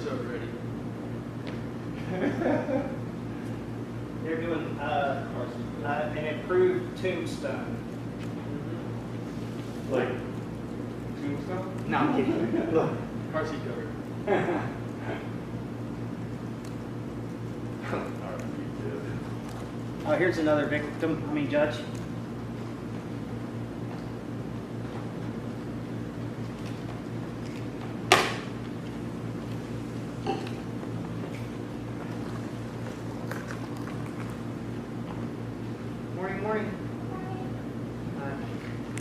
so ready. They're doing an improved tombstone. Like tombstone? No, I'm kidding. Look. Car seat cover. Oh, here's another judge. Morning.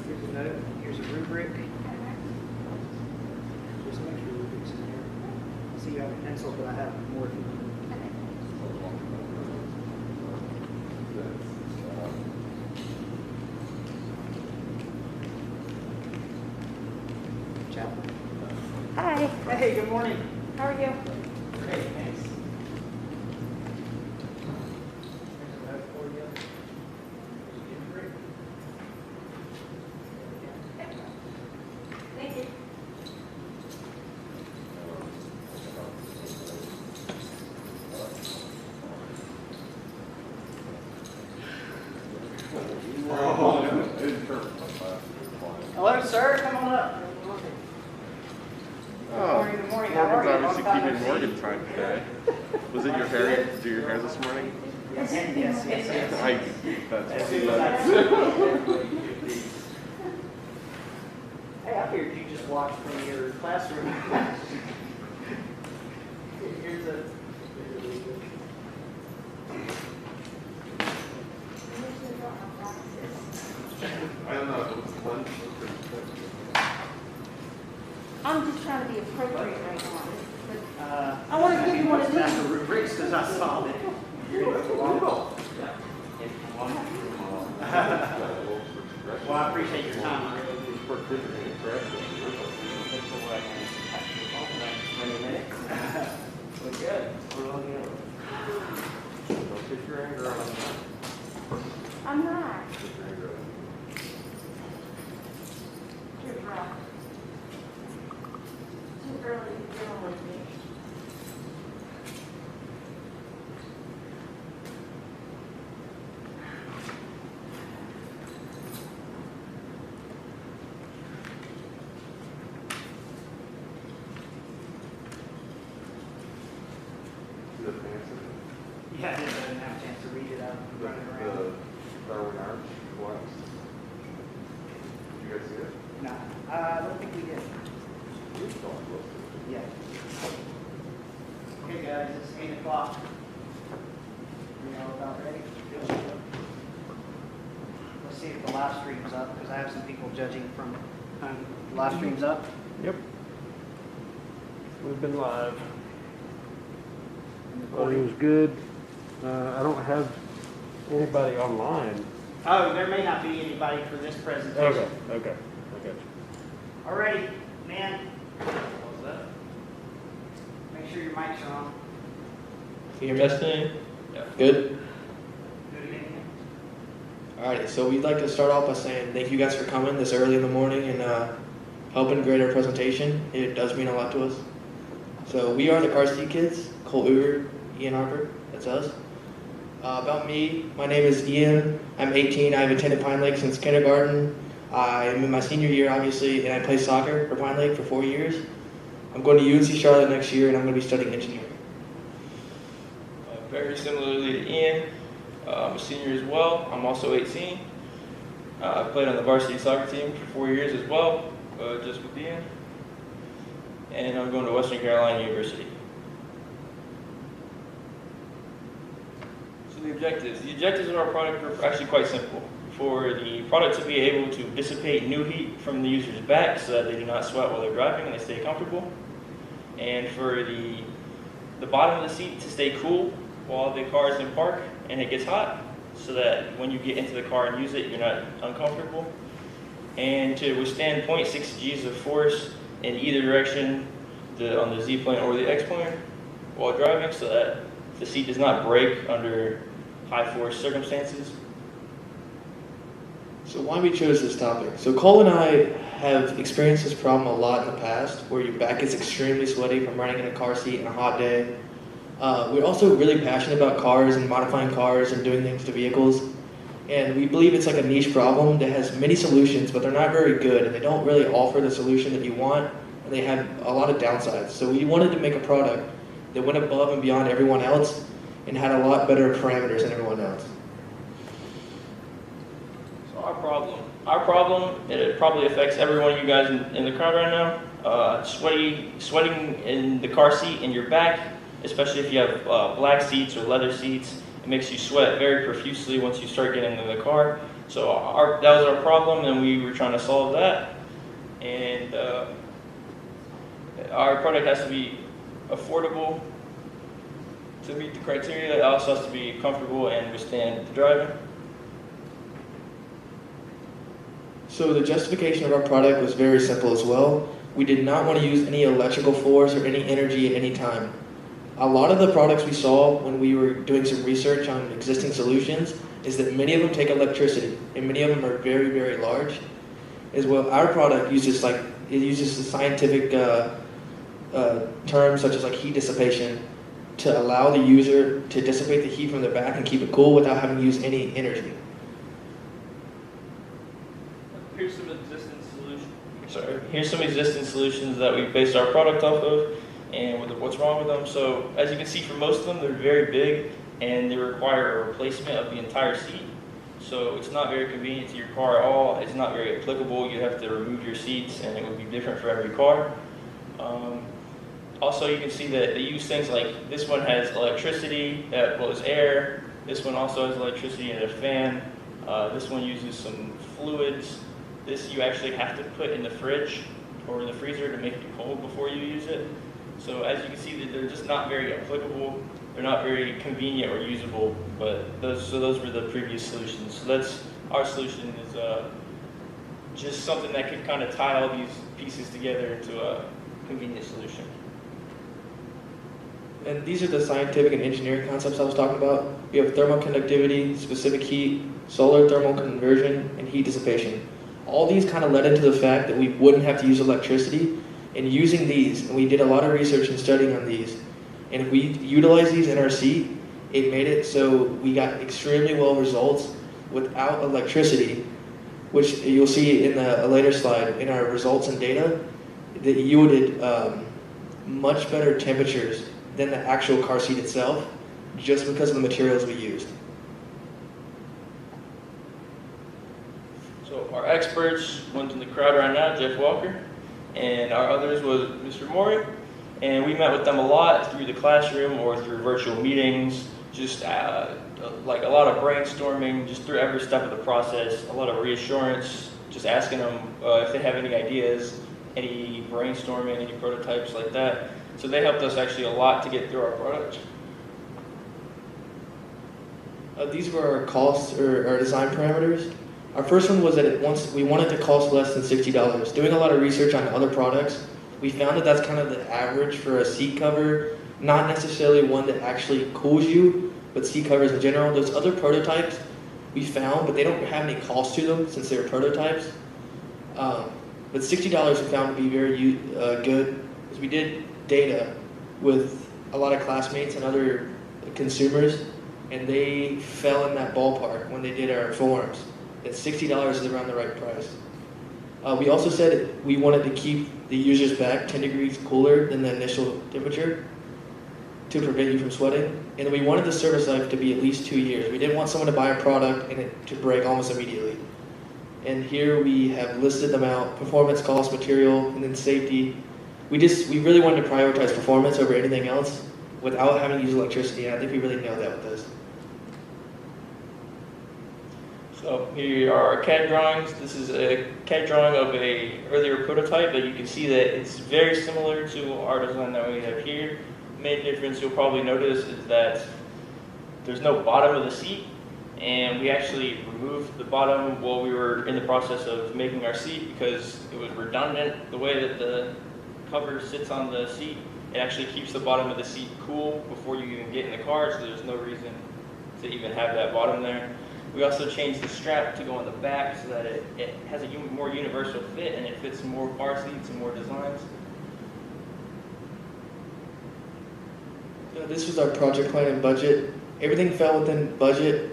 Here's a note. Here's a rubric. Just make sure rubric's in here. See, you have a pencil, but I have more if you need. Hi. Hey, good morning. How are you? Great, thanks. Here's a note for you. Thank you. Hello, sir. Come on up. Good morning. How are you? Morgan's obviously Long time keeping no Morgan see. time today. Was it your hair? Did you do your hair this morning? Yes. That's Hey, I figured you just watched from your classroom. Here's a. I don't know. I'm just trying to be appropriate right now. I I wanna give you one of Back these. to rubrics because I saw that. Well, I appreciate your time. I really do. We're good. Don't get your anger out on I'm not. You're right. Too early to deal with me. Yeah, I didn't have a chance to read it. I'm running around. Darwin Arch collapsed. Did you guys see it? No, I don't think we did. Yeah. Okay, guys, it's 8 o'clock. We all about ready? Let's see if the live stream's up, because I have some people judging from home. Live stream's up? Yep. We've been live. And Recording was good. I don't have anybody online. Oh, there may not be anybody for this presentation. Okay. Alrighty, man. What's that? Make sure your mics are on. Can you hear me, Destiny? Yeah. Good? Do it again. Alrighty, so we'd like to start off by saying thank you guys for coming this early in the morning and helping grade our presentation. It does mean a lot to us. So we are the Car Seat Kids, Cole Uber, Ian Harper, that's us. About me, my name is Ian. I'm 18. I've attended Pine Lake since kindergarten. I'm in my senior year, obviously, and I play soccer for Pine Lake for 4 years. I'm going to UNC Charlotte next year, and I'm going to be studying engineering. Very similarly to Ian, I'm a senior as well. I'm also 18. I played on the varsity soccer team for 4 years as well, just with Ian. And I'm going to Western Carolina University. So the objectives of our product are actually quite simple. For the product to be able to dissipate new heat from the user's back so that they do not sweat while they're driving and they stay comfortable. And for the bottom of the seat to stay cool while the car is in park and it gets hot, so that when you get into the car and use it, you're not uncomfortable. And to withstand 0.6 G's of force in either direction, on the Z-plane or the X-plane, while driving, so that the seat does not break under high force circumstances. So why we chose this topic? So Cole and I have experienced this problem a lot in the past, where your back gets extremely sweaty from running in a car seat on a hot day. We're also really passionate about cars and modifying cars and doing things to vehicles. And we believe it's like a niche problem that has many solutions, but they're not very good, and they don't really offer the solution that you want, and they have a lot of downsides. So we wanted to make a product that went above and beyond everyone else and had a lot better parameters than everyone else. So our problem, it probably affects every one of you guys in the crowd right now. Sweating in the car seat in your back, especially if you have black seats or leather seats. It makes you sweat very profusely once you start getting into the car. So that was our problem, and we were trying to solve that. And our product has to be affordable to meet the criteria. It also has to be comfortable and withstand the driving. So the justification of our product was very simple as well. We did not want to use any electrical force or any energy at any time. A lot of the products we saw when we were doing some research on existing solutions is that many of them take electricity, and many of them are very, very large. As well, our product uses the scientific terms such as like heat dissipation to allow the user to dissipate the heat from the back and keep it cool without having to use any energy. Here's some existing solutions that we based our product off of, and what's wrong with them. So as you can see, for most of them, they're very big, and they require a replacement of the entire seat. So it's not very convenient to your car at all. It's not very applicable. You have to remove your seats, and it would be different for every car. Also, you can see that they use things like this one has electricity that blows air. This one also has electricity and a fan. This one uses some fluids. This you actually have to put in the fridge or the freezer to make it cold before you use it. So as you can see, they're just not very applicable. They're not very convenient or usable. But those were the previous solutions. So our solution is just something that could kind of tie all these pieces together into a convenient solution. And these are the scientific and engineering concepts I was talking about. We have thermal conductivity, specific heat, solar thermal conversion, and heat dissipation. All these kind of led into the fact that we wouldn't have to use electricity. And using these, and we did a lot of research and studying on these, and if we utilize these in our seat, it made it so we got extremely well results without electricity, which you'll see in a later slide in our results and data, that yielded much better temperatures than the actual car seat itself, just because of the materials we used. So our experts, one's in the crowd right now, Jeff Walker, and our others was Mr. Maury, and we met with them a lot through the classroom or through virtual meetings, just like a lot of brainstorming, just through every step of the process, a lot of reassurance, just asking them if they have any ideas, any brainstorming, any prototypes like that. So they helped us actually a lot to get through our product. These were our costs or our design parameters. Our first one was that we wanted to cost less than $60. Doing a lot of research on other products, we found that that's kind of the average for a seat cover, not necessarily one that actually cools you, but seat covers in general. Those other prototypes we found, but they don't have any cost to them since they're prototypes. But $60 we found to be very good, because we did data with a lot of classmates and other consumers, and they fell in that ballpark when they did our forums. That $60 is around the right price. We also said we wanted to keep the user's back 10 degrees cooler than the initial temperature to prevent you from sweating. And we wanted the service life to be at least 2 years. We didn't want someone to buy a product and it to break almost immediately. And here we have listed them out: performance, cost, material, and then safety. We really wanted to prioritize performance over anything else without having to use electricity, and I think we really nailed that with this. So here are our CAD drawings. This is a CAD drawing of a earlier prototype, but you can see that it's very similar to our design that we have here. The main difference you'll probably notice is that there's no bottom of the seat, and we actually removed the bottom while we were in the process of making our seat because it was redundant. The way that the cover sits on the seat, it actually keeps the bottom of the seat cool before you even get in the car, so there's no reason to even have that bottom there. We also changed the strap to go on the back so that it has a more universal fit and it fits more car seats and more designs. So this was our project plan and budget. Everything fell within budget.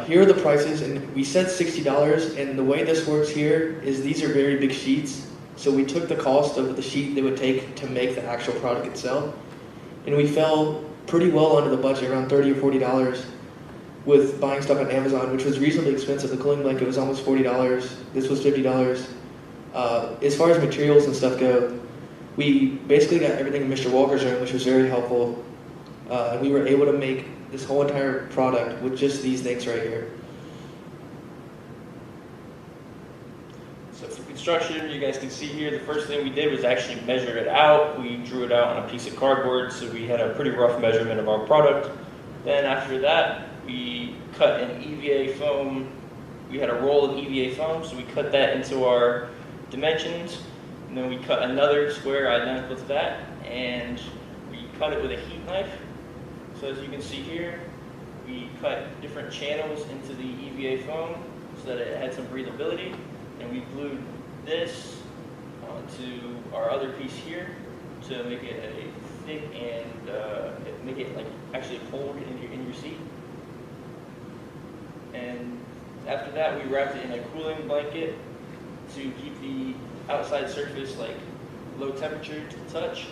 Here are the prices, and we said $60, and the way this works here is these are very big sheets. So we took the cost of the sheet they would take to make the actual product itself, and we fell pretty well under the budget, around $30 or $40 with buying stuff on Amazon, which was reasonably expensive. The cooling blanket was almost $40. This was $50. As far as materials and stuff go, we basically got everything in Mr. Walker's room, which was very helpful. And we were able to make this whole entire product with just these things right here. So for construction, you guys can see here, the first thing we did was actually measure it out. We drew it out on a piece of cardboard, so we had a pretty rough measurement of our product. Then after that, we cut an EVA foam. We had a roll of EVA foam, so we cut that into our dimensions. And then we cut another square identical to that, and we cut it with a heat knife. So as you can see here, we cut different channels into the EVA foam so that it had some breathability, and we glued this onto our other piece here to make it a thick and make it like actually hold in your seat. And after that, we wrapped it in a cooling blanket to keep the outside surface like low temperature to touch.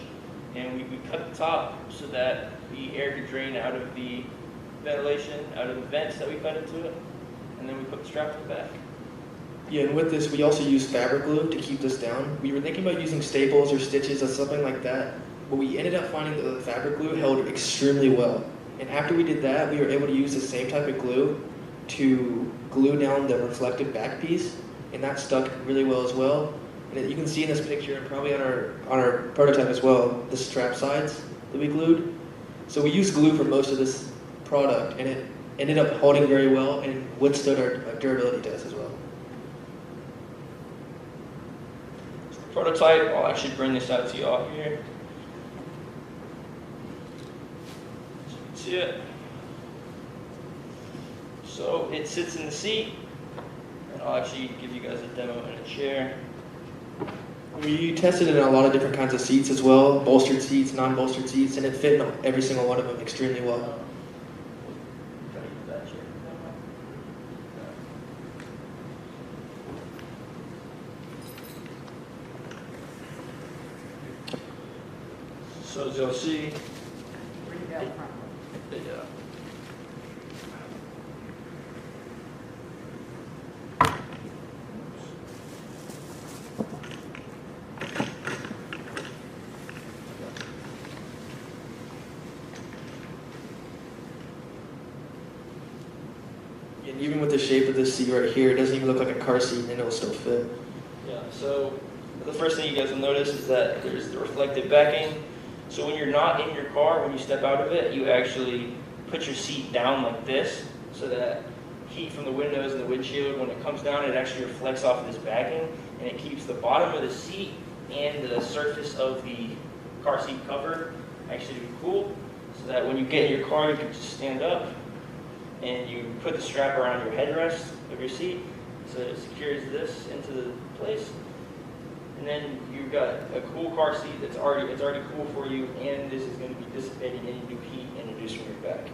And we cut the top so that the air could drain out of the ventilation, out of the vents that we cut into it. And then we put the strap to the back. Yeah, and with this, we also used fabric glue to keep this down. We were thinking about using staples or stitches or something like that, but we ended up finding that the fabric glue held extremely well. And after we did that, we were able to use the same type of glue to glue down the reflective back piece, and that stuck really well as well. And you can see in this picture, and probably on our prototype as well, the strap sides that we glued. So we used glue for most of this product, and it ended up holding very well and withstood our durability test as well. So the prototype, I'll actually bring this out to you all here. So you can see it. So it sits in the seat, and I'll actually give you guys a demo in a chair. We tested it in a lot of different kinds of seats as well, bolstered seats, non-bolstered seats, and it fit in every single one of them extremely well. Try to use that chair. So as you'll see, Bring it down front. And even with the shape of this seat right here, it doesn't even look like a car seat, and it'll still fit. yeah, so the first thing you guys will notice is that there's the reflective backing. So when you're not in your car, when you step out of it, you actually put your seat down like this so that heat from the windows and the windshield, when it comes down, it actually reflects off of this backing, and it keeps the bottom of the seat and the surface of the car seat cover actually cool, so that when you get in your car, you can just stand up and you put the strap around your headrest of your seat so it secures this into the place. And then you've got a cool car seat it's already cool for you, and this is going to be dissipating any new heat introduced from your back.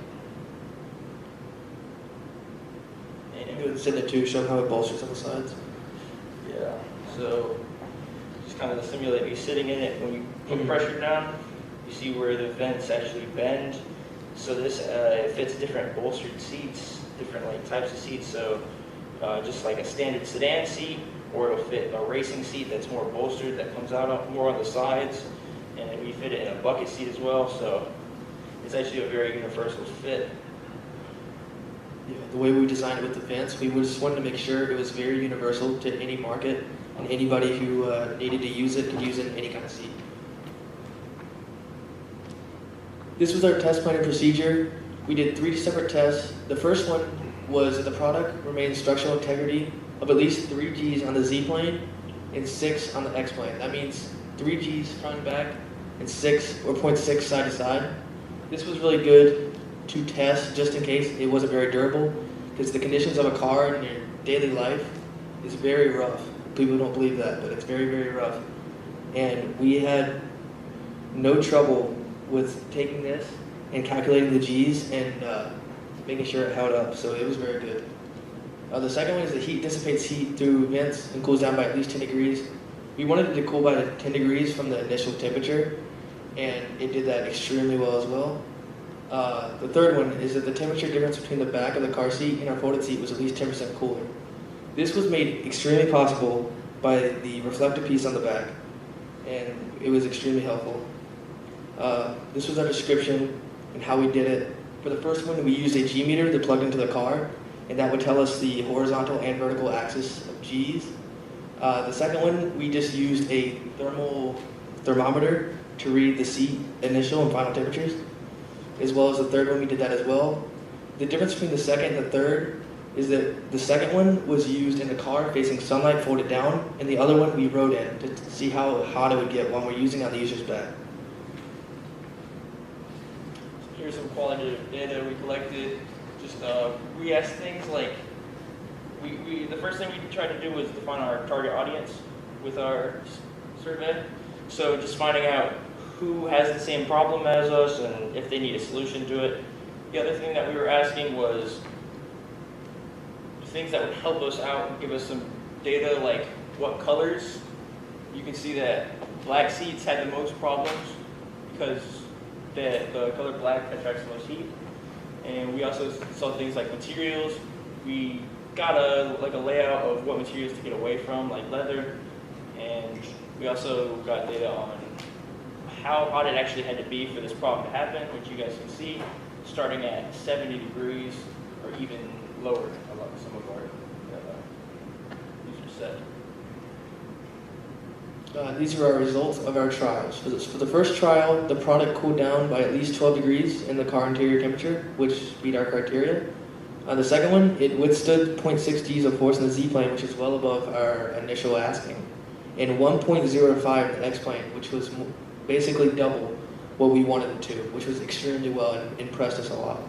And go to send it too, show them how it bolsters on the sides. Yeah, so just kind of to simulate you sitting in it. When you put pressure down, you see where the vents actually bend. So this it fits different bolstered seats, different like types of seats. So just like a standard sedan seat, or it'll fit a racing seat that's more bolstered, that comes out more on the sides, and then we fit it in a bucket seat as well. So it's actually a very universal fit. Yeah, the way we designed it with the vents, we just wanted to make sure it was very universal to any market, and anybody who needed to use it could use it in any kind of seat. This was our test plan and procedure. We did 3 separate tests. The first one was that the product remained structural integrity of at least 3 Gs on the Z-plane and 6 on the X-plane. That means 3 Gs front and back and 6 or 0.6 side to side. This was really good to test just in case it wasn't very durable. because the conditions of a car in your daily life is very rough. People don't believe that, but it's very, very rough. And we had no trouble with taking this and calculating the G's and making sure it held up, so it was very good. The second one is the heat dissipates heat through vents and cools down by at least 10 degrees. We wanted it to cool by 10 degrees from the initial temperature, and it did that extremely well as well. The third one is that the temperature difference between the back of the car seat and our folded seat was at least 10% cooler. This was made extremely possible by the reflective piece on the back, and it was extremely helpful. This was our description and how we did it. For the first one, we used a G meter that plugged into the car, and that would tell us the horizontal and vertical axis of G's. The second one, we just used a thermometer to read the seat initial and final temperatures, as well as the third one, we did that as well. The difference between the second and the third is that the second one was used in the car facing sunlight folded down, and the other one we rode in to see how hot it would get when we're using it on the user's back. Here's some qualitative data we collected. Just we asked things like, the first thing we tried to do was define our target audience with our survey. So just finding out who has the same problem as us and if they need a solution to it. The other thing that we were asking was things that would help us out and give us some data, like what colors. You can see that black seats had the most problems because the color black attracts the most heat. And we also saw things like materials. We got a layout of what materials to get away from, like leather. And we also got data on how hot it actually had to be for this problem to happen, which you guys can see, starting at 70 degrees or even lower, some of our users said. These are our results of our trials. For the first trial, the product cooled down by at least 12 degrees in the car interior temperature, which beat our criteria. The second one, it withstood 0.6 G's of force in the Z-plane, which is well above our initial asking, and 1.05 in the X-plane, which was basically double what we wanted it to, which was extremely well and impressed us a lot.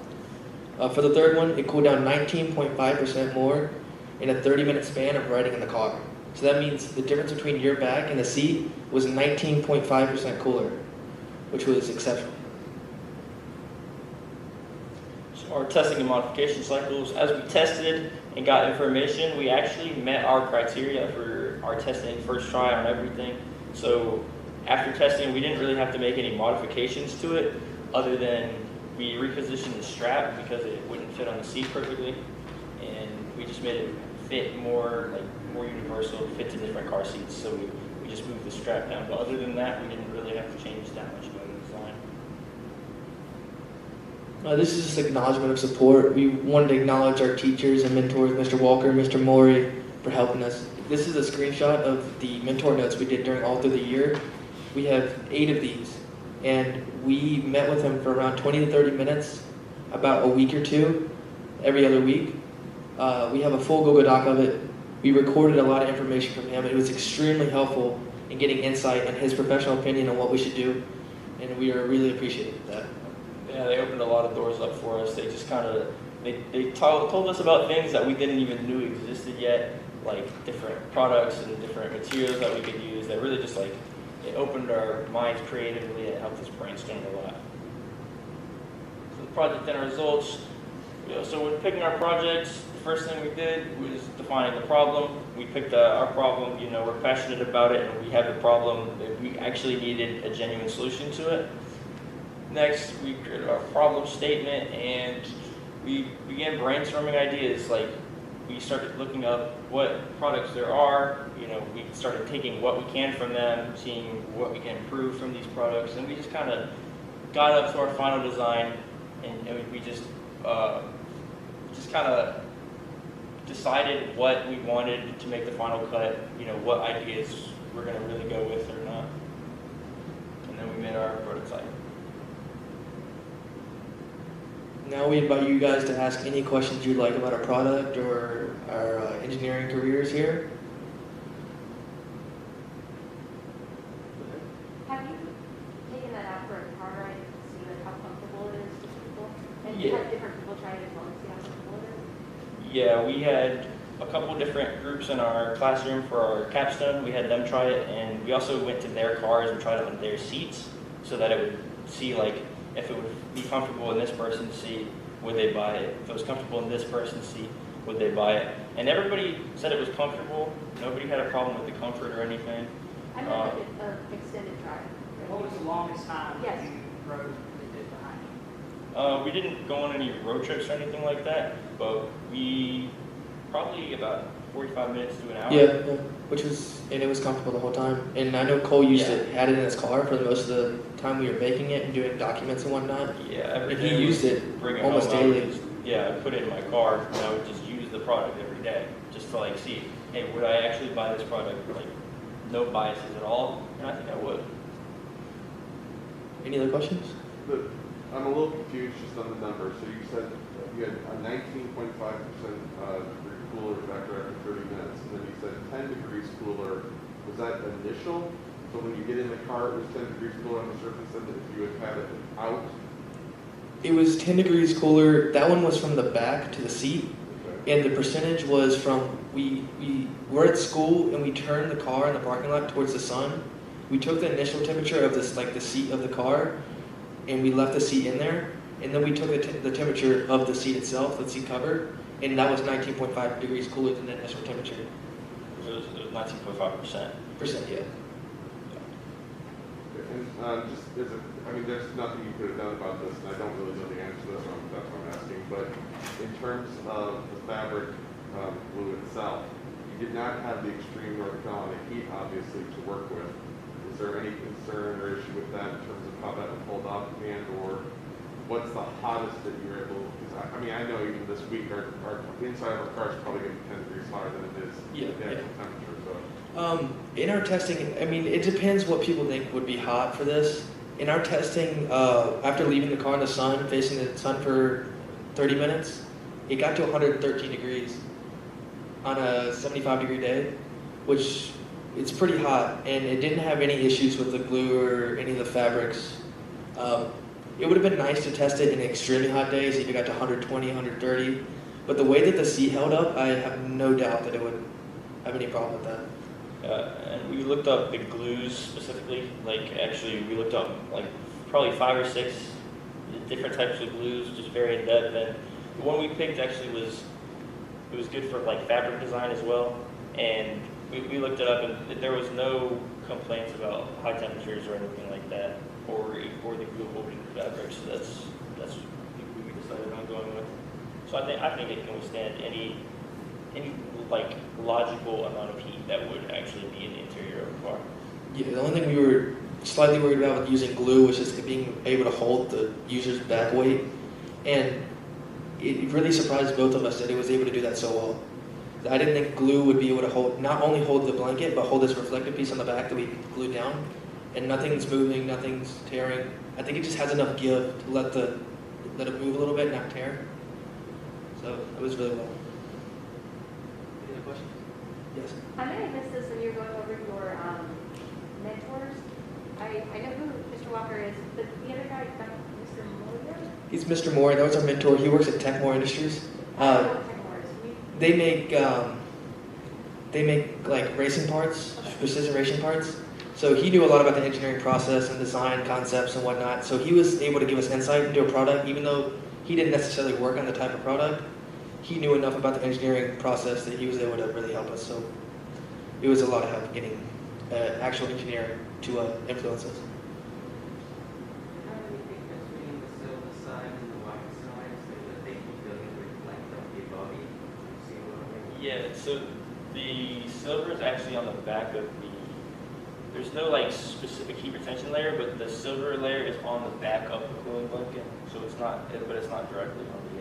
For the third one, it cooled down 19.5% more in a 30-minute span of riding in the car. So that means the difference between your back and the seat was 19.5% cooler, which was exceptional. So our testing and modification cycles, as we tested and got information, we actually met our criteria for our testing first try on everything. So after testing, we didn't really have to make any modifications to it, other than we repositioned the strap because it wouldn't fit on the seat perfectly, and we just made it fit more universal, fit to different car seats. So we just moved the strap down. But other than that, we didn't really have to change that much about the design. This is just acknowledgement of support. We wanted to acknowledge our teachers and mentors, Mr. Walker, Mr. Maury, for helping us. This is a screenshot of the mentor notes we did during all through the year. We have 8 of these, and we met with him for around 20 to 30 minutes, about a week or two, every other week. We have a full Google Doc of it. We recorded a lot of information from him. It was extremely helpful in getting insight and his professional opinion on what we should do, and we are really appreciative of that. Yeah, they opened a lot of doors up for us. They just kind of, they told us about things that we didn't even knew existed yet, like different products and different materials that we could use. That really just it opened our minds creatively and helped us brainstorm a lot. So the project and our results. So when picking our projects, the first thing we did was defining the problem. We picked our problem, we're passionate about it and we have the problem. We actually needed a genuine solution to it. Next, we created our problem statement and we began brainstorming ideas. Like, we started looking up what products there are, we started taking what we can from them, seeing what we can improve from these products, and we just kind of got up to our final design, and we just kind of decided what we wanted to make the final cut, what ideas we're going to really go with or not. And then we made our prototype. Now we invite you guys to ask any questions you'd like about our product or our engineering careers here. Have you taken that out for a car ride to see how comfortable it is to people? And Yeah. have different people try it as well to see how comfortable it is? Yeah, we had a couple different groups in our classroom for our capstone. We had them try it, and we also went to their cars and tried it on their seats so that it would see like if it would be comfortable in this person's seat, would they buy it? If it was comfortable in this person's seat, would they buy it? And everybody said it was comfortable. Nobody had a problem with the comfort or anything. I know they did an extended drive. What was the longest time Yes. you rode with it behind you? We didn't go on any road trips or anything like that, but we probably about 45 minutes to an hour. Yeah, which was, and it was comfortable the whole time. And I know Cole used Yeah. it, had it in his car for most of the time we were making it and doing documents and whatnot. Yeah, every And he day used we it bring it almost home, I would daily. just- yeah, I put it in my car, and I would just use the product every day, just to like see, hey, would I actually buy this product? Like, no biases at all, and I think I would. Any other questions? I'm a little confused just on the numbers. So you said you had a 19.5% degree cooler factor after 30 minutes, and then you said 10 degrees cooler. Was that initial? So when you get in the car, it was 10 degrees cooler on the surface, and if you had had it out? It was 10 degrees cooler. That one was from the back to the seat. Okay. And the percentage was from, we were at school and we turned the car in the parking lot towards the sun. We took the initial temperature of this, like the seat of the car, and we left the seat in there. And then we took the temperature of the seat itself, the seat cover, and that was 19.5 degrees cooler than the initial temperature. It was 19.5%. Yeah. And just as a, I mean, there's nothing you could have done about this, and I don't really know the answer to this, so that's why I'm asking. But in terms of the fabric glue itself, you did not have the extreme North Carolina heat, obviously, to work with. Is there any concern or issue with that in terms of how that would hold up, and or what's the hottest that you were able? Because I mean, I know even this week our inside of our car is probably going to be 10 degrees hotter than it is the actual temperature. So. In our testing, I mean, it depends what people think would be hot for this. In our testing, after leaving the car in the sun, facing the sun for 30 minutes, it got to 113 degrees on a 75-degree day, which it's pretty hot, and it didn't have any issues with the glue or any of the fabrics. It would have been nice to test it in extremely hot days if it got to 120, 130, but the way that the seat held up, I have no doubt that it would have any problem with that. And we looked up the glues specifically. Like, actually, we looked up like probably 5 or 6 different types of glues, just very in depth. And the one we picked actually was good for like fabric design as well. And we looked it up, and there was no complaints about high temperatures or anything like that, or the glue holding the fabric. So that's what we decided on going with. So I think it can withstand any like logical amount of heat that would actually be in the interior of a car. Yeah, the only thing we were slightly worried about with using glue was just being able to hold the user's back weight, and it really surprised both of us that it was able to do that so well. I didn't think glue would be able to hold, not only hold the blanket, but hold this reflective piece on the back that we glued down, and nothing's moving, nothing's tearing. I think it just has enough give to let it move a little bit, not tear. So it was really well. Any other questions? Yes. I may have missed this when you were going over your mentors. I know who Mr. Walker is, but the other guy, Mr. Moyer? He's Mr. Moore. That was our mentor. He works at Techmore Industries. I don't know what Techmore is. They make like racing parts, precision racing parts. So he knew a lot about the engineering process and design concepts and whatnot. So he was able to give us insight into a product, even though he didn't necessarily work on the type of product. He knew enough about the engineering process that he was able to really help us. So it was a lot of help getting an actual engineer to influence us. How do you think between the silver side and the white side so that they can really reflect on your body? See what I mean? Yeah, so the silver is actually on the back of the, there's no like specific heat retention layer, but the silver layer is on the back of the cooling blanket, so it's not, but it's not directly on the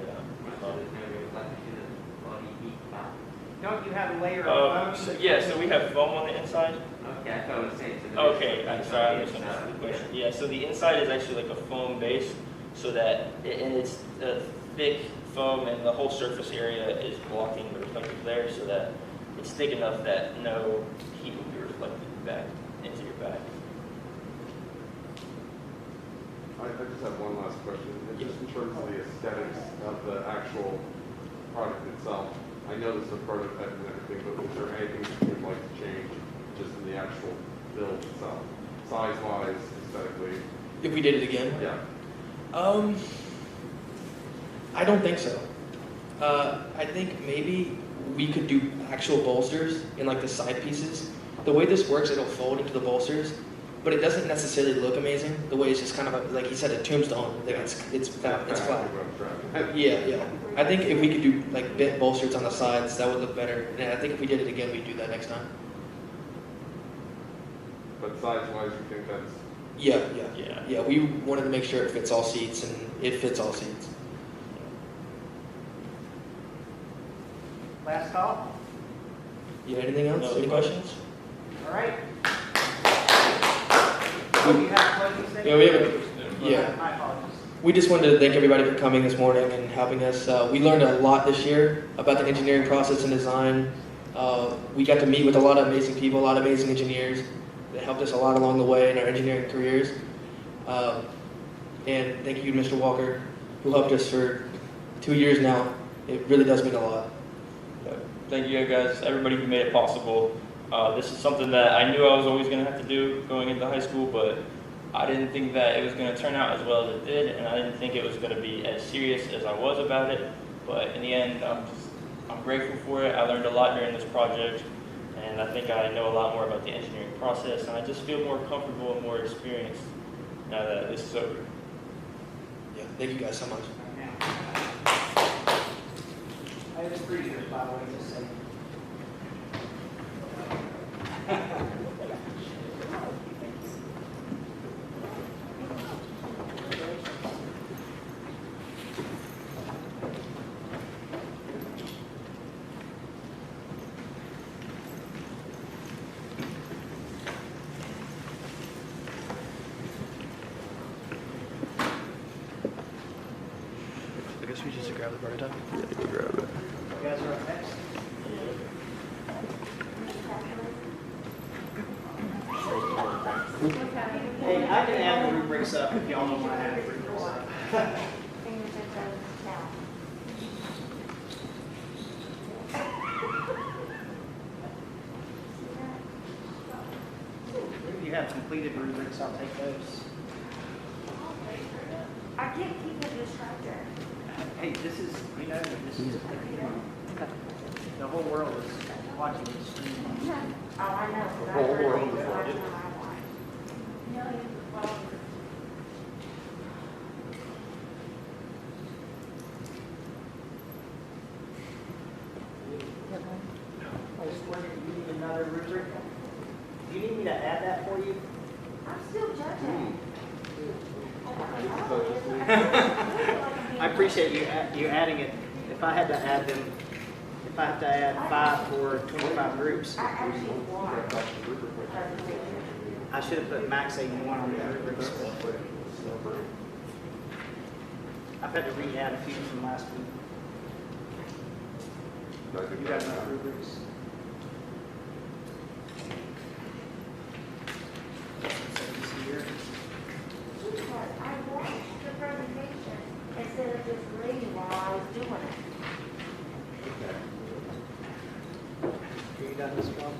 So there's no reflection of body heat back. Don't you have a layer of foam? so we have foam on the inside. Okay, I thought I was saying. So Okay, I'm sorry, I misunderstood the question. Yeah, so the inside is actually like a foam base, so that, and it's a thick foam, and the whole surface area is blocking the reflective layer, so that it's thick enough that no heat will be reflected back into your back. I just have one last question. Just in terms of the aesthetics of the actual product itself, I know this is a prototype and everything, but is there anything that you would like to change just in the actual build itself? Size-wise, aesthetically? If we did it again? Yeah. I don't think so. I think maybe we could do actual bolsters in like the side pieces. The way this works, it'll fold into the bolsters, but it doesn't necessarily look amazing. The way it's just kind of like he said, a tombstone. Like it's flat. Yeah. I think if we could do like bent bolsters on the sides, that would look better. And I think if we did it again, we'd do that next time. But size-wise, you think that's... Yeah. We wanted to make sure it fits all seats, and it fits all seats. Last call? Yeah. Anything else? Any questions? All right. Do you have a closing statement? Yeah, we have Yeah. My apologies. We just wanted to thank everybody for coming this morning and helping us. We learned a lot this year about the engineering process and design. We got to meet with a lot of amazing people, a lot of amazing engineers that helped us a lot along the way in our engineering careers. And thank you to Mr. Walker, who helped us for 2 years now. It really does mean a lot. Thank you guys, everybody who made it possible. This is something that I knew I was always going to have to do going into high school, but I didn't think that it was going to turn out as well as it did, and I didn't think it was going to be as serious as I was about it. But in the end, I'm grateful for it. I learned a lot during this project, and I think I know a lot more about the engineering process, and I just feel more comfortable and more experienced now that this is over. Yeah, thank you guys so much. I have a pretty good, by the way, just saying. I guess we just grab the prototype. You guys are up next. Hey, I can add the rubrics up if y'all don't want to add the rubrics up. If you have completed rubrics, I'll take those. I can't keep it distracted. Hey, this is, this is, the whole world is watching this stream. Oh, I know. The whole world is watching. Millions of followers. I just wondered, you need another rubric? Do you need me to add that for you? I'm still judging. I appreciate you adding it. If I had to add them, if I have to add 5 for 25 groups, I actually want. I should have put max 81 on the rubrics. I've had to re-add a few from last week. You got enough rubrics? Because I watched the presentation instead of just reading while I was doing it. Are you done this one?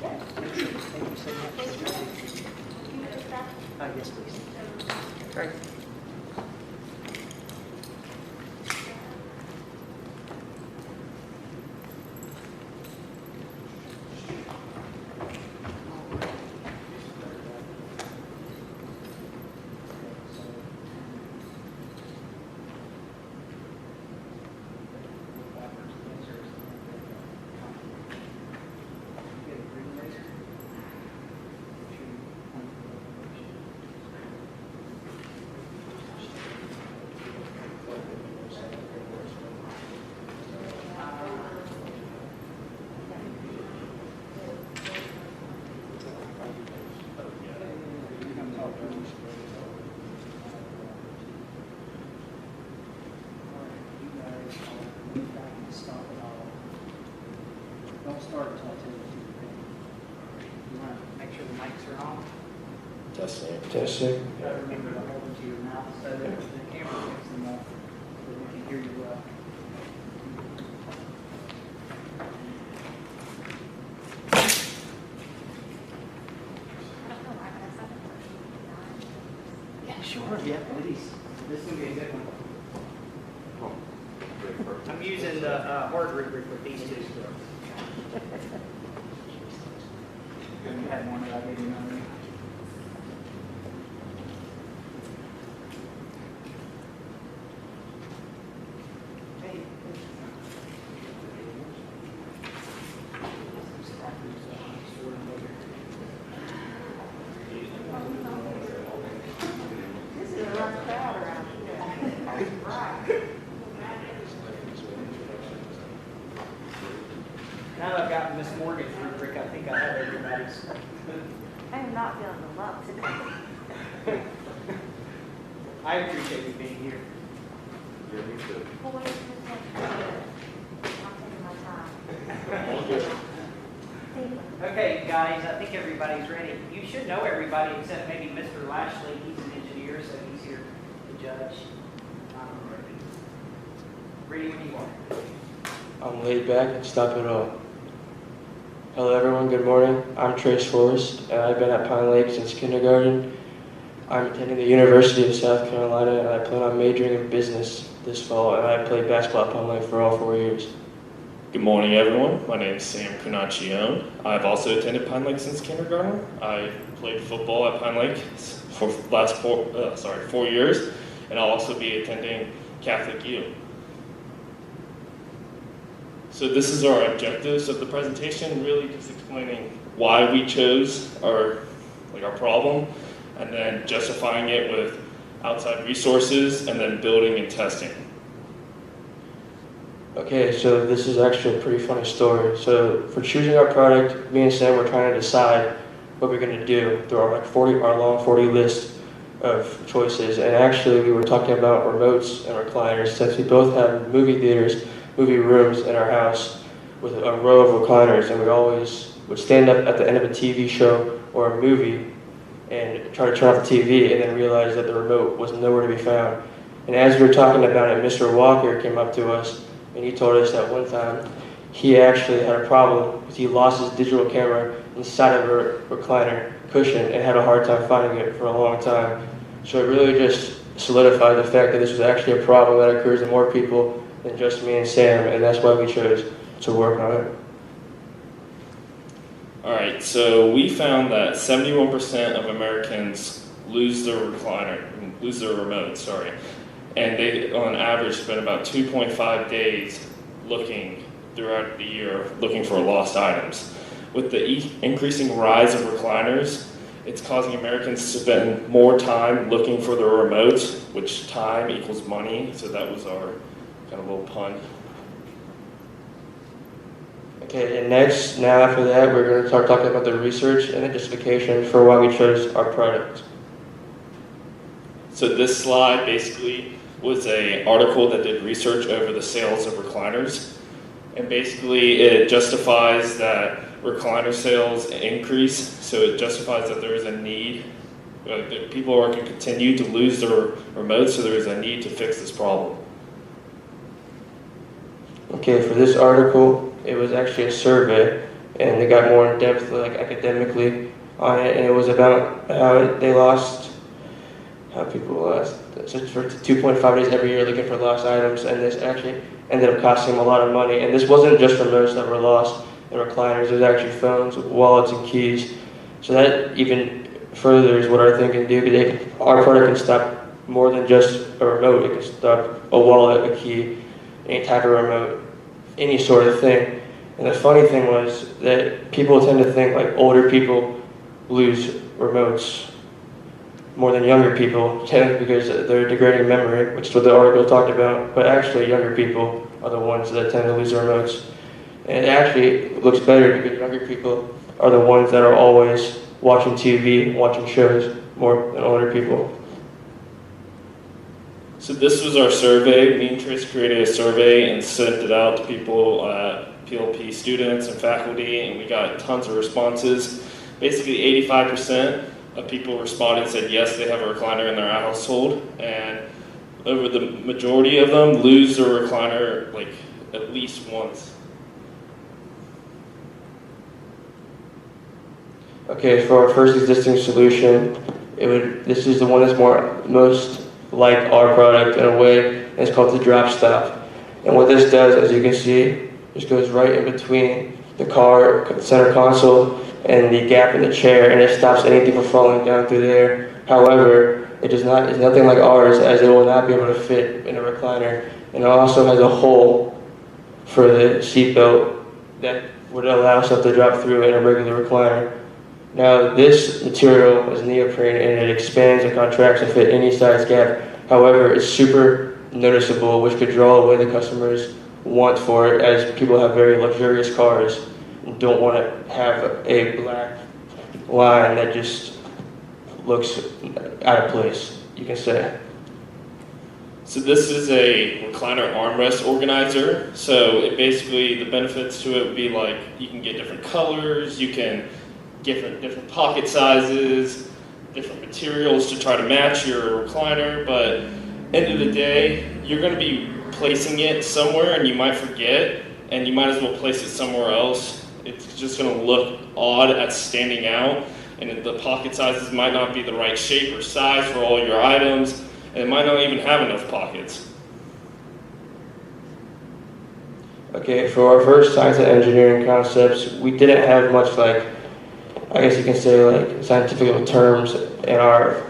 Yes. Thank you so much. You know stuff? Yes, please. Great. Don't start until I tell you to. You want to make sure the mics are on? Testing. Try to remember to hold them to your mouth so that the camera picks them up, so we can hear you well. Sure, yeah, please. This is gonna be a good one. I'm using the word rubric with these two. You had one that I gave you already. Hey. This is a rough crowd around here. Right. Now that I've got Miss Morgan's rubric, I think I have everybody's. I am not feeling the love today. I appreciate you being here. Yeah, me too. Well, what is this? I'm taking my time. Thank you. Okay, guys, I think everybody's ready. You should know everybody except maybe Mr. Lashley. He's an engineer, so he's here to judge. Ready when you are. I'm laid back and stop it all. Hello everyone, good morning. I'm Trace Forrest, and I've been at Pine Lake since kindergarten. I'm attending the University of South Carolina, and I plan on majoring in business this fall, and I played basketball at Pine Lake for all 4 years. Good morning, everyone. My name is Sam Cunacione. I've also attended Pine Lake since kindergarten. I played football at Pine Lake for the last 4 years, and I'll also be attending Catholic U. So this is our objectives of the presentation, really just explaining why we chose our problem, and then justifying it with outside resources, and then building and testing. Okay, so this is actually a pretty funny story. So for choosing our product, me and Sam were trying to decide what we're going to do through our long 40 list of choices. And actually, we were talking about remotes and recliners, since we both have movie theaters, movie rooms in our house with a row of recliners, and we always would stand up at the end of a TV show or a movie and try to turn off the TV, and then realize that the remote was nowhere to be found. And as we were talking about it, Mr. Walker came up to us, and he told us that one time he actually had a problem because he lost his digital camera inside of a recliner cushion and had a hard time finding it for a long time. So it really just solidified the fact that this was actually a problem that occurs to more people than just me and Sam, and that's why we chose to work on it. All right, so we found that 71% of Americans lose their remote, and they, on average, spend about 2.5 days looking throughout the year looking for lost items. With the increasing rise of recliners, it's causing Americans to spend more time looking for their remotes, which time equals money, so that was our kind of little pun. Okay, and now after that, we're going to start talking about the research and the justification for why we chose our product. So this slide basically was an article that did research over the sales of recliners, and basically it justifies that recliner sales increase, so it justifies that there is a need, that people are going to continue to lose their remotes, so there is a need to fix this problem. Okay, for this article, it was actually a survey, and they got more in depth, academically, on it, and it was about how people lost for 2.5 days every year looking for lost items, and this actually ended up costing them a lot of money. And this wasn't just remotes that were lost and recliners, there's actually phones, wallets, and keys. So that even furthers what our thing can do, because our product can stop more than just a remote. It can stop a wallet, a key, any type of remote, any sort of thing. And the funny thing was that people tend to think like older people lose remotes more than younger people, because they're degrading memory, which is what the article talked about. But actually, younger people are the ones that tend to lose their remotes. And it actually looks better because younger people are the ones that are always watching TV, watching shows more than older people. So this was our survey. Me and Trace created a survey and sent it out to people, PLP students and faculty, and we got tons of responses. Basically 85% of people responded and said yes, they have a recliner in their household, and over the majority of them lose their recliner like at least once. Okay, for our first existing solution, This is the one that's most like our product in a way, and it's called the drop stop. And what this does, as you can see, just goes right in between the center console and the gap in the chair, and it stops anything from falling down through there. However, it's nothing like ours, as it will not be able to fit in a recliner. And it also has a hole for the seatbelt that would allow stuff to drop through in a regular recliner. Now, this material is neoprene, and it expands and contracts to fit any size gap. However, it's super noticeable, which could draw away the customer's want for it, as people have very luxurious cars and don't want to have a black line that just looks out of place, you can say. So this is a recliner armrest organizer. So it basically, the benefits to it would be like you can get different colors, you can get different pocket sizes, different materials to try to match your recliner, but end of the day, you're going to be placing it somewhere and you might forget, and you might as well place it somewhere else. It's just going to look odd at standing out, and the pocket sizes might not be the right shape or size for all your items, and it might not even have enough pockets. Okay, for our first science and engineering concepts, we didn't have much, like, I guess you can say, like, scientific terms in our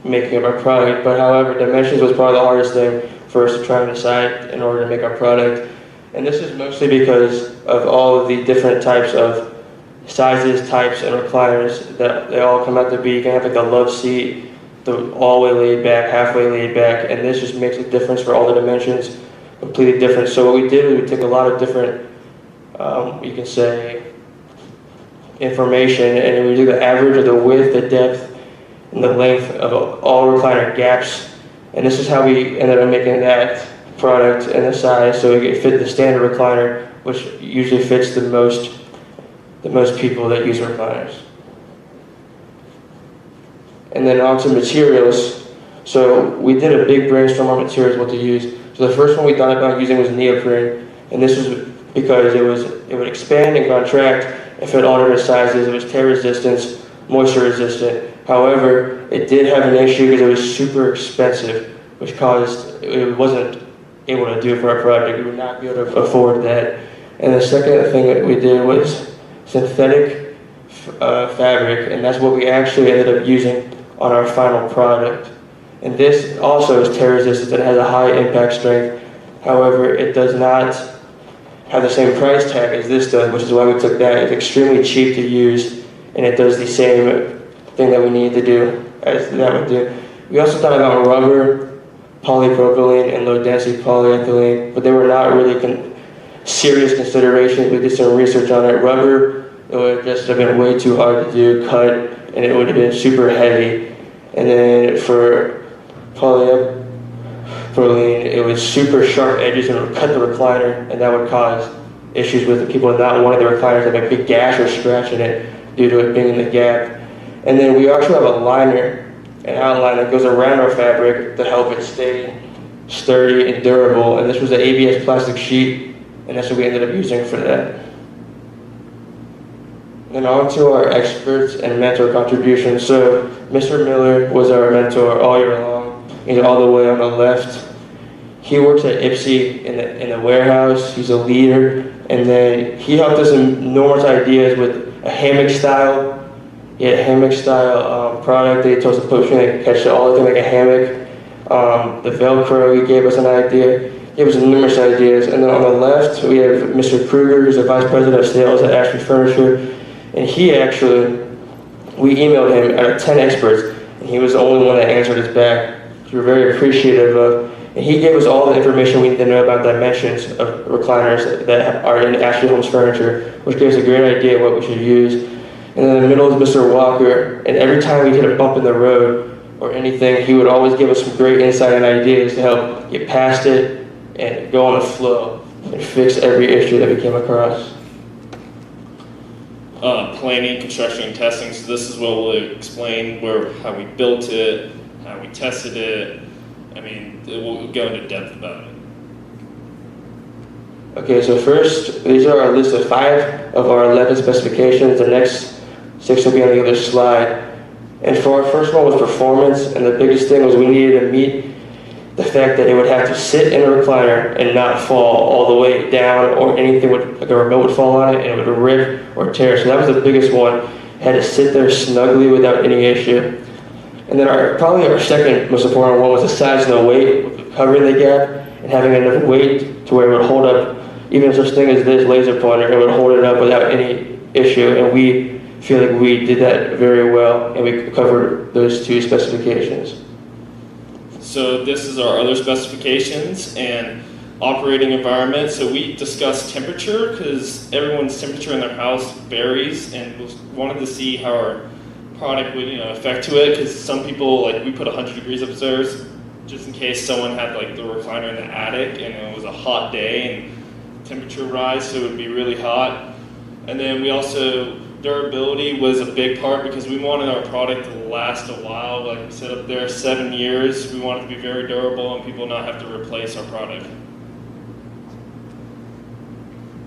making of our product, but however, dimensions was probably the hardest thing for us to try and decide in order to make our product. And this is mostly because of all of the different types of sizes, types, and recliners that they all come out to be. You can have like a love seat, the all the way laid back, halfway laid back, and this just makes a difference for all the dimensions, completely different. So what we did is we took a lot of different, you can say, information, and we do the average of the width, the depth, and the length of all recliner gaps. And this is how we ended up making that product and the size, so it fit the standard recliner, which usually fits the most people that use recliners. And then on to materials. So we did a big brainstorm on materials, what to use. So the first one we thought about using was neoprene, and this was because it would expand and contract and fit all different sizes. It was tear resistant, moisture resistant. However, it did have an issue because it was super expensive, which caused it wasn't able to do it for our project. We would not be able to afford that. And the second thing that we did was synthetic fabric, and that's what we actually ended up using on our final product. And this also is tear resistant and has a high impact strength. However, it does not have the same price tag as this does, which is why we took that. It's extremely cheap to use, and it does the same thing that we need to do as that would do. We also thought about rubber, polypropylene, and low density polyethylene, but they were not really serious considerations. We did some research on it. Rubber, it would just have been way too hard to do, cut, and it would have been super heavy. And then for polypropylene, it was super sharp edges and it would cut the recliner, and that would cause issues with the people not wanting the recliners to have a big gash or scratch in it due to it being in the gap. And then we also have a liner, an outline that goes around our fabric to help it stay sturdy and durable. And this was an ABS plastic sheet, and that's what we ended up using for that. And on to our experts and mentor contributions. So Mr. Miller was our mentor all year long. He's all the way on the left. He works at Ipsy in the warehouse. He's a leader. And then he helped us in numerous ideas with a hammock style. He had a hammock style product that he told us to put and catch all the thing like a hammock. The Velcro, he gave us an idea. He gave us numerous ideas. And then on the left, we have Mr. Kruger, who's the vice president of sales at Ashby Furniture. And he actually, we emailed him out of 10 experts, and he was the only one that answered us back, which we're very appreciative of. And he gave us all the information we need to know about dimensions of recliners that are in Ashby Homes Furniture, which gave us a great idea of what we should use. And in the middle is Mr. Walker, and every time we hit a bump in the road or anything, he would always give us some great insight and ideas to help get past it and go on the flow and fix every issue that we came across. Planning, construction, and testing. So this is what we'll explain how we built it, how we tested it. I mean, we'll go into depth about it. Okay, so first, these are our list of 5 of our 11 specifications. The next 6 will be on the other slide. And for our first one was performance, and the biggest thing was we needed to meet the fact that it would have to sit in a recliner and not fall all the way down, or anything would, like a remote would fall on it and it would rip or tear. So that was the biggest one. It had to sit there snugly without any issue. And then probably our second most important one was the size and the weight, covering the gap and having enough weight to where it would hold up, even such thing as this laser pointer, it would hold it up without any issue. And we feel like we did that very well, and we covered those two specifications. So this is our other specifications and operating environment. So we discussed temperature because everyone's temperature in their house varies, and we wanted to see how our product would affect to it, because some people, like, we put 100 degrees upstairs just in case someone had like the recliner in the attic and it was a hot day and temperature rise, so it would be really hot. And then we also, durability was a big part because we wanted our product to last a while. Like we said up there, 7 years. We want it to be very durable and people not have to replace our product.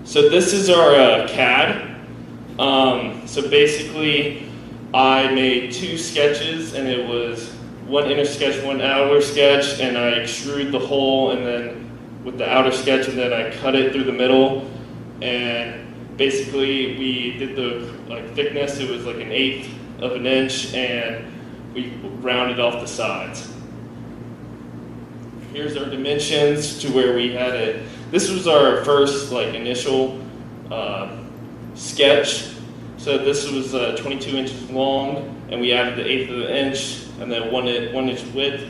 So this is our CAD. So basically, I made 2 sketches, and it was one inner sketch, one outer sketch, and I extrude the hole, and then with the outer sketch, and then I cut it through the middle. And basically, we did the thickness. It was like 1/8 of an inch, and we rounded off the sides. Here's our dimensions to where we had it. This was our first initial sketch. So this was 22 inches long, and we added the 1/8 of an inch, and then 1 inch width.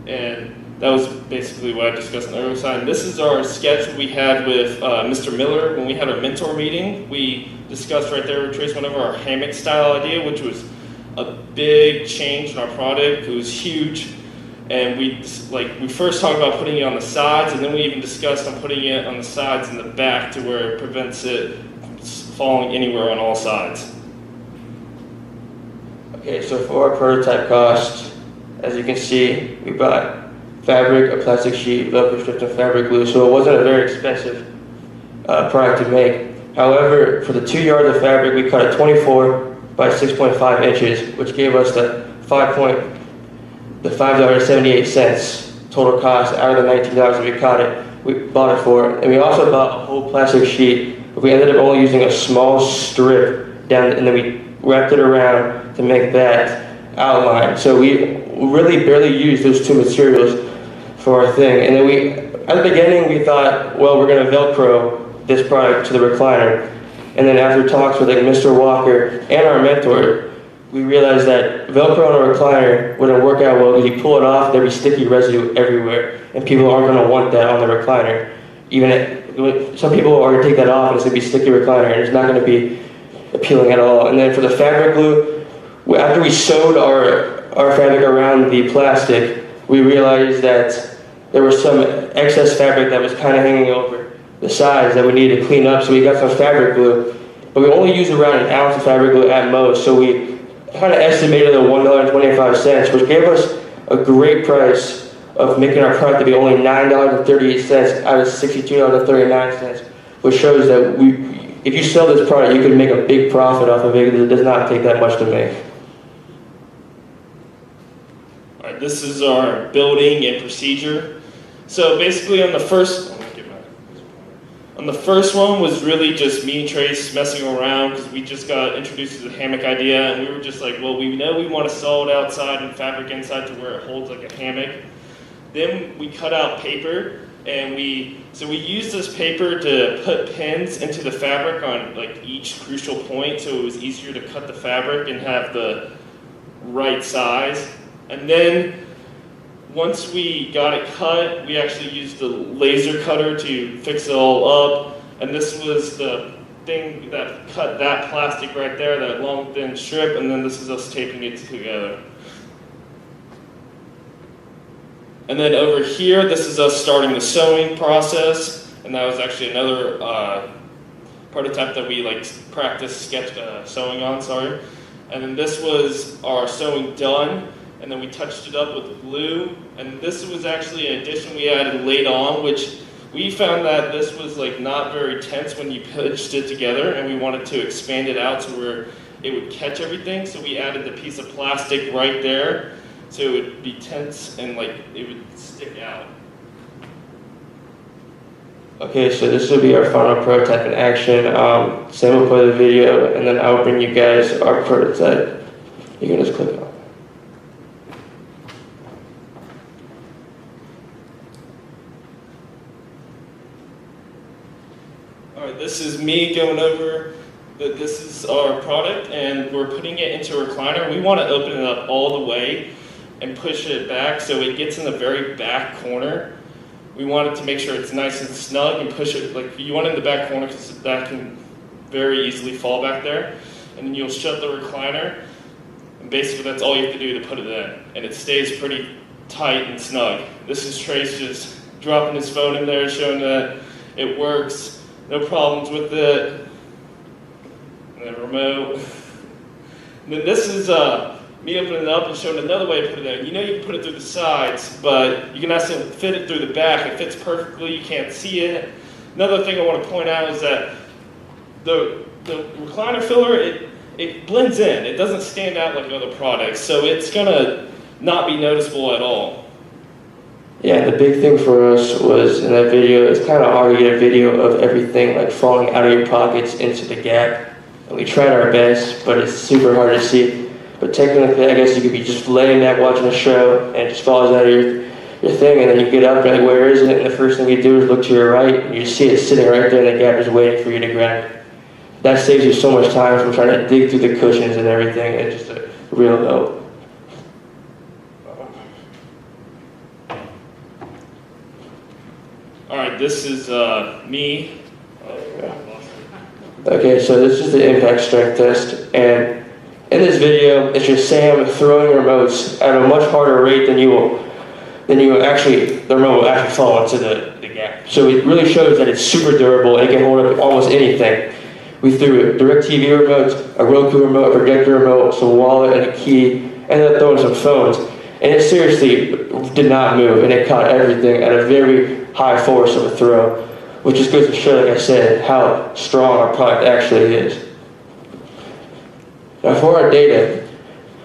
And that was basically what I discussed on the earlier side. And this is our sketch we had with Mr. Miller when we had our mentor meeting. We discussed right there, we traced one of our hammock style idea, which was a big change in our product. It was huge. And we first talked about putting it on the sides, and then we even discussed on putting it on the sides and the back to where it prevents it from falling anywhere on all sides. Okay, so for our prototype cost, as you can see, we bought fabric, a plastic sheet, Velcro strips, and fabric glue, so it wasn't a very expensive product to make. However, for the 2 yards of fabric, we cut it 24 by 6.5 inches, which gave us the $5.78 total cost out of the $19 we bought it for. And we also bought a whole plastic sheet. We ended up only using a small strip down, and then we wrapped it around to make that outline. So we really barely used those 2 materials for our thing. And then at the beginning, we thought, well, we're going to Velcro this product to the recliner. And then after talks with Mr. Walker and our mentor, we realized that Velcro on a recliner wouldn't work out well because you pull it off, there'd be sticky residue everywhere, and people aren't going to want that on the recliner. Some people are going to take that off, and it's going to be sticky recliner, and it's not going to be appealing at all. And then for the fabric glue, after we sewed our fabric around the plastic, we realized that there was some excess fabric that was kind of hanging over the sides that we needed to clean up, so we got some fabric glue. But we only used around 1 ounce of fabric glue at most, so we kind of estimated at $1.25, which gave us a great price of making our product to be only $9.38 out of $62.39, which shows that if you sell this product, you can make a big profit off of it because it does not take that much to make. All right, this is our building and procedure. So basically on the first one was really just me and Trace messing around because we just got introduced to the hammock idea, and we were just like, well, we know we want to sew it outside and fabric inside to where it holds like a hammock. Then we cut out paper, and we used this paper to put pins into the fabric on each crucial point, so it was easier to cut the fabric and have the right size. And then once we got it cut, we actually used the laser cutter to fix it all up. And this was the thing that cut that plastic right there, that long thin strip, and then this is us taping it together. And then over here, this is us starting the sewing process, and that was actually another prototype that we practiced sewing on, sorry. And then this was our sewing done, and then we touched it up with glue, and this was actually an addition we added late on, which we found that this was not very tense when you pitched it together, and we wanted to expand it out to where it would catch everything. So we added the piece of plastic right there, so it would be tense and like it would stick out. Okay, so this will be our final prototype in action. Sam will play the video, and then I'll bring you guys our prototype. You can just click on it. All right, this is me going over that this is our product, and we're putting it into a recliner. We want to open it up all the way and push it back so it gets in the very back corner. We want it to make sure it's nice and snug and push it, like you want it in the back corner because that can very easily fall back there. And then you'll shut the recliner, and basically that's all you have to do to put it in. And it stays pretty tight and snug. This is Trace just dropping his phone in there, showing that it works, no problems with it. And the remote. And then this is me opening it up and showing another way to put it in. You know you can put it through the sides, but you can also fit it through the back. It fits perfectly, you can't see it. Another thing I want to point out is that the recliner filler, it blends in. It doesn't stand out like other products, so it's gonna not be noticeable at all. Yeah, the big thing for us was in that video, it's kind of hard to get a video of everything like falling out of your pockets into the gap. And we tried our best, but it's super hard to see. But technically, I guess you could be just laying back watching a show and it just falls out of your thing, and then you get up and like, where is it? And the first thing you do is look to your right, and you see it sitting right there in the gap just waiting for you to grab it. That saves you so much time from trying to dig through the cushions and everything. It's just a real help. All right, this is me. Okay, so this is the impact strength test, and in this video, it's just Sam throwing remotes at a much harder rate than the remote will actually fall into the gap. So it really shows that it's super durable and it can hold up almost anything. We threw a DirecTV remote, a Roku remote, a projector remote, some wallet, and a key, ended up throwing some phones. And it seriously did not move, and it caught everything at a very high force of a throw, which just goes to show, like I said, how strong our product actually is. Now for our data,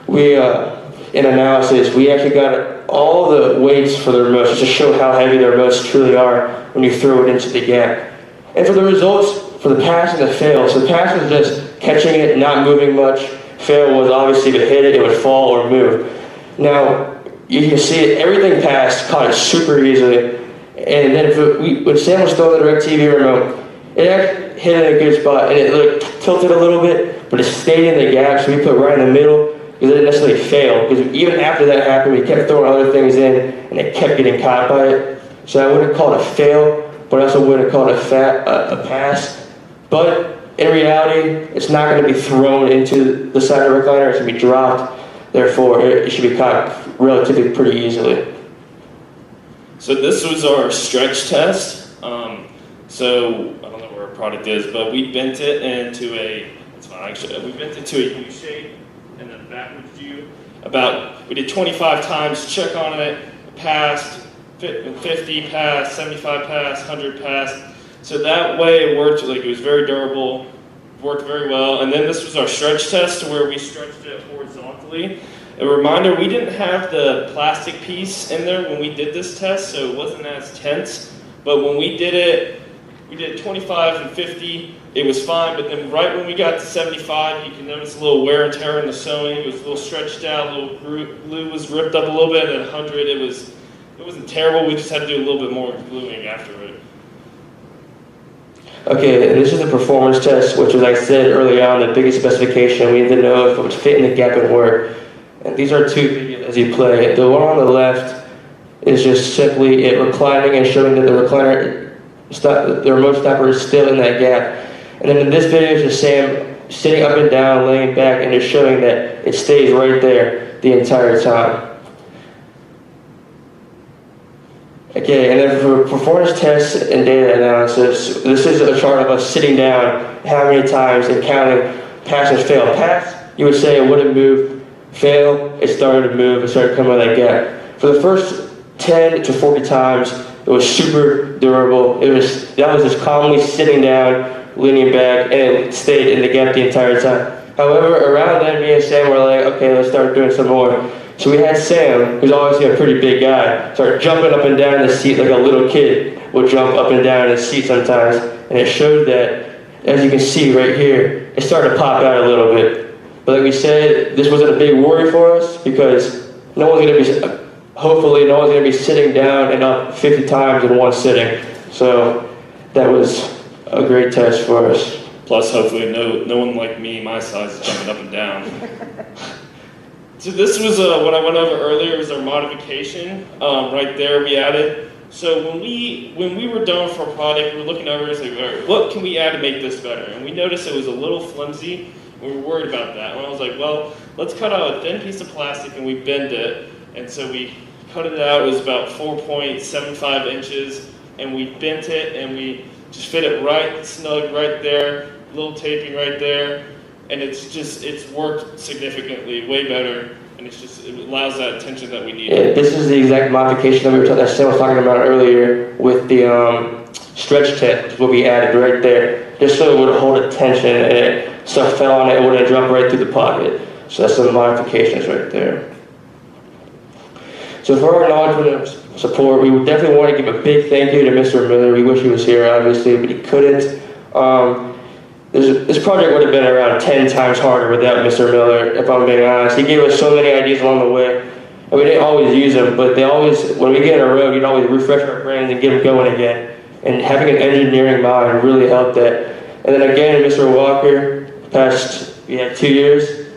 we, in analysis, we actually got all the weights for the remotes just to show how heavy the remotes truly are when you throw it into the gap. And for the results, for the pass and the fail, so the pass was just catching it, not moving much. Fail was obviously if it hit it, it would fall or move. Now, you can see it, everything passed, caught it super easily. And then when Sam was throwing the DirecTV remote, it actually hit in a good spot, and it tilted a little bit, but it stayed in the gap, so we put right in the middle, because it didn't necessarily fail. Because even after that happened, we kept throwing other things in, and it kept getting caught by it. So I wouldn't call it a fail, but I also wouldn't call it a pass. But in reality, it's not going to be thrown into the side of the recliner, it's going to be dropped. Therefore, it should be caught relatively pretty easily. So this was our stretch test. So I don't know where our product is, but we bent it into we bent it to a U shape and then backwards U. We did 25 times, check on it, passed, 50 passed, 75 passed, 100 passed. So that way it worked, like it was very durable, worked very well. And then this was our stretch test where we stretched it horizontally. A reminder, we didn't have the plastic piece in there when we did this test, so it wasn't as tense. But when we did it 25 and 50, it was fine. But then right when we got to 75, you can notice a little wear and tear in the sewing. It was a little stretched out, a little glue was ripped up a little bit. And at 100, it wasn't terrible. We just had to do a little bit more gluing after it. Okay, and this is the performance test, which was, like I said early on, the biggest specification. We needed to know if it would fit in the gap and work. And these are two videos as you play. The one on the left is just simply it reclining and showing that the remote stopper is still in that gap. And then in this video is just Sam sitting up and down, laying back, and just showing that it stays right there the entire time. Okay, and then for performance tests and data analysis, this is a chart of us sitting down how many times and counting pass and fail. Pass, you would say it wouldn't move. Fail, it started to move, it started coming out of that gap. For the first 10 to 40 times, it was super durable. That was just calmly sitting down, leaning back, and it stayed in the gap the entire time. However, around then, me and Sam were like, okay, let's start doing some more. So we had Sam, who's obviously a pretty big guy, start jumping up and down in the seat like a little kid would jump up and down in his seat sometimes. And it showed that, as you can see right here, it started to pop out a little bit. But like we said, this wasn't a big worry for us because no one's going to be, hopefully no one's going to be sitting down and up 50 times in one sitting. So that was a great test for us. Plus, hopefully, no one like me, my size, is jumping up and down. So this was what I went over earlier. Was our modification right there we added. So when we were done for a project, we were looking over and like, all right, what can we add to make this better? And we noticed it was a little flimsy. We were worried about that. And I was like, well, let's cut out a thin piece of plastic and we bend it. And so we cut it out. It was about 4.75 inches, and we bent it and we just fit it right snug right there. Little taping right there, and it's worked significantly, way better, and it allows that tension that we need. Yeah, this is the exact modification that Sam was talking about earlier with the stretch tent, what we added right there, just so it would hold a tension and stuff fell on it, it wouldn't drop right through the pocket. So that's some modifications right there. So for our acknowledgement of support, we would definitely want to give a big thank you to Mr. Miller. We wish he was here, obviously, but he couldn't. This project would have been around 10 times harder without Mr. Miller, if I'm being honest. He gave us so many ideas along the way, and we didn't always use them, but when we get on a road, he'd always refresh our brains and get them going again. And having an engineering mind really helped that. And then again, Mr. Walker, we had 2 years,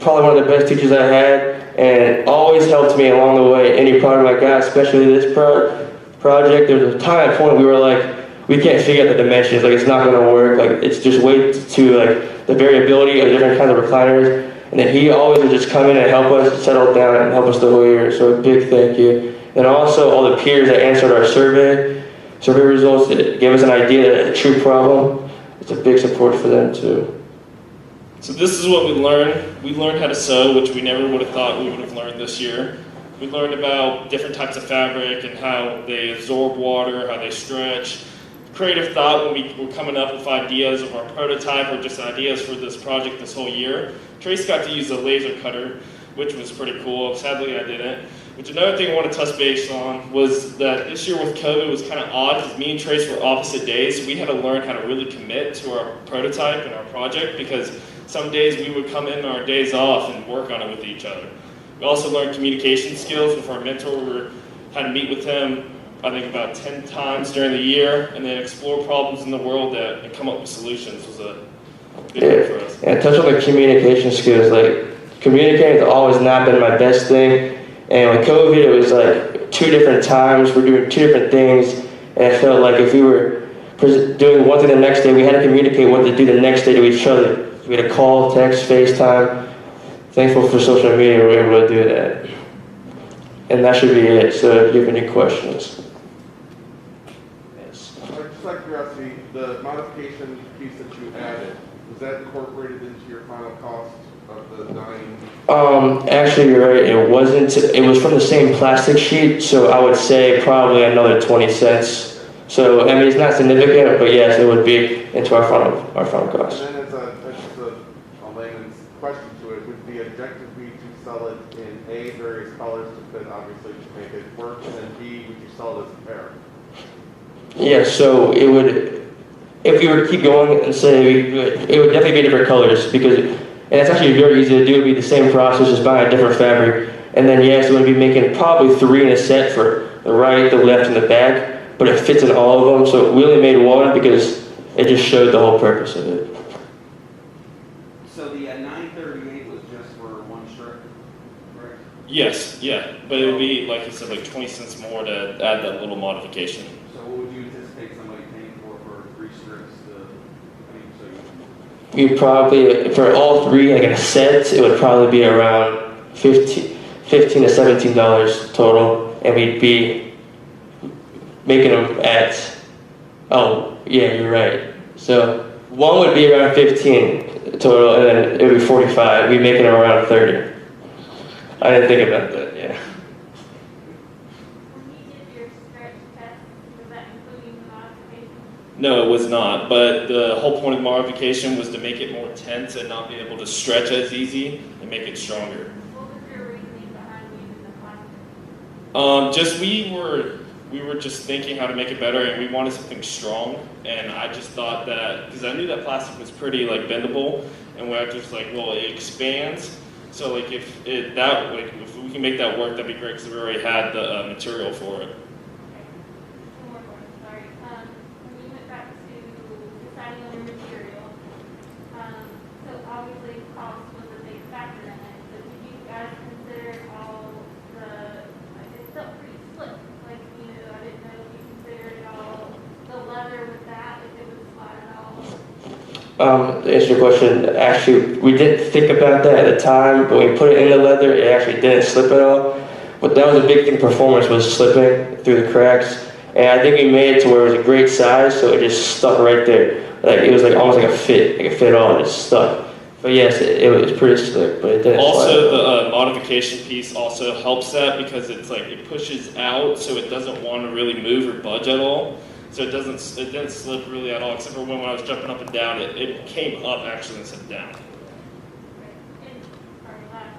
probably one of the best teachers I had, and always helped me along the way, any problem I got, especially this project. There was a time at point we were like, we can't figure out the dimensions, like it's not going to work, like it's just way too, like the variability of different kinds of recliners, and then he always would just come in and help us settle down and help us the whole year, so a big thank you. And also all the peers that answered our survey results, that gave us an idea of a true problem. It's a big support for them too. So this is what we learned. We learned how to sew, which we never would have thought we would have learned this year. We learned about different types of fabric and how they absorb water, how they stretch. Creative thought when we were coming up with ideas of our prototype or just ideas for this project this whole year. Trace got to use a laser cutter, which was pretty cool. Sadly, I didn't. Which another thing I want to touch base on was that this year with COVID was kind of odd because me and Trace were opposite days. So we had to learn how to really commit to our prototype and our project because some days we would come in our days off and work on it with each other. We also learned communication skills with our mentor. We had to meet with him I think about 10 times during the year, and then explore problems in the world and come up with solutions was a big one for us. And touch on the communication skills. Like communicating has always not been my best thing, and with COVID, it was like 2 different times. We're doing 2 different things, and I felt like if we were doing one thing the next day, we had to communicate what to do the next day to each other. We had to call, text, FaceTime. Thankful for social media, we were able to do that. And that should be it. So if you have any questions. Just out of curiosity, the modification piece that you added, was that incorporated into your final cost of the 9? Actually, you're right. It wasn't. It was from the same plastic sheet, so I would say probably another 20 cents. So I mean, it's not significant, but yes, it would be into our final cost. And then as a layman's question to it, would the objective be to sell it in A, various colors to fit, obviously, to make it work, and then B, would you sell it as a pair? Yeah, so it would, if we were to keep going and say, it would definitely be different colors because, and it's actually very easy to do, it would be the same process, just buying a different fabric. And then yes, it would be making probably 3 in a set for the right, the left, and the back, but it fits in all of them. So we only made 1 because it just showed the whole purpose of it. So the 938 was just for 1 strip, correct? Yes, yeah, but it would be, like you said, like 20 cents more to add that little modification. So what would you anticipate somebody paying for 3 strips? We probably, for all 3, like in a set, it would probably be around $15 to $17 total, and we'd be making them at, oh, yeah, you're right. So 1 would be around 15 total, and then it would be 45. We'd be making them around 30. I didn't think about that, yeah. When you did your stretch test, was that including the modification? No, it was not. But the whole point of the modification was to make it more tense and not be able to stretch as easy and make it stronger. What was your reasoning behind using the plastic? Just we were just thinking how to make it better, and we wanted something strong. And I just thought that because I knew that plastic was pretty like bendable, and we're just like, well, it expands. So like if we can make that work, that'd be great because we already had the material for it. One more question, sorry. When you went back to deciding on your material, so obviously cost was a big factor in it, but did you guys consider all it felt pretty slick, like, I didn't know if you considered all the leather with that, if it would slide at all? To answer your question, actually, we didn't think about that at the time, but when we put it in the leather, it actually didn't slip at all. But that was a big thing, performance was slipping through the cracks. And I think we made it to where it was a great size, so it just stuck right there. Like it was like almost like a fit, like it fit on, it stuck. But yes, it was pretty slick, but it didn't slide Also, at all. the modification piece also helps that because it's like it pushes out, so it doesn't want to really move or budge at all. So it didn't slip really at all, except for when I was jumping up and down, it came up actually instead of down. And, sorry, last,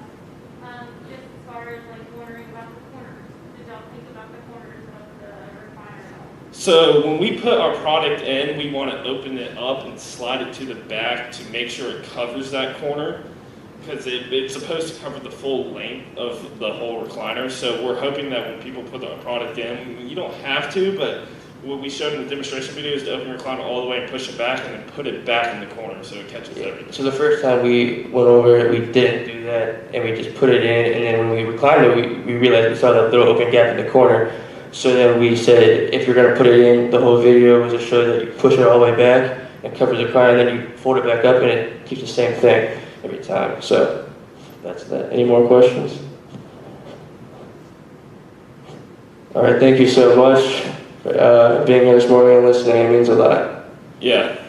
just as far as like wondering about the corners, did y'all think about the corners of the refiner at all? So when we put our product in, we want to open it up and slide it to the back to make sure it covers that corner because it's supposed to cover the full length of the whole recliner. So we're hoping that when people put our product in, you don't have to, but what we showed in the demonstration video is to open your recliner all the way and push it back and then put it back in the corner so it catches everything. So the first time we went over it, we didn't do that, and we just put it in, and then when we reclined it, we realized we saw that little open gap in the corner. So then we said, if you're going to put it in, the whole video was to show that you push it all the way back and covers the recliner, and then you fold it back up, and it keeps the same thing every time. So that's that. Any more questions? All right, thank you so much for being here this morning and listening. It means a lot. Yeah.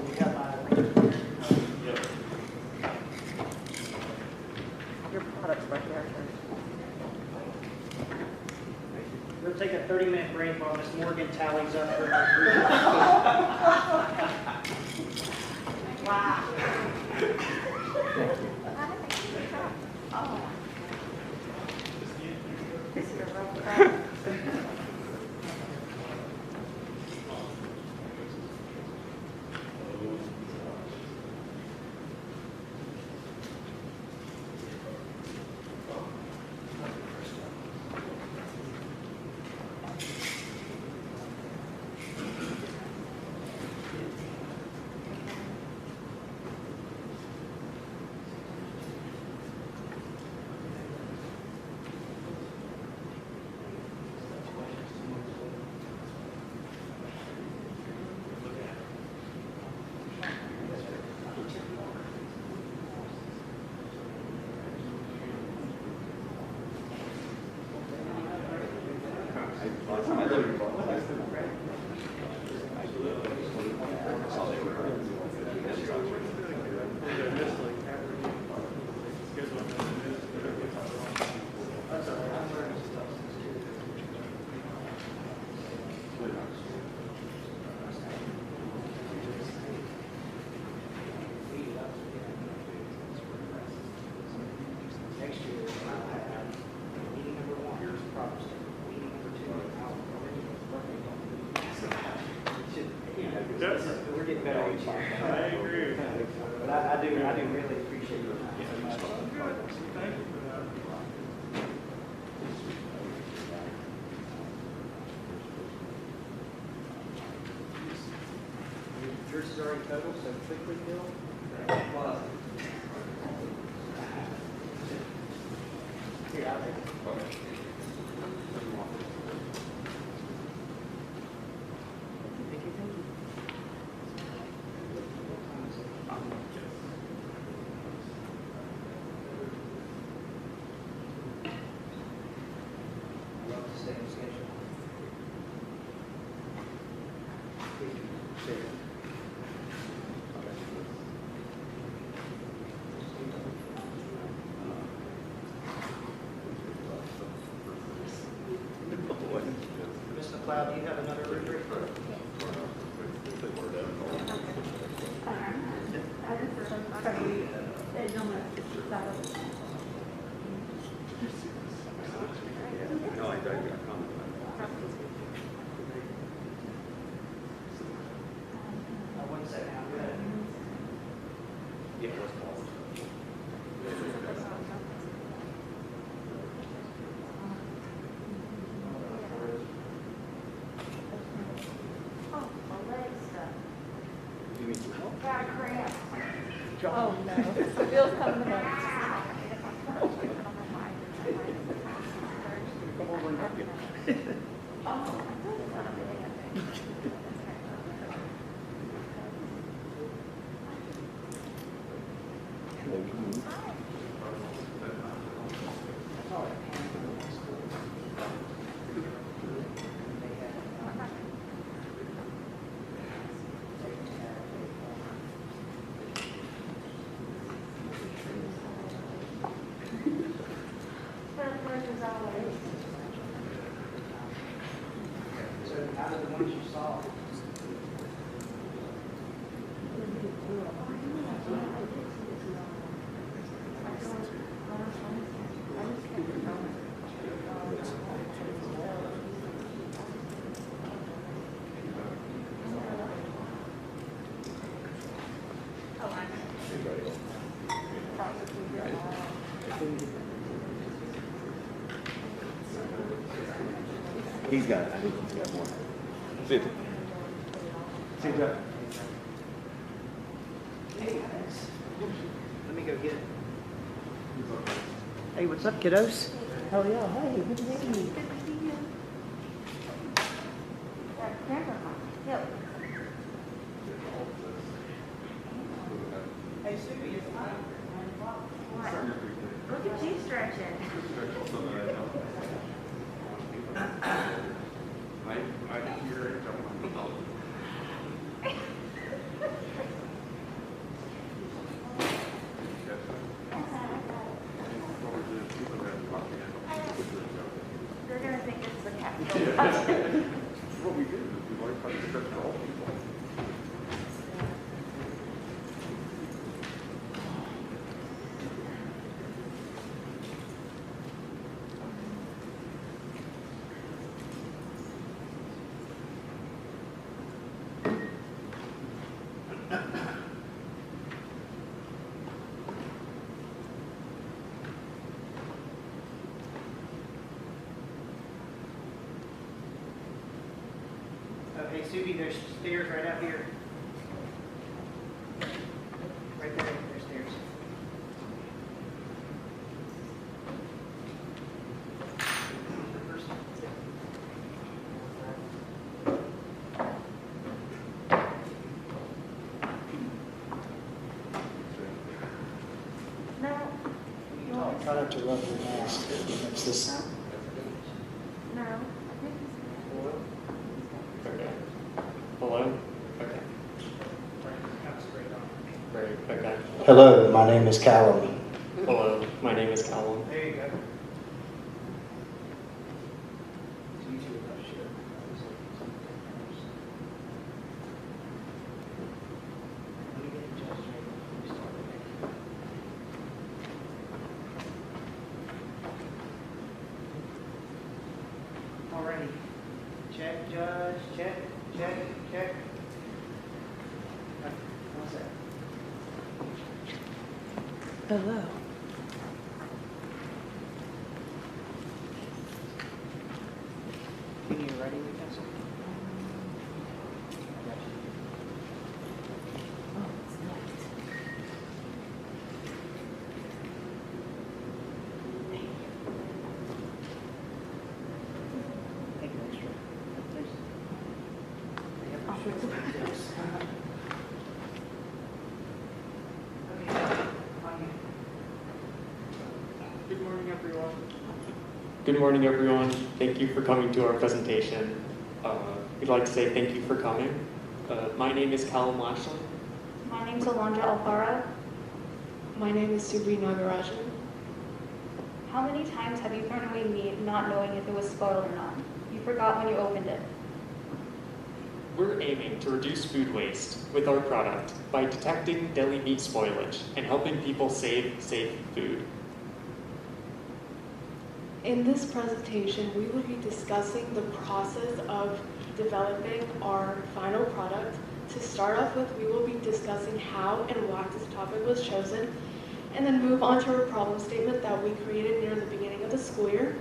You got my your product's right there. We'll take a 30-minute break while Ms. Morgan tallies up her. Wow. This is a rough crowd. Next year, I'll have meeting number 1, here's the proper step. Meeting number 2, I'll already we're getting better each year. I agree. But I do really appreciate your time so much. Thank you for that. Yours is already total, so quickly, Bill. Here, I'll take it. Thank you, thank you. I love to stay on schedule. Please, stay. Cloud, do you have another rubric? No, I got a comment. One second, I'm good. Yeah, let's pause. You need some help? Oh, no. Bill's coming home. Come over and help you. So out of the ones you saw, He's got it. I think he's got more. See it. See it, Jeff? hey guys, let me go get it. Hey, what's up, kiddos? Oh yeah, hey, good to see you. Good to see you. Yep. Hey, Subi, it's time. What? Look at you stretching. I hear it, I want They're gonna think it's the Capstone. What we do is we learn how to stretch for all people. Hey, Subi, there's stairs right out here. Right there, there's stairs. No. Try not to rub your mask. It's this. No. Okay. Hello? Okay. Great. Okay. Hello, my name is Callum. Hello. My name is Callum. There you go. So you two are about to share. Let me get it just straight. Let me start with that. Alrighty. Check, Judge. Check, check, check. What's that? Hello. You need a writing utensil? I got you. Take an extra. There's. They have restrictions. Okay, on you. Good morning, everyone. Good morning, everyone. Thank you for coming to our presentation. We'd like to say thank you for coming. My name is Callum Lashley. My name's Alondra Alfaro. My name is Subri Nagarajan. How many times have you thrown away meat not knowing if it was spoiled or not? You forgot when you opened it. We're aiming to reduce food waste with our product by detecting deli meat spoilage and helping people save safe food. In this presentation, we will be discussing the process of developing our final product. To start off with, we will be discussing how and why this topic was chosen, and then move on to our problem statement that we created near the beginning of the school year.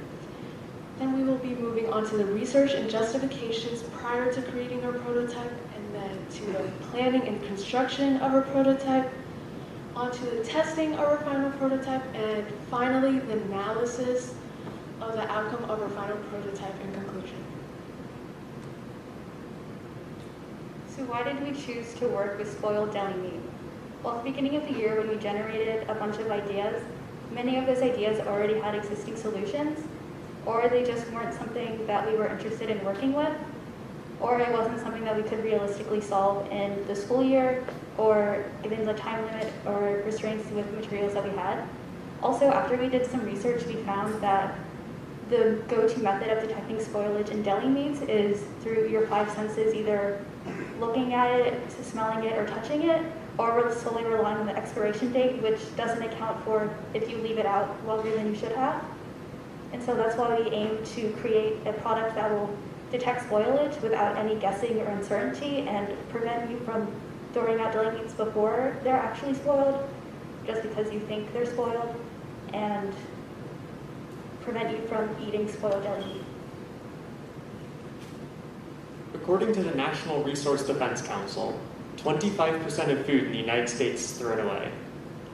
Then we will be moving on to the research and justifications prior to creating our prototype, and then to the planning and construction of our prototype, onto the testing of our final prototype, and finally the analysis of the outcome of our final prototype in conclusion. So why did we choose to work with spoiled deli meat? Well, at the beginning of the year when we generated a bunch of ideas, many of those ideas already had existing solutions, or they just weren't something that we were interested in working with, or it wasn't something that we could realistically solve in the school year, or given the time limit or restraints with materials that we had. Also, after we did some research, we found that the go-to method of detecting spoilage in deli meats is through your 5 senses, either looking at it, smelling it, or touching it, or we're solely relying on the expiration date, which doesn't account for if you leave it out longer than you should have. And so that's why we aim to create a product that will detect spoilage without any guessing or uncertainty and prevent you from throwing out deli meats before they're actually spoiled, just because you think they're spoiled, and prevent you from eating spoiled deli meat. According to the National Resource Defense Council, 25% of food in the United States is thrown away,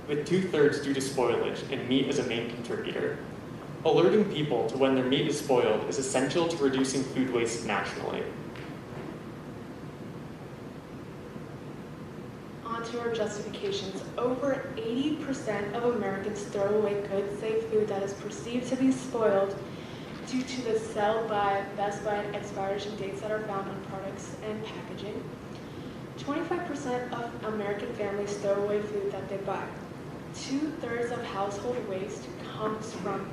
with 2/3 due to spoilage, and meat is a main contributor. Alerting people to when their meat is spoiled is essential to reducing food waste nationally. On to our justifications. Over 80% of Americans throw away good, safe food that is perceived to be spoiled due to the sell by, best by, and expiration dates that are found on products and packaging. 25% of American families throw away food that they buy. 2/3 of household waste comes from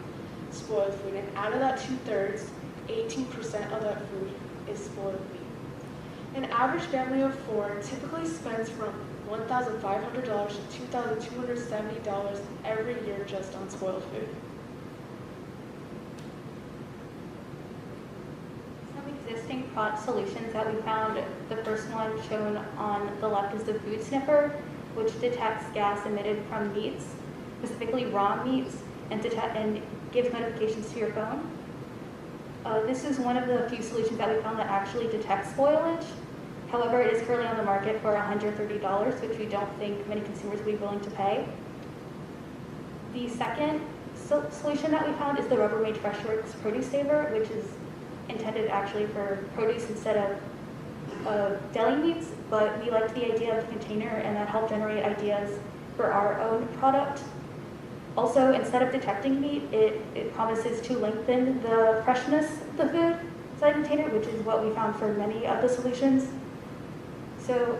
spoiled food, and out of that 2/3, 18% of that food is spoiled meat. An average family of 4 typically spends from $1,500 to $2,270 every year just on spoiled food. Some existing solutions that we found, the first one shown on the left is the food sniffer, which detects gas emitted from meats, specifically raw meats, and gives notifications to your phone. This is one of the few solutions that we found that actually detects spoilage. However, it is currently on the market for $130, which we don't think many consumers will be willing to pay. The second solution that we found is the Rubbermaid Freshworks Produce Saver, which is intended actually for produce instead of deli meats, but we liked the idea of the container, and that helped generate ideas for our own product. Also, instead of detecting meat, it promises to lengthen the freshness of the food inside the container, which is what we found for many of the solutions. So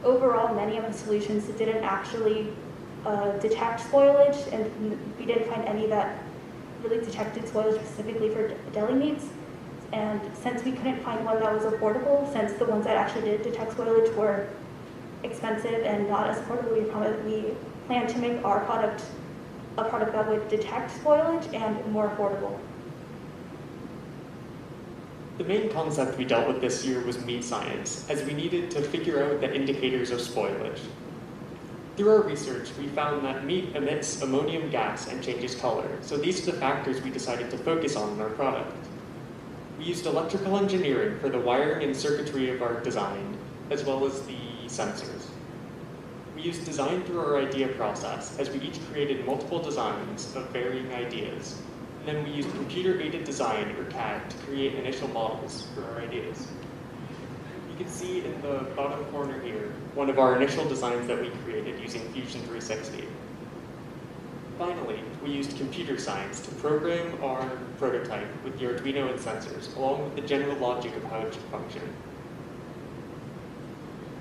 overall, many of the solutions didn't actually detect spoilage, and we didn't find any that really detected spoilage specifically for deli meats. And since we couldn't find one that was affordable, since the ones that actually did detect spoilage were expensive and not as affordable, we plan to make our product a product that would detect spoilage and more affordable. The main concept we dealt with this year was meat science, as we needed to figure out the indicators of spoilage. Through our research, we found that meat emits ammonium gas and changes color, so these are the factors we decided to focus on in our product. We used electrical engineering for the wiring and circuitry of our design, as well as the sensors. We used design through our idea process, as we each created multiple designs of varying ideas. And then we used computer-aided design, or CAD, to create initial models for our ideas. You can see in the bottom corner here, one of our initial designs that we created using Fusion 360. Finally, we used computer science to program our prototype with the Arduino and sensors, along with the general logic of how it should function.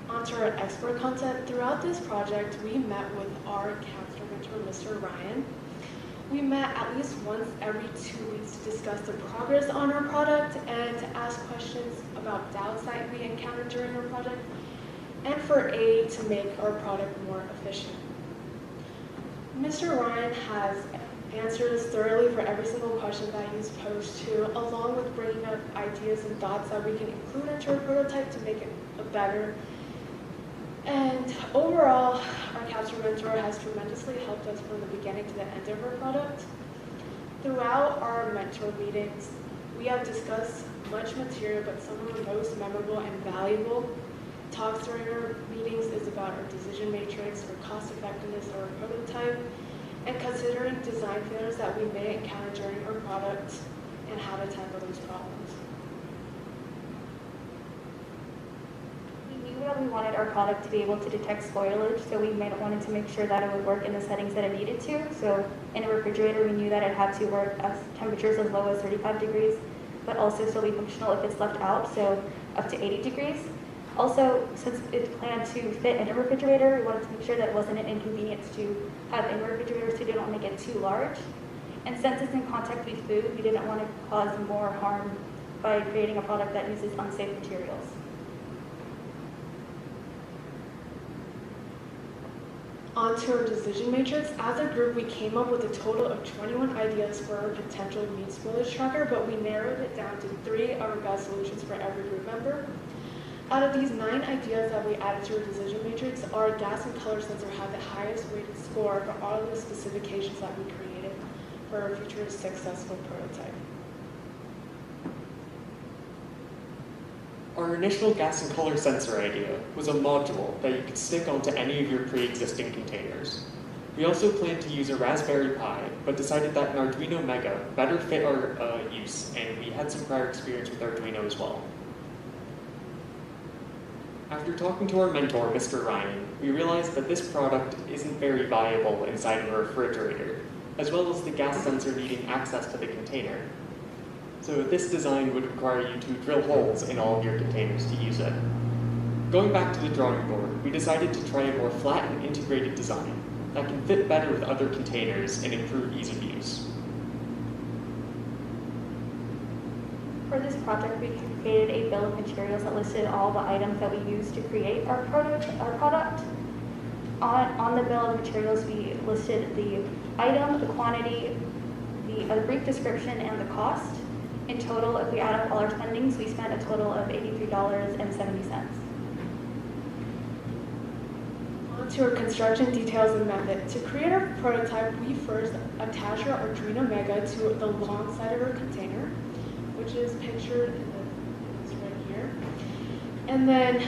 Onto our expert content. Throughout this project, we met with our capstone mentor, Mr. Ryan. We met at least once every 2 weeks to discuss the progress on our product and to ask questions about what doubts that we encountered during our project, and for A, to make our product more efficient. Mr. Ryan has answered us thoroughly for every single question that he's posed to, along with bringing up ideas and thoughts that we can include into our prototype to make it better. And overall, our Capstone mentor has tremendously helped us from the beginning to the end of our product. Throughout our mentor meetings, we have discussed much material, but some of the most memorable and valuable talks during our meetings is about our decision matrix, our cost effectiveness of our prototype, and considering design failures that we may encounter during our product and how to tackle those problems. We knew that we wanted our product to be able to detect spoilage, so we wanted to make sure that it would work in the settings that it needed to. So in a refrigerator, we knew that it had to work at temperatures as low as 35 degrees, but also still be functional if it's left out, so up to 80 degrees. Also, since it's planned to fit in a refrigerator, we wanted to make sure that it wasn't an inconvenience to have in refrigerators, so we didn't want to make it too large. And since it's in contact with food, we didn't want to cause more harm by creating a product that uses unsafe materials. Onto our decision matrix. As a group, we came up with a total of 21 ideas for our potential meat spoilage tracker, but we narrowed it down to 3 of our best solutions for every group member. Out of these 9 ideas that we added to our decision matrix, our gas and color sensor had the highest weighted score for all of the specifications that we created for our future successful prototype. Our initial gas and color sensor idea was a module that you could stick onto any of your pre-existing containers. We also planned to use a Raspberry Pi, but decided that an Arduino Mega better fit our use, and we had some prior experience with Arduino as well. After talking to our mentor, Mr. Ryan, we realized that this product isn't very viable inside of a refrigerator, as well as the gas sensor needing access to the container. So this design would require you to drill holes in all of your containers to use it. Going back to the drawing board, we decided to try a more flat and integrated design that can fit better with other containers and improve ease of use. For this project, we created a bill of materials that listed all the items that we used to create our product. On the bill of materials, we listed the item, the quantity, a brief description, and the cost. In total, if we add up all our spendings, we spent a total of $83.70. On to our construction details and method. To create our prototype, we first attached our Arduino Mega to the long side of our container, which is pictured in the right here. And then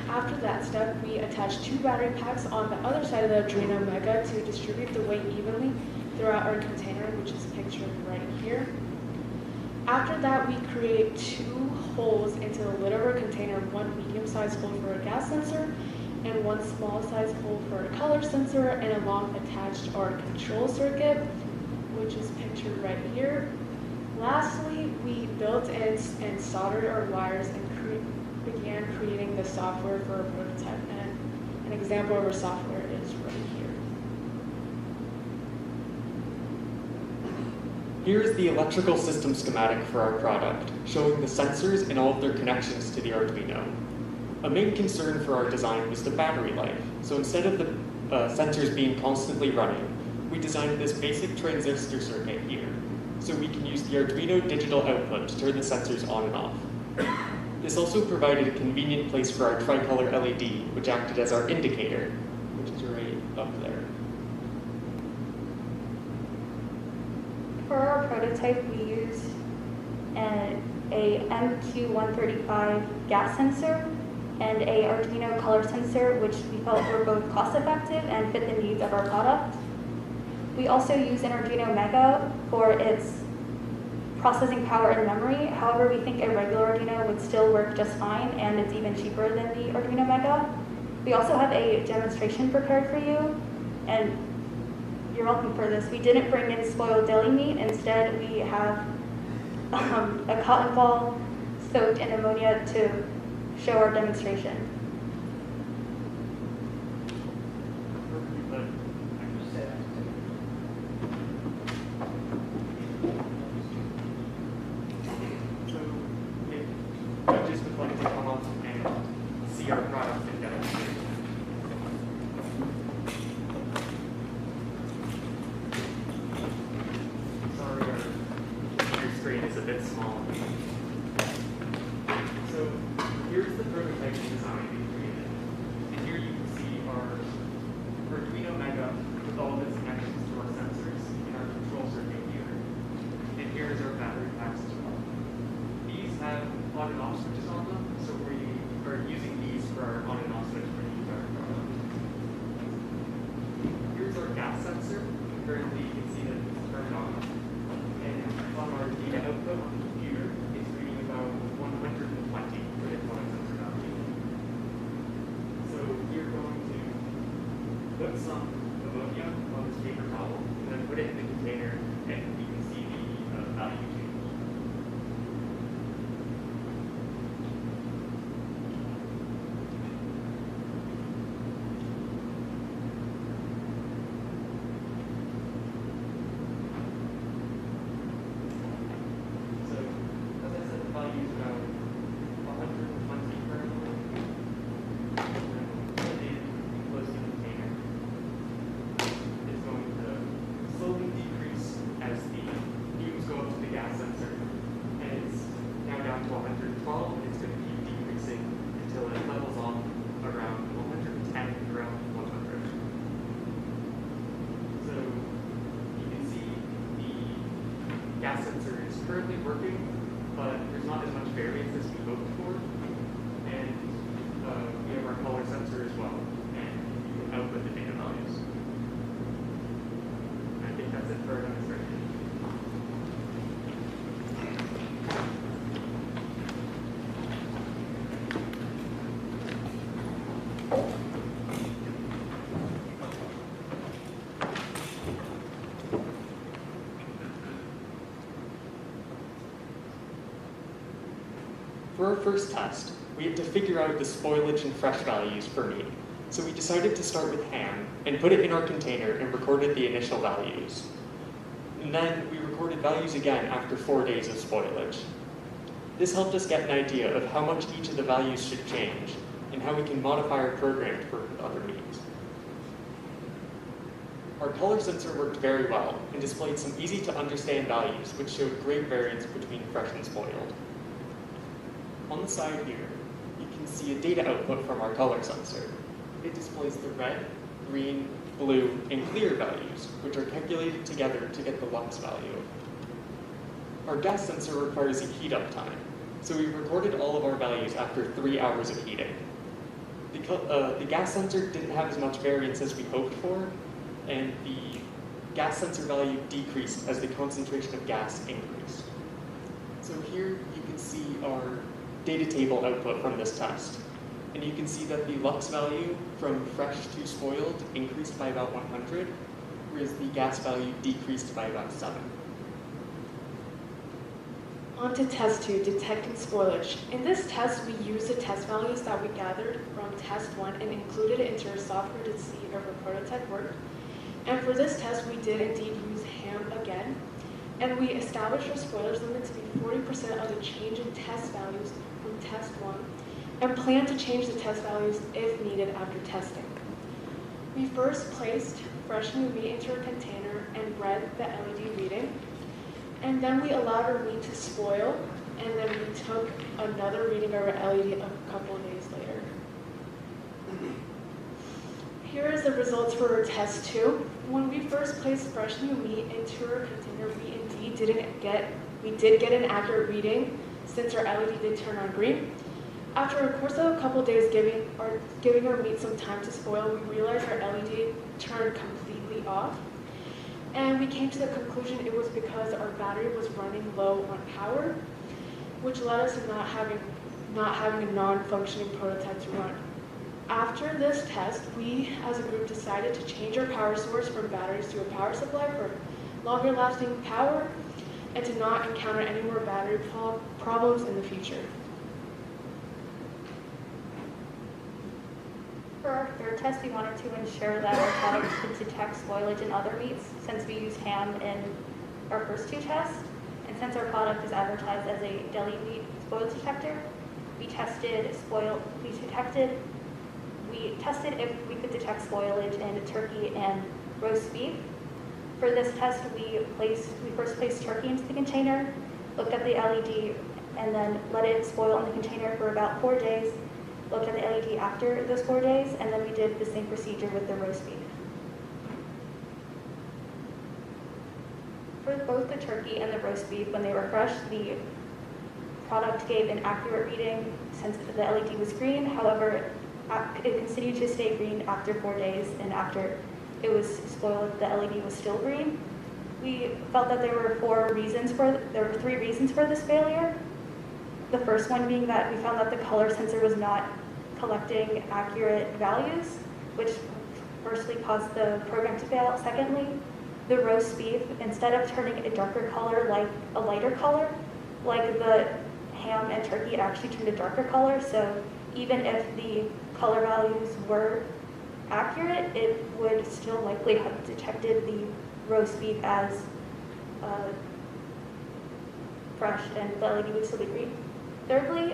after that step, we attached 2 battery packs on the other side of the Arduino Mega to distribute the weight evenly throughout our container, which is pictured right here. After that, we create 2 holes into the lid of our container, 1 medium-sized hole for a gas sensor and 1 small-sized hole for a color sensor, and along attached our control circuit, which is pictured right here. Lastly, we built in and soldered our wires and began creating the software for our prototype. And an example of our software is right here. Here's the electrical system schematic for our product, showing the sensors and all of their connections to the Arduino. A main concern for our design was the battery life, so instead of the sensors being constantly running, we designed this basic transistor circuit here, so we can use the Arduino digital output to turn the sensors on and off. This also provided a convenient place for our tricolor LED, which acted as our indicator, which is right up there. For our prototype, we used a MQ135 gas sensor and a Arduino color sensor, which we felt were both cost-effective and fit the needs of our product. We also use an Arduino Mega for its processing power and memory. However, we think a regular Arduino would still work just fine, and it's even cheaper than the Arduino Mega. We also have a demonstration prepared for you, and you're welcome for this. We didn't bring in spoiled deli meat. Instead, we have a cotton ball soaked in ammonia to show our demonstration. So, judges would like to on them, so we are using these for our on and off switch for the entire product. Here's our gas sensor. Currently, you can see that it's turned on. And on our data output on the computer, it's reading about 120 for the product sensor value. So we're going to put some ammonia on this paper towel and then put it in the container, and you can see the value change. So, as I said, the value is about 120 currently. And then put it in close the container. It's going to slowly decrease as the fumes go up to the gas sensor. And it's now down to 112, and it's going to keep decreasing until it levels off around 110, around 100. So you can see the gas sensor is currently working, but there's not as much variance as we hoped for. And we have our color sensor as well, and you can output the data values. I think that's it for our demonstration. For our first test, we had to figure out the spoilage and fresh values for meat. So we decided to start with ham and put it in our container and recorded the initial values. And then we recorded values again after 4 days of spoilage. This helped us get an idea of how much each of the values should change and how we can modify our program to work with other meats. Our color sensor worked very well and displayed some easy to understand values which showed great variance between fresh and spoiled. On the side here, you can see a data output from our color sensor. It displays the red, green, blue, and clear values, which are calculated together to get the lux value. Our gas sensor requires a heat up time, so we recorded all of our values after 3 hours of heating. The gas sensor didn't have as much variance as we hoped for, and the gas sensor value decreased as the concentration of gas increased. So here you can see our data table output from this test. And you can see that the lux value from fresh to spoiled increased by about 100, whereas the gas value decreased by about 7. On to test 2, detecting spoilage. In this test, we used the test values that we gathered from test 1 and included it into our software to see if our prototype worked. And for this test, we did indeed use ham again. And we established our spoilage limit to be 40% of the change in test values from test 1, and plan to change the test values if needed after testing. We first placed fresh new meat into our container and read the LED reading, and then we allowed our meat to spoil, and then we took another reading of our LED a couple of days later. Here is the results for our test 2. When we first placed fresh new meat into our container, we indeed did get an accurate reading since our LED did turn on green. After a course of a couple days giving our meat some time to spoil, we realized our LED turned completely off. And we came to the conclusion it was because our battery was running low on power, which led us to not having a non-functioning prototype to run. After this test, we as a group decided to change our power source from batteries to a power supply for longer lasting power and to not encounter any more battery problems in the future. For our third test, we wanted to ensure that our product could detect spoilage in other meats, since we used ham in our first 2 tests. And since our product is advertised as a deli meat spoilage detector, we tested if we could detect spoilage in turkey and roast beef. For this test, we first placed turkey into the container, looked at the LED, and then let it spoil in the container for about 4 days, looked at the LED after those 4 days, and then we did the same procedure with the roast beef. For both the turkey and the roast beef, when they were fresh, the product gave an accurate reading since the LED was green. However, it continued to stay green after 4 days, and after it was spoiled, the LED was still green. We felt that there were three reasons for this failure. The first one being that we found that the color sensor was not collecting accurate values, which firstly caused the program to fail. Secondly, the roast beef, instead of turning a darker color like a lighter color, like the ham and turkey, it actually turned a darker color. So even if the color values were accurate, it would still likely have detected the roast beef as fresh, and the LED would still be green. Thirdly,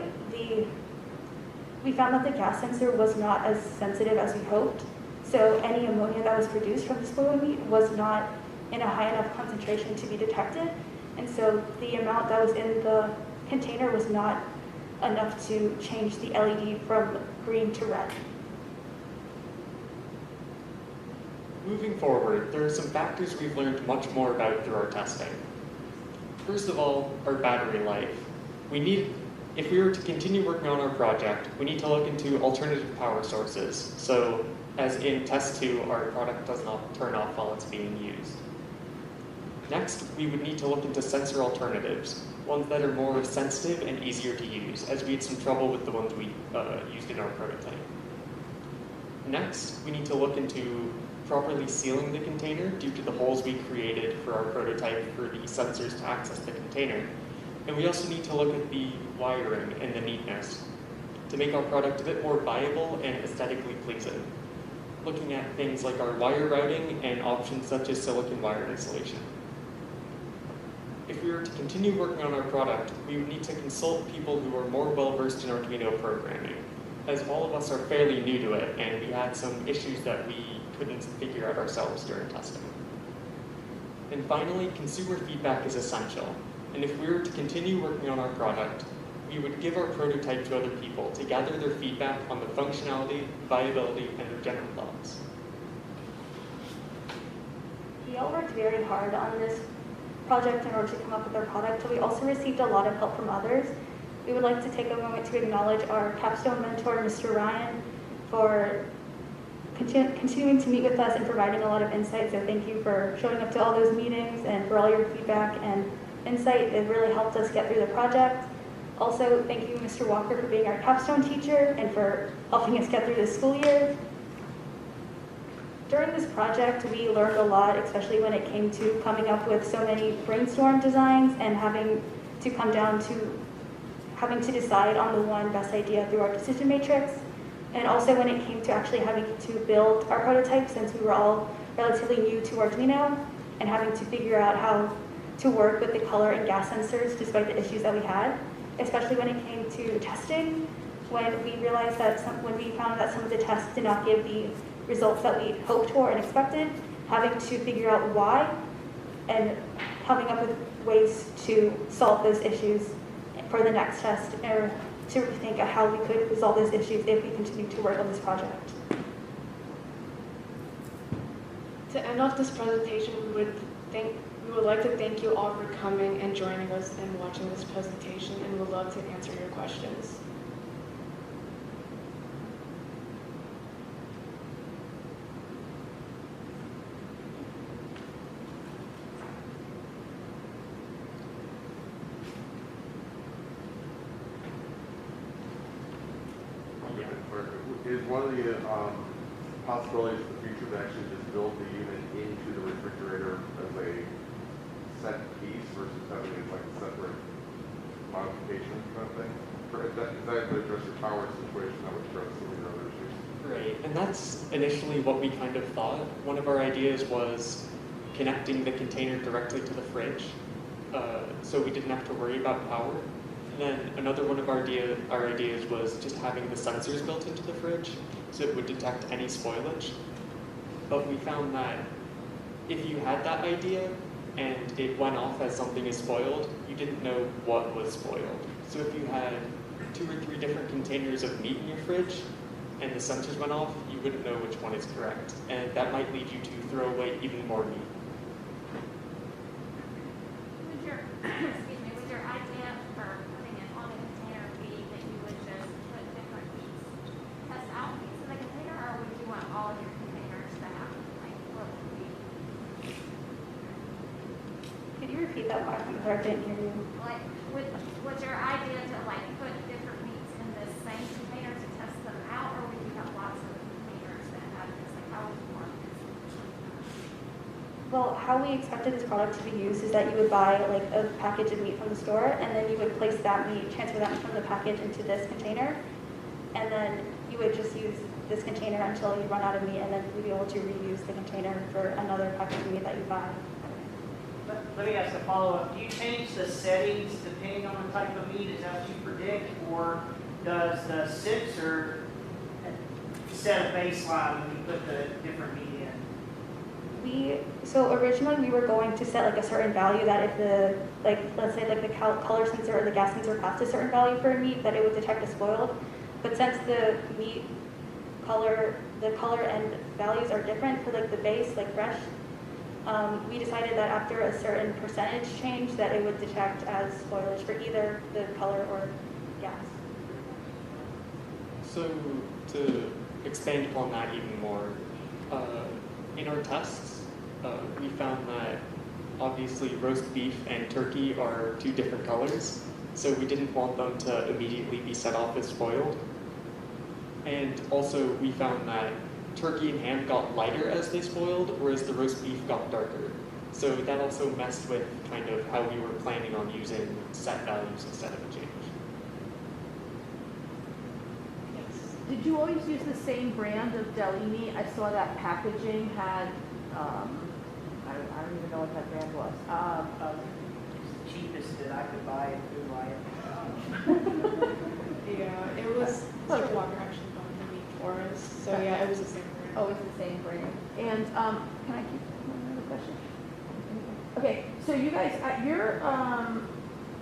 we found that the gas sensor was not as sensitive as we hoped. So any ammonia that was produced from the spoiled meat was not in a high enough concentration to be detected. And so the amount that was in the container was not enough to change the LED from green to red. Moving forward, there are some factors we've learned much more about through our testing. First of all, our battery life. If we were to continue working on our project, we need to look into alternative power sources. So, as in test 2, our product does not turn off while it's being used. Next, we would need to look into sensor alternatives, ones that are more sensitive and easier to use, as we had some trouble with the ones we used in our prototype. Next, we need to look into properly sealing the container due to the holes we created for our prototype for the sensors to access the container. And we also need to look at the wiring and the neatness to make our product a bit more viable and aesthetically pleasing, looking at things like our wire routing and options such as silicon wire insulation. If we were to continue working on our product, we would need to consult people who are more well-versed in Arduino programming, as all of us are fairly new to it, and we had some issues that we couldn't figure out ourselves during testing. And finally, consumer feedback is essential. And if we were to continue working on our product, we would give our prototype to other people to gather their feedback on the functionality, viability, and their general thoughts. We all worked very hard on this project in order to come up with our product, but we also received a lot of help from others. We would like to take a moment to acknowledge our Capstone mentor, Mr. Ryan, for continuing to meet with us and providing a lot of insight. So thank you for showing up to all those meetings and for all your feedback and insight. It really helped us get through the project. Also, thank you, Mr. Walker, for being our Capstone teacher and for helping us get through this school year. During this project, we learned a lot, especially when it came to coming up with so many brainstorm designs and having to come down to having to decide on the one best idea through our decision matrix. And also when it came to actually having to build our prototype, since we were all relatively new to Arduino, and having to figure out how to work with the color and gas sensors despite the issues that we had, especially when it came to testing, when we realized that when we found that some of the tests did not give the results that we hoped for and expected, having to figure out why and coming up with ways to solve those issues for the next test, or to think of how we could resolve those issues if we continue to work on this project. To end off this presentation, we would like to thank you all for coming and joining us and watching this presentation, and would love to answer your questions. Is one of the possibilities in the future to actually just build the unit into the refrigerator as a set piece versus having it like a separate modification kind of thing? If that would address your power situation, that would address some of your other issues. Right, and that's initially what we kind of thought. One of our ideas was connecting the container directly to the fridge, so we didn't have to worry about power. And then another one of our ideas was just having the sensors built into the fridge so it would detect any spoilage. But we found that if you had that idea and it went off as something is spoiled, you didn't know what was spoiled. So if you had 2 or 3 different containers of meat in your fridge and the sensors went off, you wouldn't know which one is correct. And that might lead you to throw away even more meat. Was your idea for putting it on a repeat that back? I'm sorry, I didn't hear you. Like, was your idea to like put different meats in the same container to test them out, or would you have lots of containers that have this? Like, how would you mark this? Well, how we expected this product to be used is that you would buy like a package of meat from the store, and then you would place that meat, transfer that meat from the package into this container, and then you would just use this container until you run out of meat, and then you'd be able to reuse the container for another package of meat that you buy. Let me ask a follow-up. Do you change the settings depending on the type of meat? Is that what you predict? Or does the sensor set a baseline when you put the different meat in? So originally we were going to set like a certain value that if the, like, let's say like the color sensor or the gas sensor passed a certain value for a meat, that it would detect as spoiled. But since the meat the color and values are different for like the base, like fresh, we decided that after a certain percentage change that it would detect as spoilage for either the color or gas. So to expand upon that even more, in our tests, we found that obviously roast beef and turkey are two different colors, so we didn't want them to immediately be set off as spoiled. And also we found that turkey and ham got lighter as they spoiled, whereas the roast beef got darker. So that also messed with kind of how we were planning on using set values instead of a change. Did you always use the same brand of deli meat? I saw that packaging had, I don't even know what that brand was. It's the cheapest that I could buy in Food Lion. Yeah, it was like Walker actually bought the meat for us. So yeah, it was the same brand. Oh, it's the same brand. And can I keep one other question? Okay, so you guys, your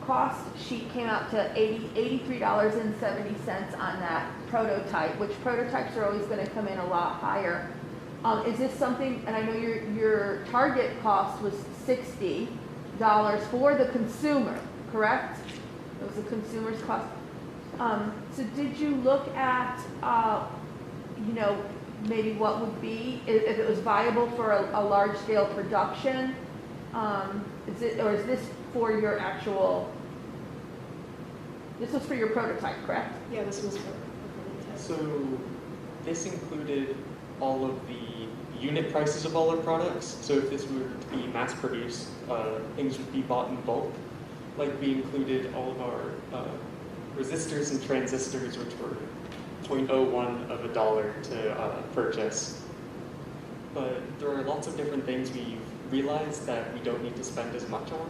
cost sheet came out to $83.70 on that prototype, which prototypes are always going to come in a lot higher. Is this something, and I know your target cost was $60 for the consumer, correct? It was the consumer's cost. So did you look at, maybe what would be, if it was viable for a large scale production? Is this for your actual, this was for your prototype, correct? Yeah, this was for the test. So this included all of the unit prices of all our products. So if this were to be mass produced, things would be bought in bulk. Like we included all of our resistors and transistors, which were 0.01 of a dollar to purchase. But there are lots of different things we've realized that we don't need to spend as much on.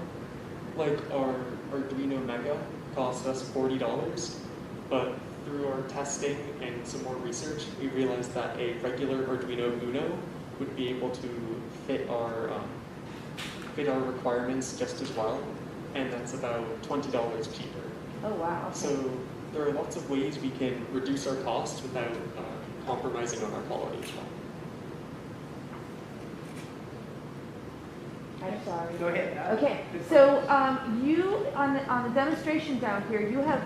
Like our Arduino Mega cost us $40, but through our testing and some more research, we realized that a regular Arduino Uno would be able to fit our requirements just as well, and that's about $20 cheaper. Oh, wow. So there are lots of ways we can reduce our costs without compromising on our quality as well. I'm sorry. Go ahead. Okay, so you, on the demonstration down here, you have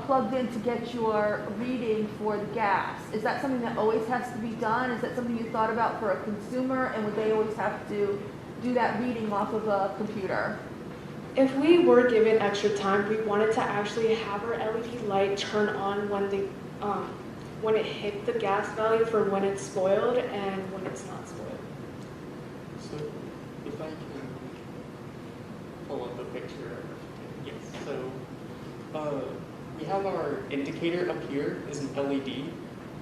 plugged in to get your reading for the gas. Is that something that always has to be done? Is that something you thought about for a consumer, and would they always have to do that reading off of a computer? If we were given extra time, we wanted to actually have our LED light turn on when it hit the gas value for when it's spoiled and when it's not spoiled. So if I can pull up a picture. Yes. So we have our indicator up here is an LED.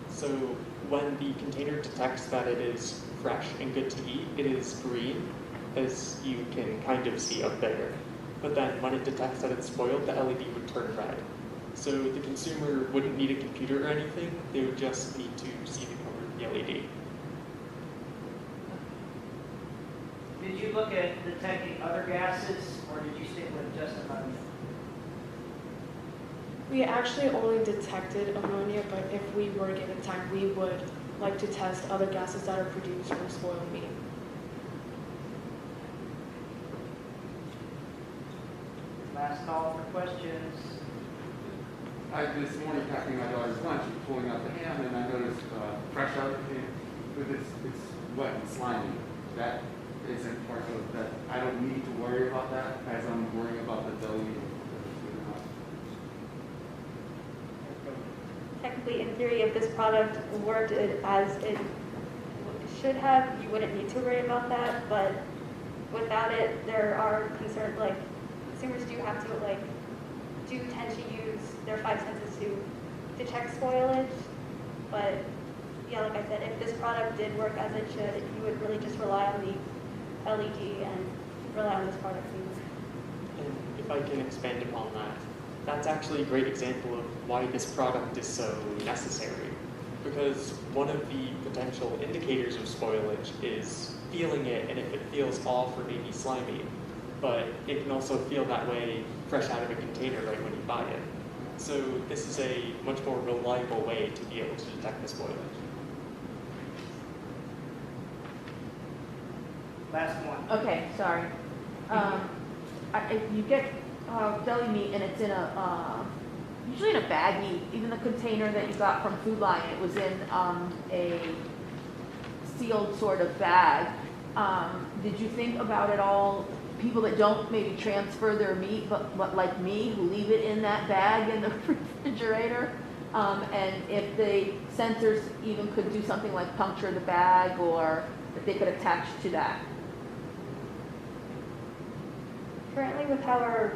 So when the container detects that it is fresh and good to eat, it is green, as you can kind of see up there. But then when it detects that it's spoiled, the LED would turn red. So the consumer wouldn't need a computer or anything, they would just need to see the color of the LED. Did you look at detecting other gases, or did you stick with just ammonia? We actually only detected ammonia, but if we were given time, we would like to test other gases that are produced from spoiled meat. Last call for questions. This morning, packing my daughter's lunch and pulling out the ham, and I noticed fresh out, but it's wet and slimy. That isn't part of that. I don't need to worry about that as I'm worrying about the deli. Technically, in theory, if this product worked as it should have, you wouldn't need to worry about that, but without it, there are concerns, like, consumers do have to, like, do tend to use their 5 senses to detect spoilage, but, yeah, like I said, if this product did work as it should, you would really just rely on the LED and rely on this product. And if I can expand upon that, that's actually a great example of why this product is so necessary. Because one of the potential indicators of spoilage is feeling it, and if it feels off or maybe slimy. But it can also feel that way fresh out of a container right when you buy it. So this is a much more reliable way to be able to detect the spoilage. Last one. Okay, sorry. If you get deli meat and it's in usually in a baggie, even the container that you got from Food Line, it was in a sealed sort of bag. Did you think about it all? People that don't maybe transfer their meat, but like me, who leave it in that bag in the refrigerator, and if the sensors even could do something like puncture the bag, or that they could attach to that. Currently, with how our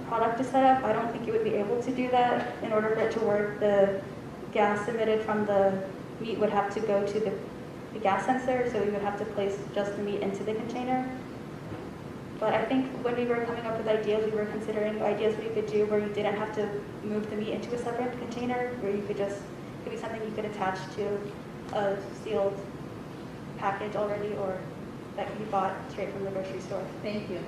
product is set up, I don't think you would be able to do that. In order for it to work, the gas emitted from the meat would have to go to the gas sensor, so we would have to place just the meat into the container. But I think when we were coming up with ideas, we were considering ideas we could do where you didn't have to move the meat into a separate container, where you could just, it could be something you could attach to a sealed package already, or that could be bought straight from the grocery store. Thank you.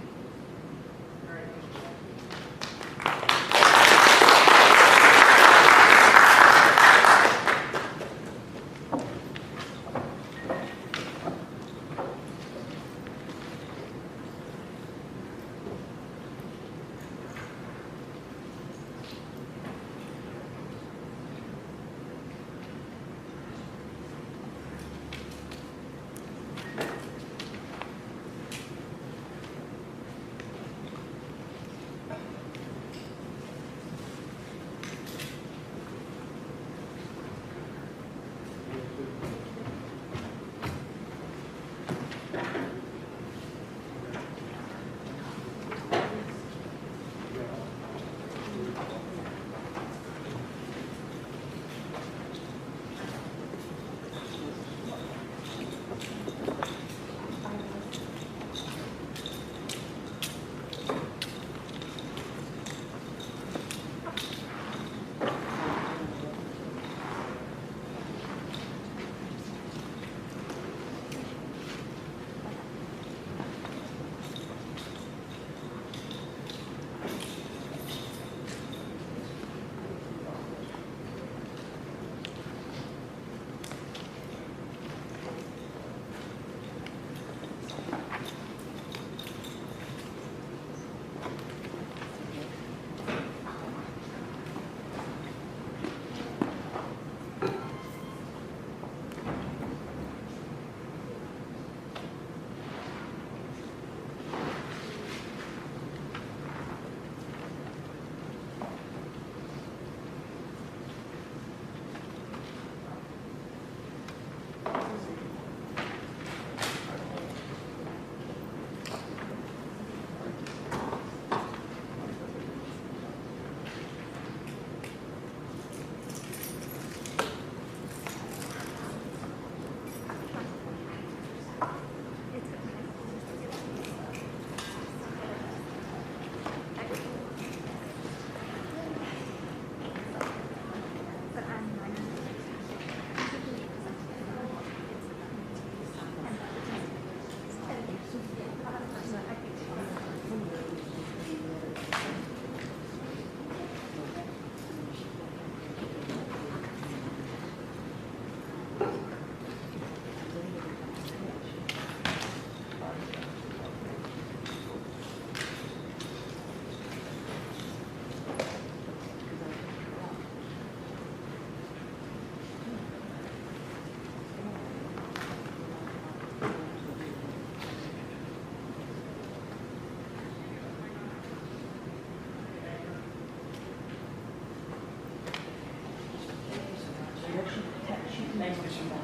Thanks, Mr. Moore.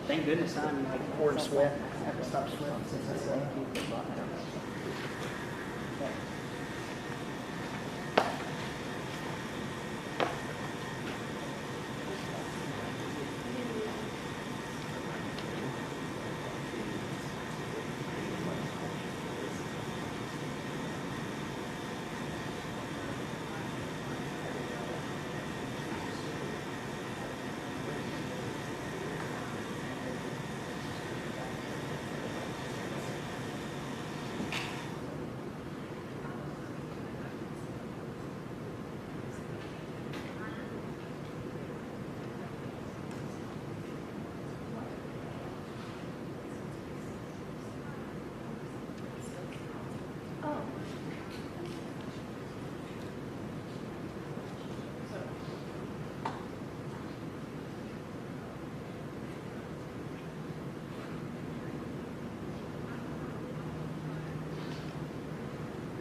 Thank goodness I'm like pouring sweat. I have to stop sweating since I said thank you.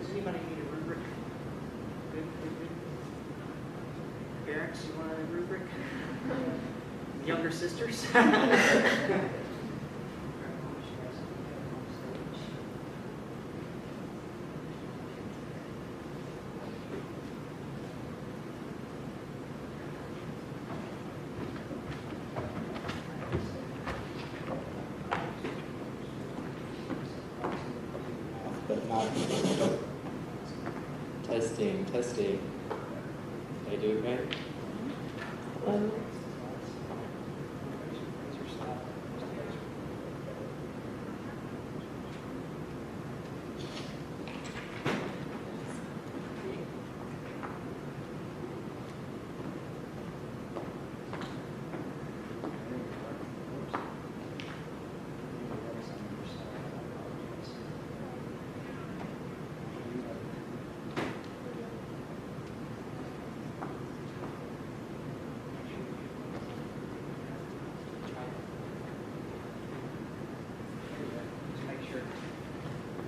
Does anybody need a rubric? Good. Parents, you want a rubric? Younger sisters? But not. Testing. Did I do it right?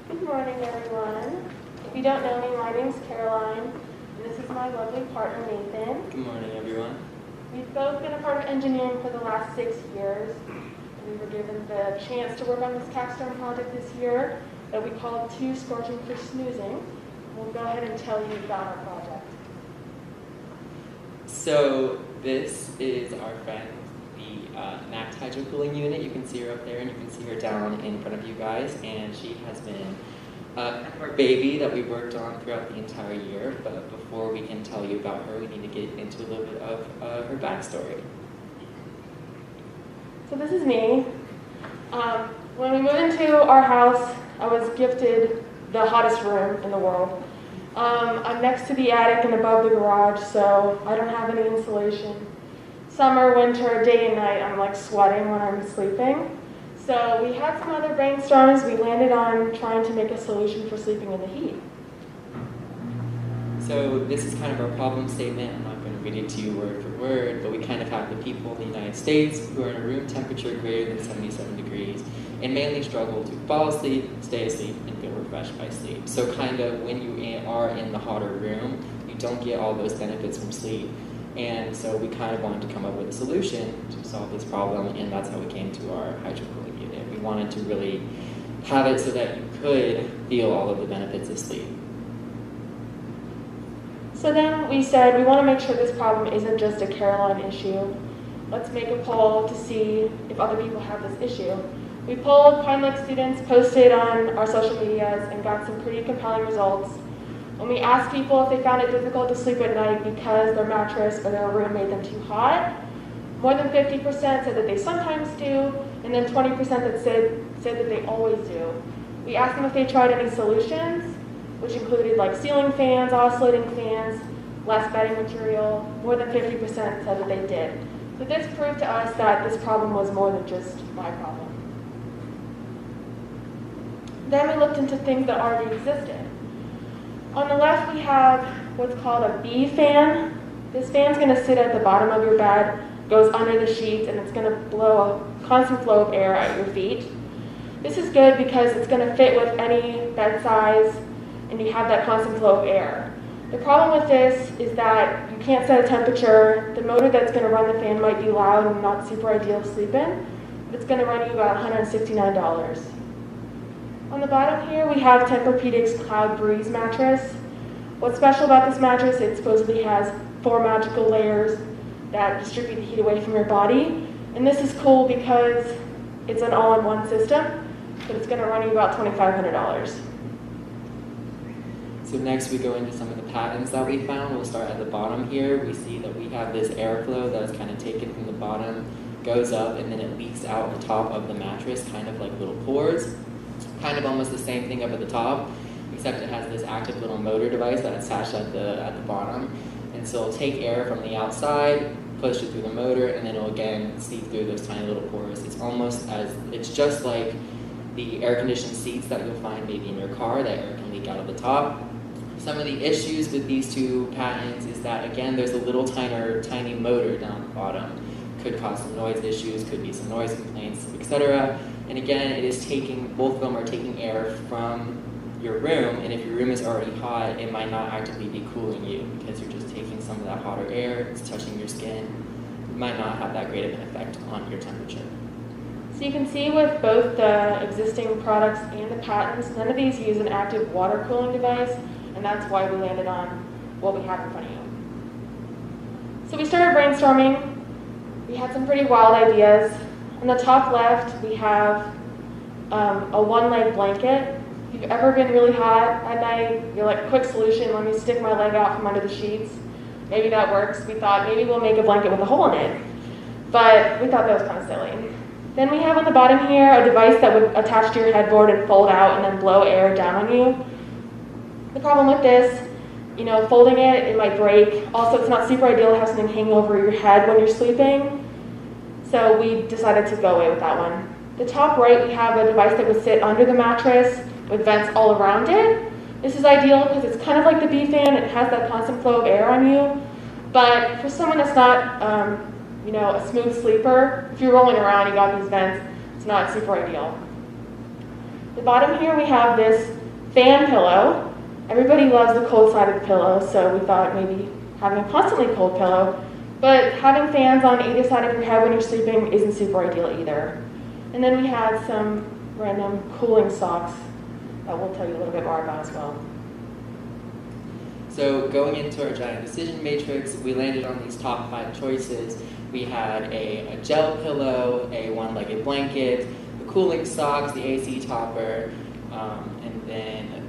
Good morning, everyone. If you don't know me, my name's Caroline, and this is my lovely partner, Nathan. Good morning, everyone. We've both been a part of engineering for the last 6 years. We were given the chance to work on this capstone project this year that we called Two Scorching for Snoozing. We'll go ahead and tell you about our project. So this is our friend, the NACT hydro cooling unit. You can see her up there, and you can see her down in front of you guys. And she has been our baby that we worked on throughout the entire year. But before we can tell you about her, we need to get into a little bit of her backstory. So this is me. When we moved into our house, I was gifted the hottest room in the world. I'm next to the attic and above the garage, so I don't have any insulation. Summer, winter, day and night, I'm like sweating when I'm sleeping. So we had some other brainstorms. We landed on trying to make a solution for sleeping in the heat. So this is kind of our problem statement. I'm not going to read it to you word for word, but we kind of have the people in the United States who are in a room temperature greater than 77 degrees and mainly struggle to fall asleep, stay asleep, and feel refreshed by sleep. So kind of when you are in the hotter room, you don't get all those benefits from sleep. And so we kind of wanted to come up with a solution to solve this problem, and that's how we came to our hydro cooling unit. We wanted to really have it so that you could feel all of the benefits of sleep. So then we said, we want to make sure this problem isn't just a Caroline issue. Let's make a poll to see if other people have this issue. We polled Pine Lake students, posted on our social medias, and got some pretty compelling results. When we asked people if they found it difficult to sleep at night because their mattress or their room made them too hot, more than 50% said that they sometimes do, and then 20% that said that they always do. We asked them if they tried any solutions, which included like ceiling fans, oscillating fans, less bedding material. More than 50% said that they did. So this proved to us that this problem was more than just my problem. Then we looked into things that already existed. On the left, we have what's called a B fan. This fan's going to sit at the bottom of your bed, goes under the sheets, and it's going to blow a constant flow of air at your feet. This is good because it's going to fit with any bed size, and you have that constant flow of air. The problem with this is that you can't set a temperature. The motor that's going to run the fan might be loud and not super ideal to sleep in, but it's going to run you about $169. On the bottom here, we have Tempur-Pedic's Cloud Breeze mattress. What's special about this mattress, it supposedly has 4 magical layers that distribute the heat away from your body. And this is cool because it's an all-in-one system, but it's going to run you about $2,500. So next we go into some of the patents that we found. We'll start at the bottom here. We see that we have this airflow that is kind of taken from the bottom, goes up, and then it leaks out the top of the mattress, kind of like little pores. Kind of almost the same thing up at the top, except it has this active little motor device that's attached at the bottom. And so it'll take air from the outside, push it through the motor, and then it'll again seep through those tiny little pores. It's just like the air-conditioned seats that you'll find maybe in your car, that air can leak out of the top. Some of the issues with these two patents is that, again, there's a little tiny motor down the bottom. Could cause some noise issues, could be some noise complaints, etc. And again, both of them are taking air from your room, and if your room is already hot, it might not actively be cooling you because you're just taking some of that hotter air, it's touching your skin. It might not have that great of an effect on your temperature. So you can see with both the existing products and the patents, none of these use an active water cooling device, and that's why we landed on what we have in front of you. So we started brainstorming. We had some pretty wild ideas. On the top left, we have a one-leg blanket. If you've ever been really hot at night, you're like, quick solution, let me stick my leg out from under the sheets. Maybe that works. We thought maybe we'll make a blanket with a hole in it. But we thought that was kind of silly. Then we have on the bottom here a device that would attach to your headboard and fold out and then blow air down on you. The problem with this, folding it might break. Also, it's not super ideal to have something hanging over your head when you're sleeping. So we decided to go away with that one. The top right, we have a device that would sit under the mattress with vents all around it. This is ideal because it's kind of like the bee fan. It has that constant flow of air on you. But for someone that's not, a smooth sleeper, if you're rolling around, you got these vents, it's not super ideal. The bottom here, we have this fan pillow. Everybody loves the cold side of the pillow, so we thought maybe having a constantly cold pillow, but having fans on either side of your head when you're sleeping isn't super ideal either. And then we had some random cooling socks that we'll tell you a little bit more about as well. So going into our giant decision matrix, we landed on these top 5 choices. We had a gel pillow, a one-legged blanket, the cooling socks, the AC topper, and then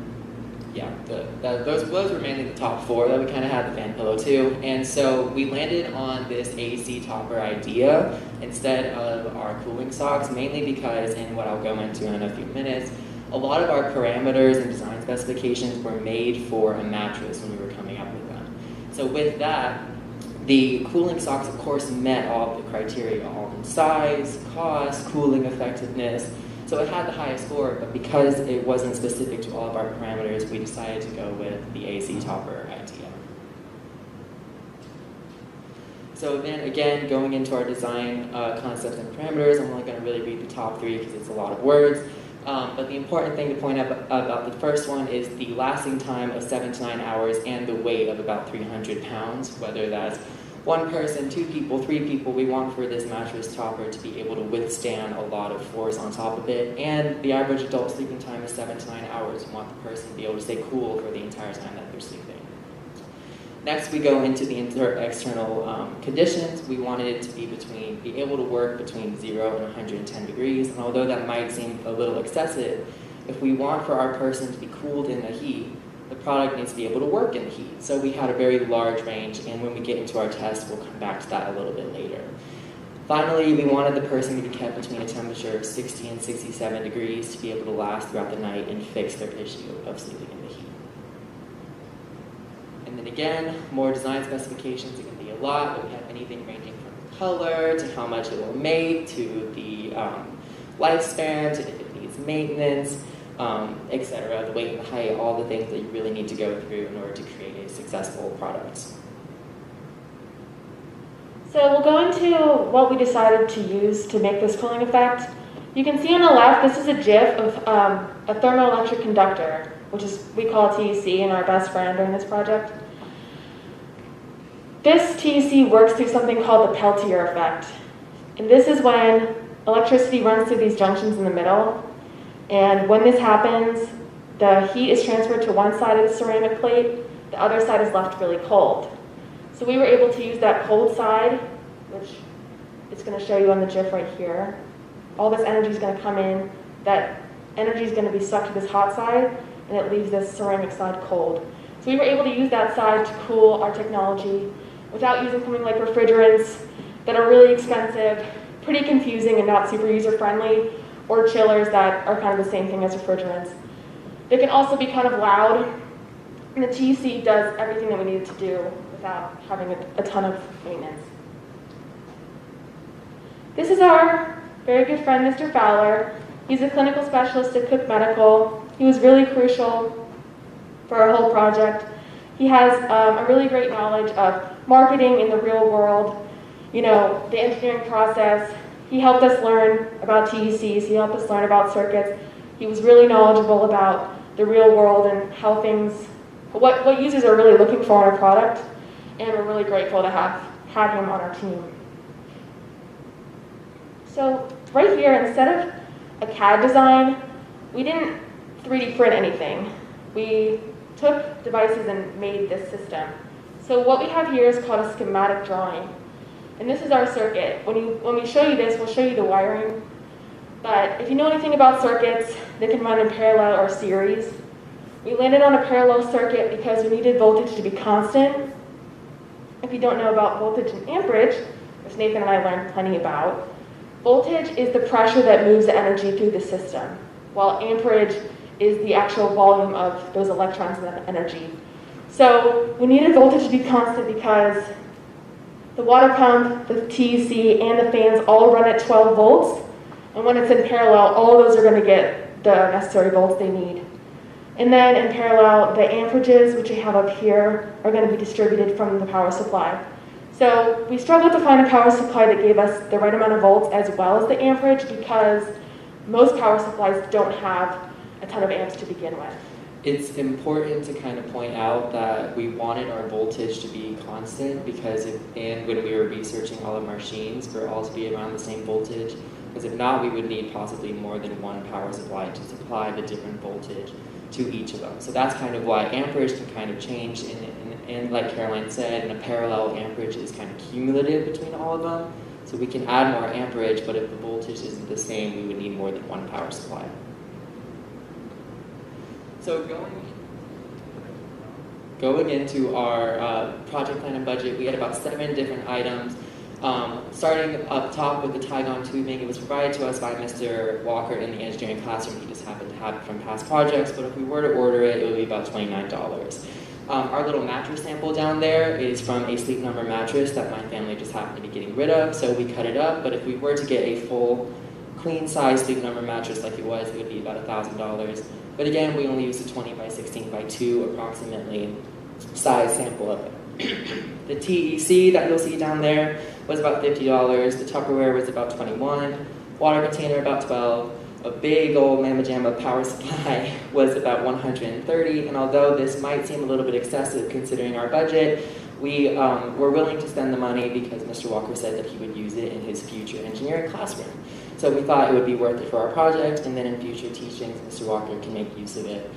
those were mainly the top 4 that we kind of had, the fan pillow too. And so we landed on this AC topper idea instead of our cooling socks, mainly because, and what I'll go into in a few minutes, a lot of our parameters and design specifications were made for a mattress when we were coming up with them. So with that, the cooling socks, of course, met all of the criteria, all in size, cost, cooling effectiveness. So it had the highest score, but because it wasn't specific to all of our parameters, we decided to go with the AC topper idea. So then again, going into our design concepts and parameters, I'm only going to really read the top 3 because it's a lot of words. But the important thing to point out about the first one is the lasting time of 7 to 9 hours and the weight of about 300 pounds, whether that's 1 person, 2 people, 3 people. We want for this mattress topper to be able to withstand a lot of force on top of it. And the average adult sleeping time is 7 to 9 hours. We want the person to be able to stay cool for the entire time that they're sleeping. Next, we go into the external conditions. We wanted it to be able to work between 0 and 110 degrees. And although that might seem a little excessive, if we want for our person to be cooled in the heat, the product needs to be able to work in the heat. So we had a very large range, and when we get into our test, we'll come back to that a little bit later. Finally, we wanted the person to be kept between a temperature of 60 and 67 degrees to be able to last throughout the night and fix their issue of sleeping in the heat. And then again, more design specifications. It can be a lot, but we have anything ranging from color to how much it will make to the lifespan to if it needs maintenance, etc. The weight and the height, all the things that you really need to go through in order to create a successful product. So we'll go into what we decided to use to make this cooling effect. You can see on the left, this is a GIF of a thermoelectric conductor, which is, we call TEC, and our best friend during this project. This TEC works through something called the Peltier effect. And this is when electricity runs through these junctions in the middle. And when this happens, the heat is transferred to one side of the ceramic plate, the other side is left really cold. So we were able to use that cold side, which it's going to show you on the GIF right here. All this energy is going to come in, that energy is going to be sucked to this hot side, and it leaves this ceramic side cold. So we were able to use that side to cool our technology without using something like refrigerants that are really expensive, pretty confusing and not super user-friendly, or chillers that are kind of the same thing as refrigerants. They can also be kind of loud, and the TEC does everything that we need it to do without having a ton of maintenance. This is our very good friend, Mr. Fowler. He's a clinical specialist at Cook Medical. He was really crucial for our whole project. He has a really great knowledge of marketing in the real world, you know, the engineering process. He helped us learn about TECs. He helped us learn about circuits. He was really knowledgeable about the real world and how things, what users are really looking for in a product. And we're really grateful to have him on our team. So right here, instead of a CAD design, we didn't 3D print anything. We took devices and made this system. So what we have here is called a schematic drawing. And this is our circuit. When we show you this, we'll show you the wiring. But if you know anything about circuits, they can run in parallel or series. We landed on a parallel circuit because we needed voltage to be constant. If you don't know about voltage and amperage, which Nathan and I learned plenty about, voltage is the pressure that moves the energy through the system, while amperage is the actual volume of those electrons and energy. So we needed voltage to be constant because the water pump, the TEC, and the fans all run at 12 volts. And when it's in parallel, all of those are going to get the necessary volts they need. And then in parallel, the amperages, which we have up here, are going to be distributed from the power supply. So we struggled to find a power supply that gave us the right amount of volts as well as the amperage because most power supplies don't have a ton of amps to begin with. It's important to kind of point out that we wanted our voltage to be constant because when we were researching all of our machines for all to be around the same voltage, because if not, we would need possibly more than one power supply to supply the different voltage to each of them. So that's kind of why amperage can kind of change, and like Caroline said, in a parallel, amperage is kind of cumulative between all of them. So we can add more amperage, but if the voltage isn't the same, we would need more than one power supply. So going into our project plan and budget, we had about 7 different items. Starting up top with the Tygon tubing, it was provided to us by Mr. Walker in the engineering classroom. He just happened to have it from past projects, but if we were to order it, it would be about $29. Our little mattress sample down there is from a Sleep Number mattress that my family just happened to be getting rid of, so we cut it up, but if we were to get a full queen size Sleep Number mattress like it would be about $1,000. But again, we only used a 20 by 16 by 2 approximately size sample of it. The TEC that you'll see down there was about $50. The Tupperware was about $21. Water container about $12. A big old Mamma Jamma power supply was about $130. And although this might seem a little bit excessive considering our budget, we were willing to spend the money because Mr. Walker said that he would use it in his future engineering classroom. So we thought it would be worth it for our project, and then in future teachings, Mr. Walker can make use of it.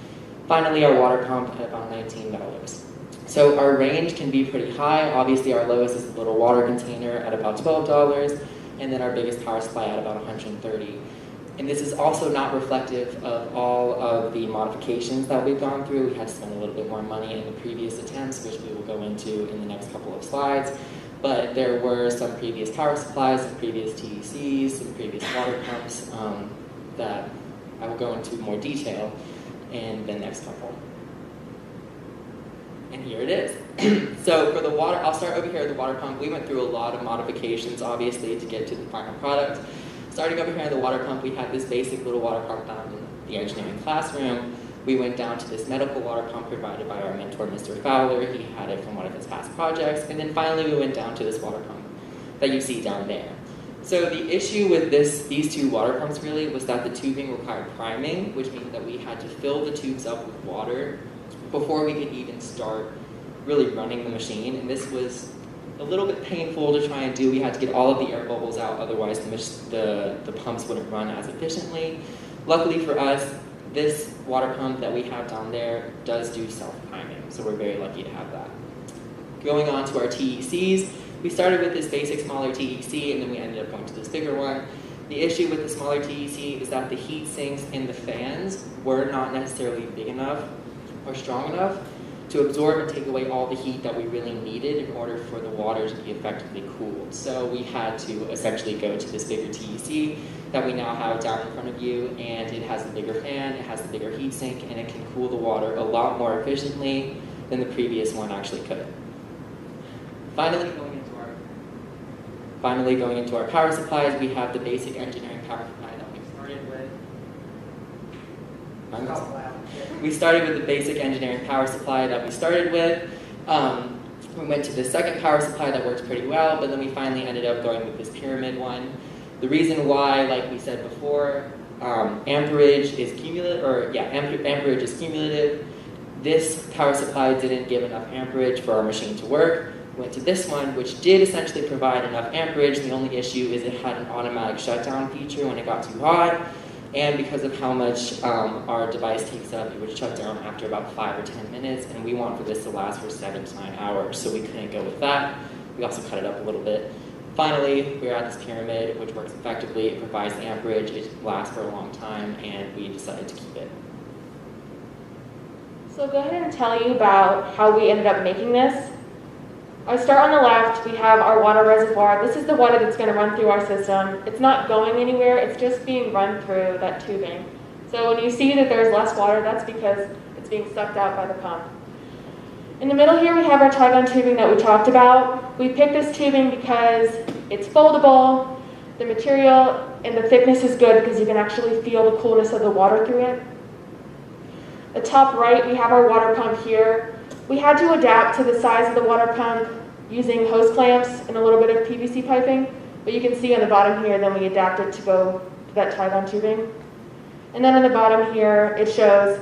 Finally, our water pump at about $19. So our range can be pretty high. Obviously, our lowest is the little water container at about $12, and then our biggest power supply at about $130. And this is also not reflective of all of the modifications that we've gone through. We had to spend a little bit more money in the previous attempts, which we will go into in the next couple of slides. But there were some previous power supplies, some previous TECs, some previous water pumps that I will go into more detail in the next couple. And here it is. So for the water, I'll start over here at the water pump. We went through a lot of modifications, obviously, to get to the final product. Starting over here at the water pump, we had this basic little water pump down in the engineering classroom. We went down to this medical water pump provided by our mentor, Mr. Fowler. He had it from one of his past projects. And then finally, we went down to this water pump that you see down there. So the issue with these two water pumps really was that the tubing required priming, which means that we had to fill the tubes up with water before we could even start really running the machine. And this was a little bit painful to try and do. We had to get all of the air bubbles out, otherwise the pumps wouldn't run as efficiently. Luckily for us, this water pump that we have down there does do self-priming, so we're very lucky to have that. Going on to our TECs, we started with this basic smaller TEC and then we ended up going to this bigger one. The issue with the smaller TEC is that the heat sinks in the fans were not necessarily big enough or strong enough to absorb and take away all the heat that we really needed in order for the water to be effectively cooled. So we had to essentially go to this bigger TEC that we now have down in front of you, and it has the bigger fan, it has the bigger heat sink, and it can cool the water a lot more efficiently than the previous one actually could. Finally, going into our power supplies, we have the basic engineering power supply that we started with. We started with the basic engineering power supply that we started with. We went to the second power supply that worked pretty well, but then we finally ended up going with this pyramid one. The reason why, like we said before, amperage is amperage is cumulative. This power supply didn't give enough amperage for our machine to work. Went to this one, which did essentially provide enough amperage. The only issue is it had an automatic shutdown feature when it got too hot, and because of how much our device takes up, it would shut down after about 5 or 10 minutes, and we want for this to last for 7 to 9 hours, so we couldn't go with that. We also cut it up a little bit. Finally, we're at this pyramid, which works effectively. It provides the amperage, it lasts for a long time, and we decided to keep it. So I'll go ahead and tell you about how we ended up making this. I start on the left, we have our water reservoir. This is the water that's going to run through our system. It's not going anywhere, it's just being run through that tubing. So when you see that there's less water, that's because it's being sucked out by the pump. In the middle here we have our Trigon tubing that we talked about. We picked this tubing because it's foldable, the material and the thickness is good because you can actually feel the coolness of the water through it. The top right, we have our water pump here. We had to adapt to the size of the water pump using hose clamps and a little bit of PVC piping, but you can see on the bottom here, then we adapted to go to that Trigon tubing. And then on the bottom here, it shows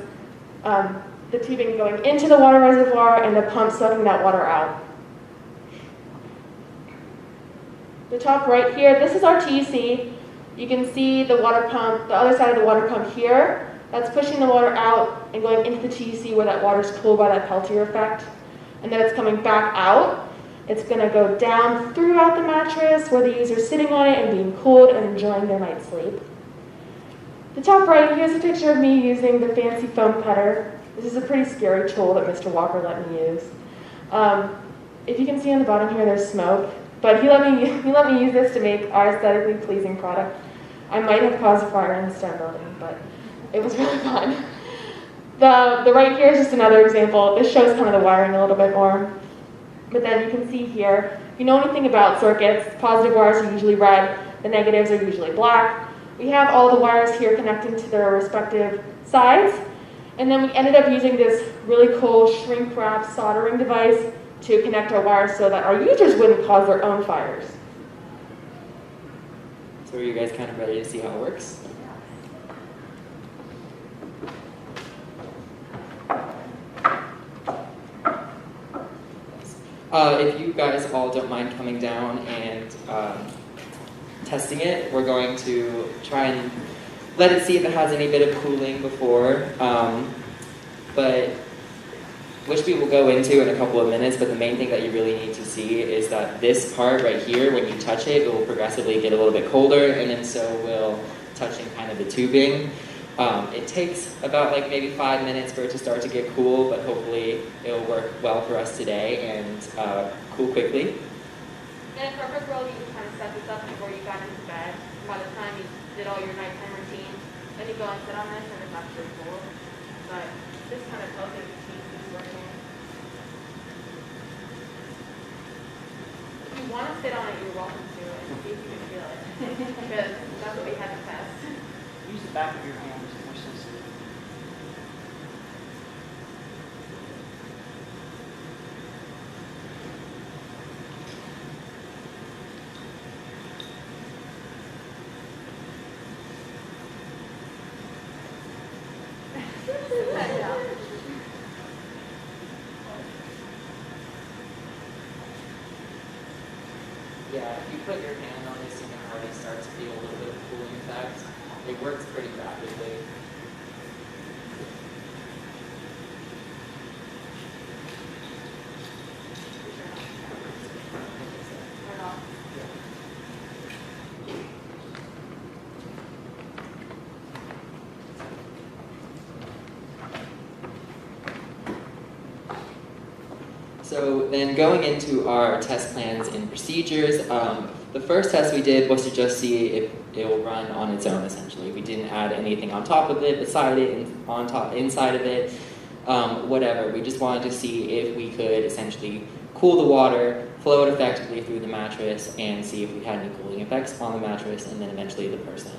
the tubing going into the water reservoir and the pump sucking that water out. The top right here, this is our TEC. You can see the water pump, the other side of the water pump here. That's pushing the water out and going into the TEC where that water's cooled by that Peltier effect. And then it's coming back out. It's going to go down throughout the mattress where the user's sitting on it and being cooled and enjoying their night's sleep. The top right, here's a picture of me using the fancy foam cutter. This is a pretty scary tool that Mr. Walker let me use. If you can see on the bottom here, there's smoke. But he let me use this to make our aesthetically pleasing product. I might have caused a fire in the STEM building, but it was really fun. The right here is just another example. This shows kind of the wiring a little bit more. But then you can see here, if you know anything about circuits, positive wires are usually red, the negatives are usually black. We have all the wires here connecting to their respective sides. And then we ended up using this really cool shrink wrap soldering device to connect our wires so that our users wouldn't cause their own fires. So are you guys kind of ready to see how it works? If you guys all don't mind coming down and testing it, we're going to try and let it see if it has any bit of cooling before, but which we will go into in a couple of minutes, but the main thing that you really need to see is that this part right here, when you touch it, it will progressively get a little bit colder, and then so will touching kind of the tubing. It takes about like maybe 5 minutes for it to start to get cool, but hopefully it'll work well for us today and cool quickly. In a perfect world, you would kind of set this up before you got into bed. By the time you did all your nighttime routine, then you go and sit on this and it's actually cool. But this kind of tells you the TEC is working. If you want to sit on it, you're welcome to and see if you can feel it. Because that's what we had to test. Use the back of your hand, it's more sensitive. Yeah, if you put your hand on this, you can already start to feel a little bit of cooling effect. It works pretty rapidly. So then going into our test plans and procedures, the first test we did was to just see if it will run on its own, essentially. We didn't add anything on top of it, beside it, inside of it, whatever. We just wanted to see if we could essentially cool the water, flow it effectively through the mattress, and see if we had any cooling effects on the mattress, and then eventually the person.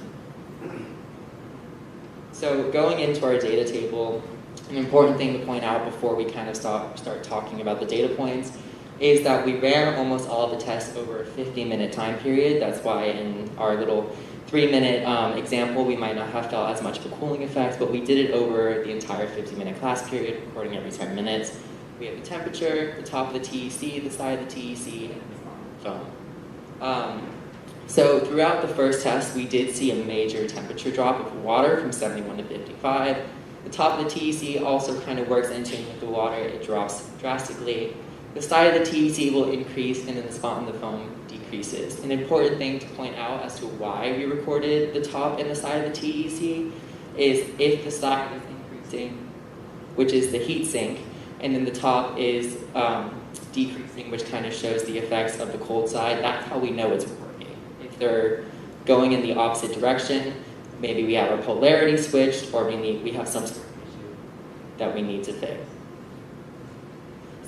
So going into our data table, an important thing to point out before we kind of start talking about the data points is that we ran almost all of the tests over a 50-minute time period. That's why in our little 3-minute example, we might not have felt as much of a cooling effect, but we did it over the entire 50-minute class period, recording every 10 minutes. We have the temperature, the top of the TEC, the side of the TEC, and the foam. So throughout the first test, we did see a major temperature drop of water from 71 to 55. The top of the TEC also kind of works in tune with the water. It drops drastically. The side of the TEC will increase, and then the spot in the foam decreases. An important thing to point out as to why we recorded the top and the side of the TEC is if the side is increasing, which is the heat sink, and then the top is decreasing, which kind of shows the effects of the cold side, that's how we know it's working. If they're going in the opposite direction, maybe we have our polarity switched, or we have some sort of issue that we need to fix.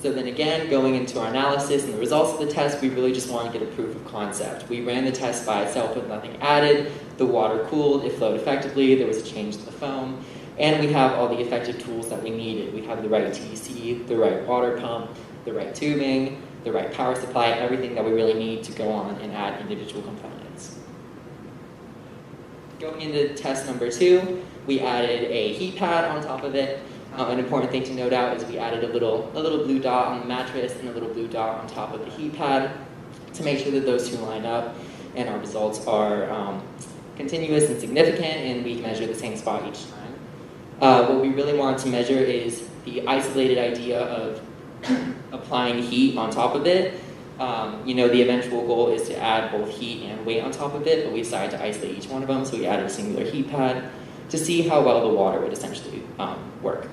So then again, going into our analysis and the results of the test, we really just want to get a proof of concept. We ran the test by itself with nothing added. The water cooled, it flowed effectively, there was a change to the foam, and we have all the effective tools that we needed. We have the right TEC, the right water pump, the right tubing, the right power supply, everything that we really need to go on and add individual components. Going into test number 2, we added a heat pad on top of it. An important thing to note out is we added a little blue dot on the mattress and a little blue dot on top of the heat pad to make sure that those two line up and our results are continuous and significant, and we measure the same spot each time. What we really wanted to measure is the isolated idea of applying heat on top of it. The eventual goal is to add both heat and weight on top of it, but we decided to isolate each one of them, so we added a singular heat pad to see how well the water would essentially work.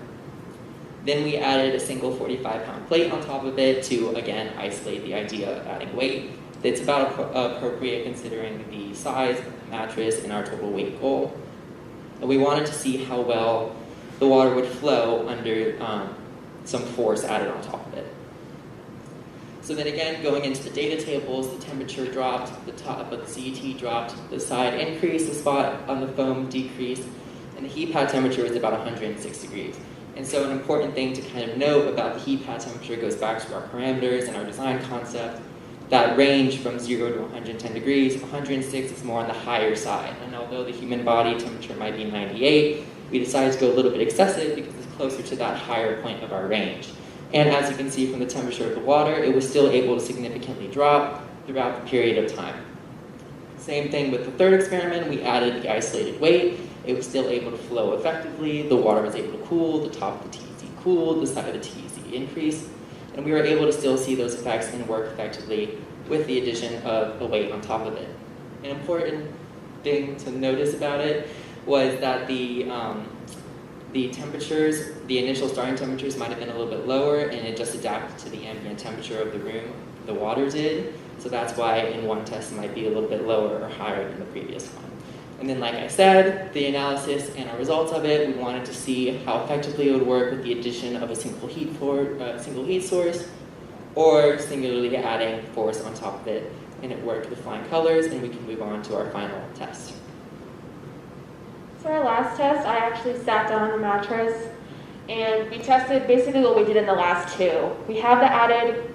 Then we added a single 45-pound plate on top of it to, again, isolate the idea of adding weight. It's about appropriate considering the size of the mattress and our total weight goal. And we wanted to see how well the water would flow under some force added on top of it. So then again, going into the data tables, the temperature dropped, the top of the CET dropped, the side increased, the spot on the foam decreased, and the heat pad temperature is about 106 degrees. And so an important thing to kind of note about the heat pad temperature goes back to our parameters and our design concept that range from 0 to 110 degrees. 106 is more on the higher side. And although the human body temperature might be 98, we decided to go a little bit excessive because it's closer to that higher point of our range. And as you can see from the temperature of the water, it was still able to significantly drop throughout the period of time. Same thing with the third experiment, we added the isolated weight. It was still able to flow effectively, the water was able to cool, the top of the TEC cooled, the side of the TEC increased, and we were able to still see those effects and work effectively with the addition of the weight on top of it. An important thing to notice about it was that the temperatures, the initial starting temperatures might have been a little bit lower, and it just adapted to the ambient temperature of the room the water did. So that's why in one test it might be a little bit lower or higher than the previous one. And then, like I said, the analysis and our results of it, we wanted to see how effectively it would work with the addition of a single heat source, or singularly adding force on top of it. And it worked with flying colors, and we can move on to our final test. For our last test, I actually sat down on the mattress and we tested basically what we did in the last two. We have the added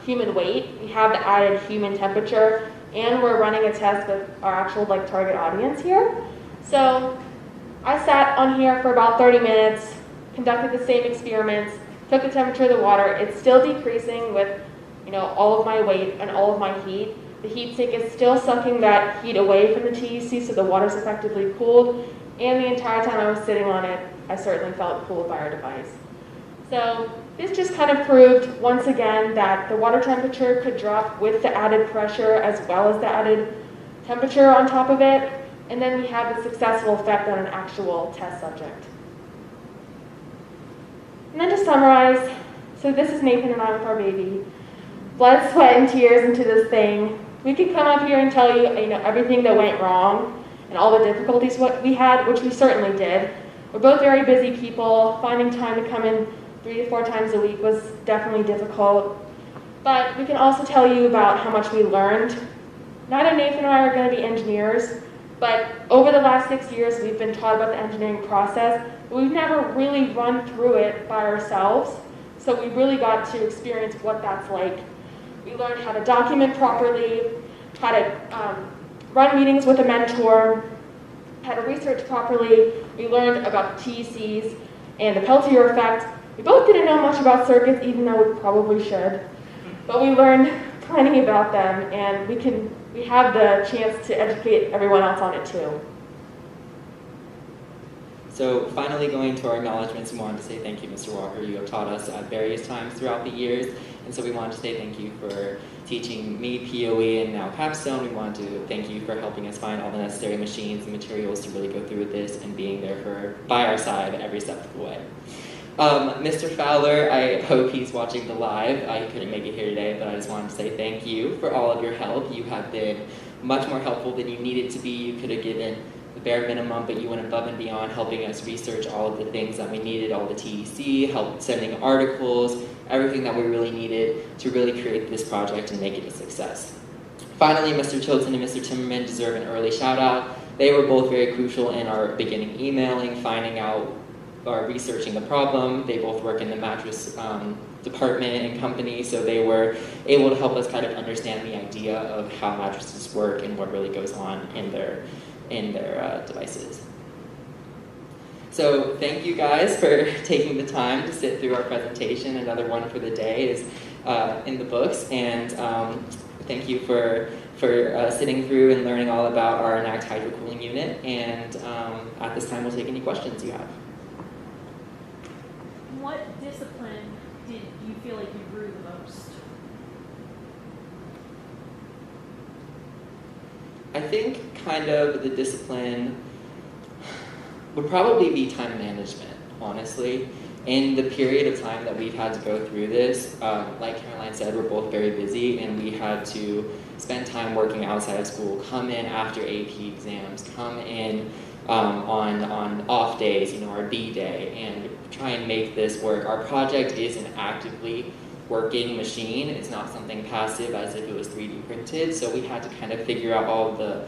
human weight, we have the added human temperature, and we're running a test with our actual target audience here. So I sat on here for about 30 minutes, conducted the same experiments, took the temperature of the water. It's still decreasing with all of my weight and all of my heat. The heat sink is still sucking that heat away from the TEC, so the water's effectively cooled, and the entire time I was sitting on it, I certainly felt cooled by our device. So this just kind of proved once again that the water temperature could drop with the added pressure as well as the added temperature on top of it, and then we had the successful effect on an actual test subject. And then to summarize, so this is Nathan and I with our baby. Blood, sweat, and tears into this thing. We could come up here and tell you, everything that went wrong and all the difficulties what we had, which we certainly did. We're both very busy people. Finding time to come in 3 to 4 times a week was definitely difficult. But we can also tell you about how much we learned. Neither Nathan and I are going to be engineers, but over the last 6 years, we've been taught about the engineering process. But we've never really run through it by ourselves, so we really got to experience what that's like. We learned how to document properly, how to run meetings with a mentor, how to research properly. We learned about the TECs and the Peltier effect. We both didn't know much about circuits, even though we probably should. But we learned plenty about them, and we have the chance to educate everyone else on it too. So finally, going to our acknowledgments, we wanted to say thank you, Mr. Walker. You have taught us at various times throughout the years, and so we wanted to say thank you for teaching me POE and now Capstone. We wanted to thank you for helping us find all the necessary machines and materials to really go through with this and being there by our side every step of the way. Mr. Fowler, I hope he's watching the live. He couldn't make it here today, but I just wanted to say thank you for all of your help. You have been much more helpful than you needed to be. You could have given the bare minimum, but you went above and beyond helping us research all of the things that we needed, all the TEC, help sending articles, everything that we really needed to really create this project and make it a success. Finally, Mr. Chilton and Mr. Timmerman deserve an early shout out. They were both very crucial in our beginning emailing, finding out, or researching the problem. They both work in the mattress department and company, so they were able to help us kind of understand the idea of how mattresses work and what really goes on in their devices. So thank you guys for taking the time to sit through our presentation. Another one for the day is in the books, and thank you for sitting through and learning all about our Enact hydro cooling unit. And at this time, we'll take any questions you have. What discipline did you feel like you grew the most? I think kind of the discipline would probably be time management, honestly. In the period of time that we've had to go through this, like Caroline said, we're both very busy, and we had to spend time working outside of school, come in after AP exams, come in on off days, our B day, and try and make this work. Our project is an actively working machine. It's not something passive as if it was 3D printed, so we had to kind of figure out all the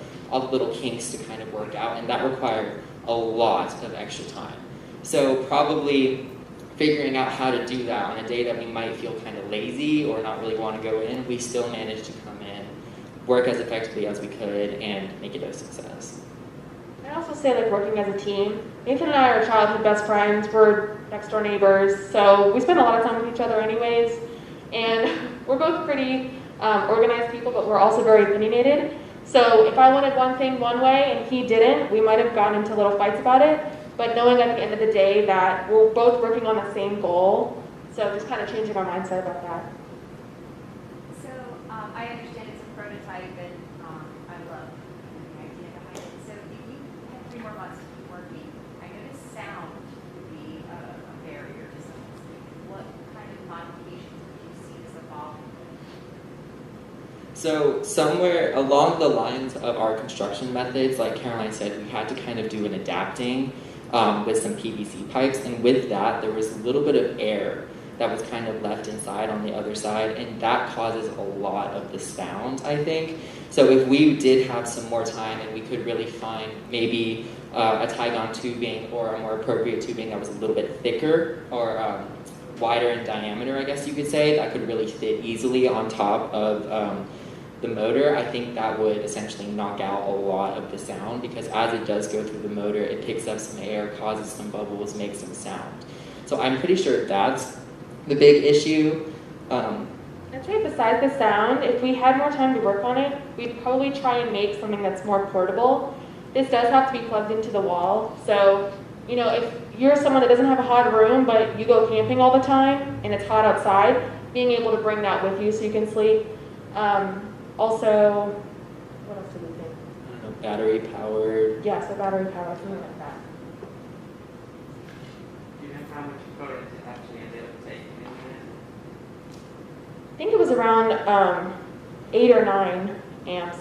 little kinks to kind of work out, and that required a lot of extra time. So probably figuring out how to do that on a day that we might feel kind of lazy or not really want to go in, we still managed to come in, work as effectively as we could, and make it a success. I'd also say, like, working as a team. Nathan and I are childhood best friends. We're next door neighbors, so we spend a lot of time with each other anyways. And we're both pretty organized people, but we're also very opinionated. So if I wanted one thing one way and he didn't, we might have gotten into little fights about it. But knowing at the end of the day that we're both working on the same goal, so just kind of changing our mindset about that. So I understand it's a prototype, and I love the idea behind it. So if you had 3 more months to keep working, I noticed sound would be a barrier to some extent. What kind of modifications would you see this evolving? So somewhere along the lines of our construction methods, like Caroline said, we had to kind of do an adapting with some PVC pipes, and with that there was a little bit of air that was kind of left inside on the other side, and that causes a lot of the sound, I think. So if we did have some more time and we could really find maybe a Tygon tubing or a more appropriate tubing that was a little bit thicker or wider in diameter, I guess you could say, that could really fit easily on top of the motor, I think that would essentially knock out a lot of the sound, because as it does go through the motor, it picks up some air, causes some bubbles, makes some sound. So I'm pretty sure that's the big issue. I'd say besides the sound, if we had more time to work on it, we'd probably try and make something that's more portable. This does have to be plugged into the wall, so, you know, if you're someone that doesn't have a hot room, but you go camping all the time and it's hot outside, being able to bring that with you so you can sleep. Also, what else do we think? I don't know, battery powered. Yeah, so battery power, something like that. Do you know how much current it actually ended up taking in there? I think it was around 8 or 9 amps,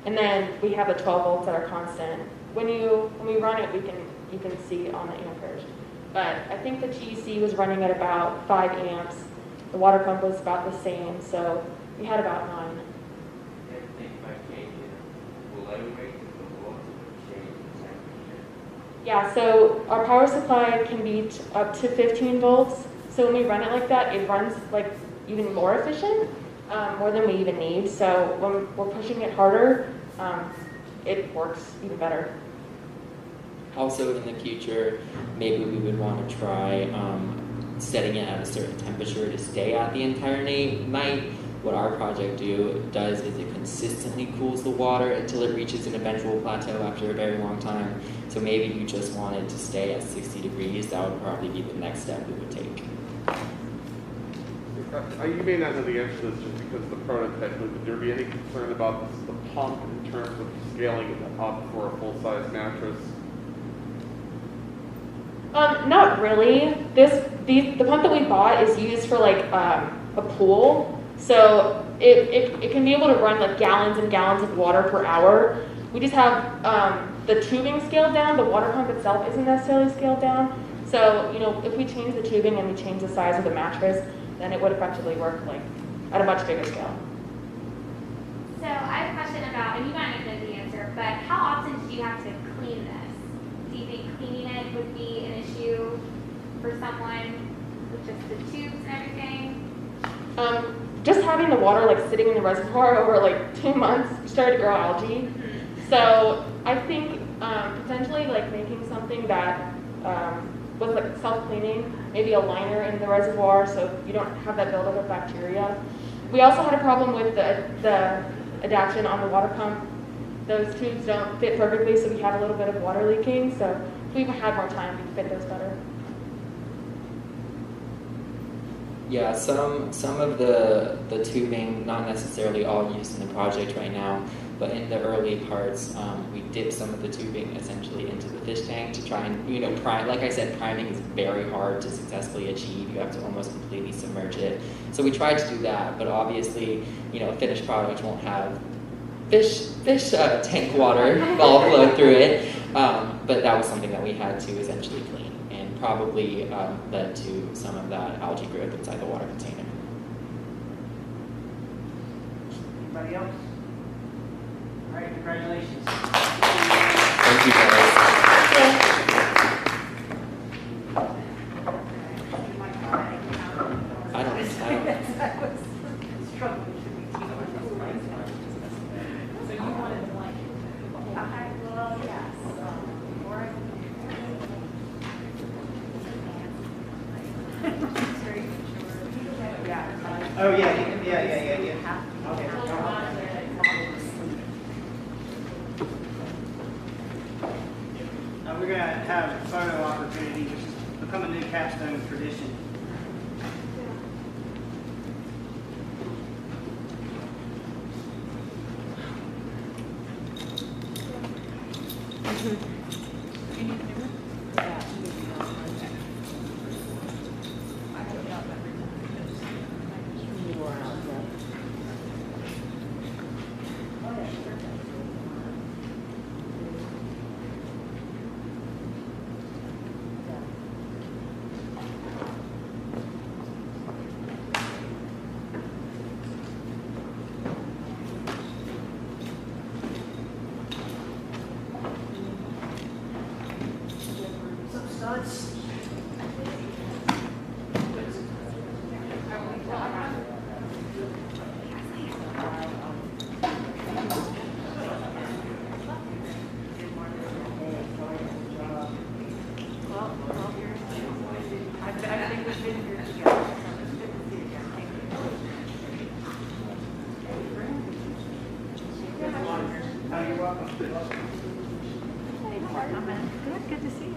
and then we have the 12 volts that are constant. When we run it, you can see on the amperage. But I think the TEC was running at about 5 amps. The water pump was about the same, so we had about 9. Everything by changing flow rate of the water would change the temperature. Yeah, so our power supply can be up to 15 volts. So when we run it like that, it runs like even more efficient, more than we even need. So when we're pushing it harder, it works even better. Also in the future, maybe we would want to try setting it at a certain temperature to stay at the entire night. What our project does is it consistently cools the water until it reaches an eventual plateau after a very long time. So maybe you just wanted to stay at 60 degrees, that would probably be the next step we would take. You may not know the answer to this just because of the prototype, but would there be any concern about the pump in terms of scaling it up for a full-size mattress? Not really. The pump that we bought is used for like a pool, so it can be able to run like gallons and gallons of water per hour. We just have the tubing scaled down. The water pump itself isn't necessarily scaled down. So you know, if we change the tubing and we change the size of the mattress, then it would effectively work like at a much bigger scale. So I have a question about, and you might not know the answer, but how often do you have to clean this? Do you think cleaning it would be an issue for someone with just the tubes and everything? Just having the water like sitting in the reservoir over like 2 months, you started to grow algae. So I think potentially like making something that was like self-cleaning, maybe a liner in the reservoir so you don't have that buildup of bacteria. We also had a problem with the adaptation on the water pump. Those tubes don't fit perfectly, so we had a little bit of water leaking. So if we had more time, we'd fit those better. Yeah, some of the tubing, not necessarily all used in the project right now, but in the early parts, we dipped some of the tubing essentially into the fish tank to try and, you know, prime. Like I said, priming is very hard to successfully achieve. You have to almost completely submerge it. So we tried to do that, but obviously, you know, a finished product won't have fish tank water all flow through it. But that was something that we had to essentially clean, and probably led to some of that algae growth inside the water container. Anybody else? All right, congratulations. Thank you, guys. I don't. So you wanted like, well, yes, or Oh, yeah. Okay. We're going to have a photo opportunity, which has become a new Capstone tradition. welcome. Good to see you.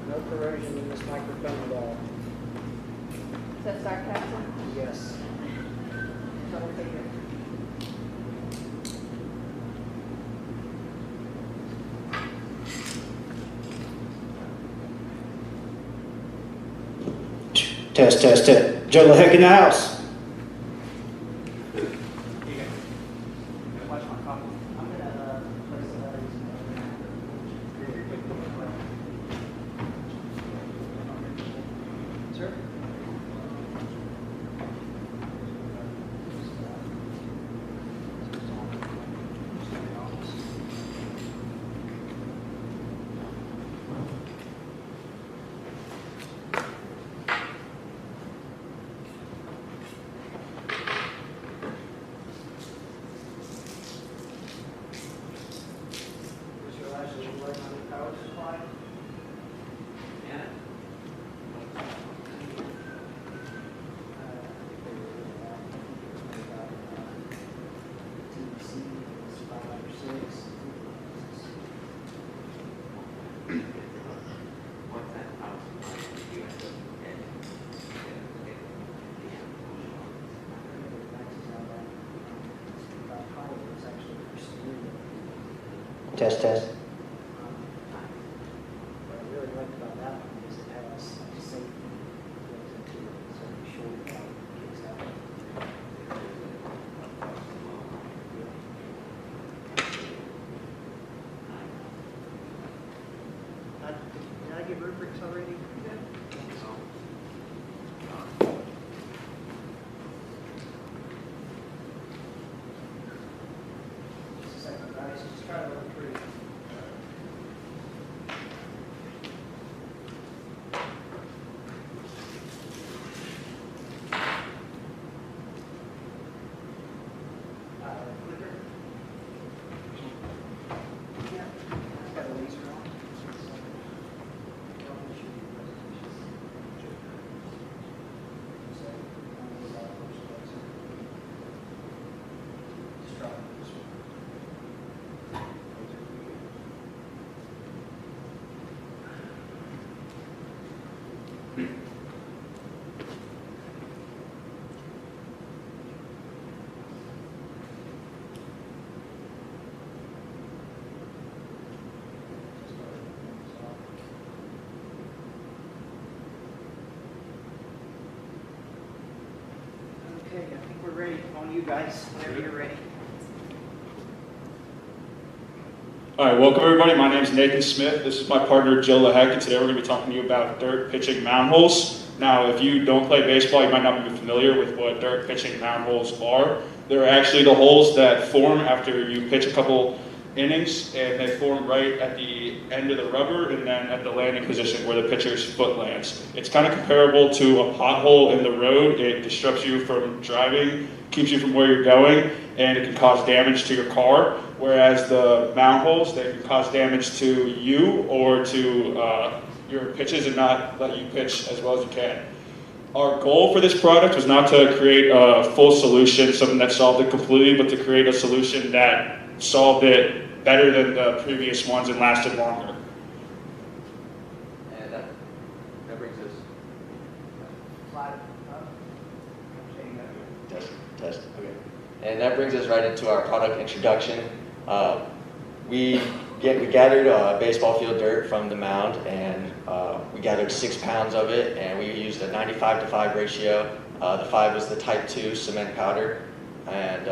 No corrosion in this microphone at all. Is that sarcasm? Yes. Test, test, test. Joe LaHeck in the house. Watch my copy. I'm gonna place Sir? Mr. Lashley, you working on the power supply? Yeah. What's that house? You have to Test, test. What I really liked about that one is it has safety built into it, so I'm sure that kicks out. Did I give rubrics already? Just a second, guys, just try to look through. Clicker? Yeah, it's got a laser on it. Just try this one. Okay, I think we're ready. On you guys, whenever you're ready. All right, welcome everybody. My name is Nathan Smith. This is my partner Joe LaHeck, and today we're going to be talking to you about dirt pitching mound holes. Now, if you don't play baseball, you might not be familiar with what dirt pitching mound holes are. They're actually the holes that form after you pitch a couple innings, and they form right at the end of the rubber and then at the landing position where the pitcher's foot lands. It's kind of comparable to a pothole in the road. It disrupts you from driving, keeps you from where you're going, and it can cause damage to your car. Whereas the mound holes, they can cause damage to you or to your pitches and not let you pitch as well as you can. Our goal for this product was not to create a full solution, something that solved it completely, but to create a solution that solved it better than the previous ones and lasted longer. And that brings us. Slide up. Test, test. Okay. And that brings us right into our product introduction. We gathered baseball field dirt from the mound, and we gathered 6 pounds of it, and we used a 95-to-5 ratio. The 5 was the type 2 cement powder, and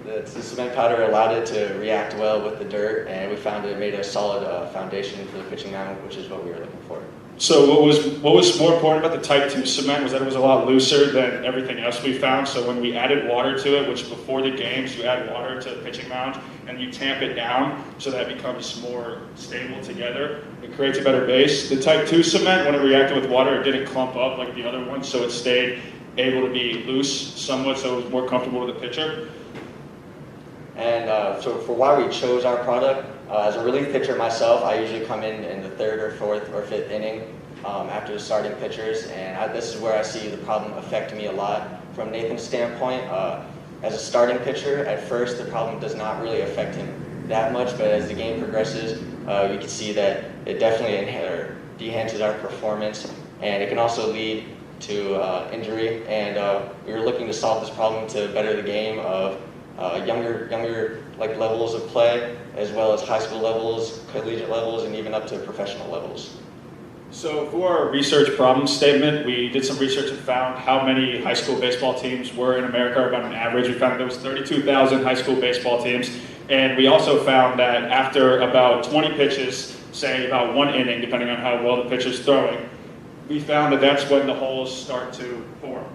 the cement powder allowed it to react well with the dirt, and we found it made a solid foundation for the pitching mound, which is what we were looking for. So what was more important about the Type 2 cement was that it was a lot looser than everything else we found. So when we added water to it, which before the games you add water to the pitching mound and you tamp it down so that it becomes more stable together, it creates a better base. The Type 2 cement, when it reacted with water, it didn't clump up like the other ones, so it stayed able to be loose somewhat so it was more comfortable to the pitcher. And so for why we chose our product, as a relief pitcher myself, I usually come in the third or fourth or fifth inning after the starting pitchers, and this is where I see the problem affect me a lot. From Nathan's standpoint, as a starting pitcher, at first the problem does not really affect him that much, but as the game progresses, you can see that it definitely enhances our performance, and it can also lead to injury. And we were looking to solve this problem to better the game of younger like levels of play, as well as high school levels, collegiate levels, and even up to professional levels. So for our research problem statement, we did some research and found how many high school baseball teams were in America about an average. We found there was 32,000 high school baseball teams. And we also found that after about 20 pitches, say about 1 inning, depending on how well the pitcher's throwing, we found that that's when the holes start to form.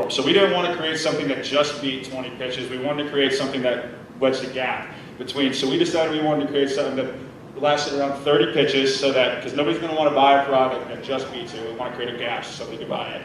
So we didn't want to create something that just beat 20 pitches. We wanted to create something that wedged the gap between. So we decided we wanted to create something that lasted around 30 pitches, so that, because nobody's going to want to buy a product that just beats it. We want to create a gap so somebody could buy it.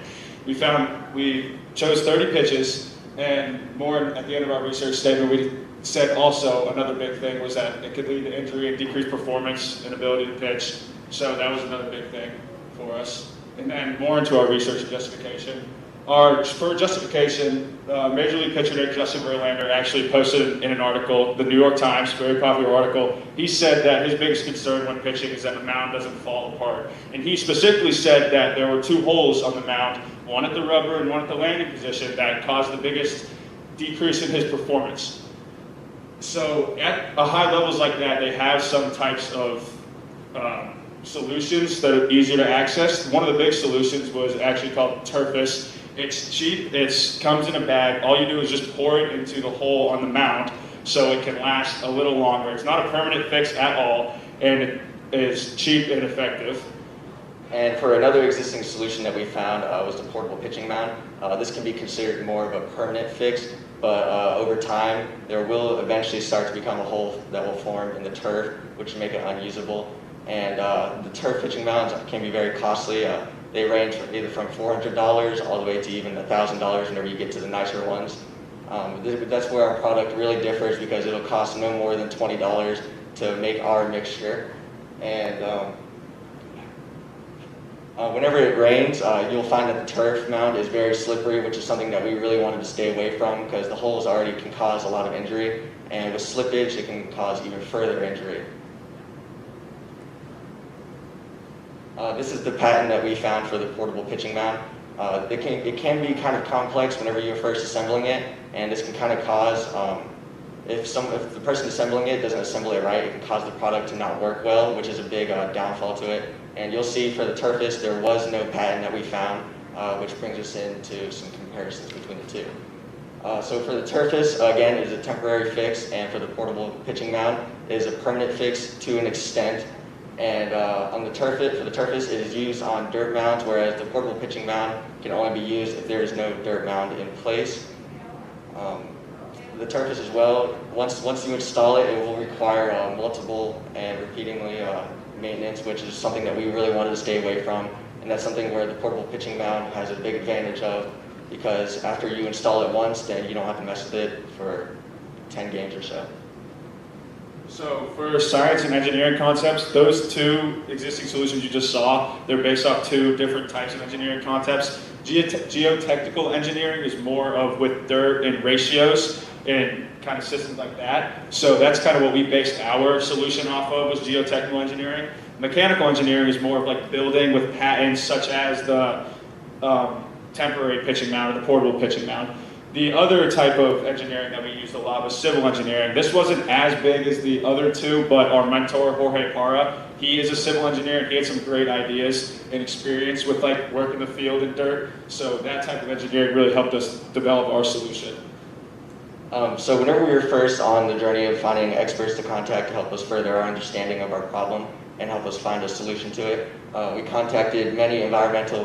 We chose 30 pitches, and more at the end of our research statement, we said also another big thing was that it could lead to injury and decreased performance and ability to pitch. So that was another big thing for us. And then more into our research and justification. For justification, Major League pitcher Justin Verlander actually posted in an article, the New York Times, very popular article. He said that his biggest concern when pitching is that the mound doesn't fall apart. And he specifically said that there were 2 holes on the mound, one at the rubber and one at the landing position, that caused the biggest decrease in his performance. So at high levels like that, they have some types of solutions that are easier to access. One of the big solutions was actually called Turfus. It's cheap, it comes in a bag. All you do is just pour it into the hole on the mound so it can last a little longer. It's not a permanent fix at all, and it is cheap and effective. And for another existing solution that we found was the portable pitching mound. This can be considered more of a permanent fix, but over time there will eventually start to become a hole that will form in the turf, which will make it unusable. And the turf pitching mounds can be very costly. They range either from $400 all the way to even $1,000 whenever you get to the nicer ones. That's where our product really differs, because it'll cost no more than $20 to make our mixture. And whenever it rains, you'll find that the turf mound is very slippery, which is something that we really wanted to stay away from, because the holes already can cause a lot of injury, and with slippage it can cause even further injury. This is the patent that we found for the portable pitching mound. It can be kind of complex whenever you're first assembling it, and this can kind of cause, if the person assembling it doesn't assemble it right, it can cause the product to not work well, which is a big downfall to it. And you'll see for the Turfus, there was no patent that we found, which brings us into some comparisons between the two. So for the Turfus, again, is a temporary fix, and for the portable pitching mound, it is a permanent fix to an extent. And for the Turfus, it is used on dirt mounds, whereas the portable pitching mound can only be used if there is no dirt mound in place. The Turfus as well, once you install it, it will require multiple and repeatingly maintenance, which is something that we really wanted to stay away from. And that's something where the portable pitching mound has a big advantage of, because after you install it once, then you don't have to mess with it for 10 games or so. So for science and engineering concepts, those 2 existing solutions you just saw, they're based off 2 different types of engineering concepts. Geotechnical engineering is more of with dirt and ratios and kind of systems like that. So that's kind of what we based our solution off of, was geotechnical engineering. Mechanical engineering is more of like building with patents such as the temporary pitching mound or the portable pitching mound. The other type of engineering that we used a lot was civil engineering. This wasn't as big as the other 2, but our mentor, Jorge Parra, he is a civil engineer, and he had some great ideas and experience with like work in the field and dirt. So that type of engineering really helped us develop our solution. So whenever we were first on the journey of finding experts to contact to help us further our understanding of our problem and help us find a solution to it, we contacted many environmental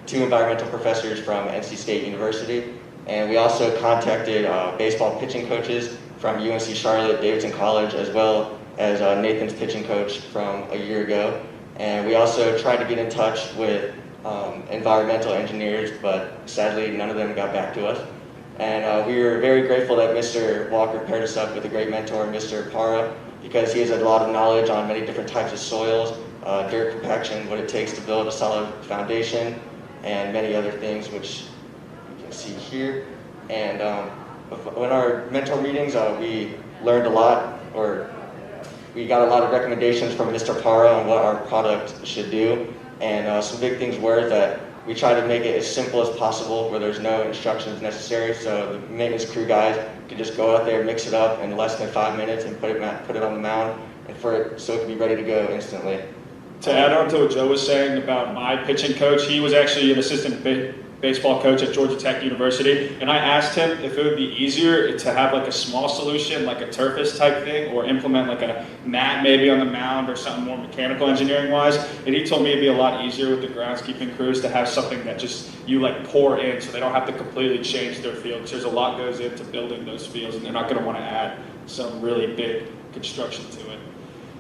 two environmental professors from NC State University, and we also contacted baseball pitching coaches from UNC Charlotte, Davidson College, as well as Nathan's pitching coach from a year ago. And we also tried to get in touch with environmental engineers, but sadly none of them got back to us. And we were very grateful that Mr. Walker paired us up with a great mentor, Mr. Para, because he has a lot of knowledge on many different types of soils, dirt compaction, what it takes to build a solid foundation, and many other things, which you can see here. And in our mentor meetings, we learned a lot, or we got a lot of recommendations from Mr. Para on what our product should do. And some big things were that we try to make it as simple as possible, where there's no instructions necessary, so the maintenance crew guys can just go out there, mix it up in less than 5 minutes, and put it on the mound, and so it can be ready to go instantly. To add on to what Joe was saying about my pitching coach, he was actually an assistant baseball coach at Georgia Tech University, and I asked him if it would be easier to have like a small solution, like a turfus type thing, or implement like a mat maybe on the mound or something more mechanical engineering wise. And he told me it'd be a lot easier with the groundskeeping crews to have something that just you like pour in, so they don't have to completely change their field, because there's a lot goes into building those fields, and they're not going to want to add some really big construction to it.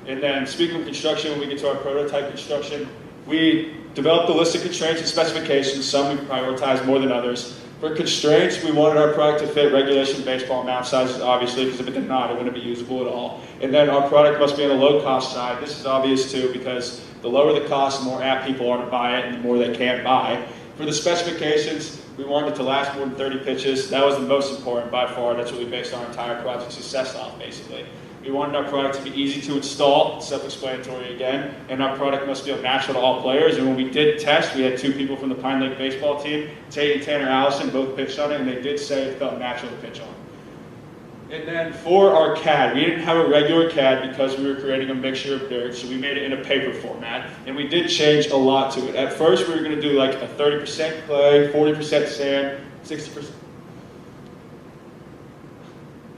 And then speaking of construction, when we get to our prototype construction, we developed a list of constraints and specifications. Some we prioritize more than others. For constraints, we wanted our product to fit regulation baseball mound sizes, obviously, because if it did not, it wouldn't be usable at all. And then our product must be on the low cost side. This is obvious too, because the lower the cost, the more apt people are to buy it, and the more they can buy. For the specifications, we wanted it to last more than 30 pitches. That was the most important by far. That's what we based our entire project success off, basically. We wanted our product to be easy to install, self-explanatory again, and our product must feel natural to all players. And when we did test, we had 2 people from the Pine Lake baseball team, Tate and Tanner Allison, both pitched on it, and they did say it felt natural to pitch on. And then for our CAD, we didn't have a regular CAD because we were creating a mixture of dirt, so we made it in a paper format, and we did change a lot to it. At first, we were going to do like a 30% clay, 40% sand, 60%.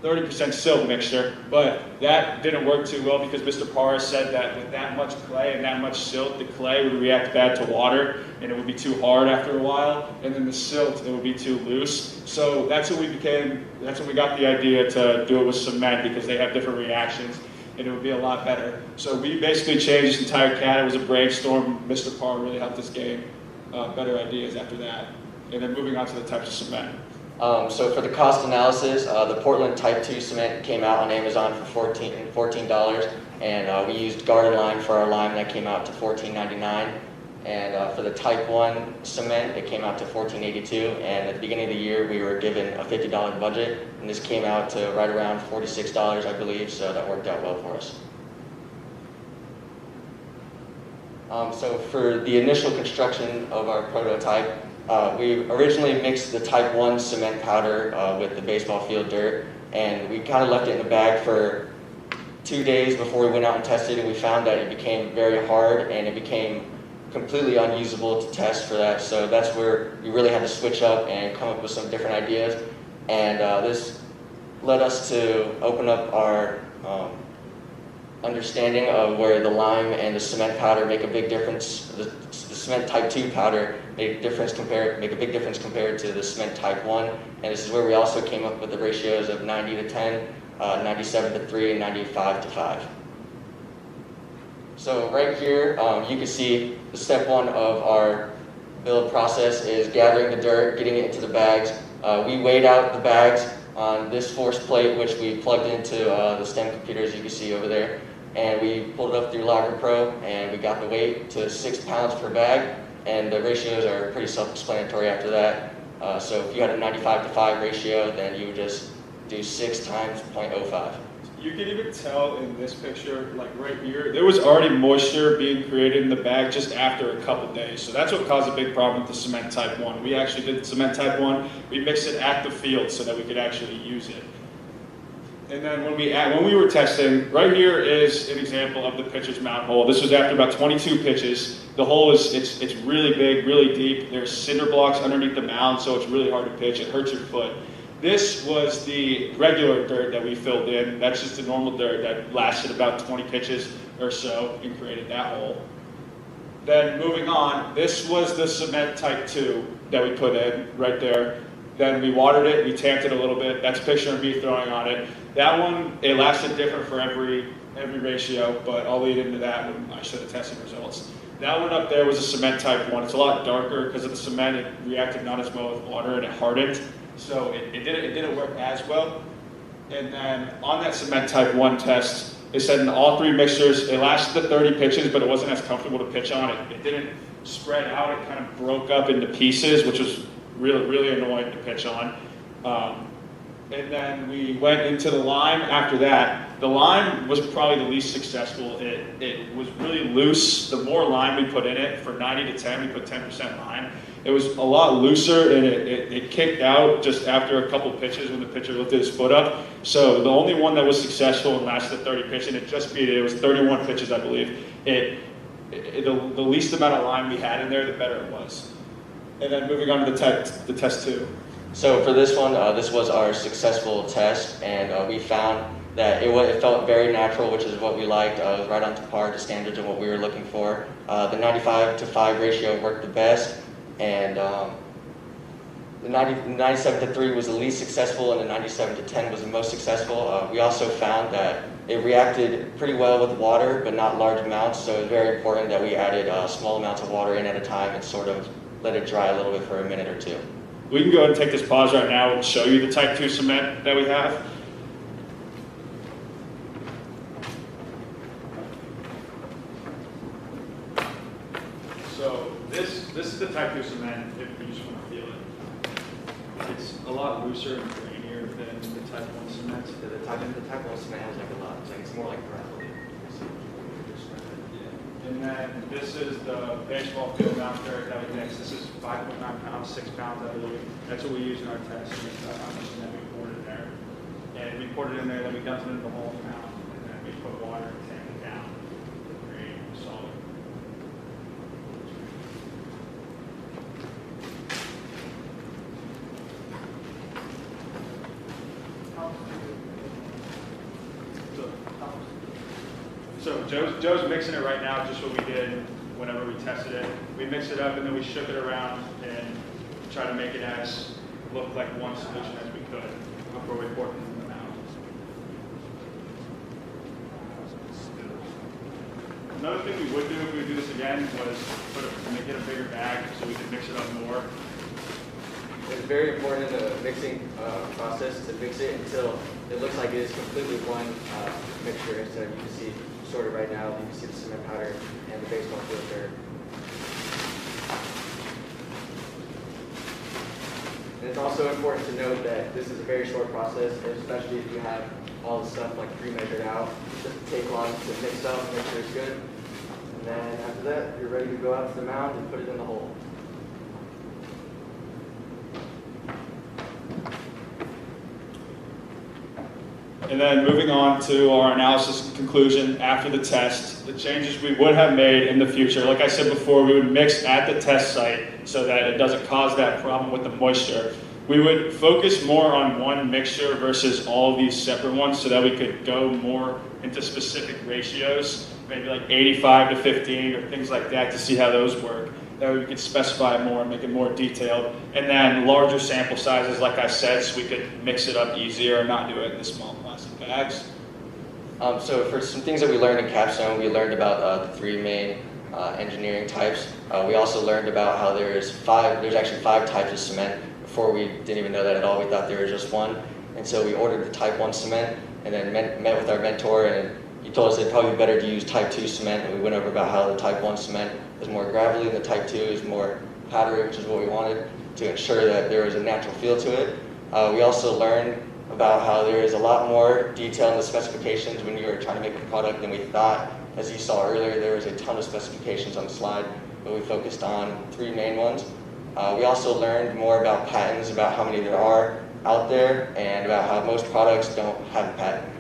30% silt mixture, but that didn't work too well because Mr. Parra said that with that much clay and that much silt, the clay would react bad to water and it would be too hard after a while, and then the silt, it would be too loose. So that's when we got the idea to do it with cement, because they have different reactions and it would be a lot better. So we basically changed this entire CAD. It was a brainstorm. Mr. Parra really helped us gain better ideas after that. And then moving on to the types of cement. So for the cost analysis, the Portland Type 2 cement came out on Amazon for $14, and we used Garden Line for our lime. That came out to $14.99. And for the Type 1 cement, it came out to $14.82. And at the beginning of the year, we were given a $50 budget, and this came out to right around $46, I believe, so that worked out well for us. So for the initial construction of our prototype, we originally mixed the Type 1 cement powder with the baseball field dirt, and we kind of left it in the bag for 2 days before we went out and tested, and we found that it became very hard and it became completely unusable to test for that. So that's where we really had to switch up and come up with some different ideas, and this led us to open up our understanding of where the lime and the cement powder make a big difference. The cement Type 2 powder make a big difference compared to the cement Type 1, and this is where we also came up with the ratios of 90 to 10, 97 to 3, and 95 to 5. So right here, you can see the step 1 of our build process is gathering the dirt, getting it into the bags. We weighed out the bags on this force plate, which we plugged into the STEM computers you can see over there. And we pulled it up through Logger Pro, and we got the weight to 6 pounds per bag, and the ratios are pretty self-explanatory after that. So if you had a 95 to 5 ratio, then you would just do 6 times 0.05. You can even tell in this picture, like right here, there was already moisture being created in the bag just after a couple days. So that's what caused a big problem with the cement Type 1. We actually did the cement Type 1. We mixed it at the field so that we could actually use it. And then when we were testing, right here is an example of the pitcher's mound hole. This was after about 22 pitches. The hole it's really big, really deep. There's cinder blocks underneath the mound, so it's really hard to pitch. It hurts your foot. This was the regular dirt that we filled in. That's just the normal dirt that lasted about 20 pitches or so and created that hole. Then moving on, this was the cement Type 2 that we put in right there. Then we watered it, we tamped it a little bit. That's a picture of me throwing on it. That one, it lasted different for every every ratio, but I'll lead into that when I show the testing results. That one up there was a cement type 1. It's a lot darker because of the cement. It reacted not as well with water and it hardened, so it didn't work as well. And then on that cement type 1 test, they said in all 3 mixtures, it lasted the 30 pitches, but it wasn't as comfortable to pitch on. It didn't spread out. It kind of broke up into pieces, which was really, really annoying to pitch on. And then we went into the lime after that. The lime was probably the least successful. It was really loose. The more lime we put in it, for 90 to 10, we put 10% lime. It was a lot looser, and it kicked out just after a couple pitches when the pitcher lifted his foot up. So the only one that was successful and lasted 30 pitches, and it just beat it. It was 31 pitches, I believe. The least amount of lime we had in there, the better it was. And then moving on to the test 2. So for this one, this was our successful test, and we found that it felt very natural, which is what we liked. It was right on to par to standards of what we were looking for. The 95-to-5 ratio worked the best, and the 97-to-3 was the least successful, and the 97-to-10 was the most successful. We also found that it reacted pretty well with water, but not large amounts, so it was very important that we added small amounts of water in at a time and sort of let it dry a little bit for a minute or two. We can go ahead and take this pause right now and show you the type 2 cement that we have. So this is the type 2 cement, if you just want to feel it. It's a lot looser and grainier than the type 1 cement. The type 1 cement has like a lot, it's more like gravel. And then this is the baseball field mount dirt that we mix. This is 5.9 pounds, 6 pounds, I believe. That's what we use in our test. And then we poured it in there. And we poured it in there, then we dumped it into the whole pound. And then we put water and sand it down to create a solid. So Joe's mixing it right now, just what we did whenever we tested it. We mixed it up and then we shook it around and tried to make it look like one solution as we could before we poured it in the mound. Another thing we would do if we would do this again was get a bigger bag so we could mix it up more. It's very important in the mixing process to mix it until it looks like it is completely one mixture. So you can see sort of right now, you can see the cement powder and the baseball field dirt. And it's also important to note that this is a very short process, especially if you have all the stuff like pre-measured out. It doesn't take long to mix up, make sure it's good. And then after that, you're ready to go out to the mound and put it in the hole. And then moving on to our analysis and conclusion after the test, the changes we would have made in the future. Like I said before, we would mix at the test site so that it doesn't cause that problem with the moisture. We would focus more on one mixture versus all of these separate ones so that we could go more into specific ratios, maybe like 85 to 15 or things like that to see how those work. That way we could specify more and make it more detailed. And then larger sample sizes, like I said, so we could mix it up easier and not do it in the small plastic bags. So for some things that we learned in Capstone, we learned about the 3 main engineering types. We also learned about how there's actually 5 types of cement. Before we didn't even know that at all, we thought there was just one. And so we ordered the type 1 cement and then met with our mentor, and he told us it'd probably be better to use type 2 cement. And we went over about how the type 1 cement is more gravelly and the type 2 is more powdery, which is what we wanted to ensure that there was a natural feel to it. We also learned about how there is a lot more detail in the specifications when you are trying to make a product than we thought. As you saw earlier, there was a ton of specifications on the slide, but we focused on 3 main ones. We also learned more about patents, about how many there are out there, and about how most products don't have a patent.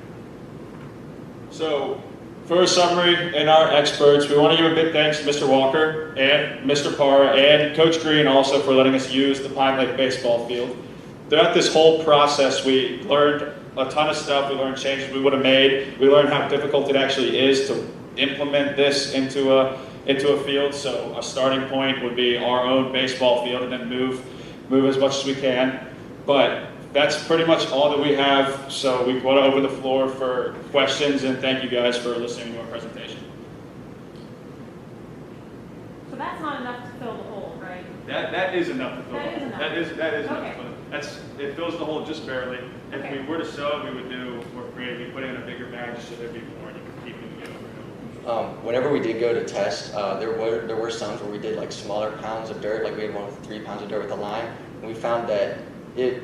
So, for a summary and our experts, we want to give a big thanks to Mr. Walker and Mr. Parra and Coach Green also for letting us use the Pine Lake baseball field. Throughout this whole process, we learned a ton of stuff. We learned changes we would have made. We learned how difficult it actually is to implement this into a field. So a starting point would be our own baseball field and then move as much as we can. But that's pretty much all that we have. So we want to open the floor for questions, and thank you guys for listening to our presentation. So that's not enough to fill the hole, right? That is enough to fill That the is hole. enough. That is enough Okay. to fill it. It fills the hole just barely. If Okay. we were to sew it, we would do more creative. We put it in a bigger bag just so there'd be more, and you could keep moving it over and over. Whenever we did go to test, there were some where we did like smaller pounds of dirt, like we had one with 3 pounds of dirt with a lime, and we found that it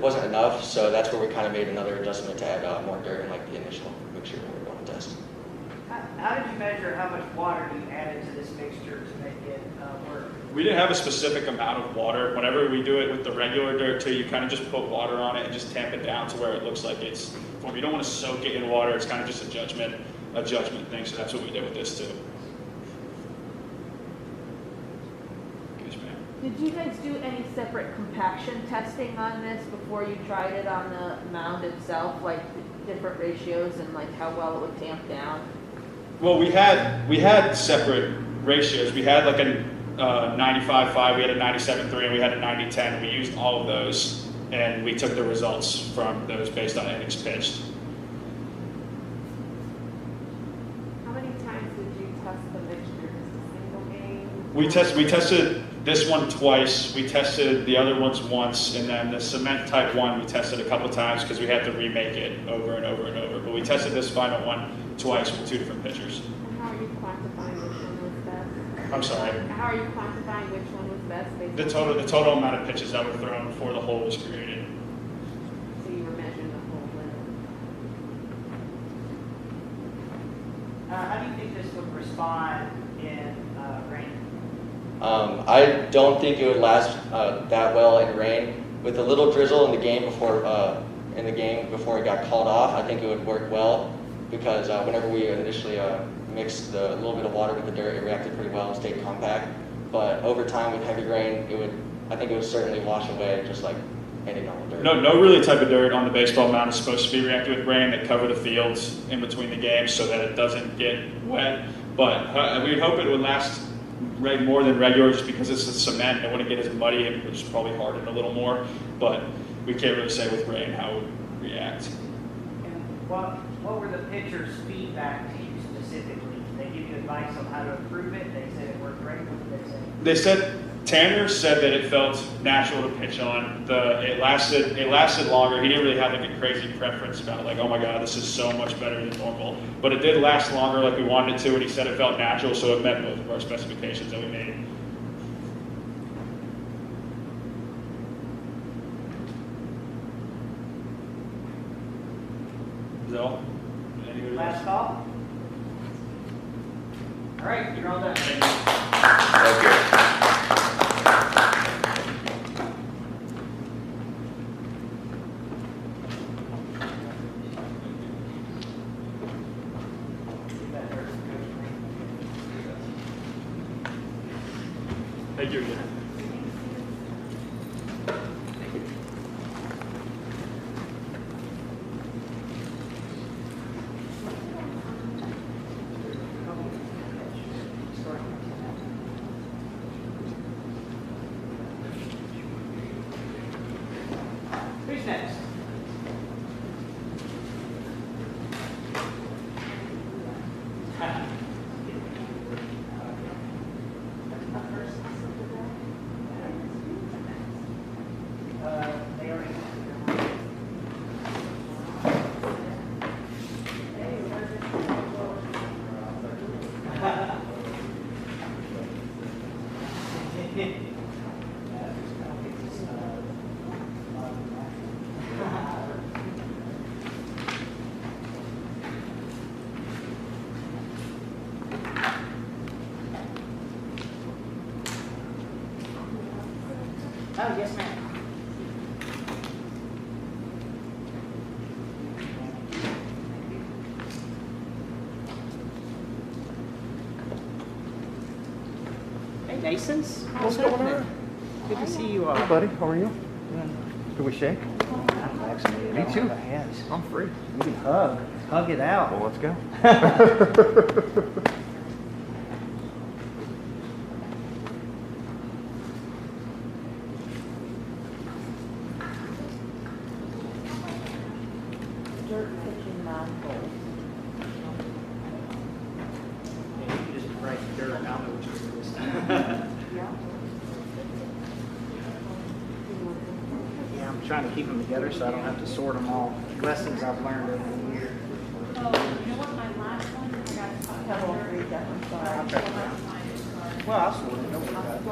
wasn't enough, so that's where we kind of made another adjustment to add more dirt in like the initial mixture when we were going to test. How did you measure how much water you added to this mixture to make it work? We didn't have a specific amount of water. Whenever we do it with the regular dirt too, you kind of just put water on it and just tamp it down to where it looks like it's formed. You don't want to soak it in water. It's kind of just a judgment thing. So that's what we did with this too. Yes, ma'am. Did you guys do any separate compaction testing on this before you tried it on the mound itself, like different ratios and like how well it would tamp down? Well, we had separate ratios. We had like a 95.5, we had a 97.3, and we had a 90.10. We used all of those, and we took the results from those based on innings pitched. How many times did you test the mixture? Just a single game? We tested this one twice. We tested the other ones once, and then the cement type one we tested a couple times because we had to remake it over and over and over. But we tested this final one twice with 2 different pitchers. And how are you quantifying which one was best? I'm sorry. How are you quantifying which one was best? Based The total amount of pitches that were thrown before the hole was created. So you were measuring the whole length. How do you think this would respond in rain? I don't think it would last that well in rain. With a little drizzle in the game before it got called off, I think it would work well because whenever we initially mixed the little bit of water with the dirt, it reacted pretty well and stayed compact. But over time with heavy rain, I think it would certainly wash away just like any normal dirt. No really type of dirt on the baseball mound is supposed to be reacted with rain that cover the fields in between the games so that it doesn't get wet. But we hope it would last more than regular just because it's a cement. It wouldn't get as muddy. It would just probably harden a little more. But we can't really say with rain how it would react. And what were the pitchers' feedback to you specifically? Did they give you advice on how to improve it? They said it worked great. What did they say? They said Tanner said that it felt natural to pitch on. It lasted longer. He didn't really have like a crazy preference about like, oh my god, this is so much better than normal. But it did last longer like we wanted it to, and he said it felt natural, so it met both of our specifications that we made. Is that all? Anybody Last else? call? All right, you're all done. Thank you. Thank you again. Who's next? They already. Oh, yes, ma'am. Hey, Masons. What's going on? Good to see you all. Hey, buddy, how are you? Can we shake? I'm vaccinated. Me I don't too. have hands. I'm free. We can hug. Hug it out. Well, let's go. Yeah, I'm trying to keep them together so I don't have to sort them all. Lessons I've learned over the years. Oh, you know what, my last one, I got to I'll check it out. Well, I'll sort it. Don't worry about it.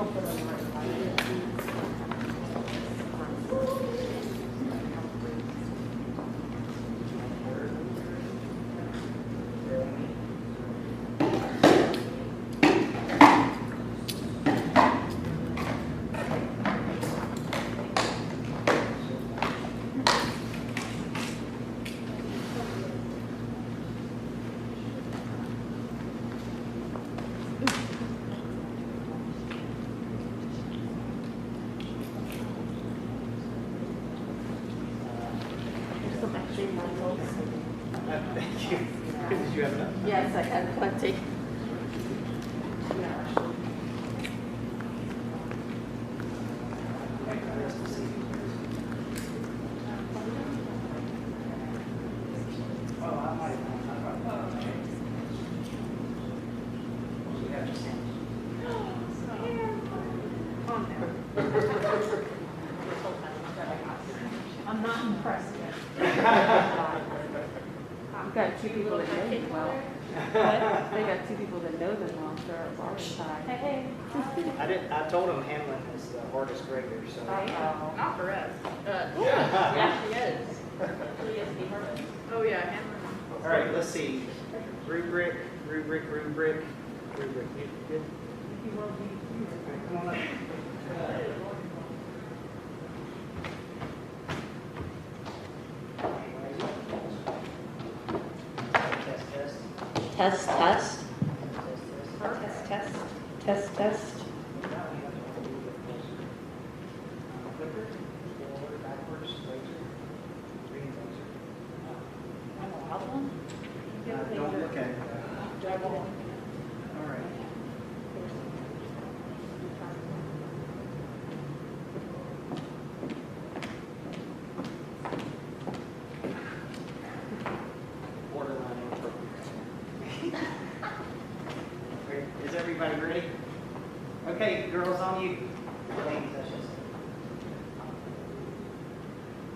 Thank you. Did you have enough? Yes, I had plenty. I'm not impressed yet. We've got two people that know them well. They got two people that know them well, so it's always tied. Hey. I told him Hamlin is the hardest grader, so. Not for us. Yeah, she is. She is the hardest. Oh, yeah, Hamlin. All right, let's see. Rubric. You good? Come on up. Test, test. Test, test. Test, test. Clicker, forward, backwards, laser, green laser. Don't look at it. All right. Borderline inappropriate. Is everybody ready? Okay, girls, on you. Ladies, I should say.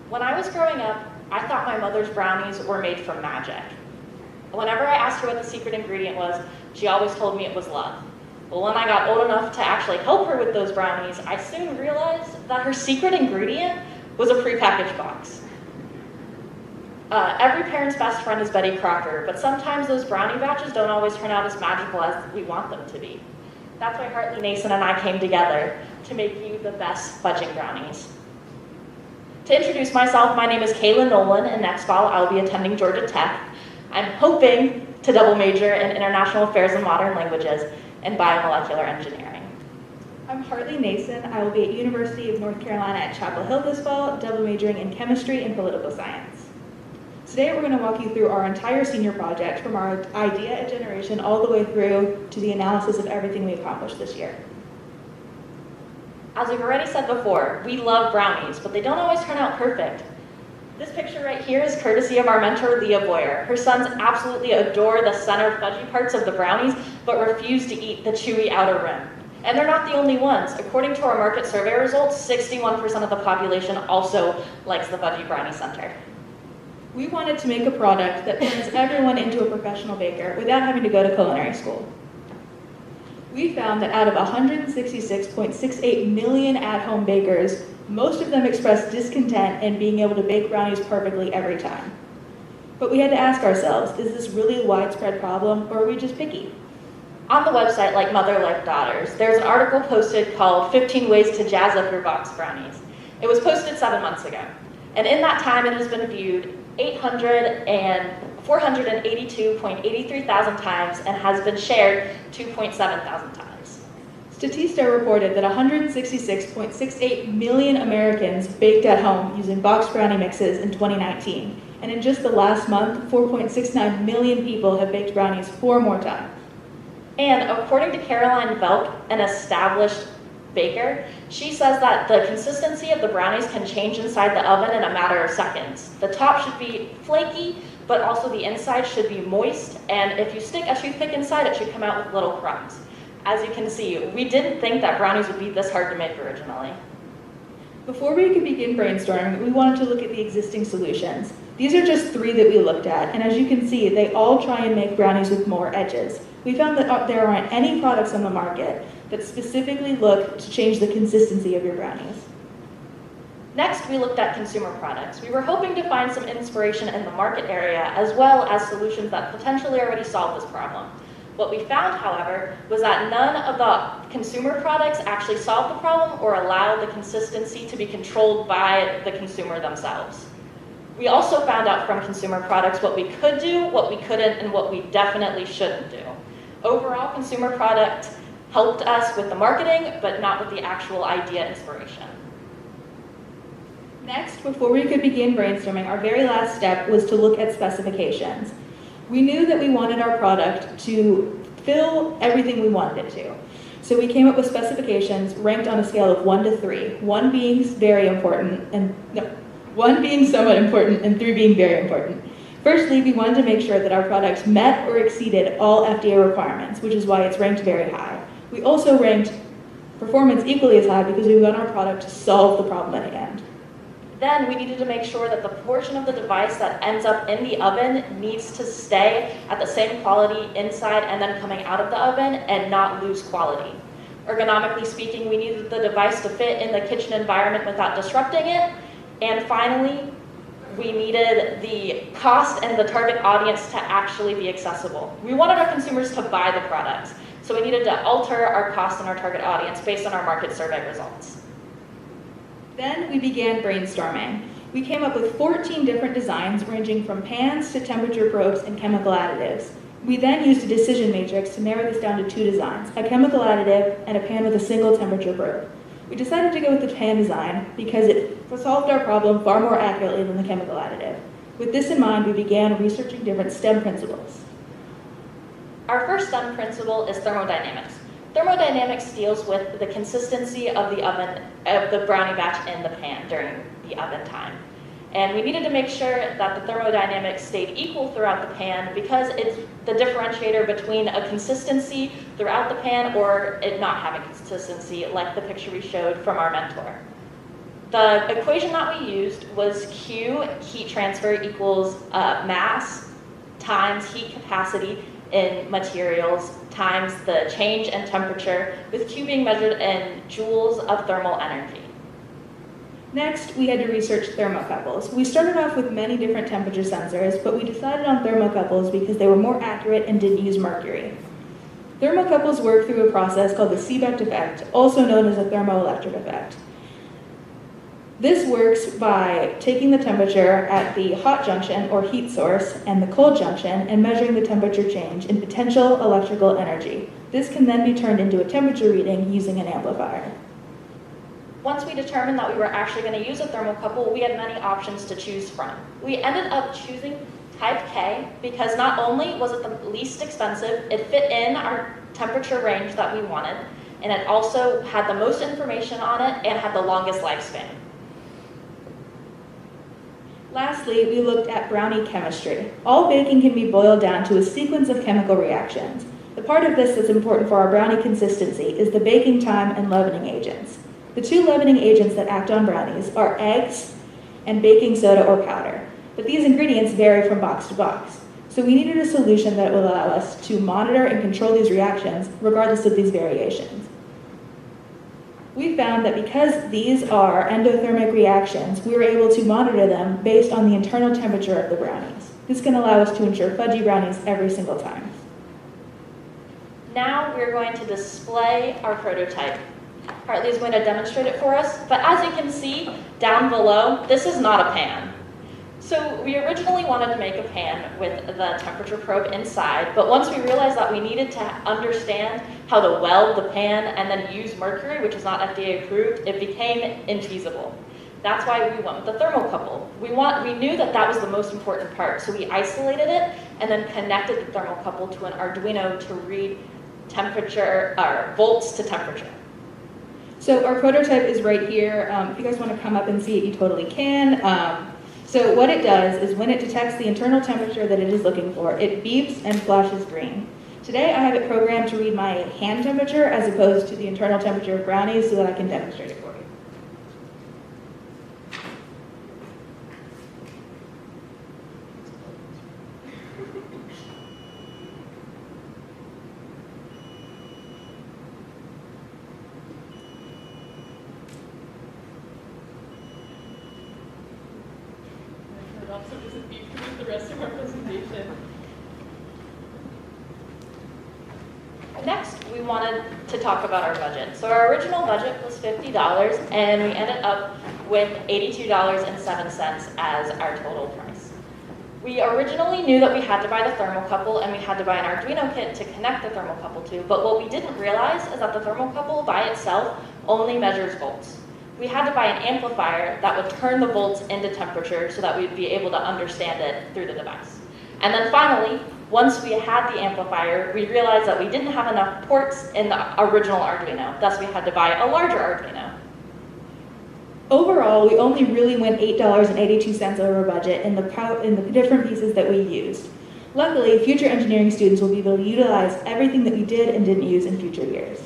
When I was growing up, I thought my mother's brownies were made from magic. Whenever I asked her what the secret ingredient was, she always told me it was love. But when I got old enough to actually help her with those brownies, I soon realized that her secret ingredient was a prepackaged box. Every parent's best friend is Betty Crocker, but sometimes those brownie batches don't always turn out as magical as we want them to be. That's why Hartley Nason and I came together to make you the best fudging brownies. To introduce myself, my name is Kayla Nolan, and next fall I'll be attending Georgia Tech. I'm hoping to double major in International Affairs and Modern Languages and Biomolecular Engineering. I'm Hartley Nason. I will be at University of North Carolina at Chapel Hill this fall, double majoring in chemistry and political science. Today we're going to walk you through our entire senior project from our idea generation all the way through to the analysis of everything we accomplished this year. As we've already said before, we love brownies, but they don't always turn out perfect. This picture right here is courtesy of our mentor, Leah Boyer. Her sons absolutely adore the center fudgy parts of the brownies, but refuse to eat the chewy outer rim. And they're not the only ones. According to our market survey results, 61% of the population also likes the fudgy brownie center. We wanted to make a product that turns everyone into a professional baker without having to go to culinary school. We found that out of 166.68 million at-home bakers, most of them expressed discontent in being able to bake brownies perfectly every time. But we had to ask ourselves, is this really a widespread problem, or are we just picky? On the website, like Mother Like Daughters, there's an article posted called 15 Ways to Jazz Up Your Box Brownies. It was posted 7 months ago. And in that time, it has been viewed 482.83 thousand times and has been shared 2.7 thousand times. Statista reported that 166.68 million Americans baked at home using box brownie mixes in 2019. And in just the last month, 4.69 million people have baked brownies 4 more times. And according to Caroline Velk, an established baker, she says that the consistency of the brownies can change inside the oven in a matter of seconds. The top should be flaky, but also the inside should be moist, and if you stick a toothpick inside, it should come out with little crumbs. As you can see, we didn't think that brownies would be this hard to make originally. Before we could begin brainstorming, we wanted to look at the existing solutions. These are just 3 that we looked at, and as you can see, they all try and make brownies with more edges. We found that there aren't any products on the market that specifically look to change the consistency of your brownies. Next, we looked at consumer products. We were hoping to find some inspiration in the market area, as well as solutions that potentially already solve this problem. What we found, however, was that none of the consumer products actually solved the problem or allowed the consistency to be controlled by the consumer themselves. We also found out from consumer products what we could do, what we couldn't, and what we definitely shouldn't do. Overall, consumer product helped us with the marketing, but not with the actual idea inspiration. Next, before we could begin brainstorming, our very last step was to look at specifications. We knew that we wanted our product to fill everything we wanted it to. So we came up with specifications ranked on a scale of 1 to 3, 1 being very important, and 1 being somewhat important, and 3 being very important. Firstly, we wanted to make sure that our product met or exceeded all FDA requirements, which is why it's ranked very high. We also ranked performance equally as high because we want our product to solve the problem at hand. Then we needed to make sure that the portion of the device that ends up in the oven needs to stay at the same quality inside and then coming out of the oven and not lose quality. Ergonomically speaking, we needed the device to fit in the kitchen environment without disrupting it. And finally, we needed the cost and the target audience to actually be accessible. We wanted our consumers to buy the products, so we needed to alter our cost and our target audience based on our market survey results. Then we began brainstorming. We came up with 14 different designs ranging from pans to temperature probes and chemical additives. We then used a decision matrix to narrow this down to 2 designs, a chemical additive and a pan with a single temperature probe. We decided to go with the pan design because it solved our problem far more accurately than the chemical additive. With this in mind, we began researching different STEM principles. Our first STEM principle is thermodynamics. Thermodynamics deals with the consistency of the oven, of the brownie batch in the pan during the oven time. And we needed to make sure that the thermodynamics stayed equal throughout the pan because it's the differentiator between a consistency throughout the pan or it not having consistency, like the picture we showed from our mentor. The equation that we used was Q, heat transfer, equals mass times heat capacity in materials times the change in temperature, with Q being measured in joules of thermal energy. Next, we had to research thermocouples. We started off with many different temperature sensors, but we decided on thermocouples because they were more accurate and didn't use mercury. Thermocouples work through a process called the Seebeck effect, also known as a thermoelectric effect. This works by taking the temperature at the hot junction or heat source and the cold junction and measuring the temperature change in potential electrical energy. This can then be turned into a temperature reading using an amplifier. Once we determined that we were actually going to use a thermocouple, we had many options to choose from. We ended up choosing Type K because not only was it the least expensive, it fit in our temperature range that we wanted, and it also had the most information on it and had the longest lifespan. Lastly, we looked at brownie chemistry. All baking can be boiled down to a sequence of chemical reactions. The part of this that's important for our brownie consistency is the baking time and leavening agents. The 2 leavening agents that act on brownies are eggs and baking soda or powder, but these ingredients vary from box to box. So we needed a solution that would allow us to monitor and control these reactions regardless of these variations. We found that because these are endothermic reactions, we were able to monitor them based on the internal temperature of the brownies. This can allow us to ensure fudgy brownies every single time. Now we're going to display our prototype. Hartley is going to demonstrate it for us, but as you can see down below, this is not a pan. So we originally wanted to make a pan with the temperature probe inside, but once we realized that we needed to understand how to weld the pan and then use mercury, which is not FDA approved, it became infeasible. That's why we went with the thermocouple. We knew that that was the most important part, so we isolated it and then connected the thermocouple to an Arduino to read temperature, or volts to temperature. So our prototype is right here. If you guys want to come up and see it, you totally can. So what it does is when it detects the internal temperature that it is looking for, it beeps and flashes green. Today I have it programmed to read my hand temperature as opposed to the internal temperature of brownies so that I can demonstrate it for you. It also doesn't beep through the rest of our presentation. Next, we wanted to talk about our budget. So our original budget was $50, and we ended up with $82.07 as our total price. We originally knew that we had to buy the thermocouple and we had to buy an Arduino kit to connect the thermocouple to, but what we didn't realize is that the thermocouple by itself only measures volts. We had to buy an amplifier that would turn the volts into temperature so that we'd be able to understand it through the device. And then finally, once we had the amplifier, we realized that we didn't have enough ports in the original Arduino, thus we had to buy a larger Arduino. Overall, we only really went $8.82 over budget in the different pieces that we used. Luckily, future engineering students will be able to utilize everything that we did and didn't use in future years.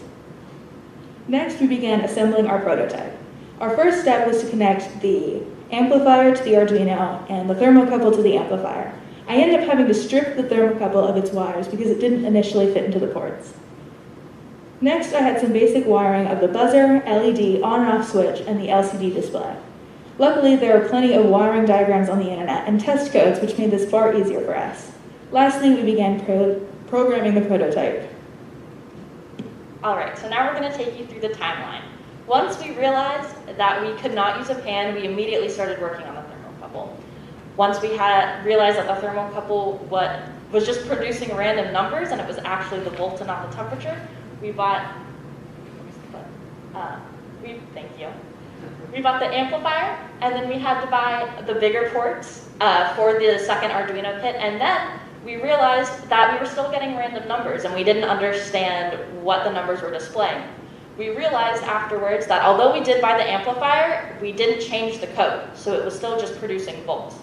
Next, we began assembling our prototype. Our first step was to connect the amplifier to the Arduino and the thermocouple to the amplifier. I ended up having to strip the thermocouple of its wires because it didn't initially fit into the ports. Next, I had some basic wiring of the buzzer, LED, on and off switch, and the LCD display. Luckily, there are plenty of wiring diagrams on the internet and test codes, which made this far easier for us. Lastly, we began programming the prototype. All right, so now we're going to take you through the timeline. Once we realized that we could not use a pan, we immediately started working on the thermocouple. Once we had realized that the thermocouple was just producing random numbers and it was actually the volts and not the temperature, we bought, thank you. We bought the amplifier, and then we had to buy the bigger ports for the second Arduino kit, and then we realized that we were still getting random numbers and we didn't understand what the numbers were displaying. We realized afterwards that although we did buy the amplifier, we didn't change the code, so it was still just producing volts.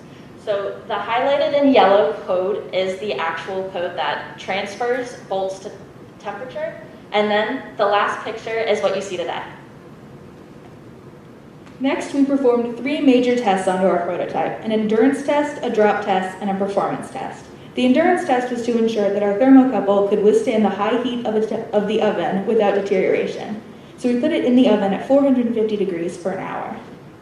So the highlighted in yellow code is the actual code that transfers volts to temperature, and then the last picture is what you see today. Next, we performed 3 major tests onto our prototype: an endurance test, a drop test, and a performance test. The endurance test was to ensure that our thermocouple could withstand the high heat of the oven without deterioration. So we put it in the oven at 450 degrees for an hour.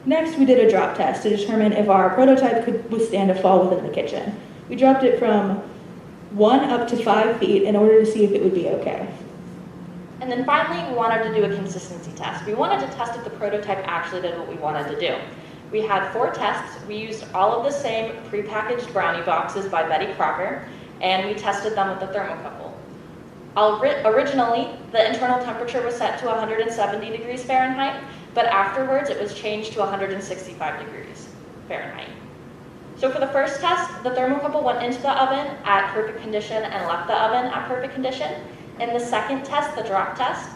Next, we did a drop test to determine if our prototype could withstand a fall within the kitchen. We dropped it from 1 up to 5 feet in order to see if it would be okay. And then finally, we wanted to do a consistency test. We wanted to test if the prototype actually did what we wanted to do. We had 4 tests. We used all of the same prepackaged brownie boxes by Betty Crocker, and we tested them with the thermocouple. Originally, the internal temperature was set to 170 degrees Fahrenheit, but afterwards it was changed to 165 degrees Fahrenheit. So for the first test, the thermocouple went into the oven at perfect condition and left the oven at perfect condition. In the second test, the drop test,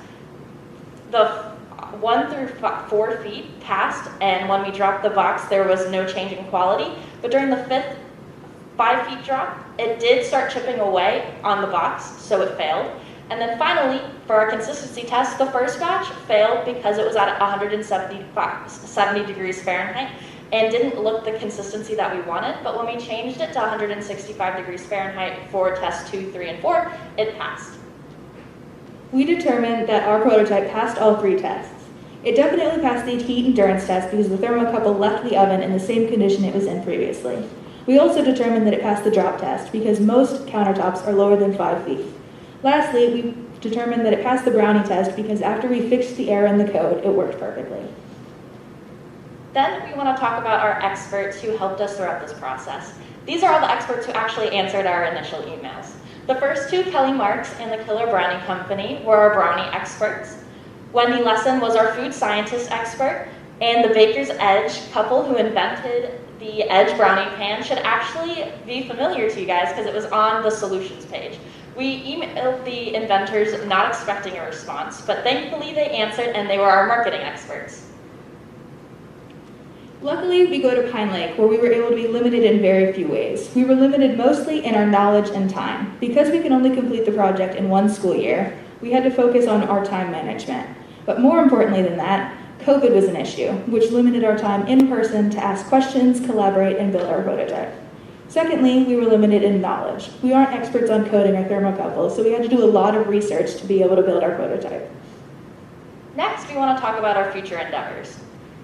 the 1 through 4 feet passed, and when we dropped the box, there was no change in quality. But during the 5th 5 feet drop, it did start chipping away on the box, so it failed. And then finally, for our consistency test, the first batch failed because it was at 170 degrees Fahrenheit and didn't look the consistency that we wanted. But when we changed it to 165 degrees Fahrenheit for tests 2, 3, and 4, it passed. We determined that our prototype passed all 3 tests. It definitely passed the heat endurance test because the thermocouple left the oven in the same condition it was in previously. We also determined that it passed the drop test because most countertops are lower than 5 feet. Lastly, we determined that it passed the brownie test because after we fixed the error in the code, it worked perfectly. Then we want to talk about our experts who helped us throughout this process. These are all the experts who actually answered our initial emails. The first 2, Kelly Marks and the Killer Brownie Company, were our brownie experts. Wendy Lesson was our food scientist expert, and the Baker's Edge couple who invented the Edge brownie pan should actually be familiar to you guys because it was on the solutions page. We emailed the inventors not expecting a response, but thankfully they answered and they were our marketing experts. Luckily, we go to Pine Lake, where we were able to be limited in very few ways. We were limited mostly in our knowledge and time. Because we can only complete the project in one school year, we had to focus on our time management. But more importantly than that, COVID was an issue, which limited our time in person to ask questions, collaborate, and build our prototype. Secondly, we were limited in knowledge. We aren't experts on coding or thermocouple, so we had to do a lot of research to be able to build our prototype. Next, we want to talk about our future endeavors.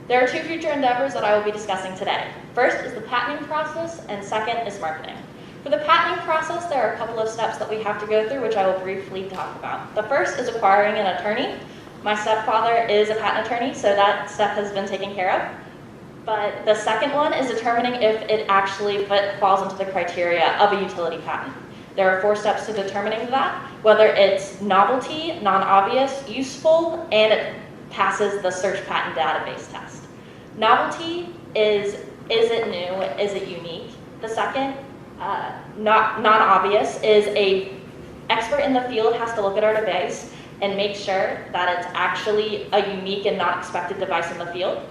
There are two future endeavors that I will be discussing today. First is the patenting process, and second is marketing. For the patenting process, there are a couple of steps that we have to go through, which I will briefly talk about. The first is acquiring an attorney. My stepfather is a patent attorney, so that step has been taken care of. But the second one is determining if it actually falls into the criteria of a utility patent. There are 4 steps to determining that, whether it's novelty, non-obvious, useful, and it passes the search patent database test. Novelty is it new, is it unique? The second, non-obvious, is a expert in the field has to look at our device and make sure that it's actually a unique and not expected device in the field.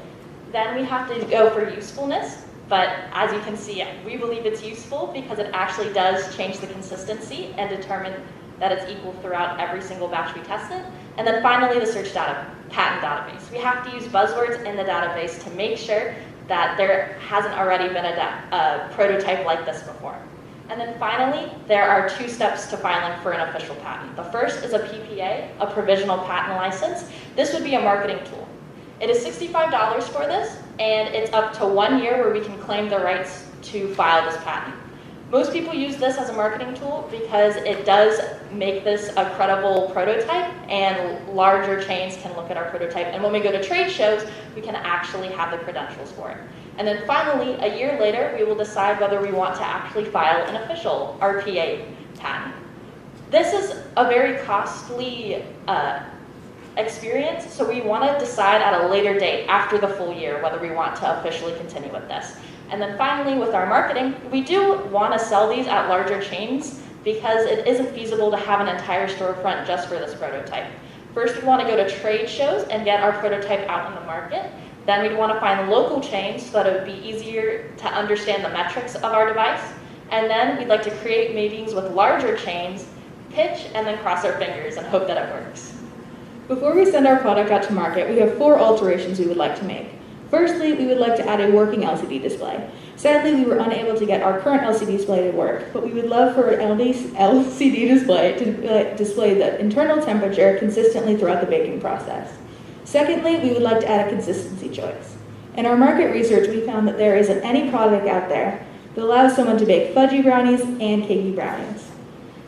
Then we have to go for usefulness, but as you can see, we believe it's useful because it actually does change the consistency and determine that it's equal throughout every single batch we tested. And then finally, the search patent database. We have to use buzzwords in the database to make sure that there hasn't already been a prototype like this before. And then finally, there are 2 steps to filing for an official patent. The first is a PPA, a provisional patent license. This would be a marketing tool. It is $65 for this, and it's up to 1 year where we can claim the rights to file this patent. Most people use this as a marketing tool because it does make this a credible prototype, and larger chains can look at our prototype. And when we go to trade shows, we can actually have the credentials for it. And then finally, a year later, we will decide whether we want to actually file an official RPA patent. This is a very costly experience, so we want to decide at a later date, after the full year, whether we want to officially continue with this. And then finally, with our marketing, we do want to sell these at larger chains because it isn't feasible to have an entire storefront just for this prototype. First, we want to go to trade shows and get our prototype out in the market. Then we'd want to find local chains so that it would be easier to understand the metrics of our device. And then we'd like to create meetings with larger chains, pitch, and then cross our fingers and hope that it works. Before we send our product out to market, we have 4 alterations we would like to make. Firstly, we would like to add a working LCD display. Sadly, we were unable to get our current LCD display to work, but we would love for an LCD display to display the internal temperature consistently throughout the baking process. Secondly, we would like to add a consistency choice. In our market research, we found that there isn't any product out there that allows someone to bake fudgy brownies and cakey brownies.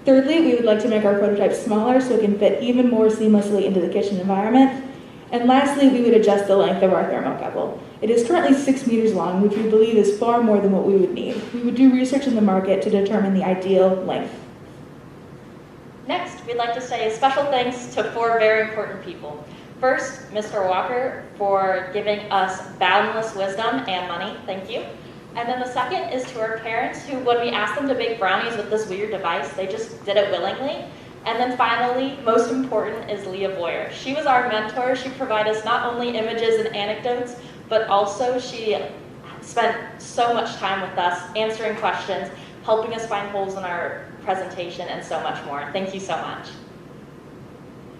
Thirdly, we would like to make our prototype smaller so it can fit even more seamlessly into the kitchen environment. And lastly, we would adjust the length of our thermocouple. It is currently 6 meters long, which we believe is far more than what we would need. We would do research in the market to determine the ideal length. Next, we'd like to say special thanks to 4 very important people. First, Mr. Walker for giving us boundless wisdom and money. Thank you. And then the second is to our parents who, when we asked them to bake brownies with this weird device, they just did it willingly. And then finally, most important, is Leah Boyer. She was our mentor. She provided us not only images and anecdotes, but also she spent so much time with us, answering questions, helping us find holes in our presentation, and so much more. Thank you so much.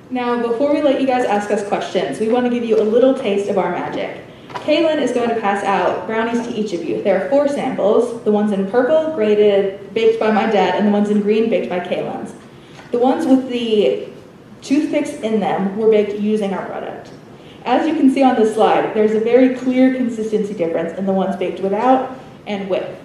Now, before we let you guys ask us questions, we want to give you a little taste of our magic. Kaylin is going to pass out brownies to each of you. There are 4 samples. The ones in purple, graded, baked by my dad, and the ones in green, baked by Kaylin's. The ones with the toothpicks in them were baked using our product. As you can see on this slide, there's a very clear consistency difference in the ones baked without and with.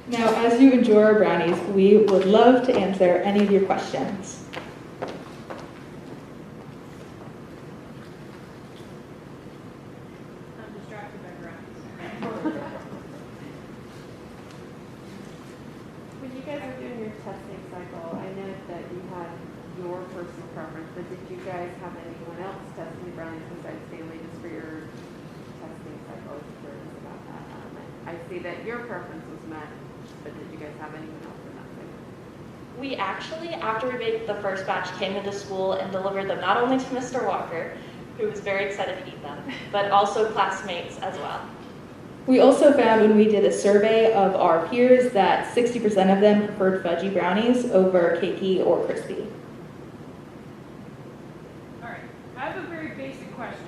Now, as you enjoy our brownies, we would love to answer any of your questions. I'm distracted by brownies. When you guys were doing your testing cycle, I know that you had your personal preference, but did you guys have anyone else testing the brownies besides Stanley, just for your testing cycle? I was curious about that. I see that your preference was met, but did you guys have anyone else in that cycle? We actually, after we baked the first batch, came into school and delivered them not only to Mr. Walker, who was very excited to eat them, but also classmates as well. We also found when we did a survey of our peers that 60% of them preferred fudgy brownies over cakey or crispy. All right, I have a very basic question.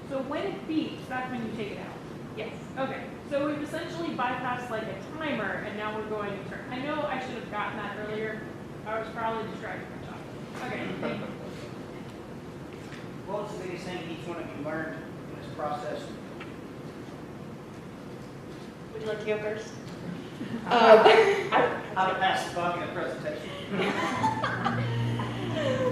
So when it beeps, that's when you take it out? Yes. Okay, so we've essentially bypassed like a timer, and now we're going to turn. I know I should have gotten that earlier. I was probably distracted by chocolate. Okay, thank you. What was the biggest thing each one of you learned in this process? Would you like to go first? How to pass the buck in a presentation.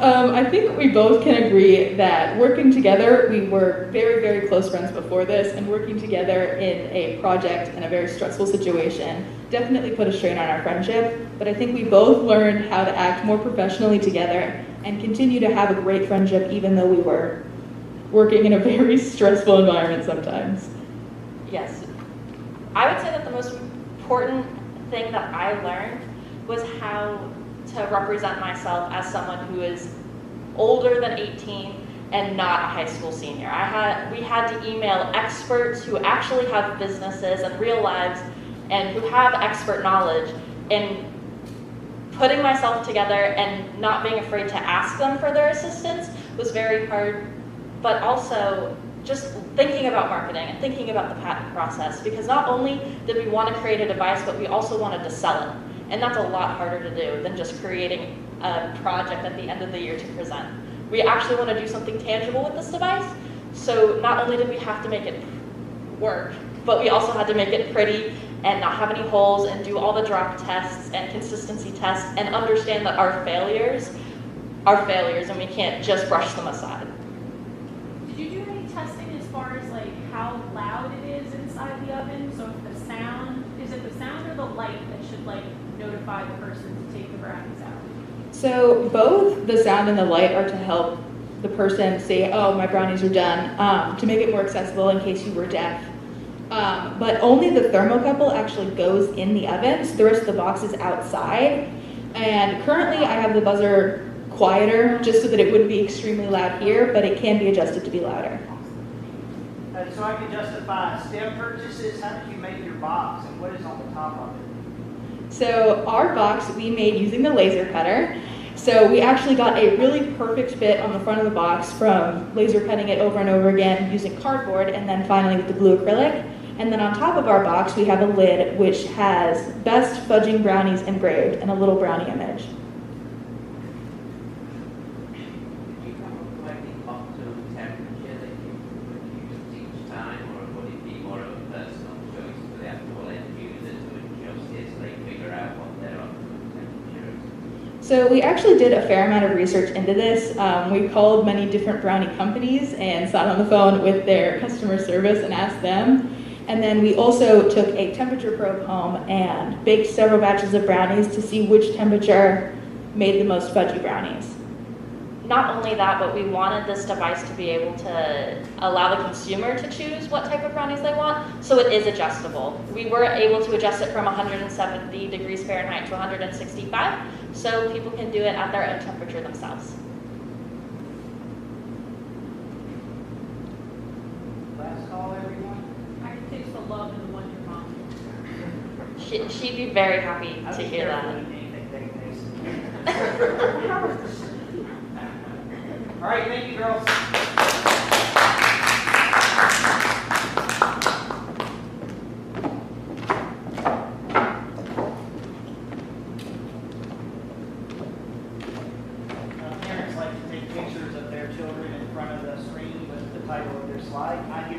I think we both can agree that working together, we were very, very close friends before this, and working together in a project in a very stressful situation definitely put a strain on our friendship, but I think we both learned how to act more professionally together and continue to have a great friendship even though we were working in a very stressful environment sometimes. Yes. I would say that the most important thing that I learned was how to represent myself as someone who is older than 18 and not a high school senior. We had to email experts who actually have businesses and real lives and who have expert knowledge, and putting myself together and not being afraid to ask them for their assistance was very hard, but also just thinking about marketing and thinking about the patent process, because not only did we want to create a device, but we also wanted to sell it. And that's a lot harder to do than just creating a project at the end of the year to present. We actually want to do something tangible with this device, so not only did we have to make it work, but we also had to make it pretty and not have any holes and do all the drop tests and consistency tests and understand that our failures are failures and we can't just brush them aside. Did you do any testing as far as like how loud it is inside the oven? So if the sound, is it the sound or the light that should like notify the person to take the brownies out? So both the sound and the light are to help the person say, oh, my brownies are done, to make it more accessible in case you were deaf. But only the thermocouple actually goes in the oven, so the rest of the box is outside. And currently I have the buzzer quieter just so that it wouldn't be extremely loud here, but it can be adjusted to be louder. So I can justify STEM purchases. How did you make your box, and what is on the top of it? So our box we made using the laser cutter. So we actually got a really perfect fit on the front of the box from laser cutting it over and over again using cardboard, and then finally with the blue acrylic. And then on top of our box we have a lid which has Best Fudging Brownies engraved and a little brownie image. So we actually did a fair amount of research into this. We called many different brownie companies and sat on the phone with their customer service and asked them. And then we also took a temperature probe home and baked several batches of brownies to see which temperature made the most fudgy brownies. Not only that, but we wanted this device to be able to allow the consumer to choose what type of brownies they want, so it is adjustable. We were able to adjust it from 170 degrees Fahrenheit to 165, so people can do it at their own temperature themselves. Last call, everyone. I can taste the love in the one your mom makes. She'd be very happy to hear that. All right, thank you, girls. Parents like to take pictures of their children in front of the screen with the title of their slide. You're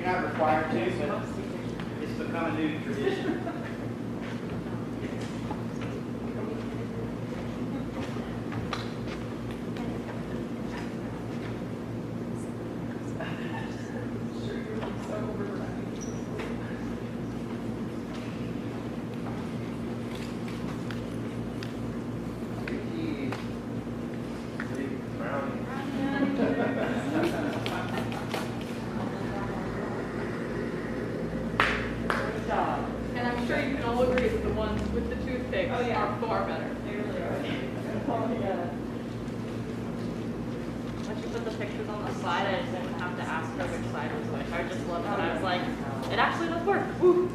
not required to, but it's become a new tradition. with the toothpicks are far better. They really are. Once you put the pictures on the side, I just didn't have to ask her which side was which. I just looked and I was like, it actually does work. Woo.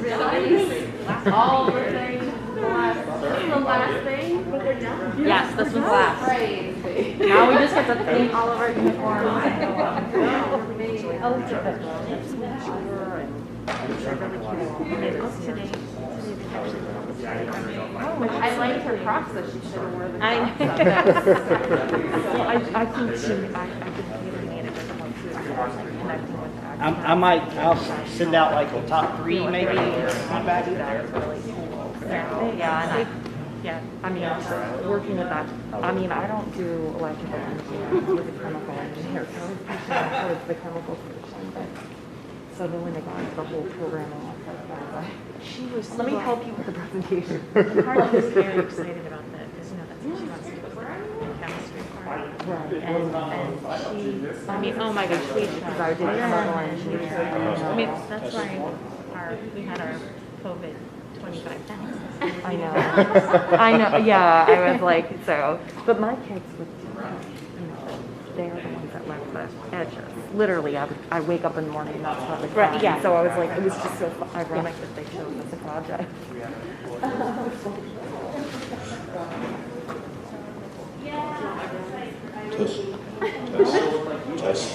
Really? All the things, the last thing, but they're done. Yes, this was last. Crazy. Now we just get to paint all of our uniforms. I liked her Crocs, so she should have worn the I Crocs. I think she, I think Peter needed it more too, connecting with her. I'll send out like the top 3 maybe. That is really cool. Yeah, I mean, working with that, I mean, I don't do electrical engineering with the chemical engineer, so I was teaching towards the chemical solution, but, so then when they got into the whole program and all that, she was, let me help you with the presentation. Carly was very excited about that, because, that's what she wants to do with the chemistry part. Right, and she, I mean, oh my gosh, because I did chemical engineering. I mean, that's why we had our COVID 25 times. I know, yeah, I was like, so, but my kids would, they're the ones that left the edges. Literally, I wake up in the morning and that's not the time. Right, yeah. So I was like, it was just so ironic that they chose this project. Test.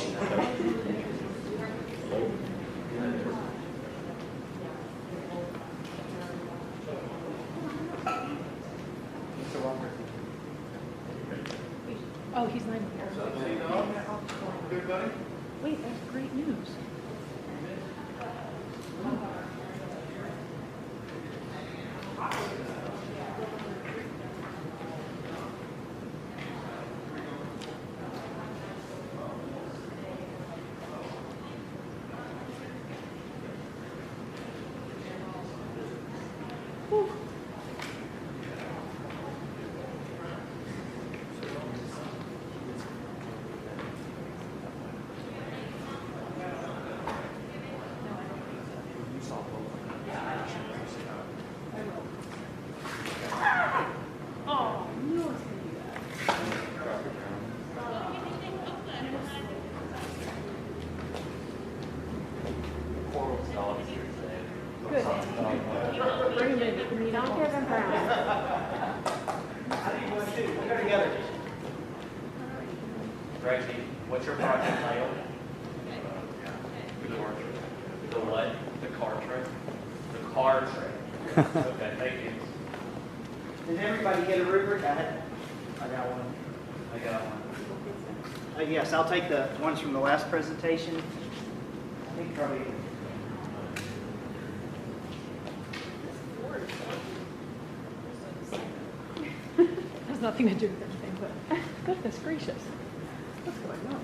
Oh, he's not here. Wait, that's great news. Reggie, what's your project title? The what? The car trick? The car trick. Okay, thank you. Did everybody get a rubric? I got one. I got one. Yes, I'll take the ones from the last presentation. I think probably. Has nothing to do with anything, but goodness gracious. What's going on?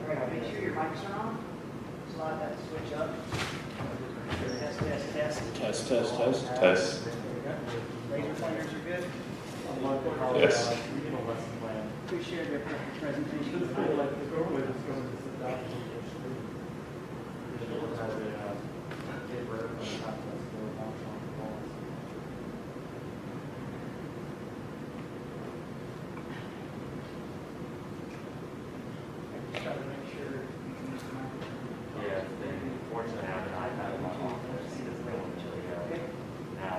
All right, make sure your mics are on. Slide that switch up. Test, test, test. Test, test, test. Test. Laser pointers are good. Yes. Who shared their presentation? Yeah, fortunately, I have an iPad in my office. He doesn't know until now.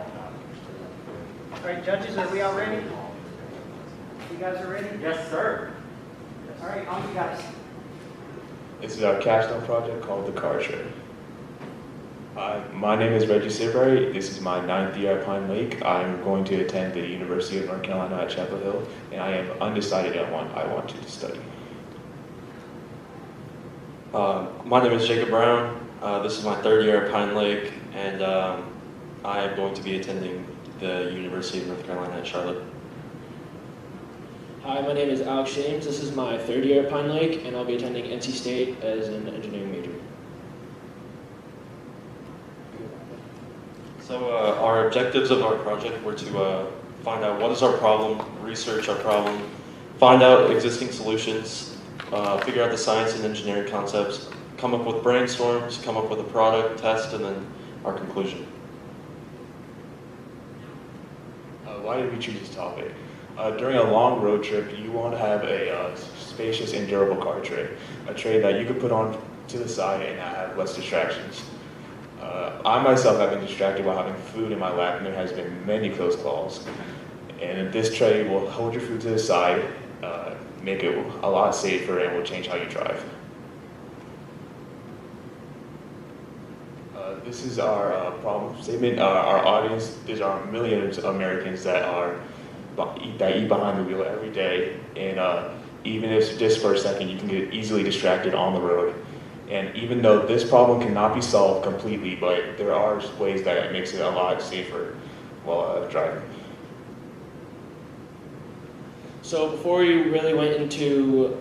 All right, judges, are we all ready? You guys are ready? Yes, sir. All right, on you guys. This is our capstone project called the car show. My name is Reggie Seabright. This is my 9th year at Pine Lake. I'm going to attend the University of North Carolina at Chapel Hill, and I am undecided on what I want to study. My name is Jacob Brown. This is my 3rd year at Pine Lake, and I am going to be attending the University of North Carolina at Charlotte. Hi, my name is Alex James. This is my 3rd year at Pine Lake, and I'll be attending NC State as an engineering major. So our objectives of our project were to find out what is our problem, research our problem, find out existing solutions, figure out the science and engineering concepts, come up with brainstorms, come up with a product, test, and then our conclusion. Why did we choose this topic? During a long road trip, you want to have a spacious and durable car tray, a tray that you could put on to the side and have less distractions. I myself have been distracted while having food in my lap, and there has been many close calls. And this tray will hold your food to the side, make it a lot safer, and will change how you drive. This is our problem statement. Our audience, there are millions of Americans that eat behind the wheel every day, and even if just for a second, you can get easily distracted on the road. And even though this problem cannot be solved completely, but there are ways that it makes it a lot safer while driving. So before we really went into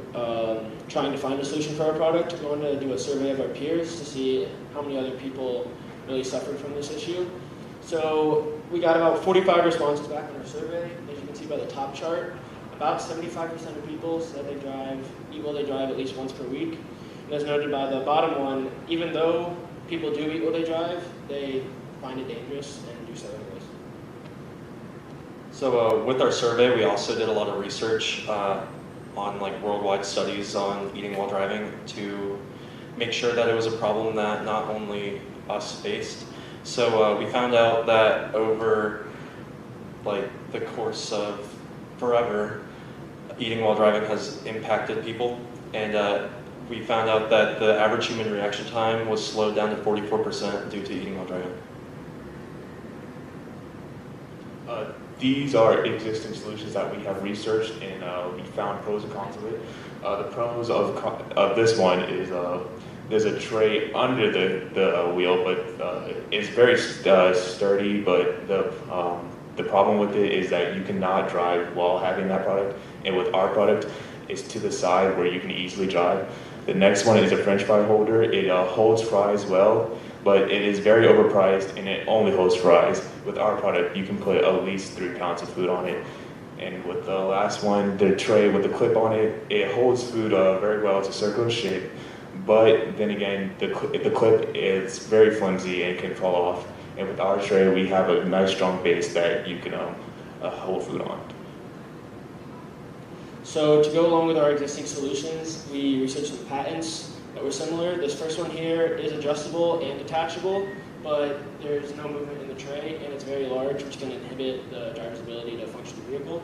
trying to find a solution for our product, we wanted to do a survey of our peers to see how many other people really suffered from this issue. So we got about 45 responses back on our survey. As you can see by the top chart, about 75% of people said they eat while they drive at least once per week. And as noted by the bottom one, even though people do eat while they drive, they find it dangerous and do so anyways. So with our survey, we also did a lot of research on like worldwide studies on eating while driving to make sure that it was a problem that not only us faced. So we found out that over like the course of forever, eating while driving has impacted people, and we found out that the average human reaction time was slowed down to 44% due to eating while driving. These are existing solutions that we have researched, and we found pros and cons of it. The pros of this one is there's a tray under the wheel, but it's very sturdy, but the problem with it is that you cannot drive while having that product, and with our product, it's to the side where you can easily drive. The next one is a French fry holder. It holds fries well, but it is very overpriced and it only holds fries. With our product, you can put at least 3 pounds of food on it. And with the last one, the tray with the clip on it, it holds food very well. It's a circular shape, but then again, the clip is very flimsy and it can fall off. And with our tray, we have a nice strong base that you can hold food on. So to go along with our existing solutions, we researched some patents that were similar. This first one here is adjustable and detachable, but there's no movement in the tray, and it's very large, which can inhibit the driver's ability to function the vehicle.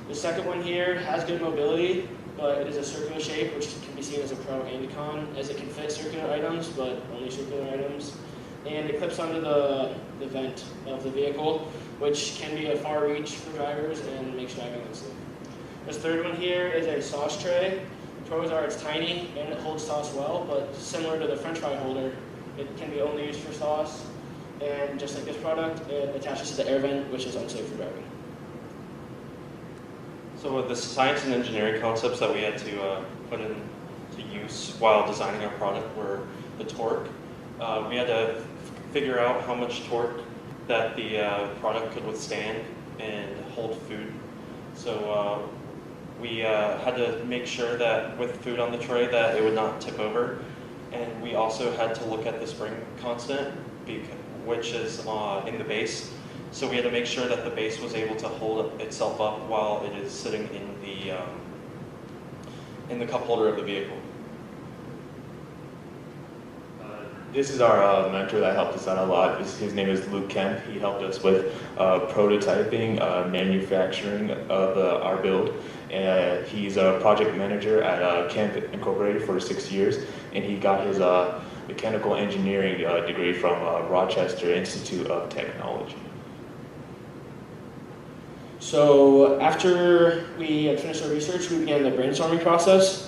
The second one here has good mobility, but it is a circular shape, which can be seen as a pro and a con, as it can fit circular items, but only circular items. And it clips onto the vent of the vehicle, which can be a far reach for drivers and makes driving unsafe. This third one here is a sauce tray. The pros are it's tiny and it holds sauce well, but similar to the French fry holder, it can be only used for sauce. And just like this product, it attaches to the air vent, which is unsafe for driving. So with the science and engineering concepts that we had to put into use while designing our product were the torque. We had to figure out how much torque that the product could withstand and hold food. So we had to make sure that with food on the tray that it would not tip over. And we also had to look at the spring constant, which is in the base. So we had to make sure that the base was able to hold itself up while it is sitting in the cup holder of the vehicle. This is our mentor that helped us out a lot. His name is Luke Kemp. He helped us with prototyping, manufacturing of our build. And he's a project manager at Kemp Incorporated for 6 years, and he got his mechanical engineering degree from Rochester Institute of Technology. So after we had finished our research, we began the brainstorming process.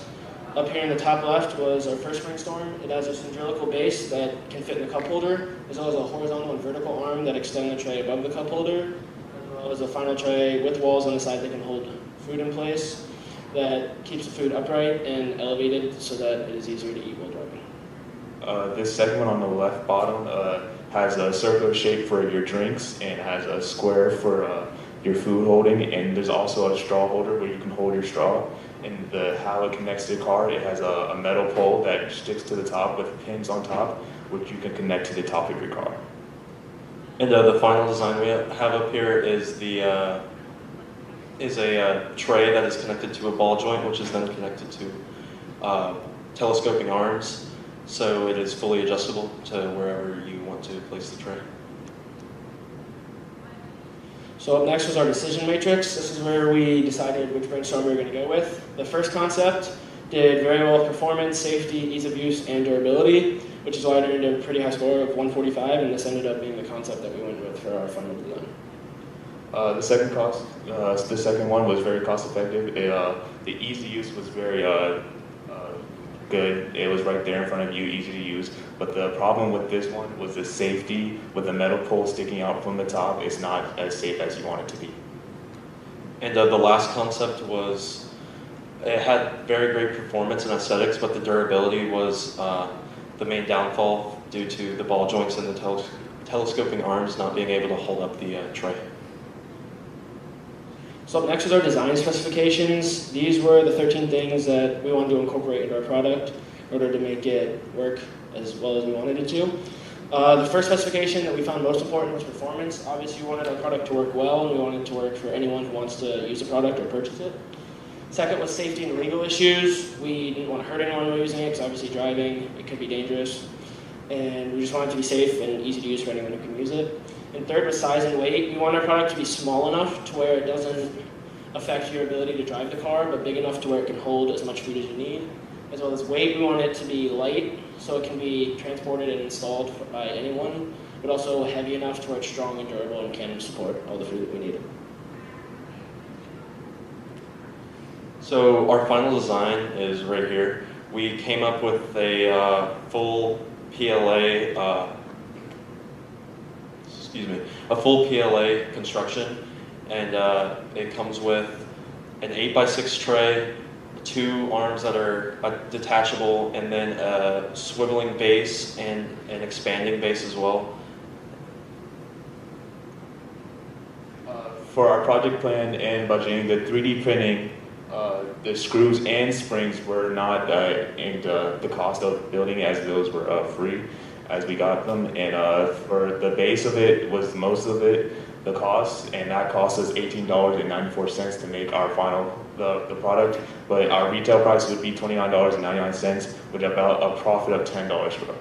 Up here in the top left was our first brainstorm. It has a cylindrical base that can fit in the cup holder, as well as a horizontal and vertical arm that extend the tray above the cup holder, as well as a final tray with walls on the side that can hold food in place, that keeps the food upright and elevated so that it is easier to eat while driving. This second one on the left bottom has a circular shape for your drinks and has a square for your food holding, and there's also a straw holder where you can hold your straw. And how it connects to the car, it has a metal pole that sticks to the top with pins on top, which you can connect to the top of your car. And the final design we have up here is a tray that is connected to a ball joint, which is then connected to telescoping arms, so it is fully adjustable to wherever you want to place the tray. So up next was our decision matrix. This is where we decided which brainstorm we were going to go with. The first concept did very well with performance, safety, ease of use, and durability, which is why it earned a pretty high score of 145, and this ended up being the concept that we went with for our final design. The second one was very cost effective. The easy use was very good. It was right there in front of you, easy to use. But the problem with this one was the safety with the metal pole sticking out from the top. It's not as safe as you want it to be. And the last concept was, it had very great performance and aesthetics, but the durability was the main downfall due to the ball joints and the telescoping arms not being able to hold up the tray. So up next is our design specifications. These were the 13 things that we wanted to incorporate into our product in order to make it work as well as we wanted it to. The first specification that we found most important was performance. Obviously, we wanted our product to work well, and we wanted it to work for anyone who wants to use the product or purchase it. Second was safety and legal issues. We didn't want to hurt anyone while using it, because obviously driving, it could be dangerous. And we just wanted it to be safe and easy to use for anyone who can use it. And third was size and weight. We want our product to be small enough to where it doesn't affect your ability to drive the car, but big enough to where it can hold as much food as you need. As well as weight, we want it to be light, so it can be transported and installed by anyone, but also heavy enough to where it's strong and durable and can support all the food that we need. So our final design is right here. We came up with a full PLA, a full PLA construction, and it comes with an 8x6 tray, 2 arms that are detachable, and then a swiveling base and an expanding base as well. For our project plan and budgeting, the 3D printing, the screws and springs were not in the cost of building, as those were free as we got them. And for the base of it was most of it, the cost, and that cost us $18.94 to make our final the product. But our retail price would be $29.99, with about a profit of $10 for us.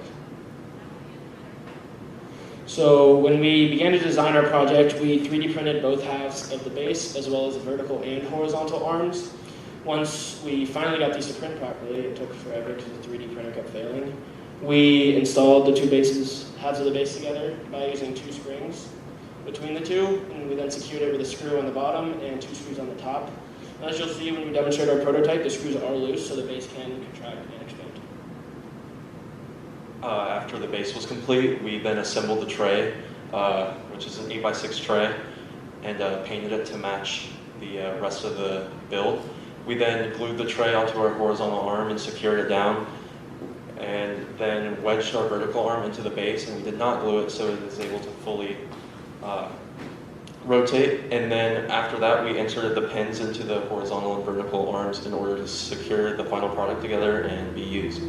So when we began to design our project, we 3D printed both halves of the base, as well as the vertical and horizontal arms. Once we finally got these to print properly, it took forever because the 3D printer kept failing. We installed the two halves of the base together by using 2 springs between the two, and we then secured it with a screw on the bottom and 2 screws on the top. And as you'll see when we demonstrate our prototype, the screws are loose, so the base can contract and expand. After the base was complete, we then assembled the tray, which is an 8x6 tray, and painted it to match the rest of the build. We then glued the tray onto our horizontal arm and secured it down, and then wedged our vertical arm into the base, and we did not glue it so it is able to fully rotate. And then after that, we inserted the pins into the horizontal and vertical arms in order to secure the final product together and be used.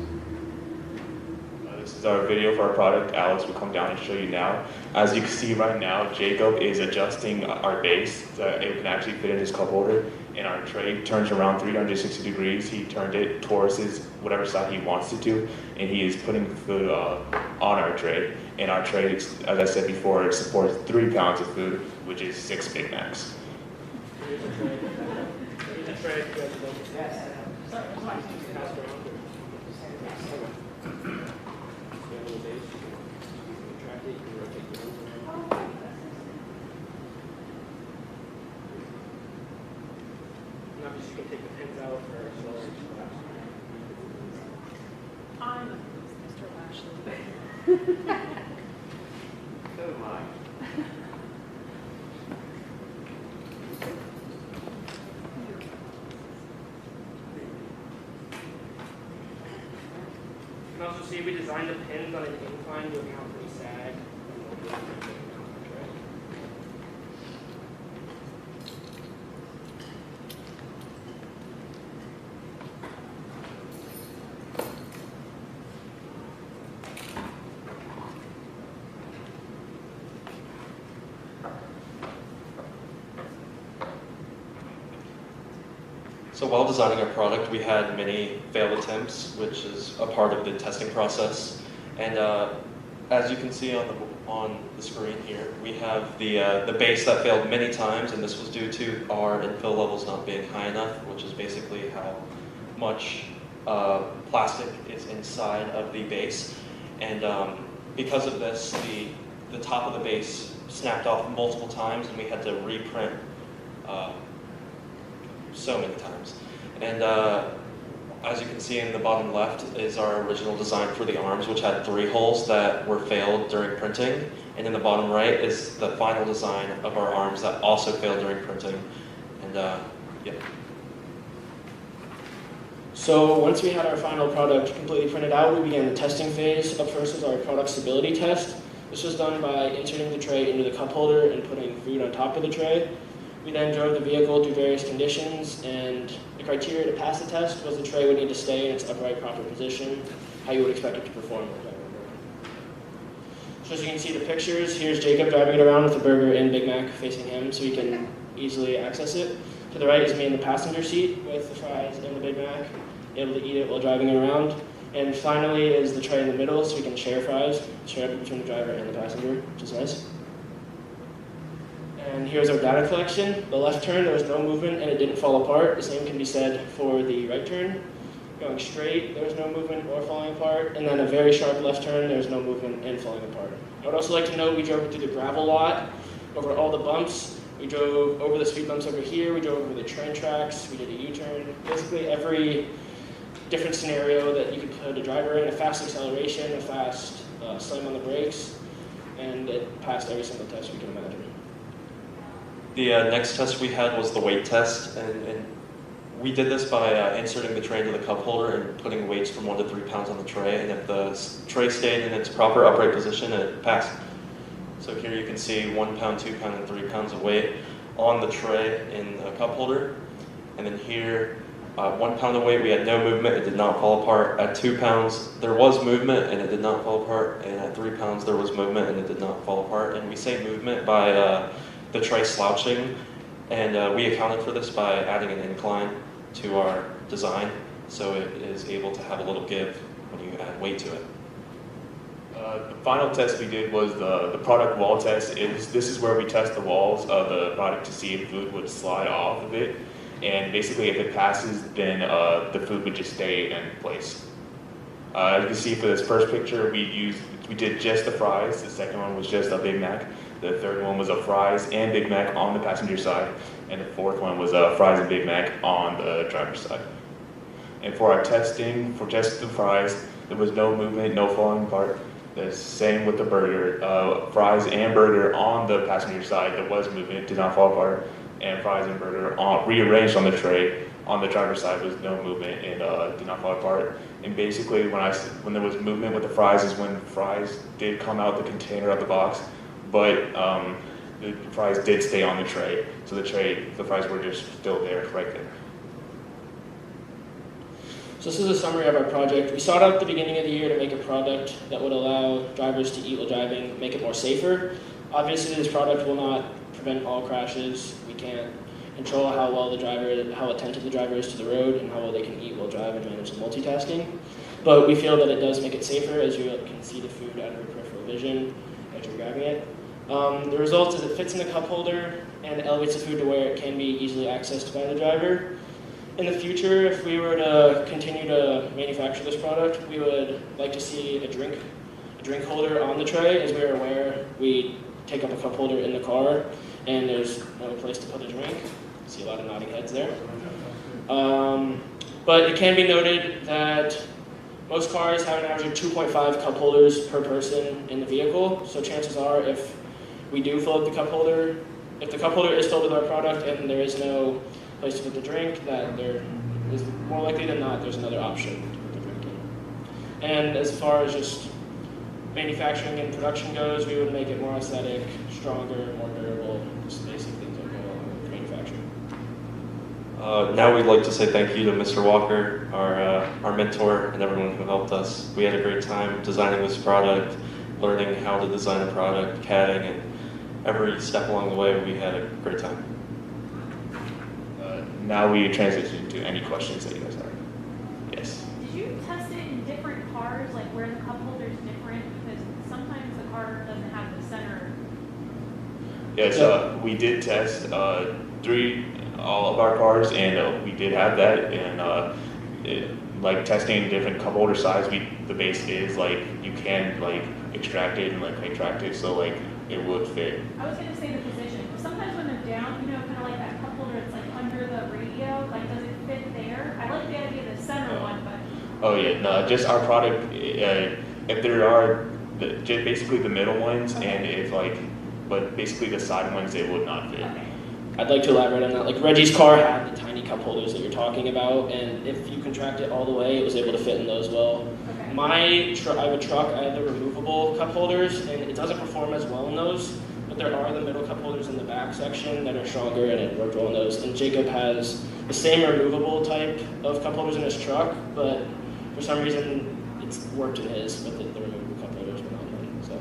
This is our video for our product. Alex will come down and show you now. As you can see right now, Jacob is adjusting our base so it can actually fit in his cup holder, and our tray turns around 360 degrees. He turned it towards whatever side he wants it to, and he is putting food on our tray. And our tray, as I said before, it supports 3 pounds of food, which is 6 Big Macs. Obviously, you can take the pins out for storage. I'm Mr. Lashley. So am I. You can also see we designed the pins on an incline to account for the sag and So while designing our product, we had many failed attempts, which is a part of the testing process. And as you can see on the screen here, we have the base that failed many times, and this was due to our infill levels not being high enough, which is basically how much plastic is inside of the base. And because of this, the top of the base snapped off multiple times, and we had to reprint so many times. And as you can see in the bottom left is our original design for the arms, which had 3 holes that were failed during printing. And in the bottom right is the final design of our arms that also failed during printing. And yeah. So once we had our final product completely printed out, we began the testing phase. Up first was our product stability test. This was done by inserting the tray into the cup holder and putting food on top of the tray. We then drove the vehicle through various conditions, and the criteria to pass the test was the tray would need to stay in its upright, proper position, how you would expect it to perform. So as you can see the pictures, here's Jacob driving it around with the burger and Big Mac facing him so he can easily access it. To the right is me in the passenger seat with the fries and the Big Mac, able to eat it while driving it around. And finally is the tray in the middle so we can share fries, share it between the driver and the passenger, which is nice. And here's our data collection. The left turn, there was no movement and it didn't fall apart. The same can be said for the right turn. Going straight, there was no movement or falling apart. And then a very sharp left turn, there was no movement and falling apart. I would also like to note we drove through the gravel lot, over all the bumps. We drove over the speed bumps over here. We drove over the train tracks. We did a U-turn. Basically every different scenario that you could put a driver in, a fast acceleration, a fast slam on the brakes, and it passed every single test we can imagine. The next test we had was the weight test, and we did this by inserting the tray into the cup holder and putting weights from 1 to 3 pounds on the tray, and if the tray stayed in its proper upright position, it passed. So here you can see 1 pound, 2 pound, and 3 pounds of weight on the tray in the cup holder, and then here 1 pound of weight, we had no movement, it did not fall apart. At 2 pounds, there was movement and it did not fall apart, and at 3 pounds, there was movement and it did not fall apart. And we say movement by the tray slouching, and we accounted for this by adding an incline to our design, so it is able to have a little give when you add weight to it. The final test we did was the product wall test. This is where we test the walls of the product to see if food would slide off of it. And basically, if it passes, then the food would just stay in place. As you can see for this first picture, we did just the fries. The second one was just a Big Mac. The third one was a fries and Big Mac on the passenger side. And the fourth one was fries and Big Mac on the driver's side. And for our testing, for just the fries, there was no movement, no falling apart. The same with the burger. Fries and burger on the passenger side, there was movement, did not fall apart. And fries and burger rearranged on the tray on the driver's side was no movement and did not fall apart. And basically, when there was movement with the fries is when fries did come out the container of the box, but the fries did stay on the tray. So the fries were just still there, right there. So this is a summary of our project. We sought out at the beginning of the year to make a product that would allow drivers to eat while driving, make it more safer. Obviously, this product will not prevent all crashes. We can't control how attentive the driver is to the road and how well they can eat while driving and manage the multitasking. But we feel that it does make it safer, as you can see the food out of your peripheral vision as you're grabbing it. The result is it fits in the cup holder and elevates the food to where it can be easily accessed by the driver. In the future, if we were to continue to manufacture this product, we would like to see a drink holder on the tray. As we are aware, we take up a cup holder in the car, and there's no place to put a drink. See a lot of nodding heads there. But it can be noted that most cars have an average of 2.5 cup holders per person in the vehicle. So chances are, if we do fill up the cup holder, if the cup holder is filled with our product and there is no place to put the drink, that there is more likely than not there's another option to put the drink in. And as far as just manufacturing and production goes, we would make it more aesthetic, stronger, more durable, just basic things that go along with manufacturing. Now we'd like to say thank you to Mr. Walker, our mentor, and everyone who helped us. We had a great time designing this product, learning how to design a product, CADing, and every step along the way we had a great time. now we transition to any questions that you guys have. Yes. Did you test it in different cars, like where the cup holder is different? Because sometimes the car doesn't have the center. Yes, we did test all of our cars, and we did have that. And like testing different cup holder size, the base is like you can like extract it and like retract it, so like it would fit. I was gonna say the position. Sometimes when they're down, you know, kind of like that cup holder, it's like under the radio. Like, does it fit there? I like the idea of the center one, but. Oh yeah, no, just our product. If there are just basically the middle ones, and if like, but basically the side ones, it would not fit. Okay. I'd like to elaborate on that. Like Reggie's car had the tiny cup holders that you're talking about, and if you contract it all the way, it was able to fit in those well. Okay. I have a truck, I have the removable cup holders, and it doesn't perform as well in those, but there are the middle cup holders in the back section that are stronger, and it worked well in those. And Jacob has the same removable type of cup holders in his truck, but for some reason, it's worked in his with the removable cup holders, but not mine, so.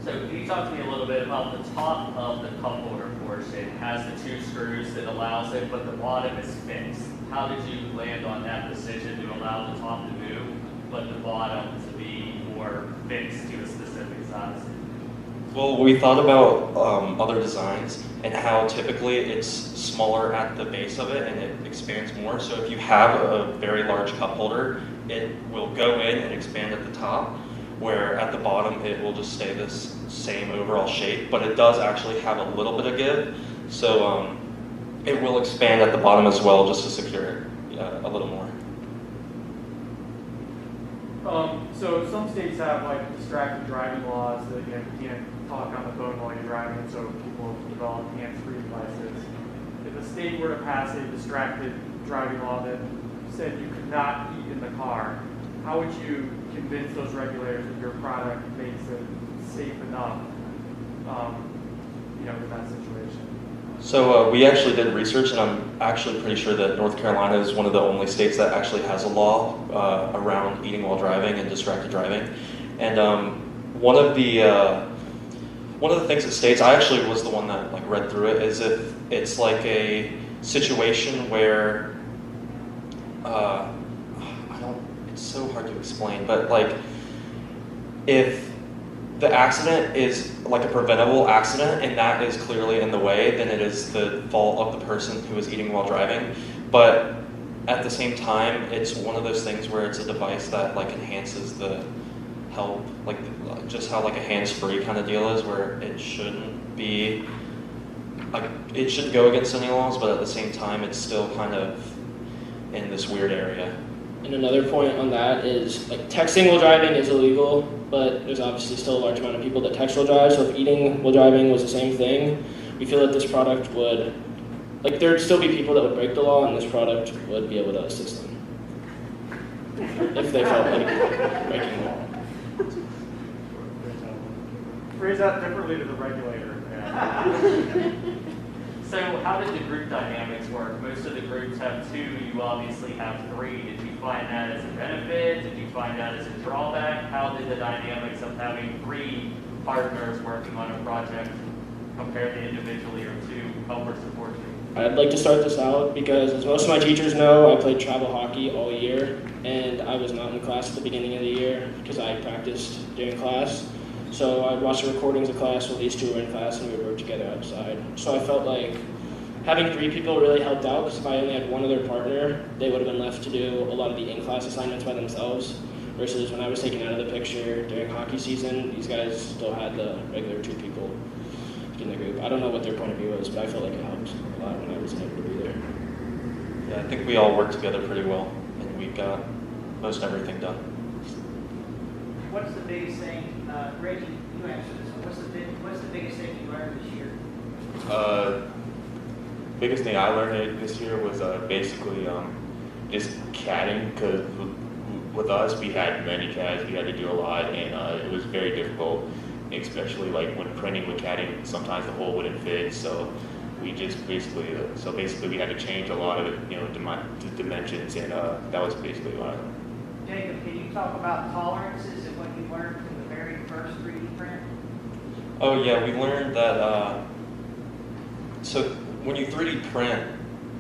So can you talk to me a little bit about the top of the cup holder portion? It has the 2 screws that allows it, but the bottom is fixed. How did you land on that decision to allow the top to move, but the bottom to be more fixed to a specific size? Well, we thought about other designs and how typically it's smaller at the base of it and it expands more. So if you have a very large cup holder, it will go in and expand at the top, where at the bottom it will just stay this same overall shape, but it does actually have a little bit of give. So it will expand at the bottom as well just to secure it a little more. So some states have like distracted driving laws that you can't talk on the phone while you're driving, so people develop hands-free devices. If a state were to pass a distracted driving law that said you could not eat in the car, how would you convince those regulators that your product makes it safe enough, in that situation? So we actually did research, and I'm actually pretty sure that North Carolina is one of the only states that actually has a law around eating while driving and distracted driving. And one of the things it states, I actually was the one that like read through it, is if it's like a situation where it's so hard to explain, but like if the accident is like a preventable accident and that is clearly in the way, then it is the fault of the person who is eating while driving. But at the same time, it's one of those things where it's a device that like enhances the help, like just how like a hands-free kind of deal is, where it shouldn't be, like it should go against any laws, but at the same time, it's still kind of in this weird area. And another point on that is, like, texting while driving is illegal, but there's obviously still a large amount of people that text while drive, so if eating while driving was the same thing, we feel that this product would, like, there'd still be people that would break the law, and this product would be able to assist them. If they felt like breaking the law. Phrase that differently to the regulator. So how did the group dynamics work? Most of the groups have 2, you obviously have 3. Did you find that as a benefit? Did you find that as a drawback? How did the dynamics of having 3 partners working on a project compare to individually or 2 help or support you? I'd like to start this out because, as most of my teachers know, I played travel hockey all year, and I was not in class at the beginning of the year because I practiced during class. So I'd watch the recordings of class while these 2 were in class, and we would work together outside. So I felt like having 3 people really helped out, because if I only had one other partner, they would have been left to do a lot of the in-class assignments by themselves, versus when I was taken out of the picture during hockey season, these guys still had the regular 2 people in the group. I don't know what their point of view was, but I felt like it helped a lot when I was able to be there. Yeah, I think we all worked together pretty well, and we got most everything done. What's the biggest thing, Reggie, you answer this one. What's the biggest thing you learned this year? Biggest thing I learned this year was basically just catting, because with us we had many cats, we had to do a lot, and it was very difficult, especially like when printing with catting, sometimes the hole wouldn't fit, so we just basically we had to change a lot of it, the dimensions, and that was basically what I learned. Jacob, can you talk about tolerances and what you learned from the very first 3D print? Oh yeah, we learned that, so when you 3D print,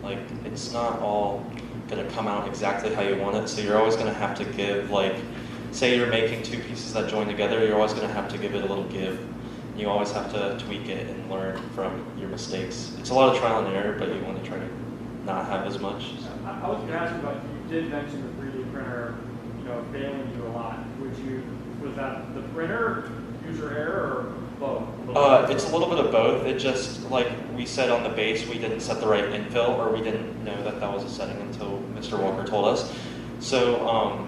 Like, it's not all gonna come out exactly how you want it, so you're always gonna have to give, like, say you're making two pieces that join together, you're always gonna have to give it a little give. You always have to tweak it and learn from your mistakes. It's a lot of trial and error, but you want to try to not have as much. I was going to ask you about, you did mention the 3D printer, failing you a lot. Was that the printer, user error, or both? It's a little bit of both. It just, like we said on the base, we didn't set the right infill, or we didn't know that that was a setting until Mr. Walker told us. So,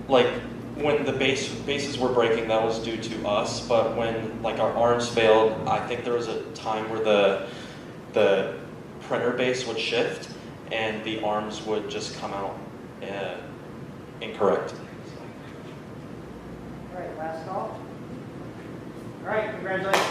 like, when the bases were breaking, that was due to us, but when like our arms failed, I think there was a time where the printer base would shift and the arms would just come out incorrect. All right, last call. All right, congratulations.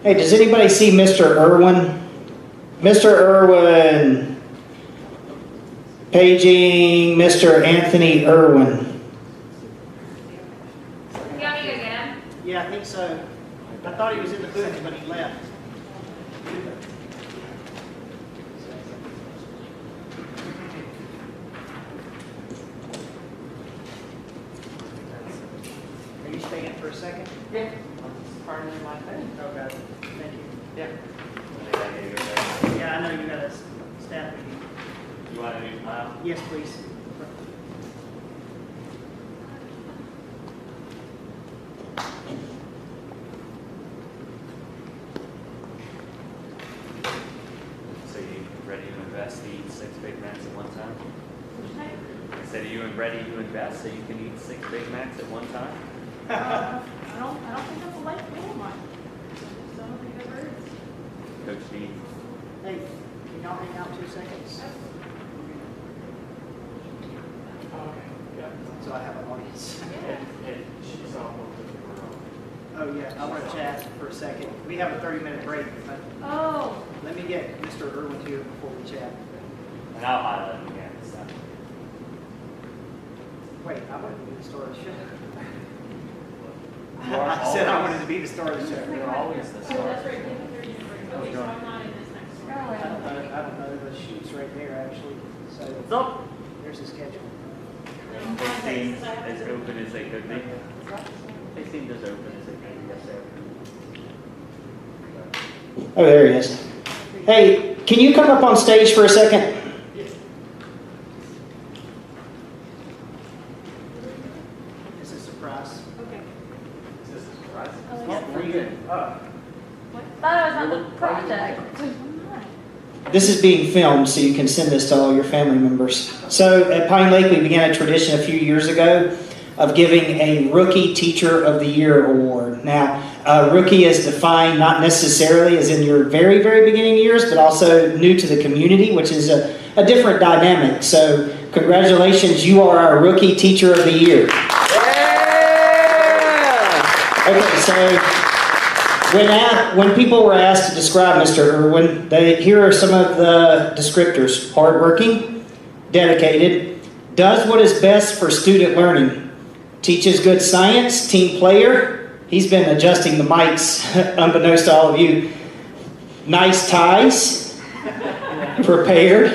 Hey, does anybody see Mr. Irwin? Mr. Irwin. Paging Mr. Anthony Irwin. Got me again? Yeah, I think so. I thought he was in the booth, but he left. Are you staying for a second? Yeah. Pardon my thing. Okay, thank you. Yeah. Yeah, I know you got a staff meeting. You want a new file? Yes, please. So you ready to invest to eat 6 Big Macs at one time? I said, are you ready to invest so you can eat 6 Big Macs at one time? I don't think that's a life goal of mine. So I don't think that hurts. Coach D. Hey, can y'all hang out 2 seconds? So I have an audience. Oh yeah, I want to chat for a second. We have a 30-minute break, but let me get Mr. Irwin here before we chat. And I'll highlight them again this time. Wait, I wanted to be the star of the show. You are I said I always- wanted to be the star of the show. You're always the Oh, star. that's right. We have a 30-minute break. Okay, so I'm not in this next one. I don't know. The sheet's right there, actually. So, there's the schedule. they seem as open as they could be. They seemed as open as they could be yesterday. Oh, there he is. Hey, can you come up on stage for a second? This is a surprise. Okay. Is this a surprise? Yeah, for you. Thought I was on the project. This is being filmed, so you can send this to all your family members. So at Pine Lake, we began a tradition a few years ago of giving a Rookie Teacher of the Year award. Now, rookie is defined not necessarily as in your very, very beginning years, but also new to the community, which is a different dynamic. So congratulations, you are our Rookie Teacher of the Year. Okay, so when people were asked to describe Mr. Irwin, here are some of the descriptors. Hardworking, dedicated, does what is best for student learning, teaches good science, team player. He's been adjusting the mics, unbeknownst to all of you. Nice ties, prepared,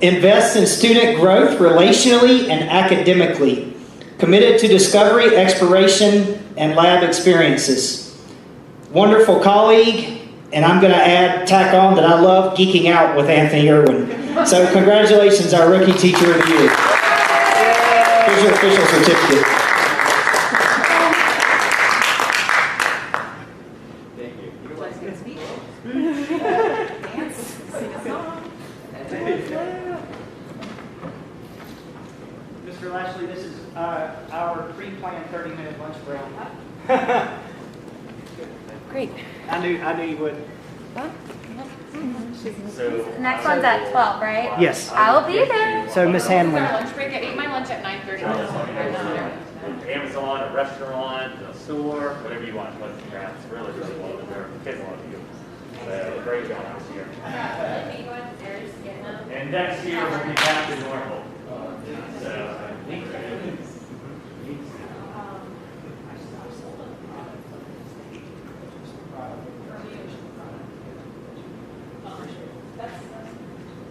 invests in student growth relationally and academically, committed to discovery, exploration, and lab experiences. Wonderful colleague, and I'm going to tack on that I love geeking out with Anthony Irwin. So congratulations, our Rookie Teacher of the Year. Here's your official certificate. Thank you. Would you like to speak? Dance, sing a song. Mr. Lashley, this is our pre-planned 30-minute lunch break. Great. I knew you would. So, Next one's at 12, right? Yes. I will be there. So, Miss Hanlon. Lunch break. I ate my lunch at 9:30. Amazon, a restaurant, a store, whatever you want. Let's grab. It's really just one of their kids love you. So great job this year. And next year will be back to normal. So.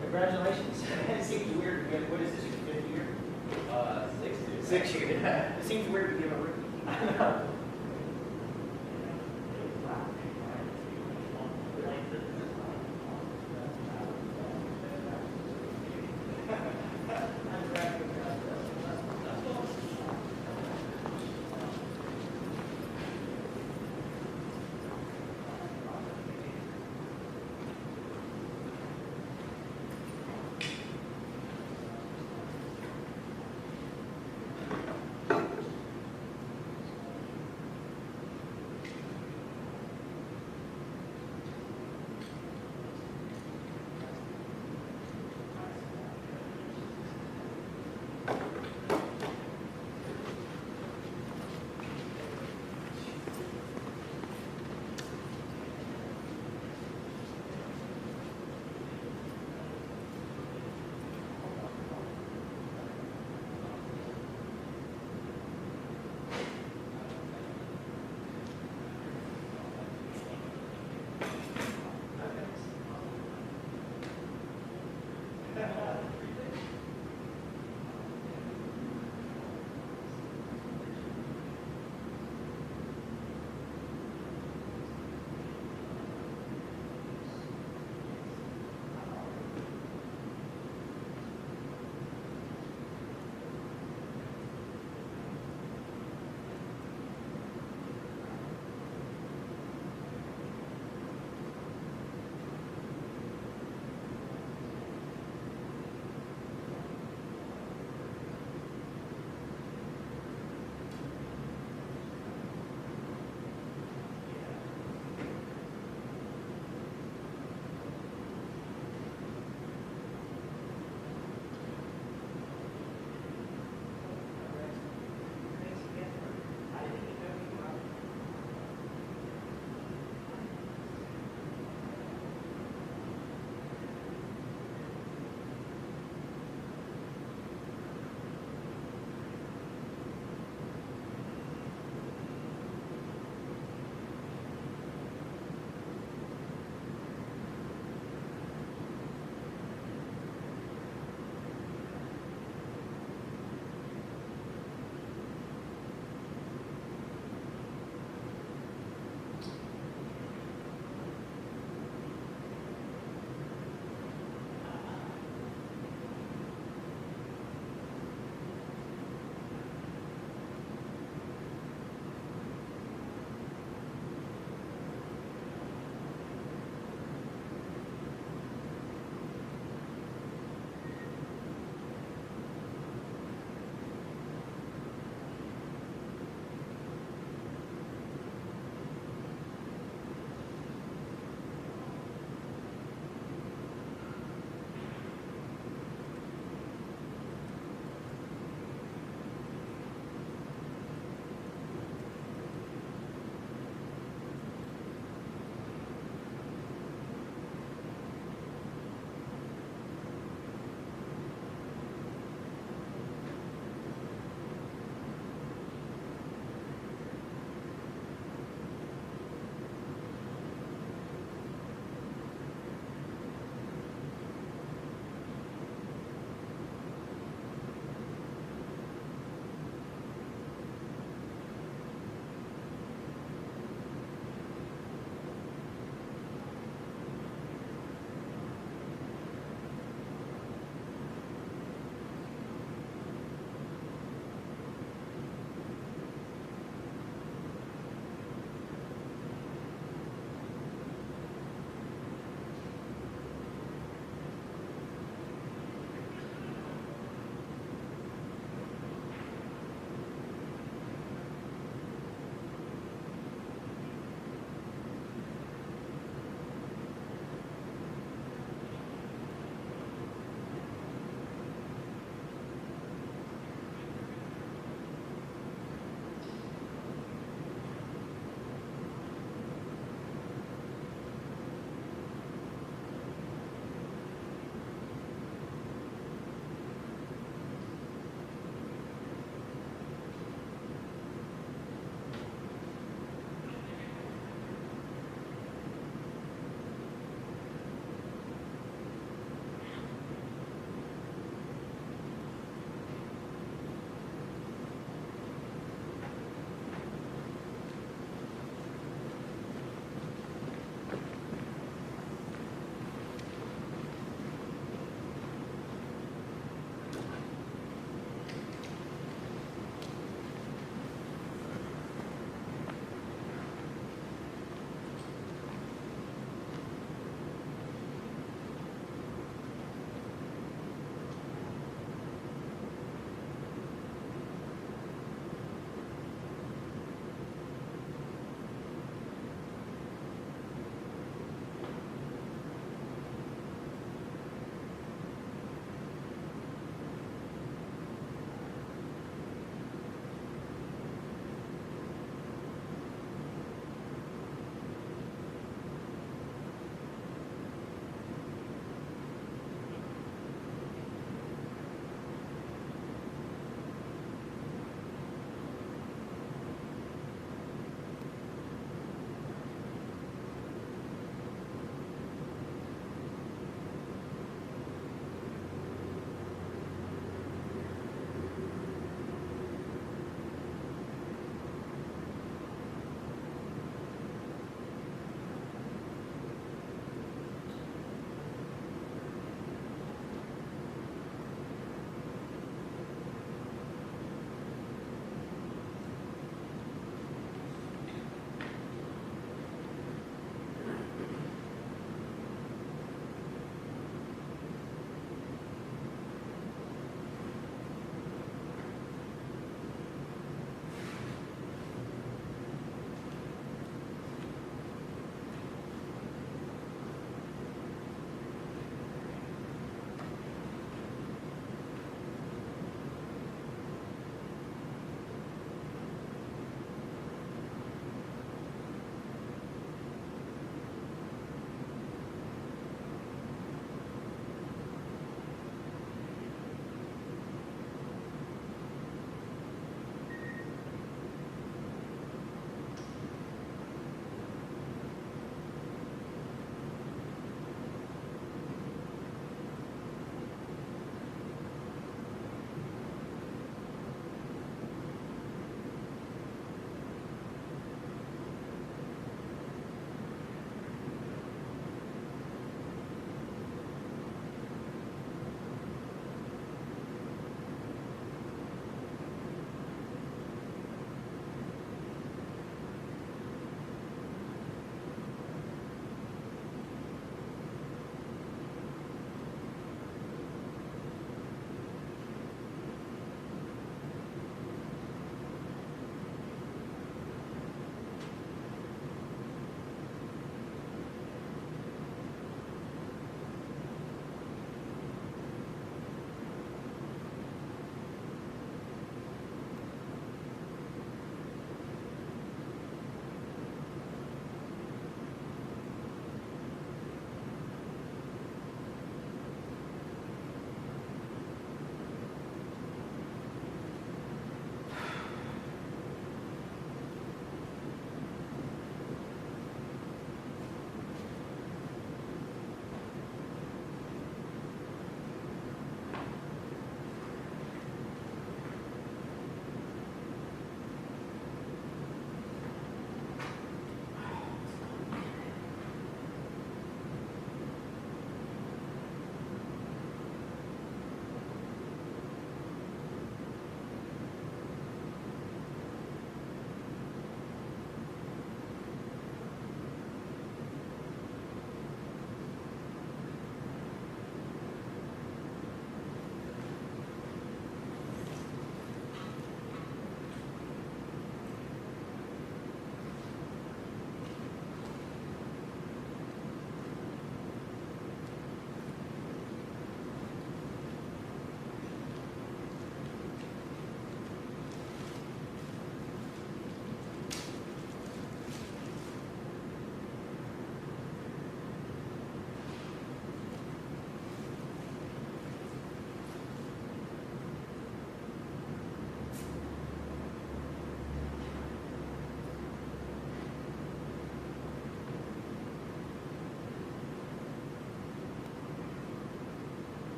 Congratulations. It seems weird to give, what is this, your fifth year? 6 years. 6 years. It seems weird to give a rookie. I know.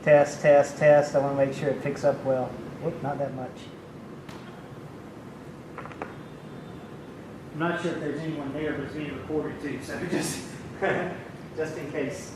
Test, test, test. I want to make sure it picks up well. Whoop, not that much. I'm not sure if there's anyone there, but it's being recorded too, so just in case.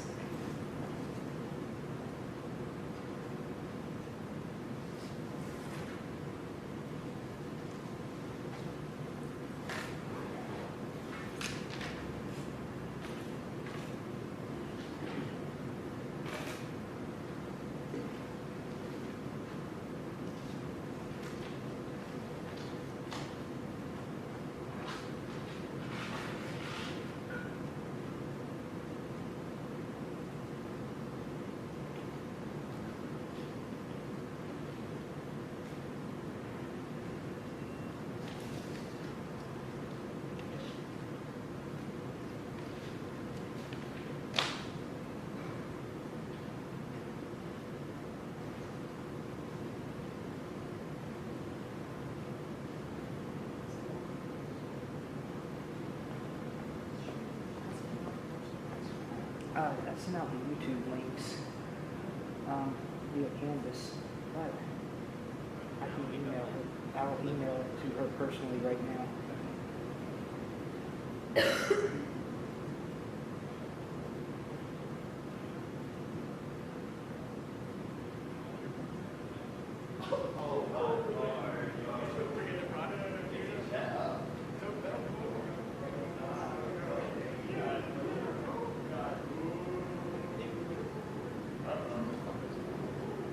I sent out the YouTube links via Canvas, but I can email her. I'll email it to her personally right now.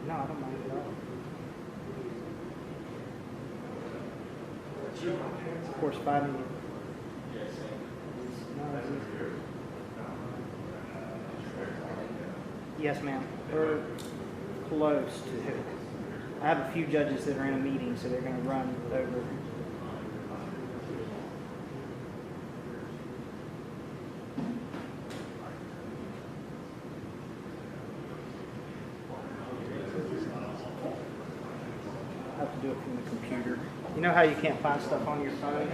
No, I don't mind at all. Of course, finding it. Yes, ma'am. We're close to it. I have a few judges that are in a meeting, so they're going to run over. I have to do it from the computer. You know how you can't find stuff on your phone?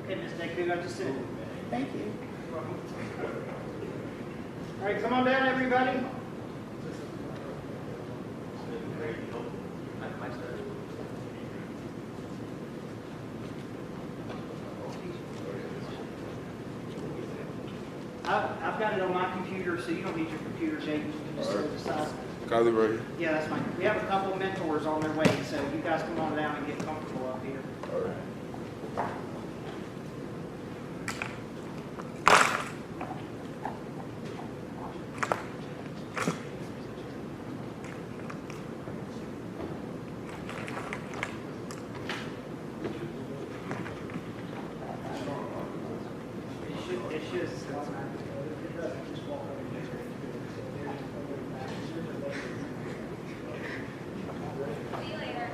Okay, Ms. Deku, I just did it. Thank you. All right, come on down, everybody. I've got it on my computer, so you don't need your computer, Jake. You can just set it aside. Kylie, right here. Yeah, that's fine. We have a couple of mentors on their way, so you guys come on down and get comfortable up here. All right. It should. It doesn't just walk over here. See you later.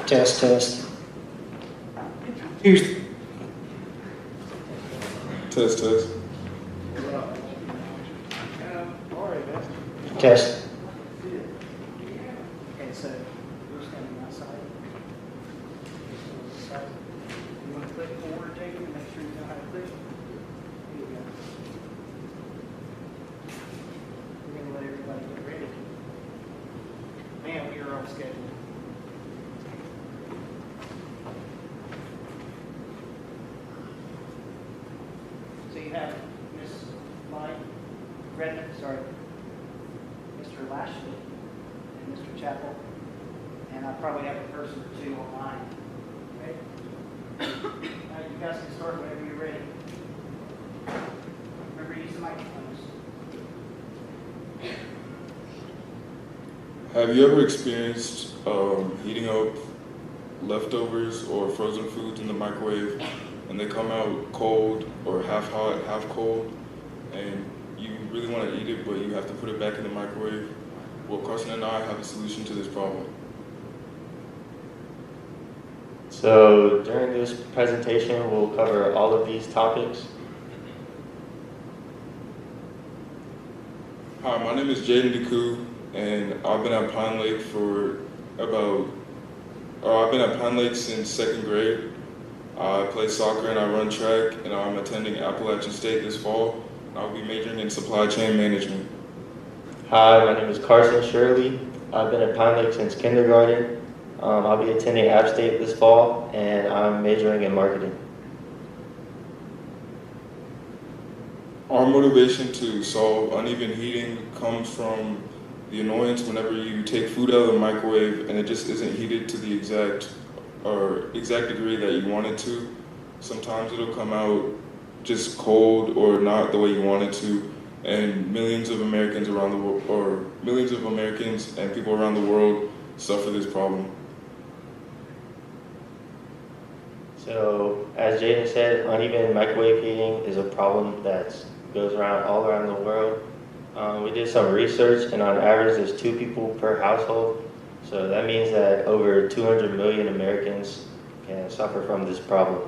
Test, test. Houston. Test, test. Test. Okay, so you're standing outside. You want to click forward, Jacob, and make sure you know how to click. Here you go. We're going to let everybody get ready. Man, we are on schedule. So you have Miss Mr. Lashley and Mr. Chappell, and I probably have a person or two online. Okay? Now you guys can start whenever you're ready. Remember to use the microphones. Have you ever experienced heating up leftovers or frozen foods in the microwave and they come out cold or half hot, half cold, and you really want to eat it but you have to put it back in the microwave? Well, Carson and I have a solution to this problem. So during this presentation, we'll cover all of these topics. Hi, my name is Jaden Deku, and I've been at Pine Lake I've been at Pine Lake since 2nd grade. I play soccer and I run track, and I'm attending Appalachian State this fall. I'll be majoring in supply chain management. Hi, my name is Carson Shirley. I've been at Pine Lake since kindergarten. I'll be attending App State this fall, and I'm majoring in marketing. Our motivation to solve uneven heating comes from the annoyance whenever you take food out of the microwave and it just isn't heated to the exact degree that you want it to. Sometimes it'll come out just cold or not the way you want it to, and millions of Americans and people around the world suffer this problem. So, as Jaden said, uneven microwave heating is a problem that goes around all around the world. We did some research, and on average, there's 2 people per household. So that means that over 200 million Americans can suffer from this problem.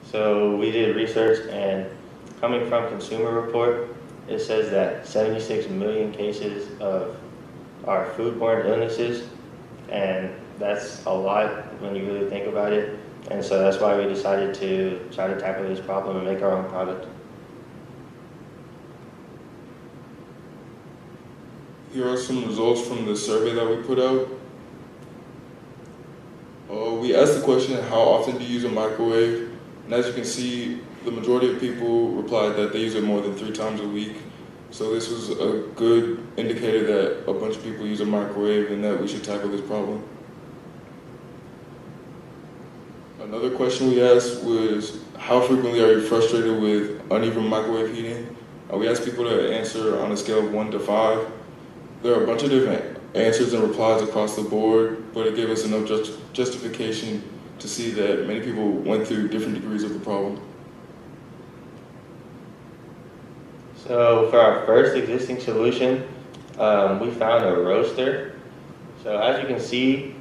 So we did research, and coming from Consumer Report, it says that 76 million cases of our foodborne illnesses, and that's a lot when you really think about it. And so that's why we decided to try to tackle this problem and make our own product. Here are some results from the survey that we put out. We asked the question, how often do you use a microwave? And as you can see, the majority of people replied that they use it more than 3 times a week. So this was a good indicator that a bunch of people use a microwave and that we should tackle this problem. Another question we asked was, how frequently are you frustrated with uneven microwave heating? We asked people to answer on a scale of 1 to 5. There are a bunch of different answers and replies across the board, but it gave us enough justification to see that many people went through different degrees of the problem. So for our first existing solution, we found a roaster. So as you can see,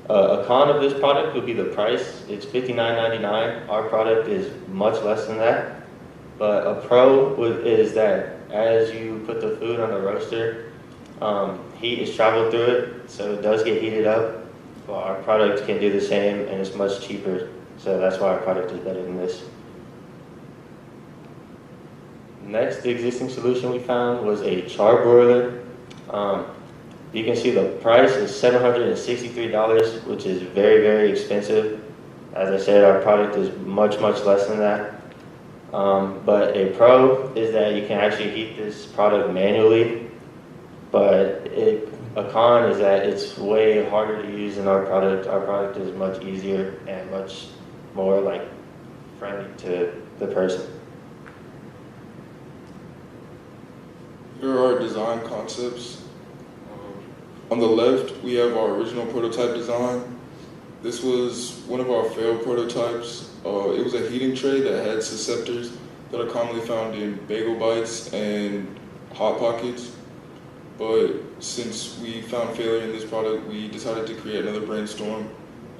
a con of this product would be the price. It's $59.99. Our product is much less than that. But a pro is that as you put the food on the roaster, heat is traveled through it, so it does get heated up. Well, our product can do the same, and it's much cheaper. So that's why our product is better than this. Next, the existing solution we found was a char broiler. You can see the price is $763, which is very, very expensive. As I said, our product is much, much less than that. But a pro is that you can actually heat this product manually. But a con is that it's way harder to use than our product. Our product is much easier and much more friendly to the person. Here are our design concepts. On the left, we have our original prototype design. This was one of our failed prototypes. It was a heating tray that had susceptors that are commonly found in bagel bites and Hot Pockets. but since we found failure in this product, we decided to create another brainstorm,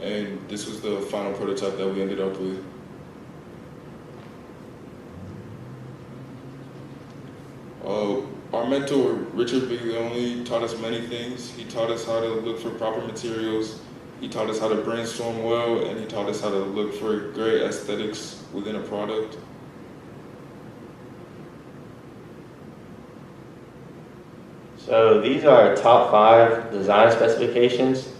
and this was the final prototype that we ended up with. Our mentor, Richard Biglione, taught us many things. He taught us how to look for proper materials, he taught us how to brainstorm well, and he taught us how to look for great aesthetics within a product. So these are our top 5 design specifications.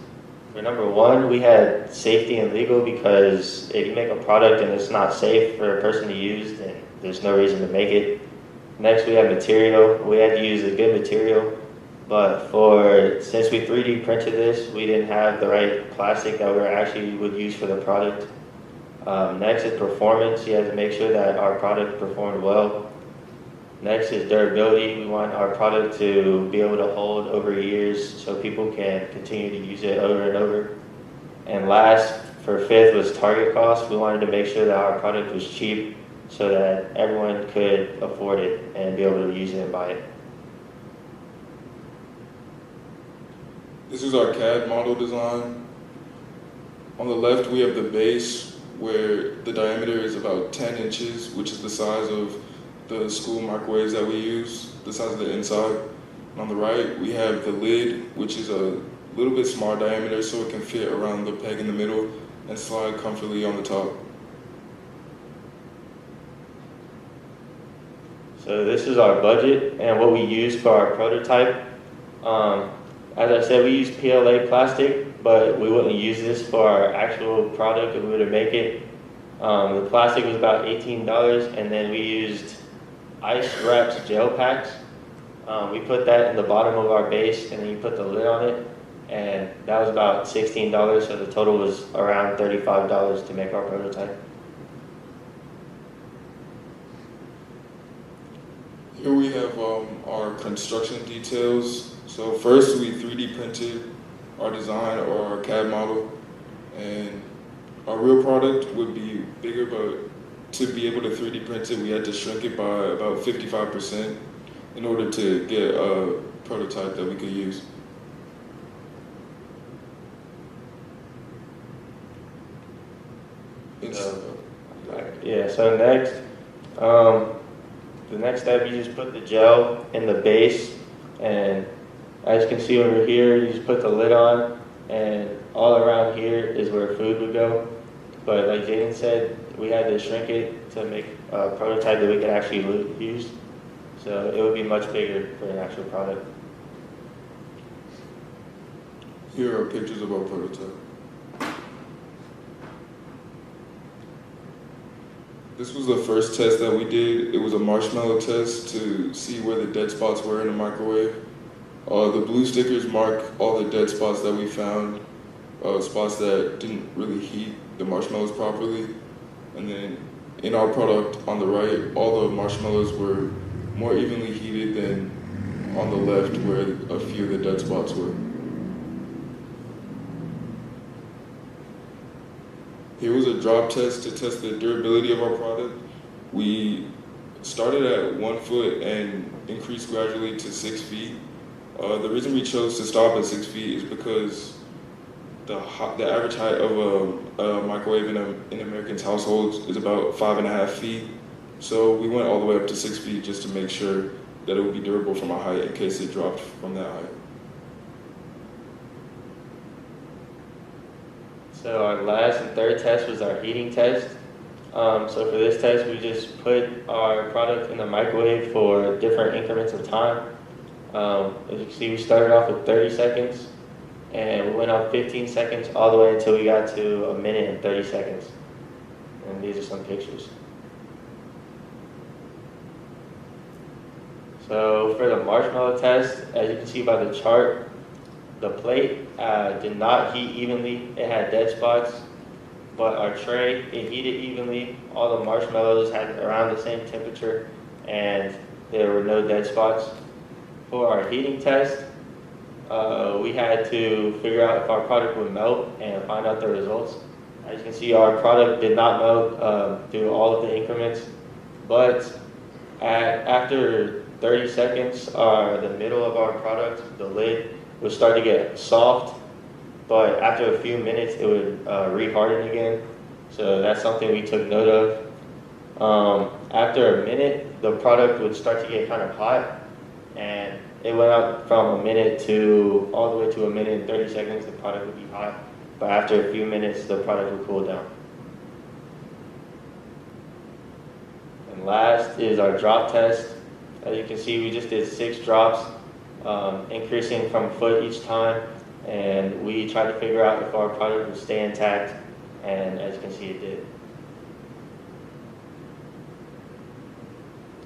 For number 1, we had safety and legal, because if you make a product and it's not safe for a person to use, then there's no reason to make it. Next, we have material. We had to use a good material, but since we 3D printed this, we didn't have the right plastic that we actually would use for the product. Next is performance. You have to make sure that our product performed well. Next is durability. We want our product to be able to hold over years so people can continue to use it over and over. And last, for 5th, was target cost. We wanted to make sure that our product was cheap so that everyone could afford it and be able to use it and buy it. This is our CAD model design. On the left, we have the base, where the diameter is about 10 inches, which is the size of the school microwaves that we use, the size of the inside. And on the right, we have the lid, which is a little bit smaller diameter, so it can fit around the peg in the middle and slide comfortably on the top. So this is our budget and what we use for our prototype. As I said, we use PLA plastic, but we wouldn't use this for our actual product if we were to make it. The plastic was about $18, and then we used ice wrapped gel packs. We put that in the bottom of our base, and then you put the lid on it, and that was about $16, so the total was around $35 to make our prototype. Here we have our construction details. So first we 3D printed our design or our CAD model, and our real product would be bigger, but to be able to 3D print it, we had to shrink it by about 55% in order to get a prototype that we could use. So next, the next step, you just put the gel in the base, and as you can see over here, you just put the lid on, and all around here is where food would go. But like Jaden said, we had to shrink it to make a prototype that we could actually use. So it would be much bigger for an actual product. Here are pictures of our prototype. This was the first test that we did. It was a marshmallow test to see where the dead spots were in the microwave. The blue stickers mark all the dead spots that we found, spots that didn't really heat the marshmallows properly. And then in our product on the right, all the marshmallows were more evenly heated than on the left where a few of the dead spots were. Here was a drop test to test the durability of our product. We started at 1 foot and increased gradually to 6 feet. The reason we chose to stop at 6 feet is because the average height of a microwave in Americans' households is about 5.5 feet. So we went all the way up to 6 feet just to make sure that it would be durable from a height in case it dropped from that height. So our last and third test was our heating test. So for this test, we just put our product in the microwave for different increments of time. As you can see, we started off with 30 seconds, and we went up 15 seconds all the way until we got to 1 minute and 30 seconds. And these are some pictures. So for the marshmallow test, as you can see by the chart, the plate did not heat evenly. It had dead spots, but our tray, it heated evenly. All the marshmallows had around the same temperature, and there were no dead spots. For our heating test, we had to figure out if our product would melt and find out the results. As you can see, our product did not melt through all of the increments, but after 30 seconds, the middle of our product, the lid, would start to get soft, but after a few minutes, it would re-harden again. So that's something we took note of. After a minute, the product would start to get kind of hot, and it went up from a minute to all the way to a minute and 30 seconds, the product would be hot. But after a few minutes, the product would cool down. And last is our drop test. As you can see, we just did 6 drops, increasing from a foot each time. And we tried to figure out if our product would stay intact. And as you can see, it did.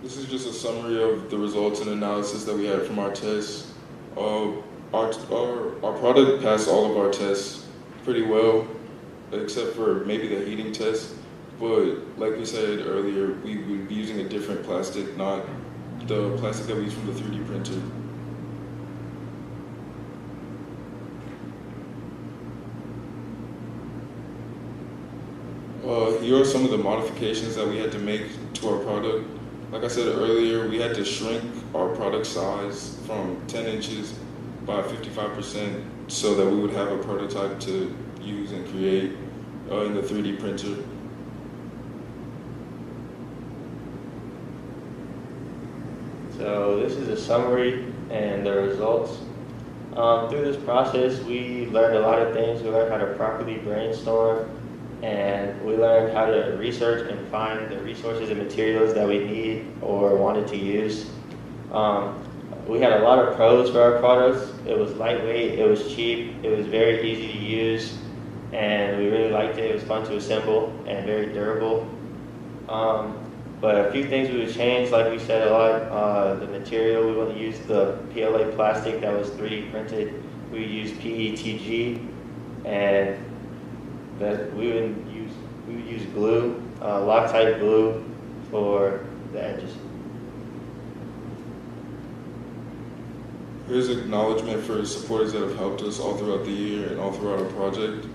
This is just a summary of the results and analysis that we had from our tests. Our product passed all of our tests pretty well, except for maybe the heating test. But like we said earlier, we would be using a different plastic, not the plastic that we use from the 3D printer. Here are some of the modifications that we had to make to our product. Like I said earlier, we had to shrink our product size from 10 inches by 55% so that we would have a prototype to use and create in the 3D printer. So this is a summary and the results. Through this process, we learned a lot of things. We learned how to properly brainstorm, and we learned how to research and find the resources and materials that we need or wanted to use. We had a lot of pros for our products. It was lightweight, it was cheap, it was very easy to use, and we really liked it. It was fun to assemble and very durable. But a few things we would change, like we said a lot, the material, we wouldn't use the PLA plastic that was 3D printed. We would use PETG, and that we would use glue, Loctite glue for the edges. Here's acknowledgement for supporters that have helped us all throughout the year and all throughout our project.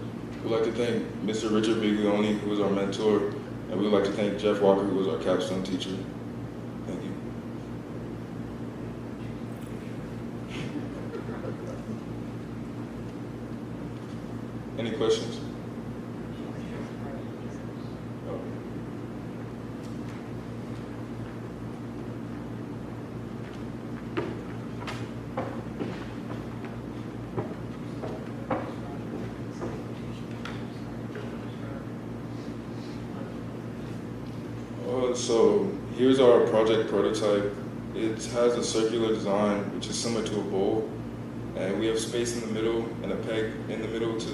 We'd like to thank Mr. Richard Biglione, who was our mentor, and we'd like to thank Jeff Walker, who was our capstone teacher. Thank you. Any questions? So here's our project prototype. It has a circular design, which is similar to a bowl, and we have space in the middle and a peg in the middle to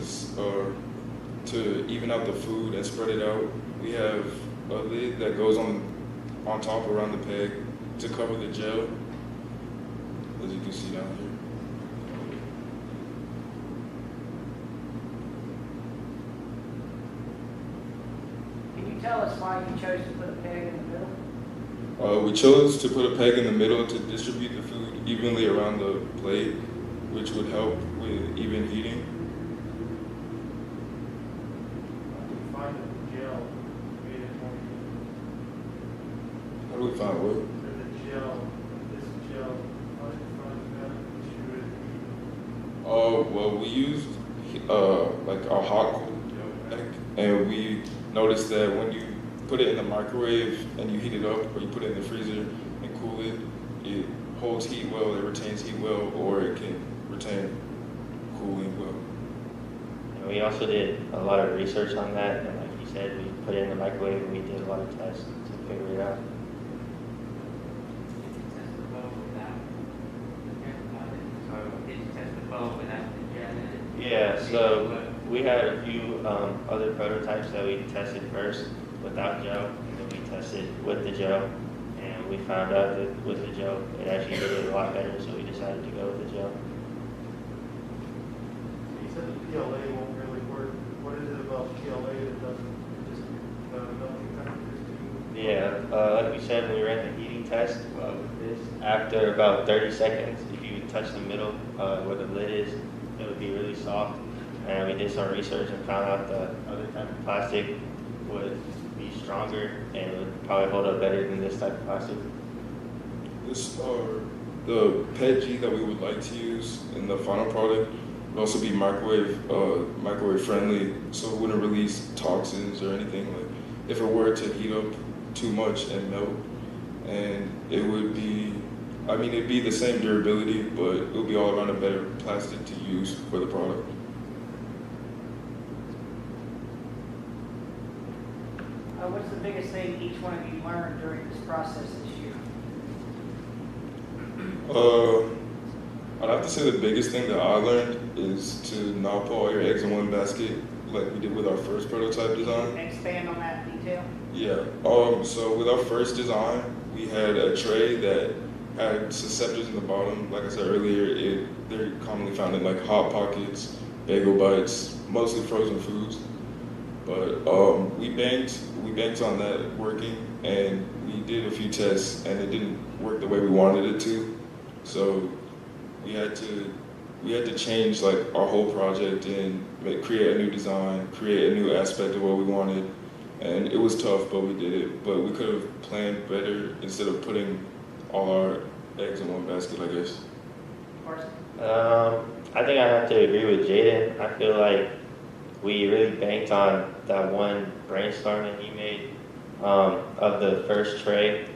even out the food and spread it out. We have a lid that goes on top around the peg to cover the gel, as you can see down here. Can you tell us why you chose to put a peg in the middle? We chose to put a peg in the middle to distribute the food evenly around the plate, which would help with even heating. Find the gel made it more How do we find what? the gel, this gel, how did you find that? Oh, well, we used like our hot peg, and we noticed that when you put it in the microwave and you heat it up, or you put it in the freezer and cool it, it holds heat well, it retains heat well, or it can retain cooling well. And we also did a lot of research on that, and like you said, we put it in the microwave and we did a lot of tests to figure it out. Yeah, so we had a few other prototypes that we tested first without gel, and then we tested with the gel, and we found out that with the gel it actually did it a lot better, so we decided to go with the gel. You said the PLA won't really work. What is it about PLA that doesn't just melting temperatures do? Yeah, like we said when we ran the heating test with this, after about 30 seconds, if you touch the middle where the lid is, it would be really soft. And we did some research and found out that other type of plastic would be stronger and would probably hold up better than this type of plastic. This the PETG that we would like to use in the final product would also be microwave friendly, so it wouldn't release toxins or anything. Like if it were to heat up too much and melt, and it would be, I mean, it'd be the same durability, but it would be all around a better plastic to use for the product. What's the biggest thing each one of you learned during this process this year? I'd have to say the biggest thing that I learned is to not put all your eggs in one basket, like we did with our first prototype design. Expand on that detail. Yeah. So with our first design, we had a tray that had susceptors in the bottom. Like I said earlier, they're commonly found in like Hot Pockets, Bagel Bites, mostly frozen foods. But we banked on that working, and we did a few tests, and it didn't work the way we wanted it to. So we had to change like our whole project and create a new design, create a new aspect of what we wanted. And it was tough, but we did it. But we could have planned better instead of putting all our eggs in one basket, I guess. I think I have to agree with Jaden. I feel like we really banked on that one brainstorming he made of the first tray,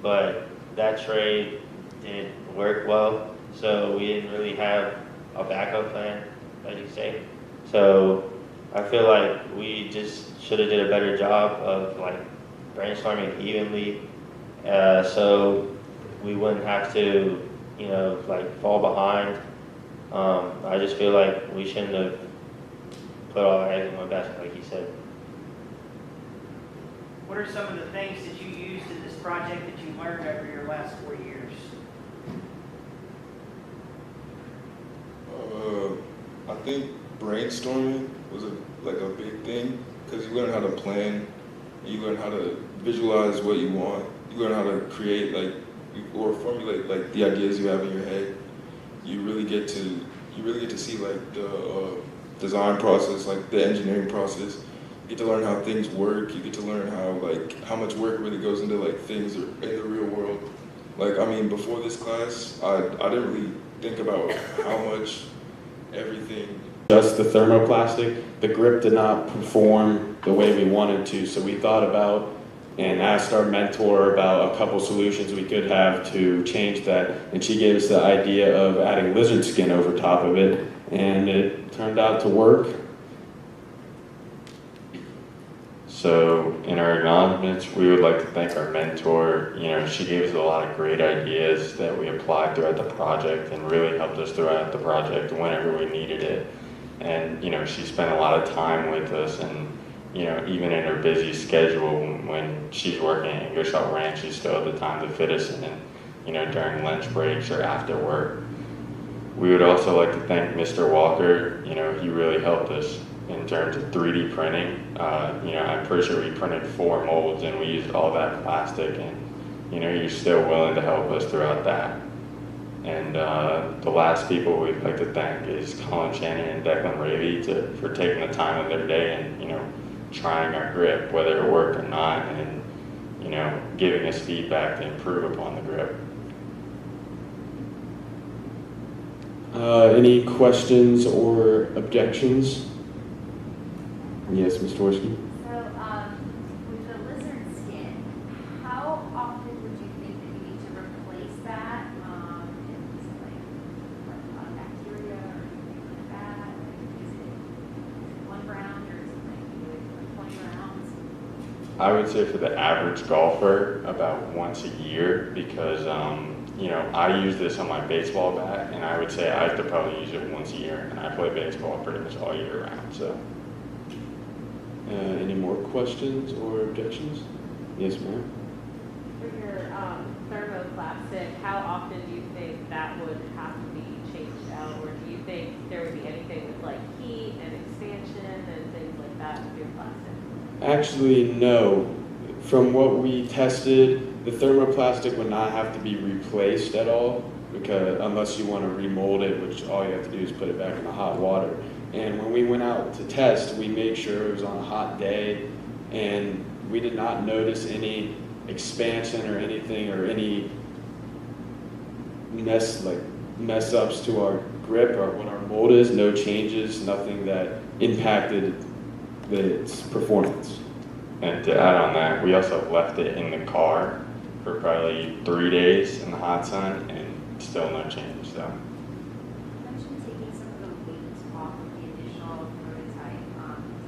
but that tray didn't work well, so we didn't really have a backup plan, as you say. So I feel like we just should have did a better job of like brainstorming evenly, so we wouldn't have to, you know, like fall behind. I just feel like we shouldn't have put all our eggs in one basket, like he said. What are some of the things that you used in this project that you learned over your last 4 years? I think brainstorming was a big thing, because you learn how to plan, you learn how to visualize what you want, you learn how to create or formulate like the ideas you have in your head. You really get to see like the design process, like the engineering process. You get to learn how things work. You get to learn how much work really goes into like things in the real world. Like, I mean, before this class, I didn't really think about how much everything. Just the thermoplastic, the grip did not perform the way we wanted to, so we thought about and asked our mentor about a couple solutions we could have to change that, and she gave us the idea of adding lizard skin over top of it, and it turned out to work. So in our acknowledgements, we would like to thank our mentor. You know, she gave us a lot of great ideas that we applied throughout the project and really helped us throughout the project whenever we needed it. And, you know, she spent a lot of time with us, and, you know, even in her busy schedule when she's working at Ingersoll Ranch, she still had the time to fit us in, you know, during lunch breaks or after work. We would also like to thank Mr. Walker. You know, he really helped us in terms of 3D printing. You know, I'm pretty sure we printed 4 molds and we used all that plastic, and, you know, you're still willing to help us throughout that. And the last people we'd like to thank is Colin Shannon and Declan Ravy for taking the time of their day and, you know, trying our grip, whether it worked or not, and, you know, giving us feedback to improve upon the grip. Any questions or objections? Yes, Mr. Worski. So, with the lizard skin, how often would you think that you need to replace that? Is it like bacteria or anything like that? Like, is it 1 round, or is it like you do it for 20 rounds? I would say for the average golfer, about once a year, because you know, I use this on my baseball bat, and I would say I have to probably use it once a year, and I play baseball pretty much all year round. So. Any more questions or objections? Yes, ma'am. For your thermoplastic, how often do you think that would have to be changed out, or do you think there would be anything with like heat and expansion and things like that with your plastic? Actually, no. From what we tested, the thermoplastic would not have to be replaced at all, because unless you want to remold it, which all you have to do is put it back in the hot water. And when we went out to test, we made sure it was on a hot day, and we did not notice any expansion or anything, or any mess ups to our grip or what our mold is. No changes, nothing that impacted its performance. And to add on that, we also left it in the car for probably 3 days in the hot sun, and still no change. So. You mentioned taking some of the weight off of the initial prototype.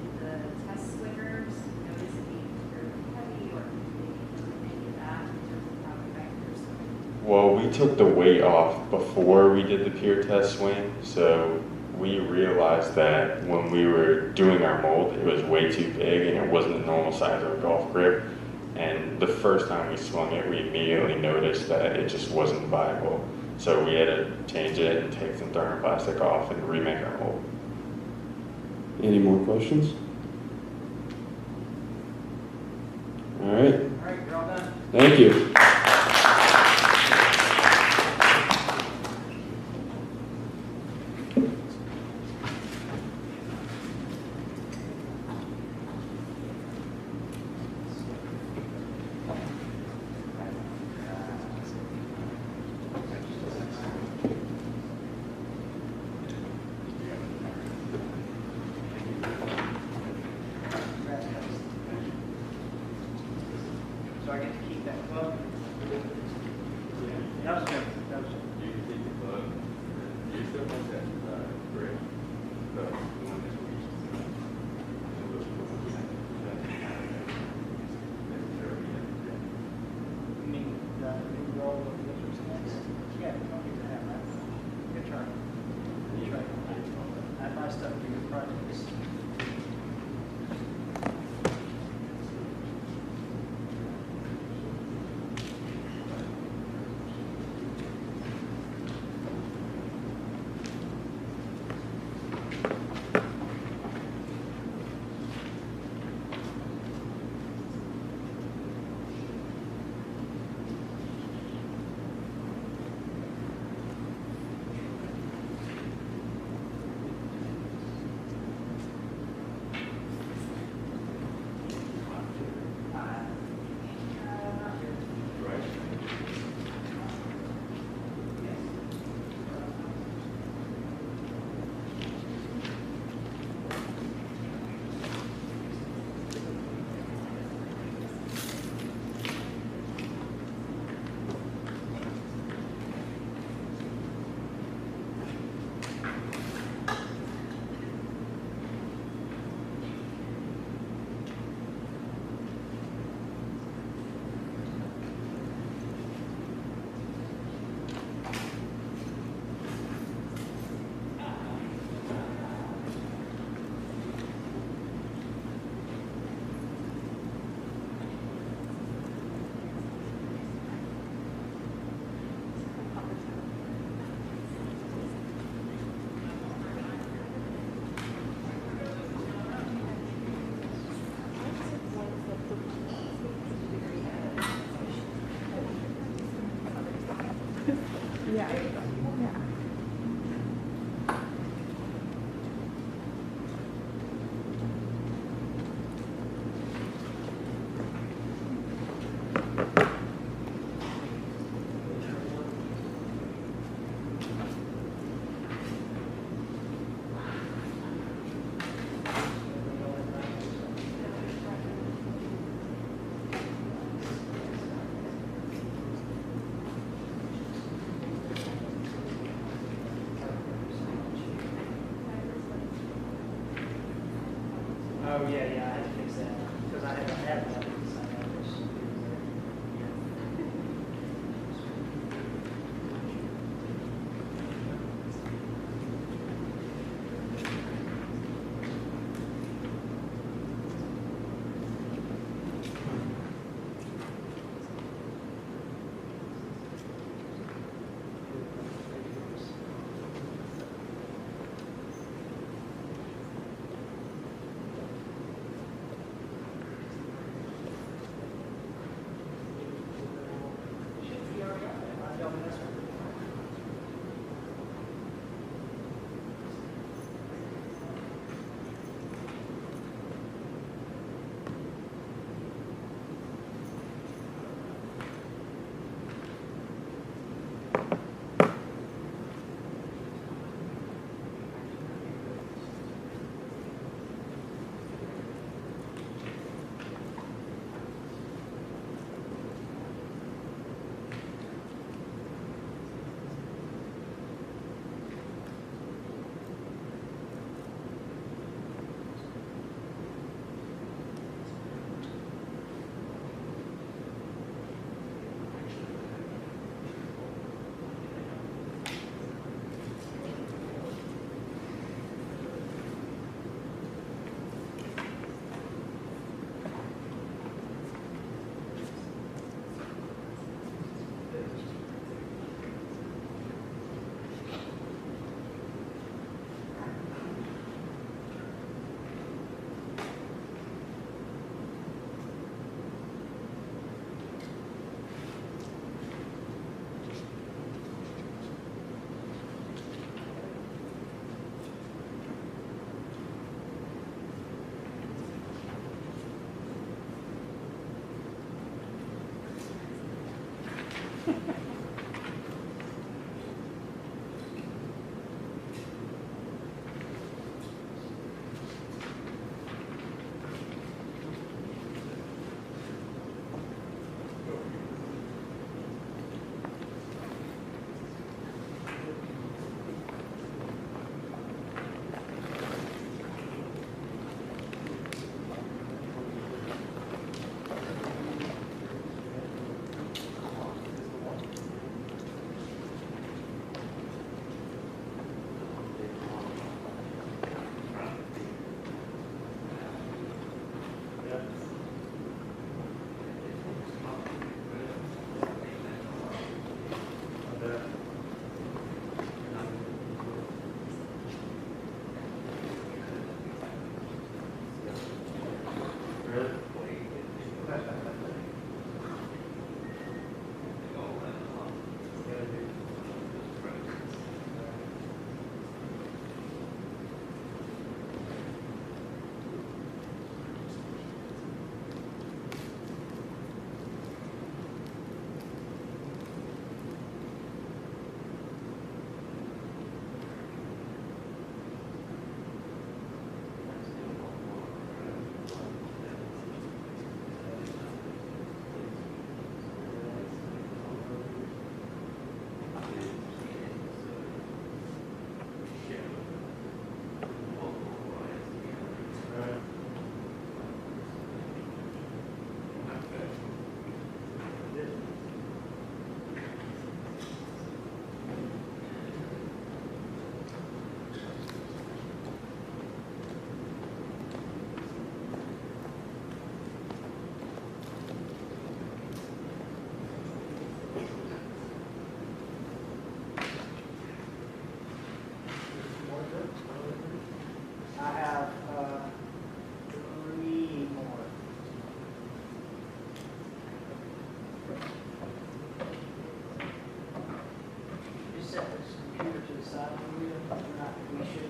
Did the test swimmers notice it being fairly heavy, or did they notice any of that in terms of how it affected their swimming? Well, we took the weight off before we did the peer test swing, so we realized that when we were doing our mold, it was way too big and it wasn't the normal size of a golf grip. And the first time we swung it, we immediately noticed that it just wasn't viable. So we had to change it and take some thermoplastic off and remake our mold. Any more questions? All right. All right, you're all done. Thank you. So I get to keep that club? That was good. That was good. You can take the plug. You still want that grip. The one that we You mean the new roll of the other snacks? Yeah, you don't need to have that. Good try. Good try. Add my stuff to your projects. Oh, yeah, I had to fix that, because I haven't had that sign address.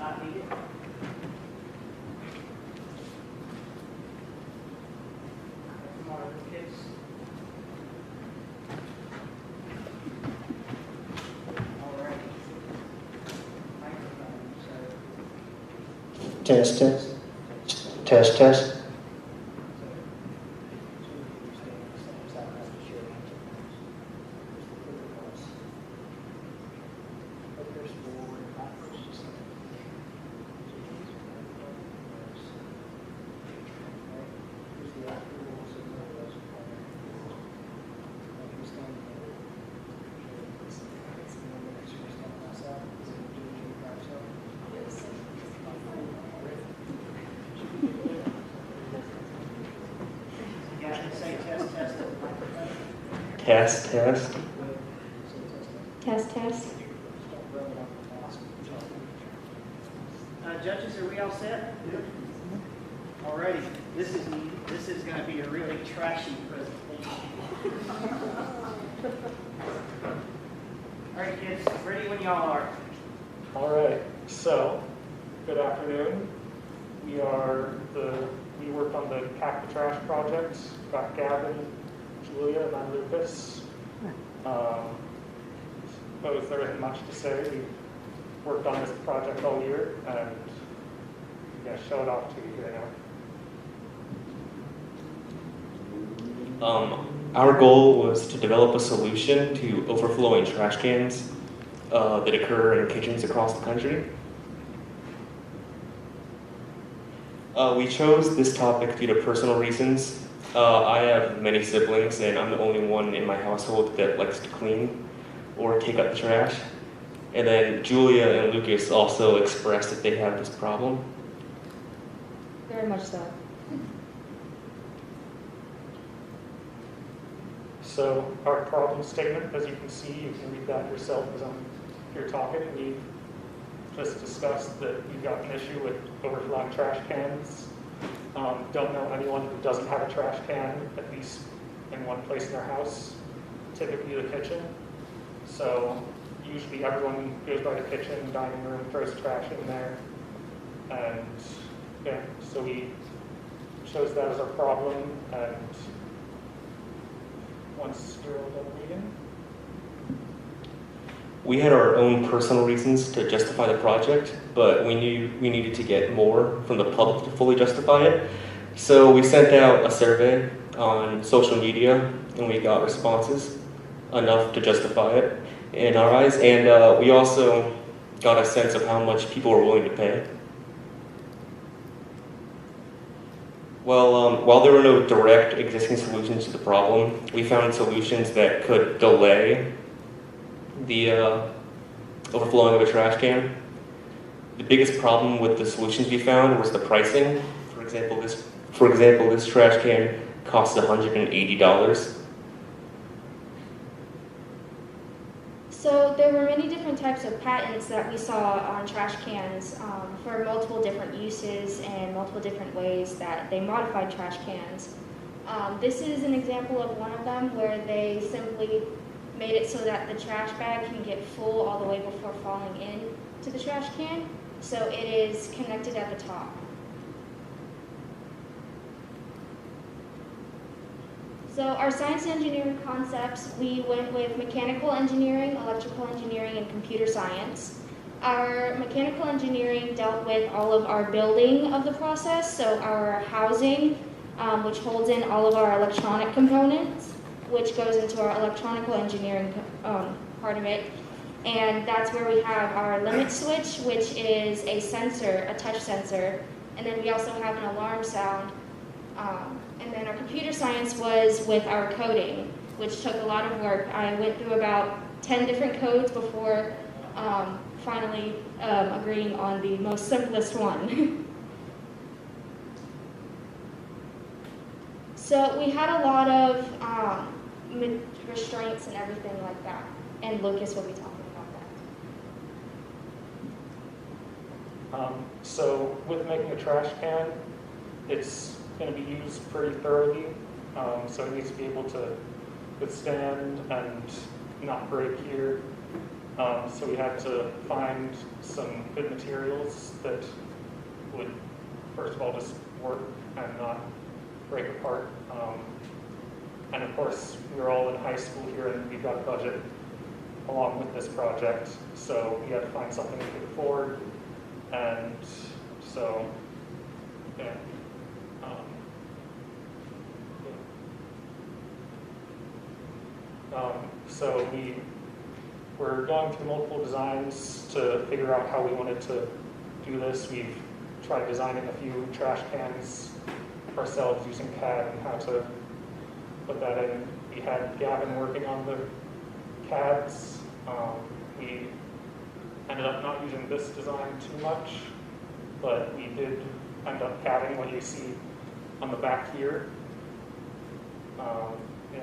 not needed. Come on, kids. All right. Microphone, so. Test, test. Test, test. Yeah, say test, test. Test, test. Test, test. Judges, are we all set? Alrighty, this is going to be a really trashy presentation. All right, kids, ready when y'all are. All right, so, good afternoon. We work on the Pack the Trash project. We've got Gavin, Julia, and I'm Lucas. Suppose there isn't much to say. We've worked on this project all year, and I'm going to show it off to you here now. Our goal was to develop a solution to overflowing trash cans that occur in kitchens across the country. We chose this topic due to personal reasons. I have many siblings, and I'm the only one in my household that likes to clean or take out the trash. And then Julia and Lucas also expressed that they have this problem. Very much so. So our problem statement, as you can see, you can read that yourself as I'm here talking. We've just discussed that we've got an issue with overflowing trash cans. Don't know anyone who doesn't have a trash can, at least in one place in their house, typically the kitchen. So usually everyone goes by the kitchen, dining room, throws trash in there. And yeah, so we chose that as our problem. And once you're all done reading. We had our own personal reasons to justify the project, but we knew we needed to get more from the public to fully justify it. So we sent out a survey on social media, and we got responses enough to justify it in our eyes. And we also got a sense of how much people were willing to pay. Well, while there were no direct existing solutions to the problem, we found solutions that could delay the overflowing of a trash can. The biggest problem with the solutions we found was the pricing. For example, this trash can costs $180. So there were many different types of patents that we saw on trash cans for multiple different uses and multiple different ways that they modified trash cans. This is an example of one of them where they simply made it so that the trash bag can get full all the way before falling into the trash can. So it is connected at the top. So our science and engineering concepts, we went with mechanical engineering, electrical engineering, and computer science. Our mechanical engineering dealt with all of our building of the process, so our housing, which holds in all of our electronic components, which goes into our electronical engineering part of it. And that's where we have our limit switch, which is a sensor, a touch sensor. And then we also have an alarm sound. And then our computer science was with our coding, which took a lot of work. I went through about 10 different codes before finally agreeing on the most simplest one. So we had a lot of restraints and everything like that. And Lucas will be talking about that. So with making a trash can, it's going to be used pretty thoroughly. So it needs to be able to withstand and not break here. So we had to find some good materials that would, first of all, just work and not break apart. And of course, we were all in high school here and we've got a budget along with this project. So we had to find something we could afford. And so, yeah. So we were going through multiple designs to figure out how we wanted to do this. We've tried designing a few trash cans ourselves using CAD and how to put that in. We had Gavin working on the CADs. We ended up not using this design too much, but we did end up CADing what you see on the back here. Yeah.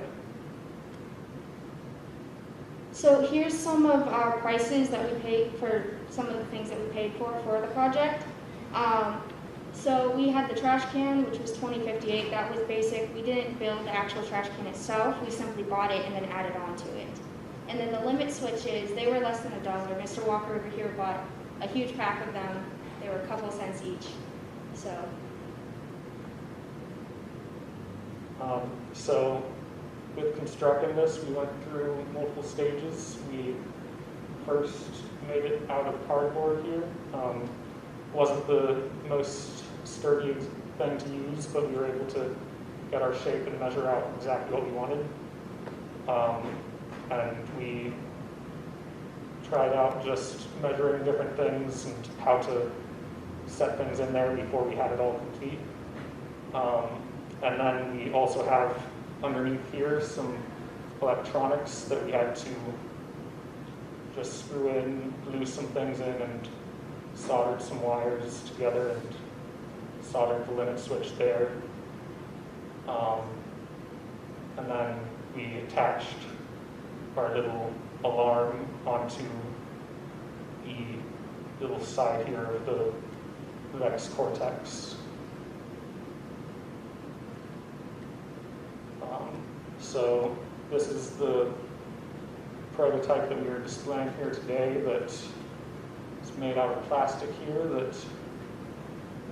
So here's some of our prices that we paid for some of the things that we paid for the project. So we had the trash can, which was $20.58. That was basic. We didn't build the actual trash can itself. We simply bought it and then added on to it. And then the limit switches, they were less than $1. Mr. Walker over here bought a huge pack of them. They were a couple cents each. So with constructing this, we went through multiple stages. We first made it out of cardboard here. Wasn't the most sturdy thing to use, but we were able to get our shape and measure out exactly what we wanted. And we tried out just measuring different things and how to set things in there before we had it all complete. And then we also have underneath here some electronics that we had to just screw in, glue some things in, and soldered some wires together and soldered the limit switch there. And then we attached our little alarm onto the little side here of the Vex Cortex. So this is the prototype that we are displaying here today that is made out of plastic here that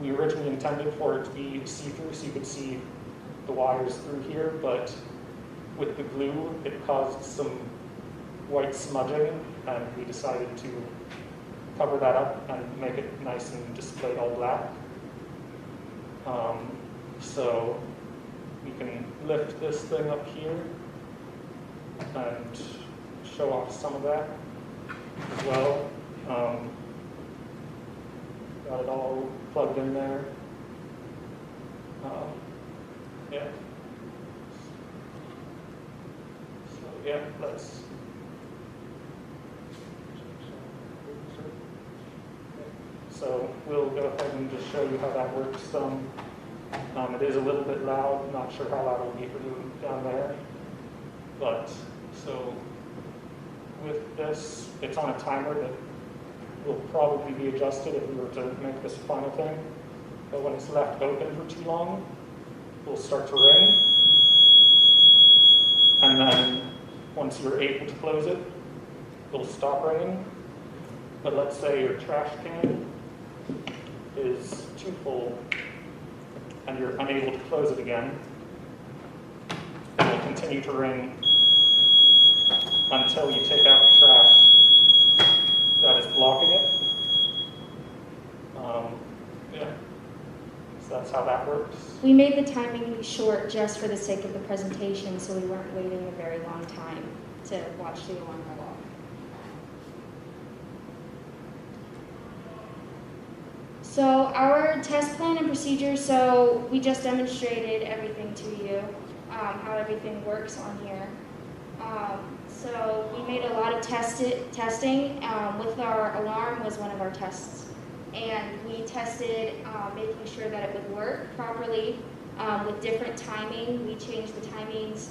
we originally intended for it to be see-through so you could see the wires through here, but with the glue it caused some white smudging and we decided to cover that up and make it nice and displayed all black. So we can lift this thing up here and show off some of that as well. Got it all plugged in there. Yeah. So yeah, let's. So we'll go ahead and just show you how that works. It is a little bit loud, not sure how loud it will be for you down there. But, so with this, it's on a timer that will probably be adjusted if we were to make this a final thing. But when it's left open for too long, it will start to ring. And then once you're able to close it, it'll stop ringing. But let's say your trash can is too full and you're unable to close it again, it will continue to ring until you take out the trash that is blocking it. Yeah, so that's how that works. We made the timing short just for the sake of the presentation, so we weren't waiting a very long time to watch the alarm go off. So our test plan and procedure, so we just demonstrated everything to you, how everything works on here. So we made a lot of testing. With our alarm was one of our tests. And we tested making sure that it would work properly with different timing. We changed the timings.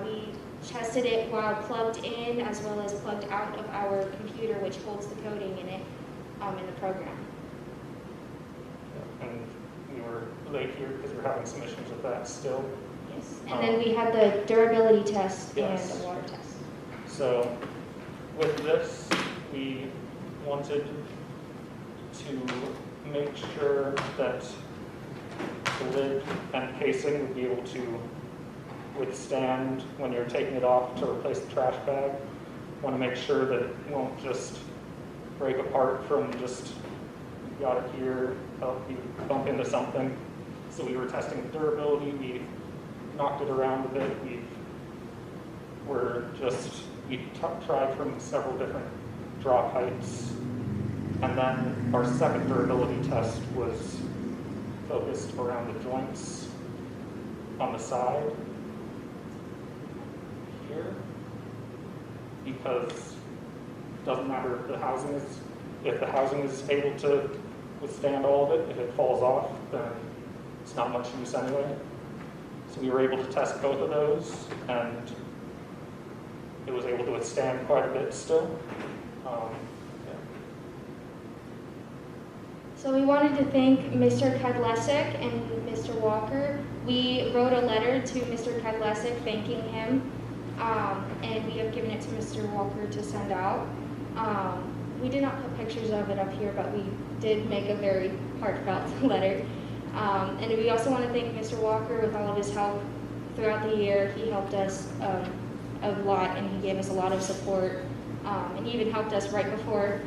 We tested it while plugged in as well as plugged out of our computer, which holds the coding in it in the program. And we were late here because we're having some issues with that still. Yes. And then we had the durability test yes. and the water test. So with this, we wanted to make sure that the lid and casing would be able to withstand when you're taking it off to replace the trash bag. Want to make sure that it won't just break apart from just, you got it here, you bump into something. So we were testing the durability, we knocked it around a bit, we tried from several different drop heights. And then our second durability test was focused around the joints on the side here, because it doesn't matter if the housing is able to withstand all of it. If it falls off, then it's not much use anyway. So we were able to test both of those, and it was able to withstand quite a bit still. So we wanted to thank Mr. Kadlesik and Mr. Walker. We wrote a letter to Mr. Kadlesik thanking him, and we have given it to Mr. Walker to send out. We did not put pictures of it up here, but we did make a very heartfelt letter. And we also want to thank Mr. Walker with all of his help throughout the year. He helped us a lot, and he gave us a lot of support. And he even helped us right before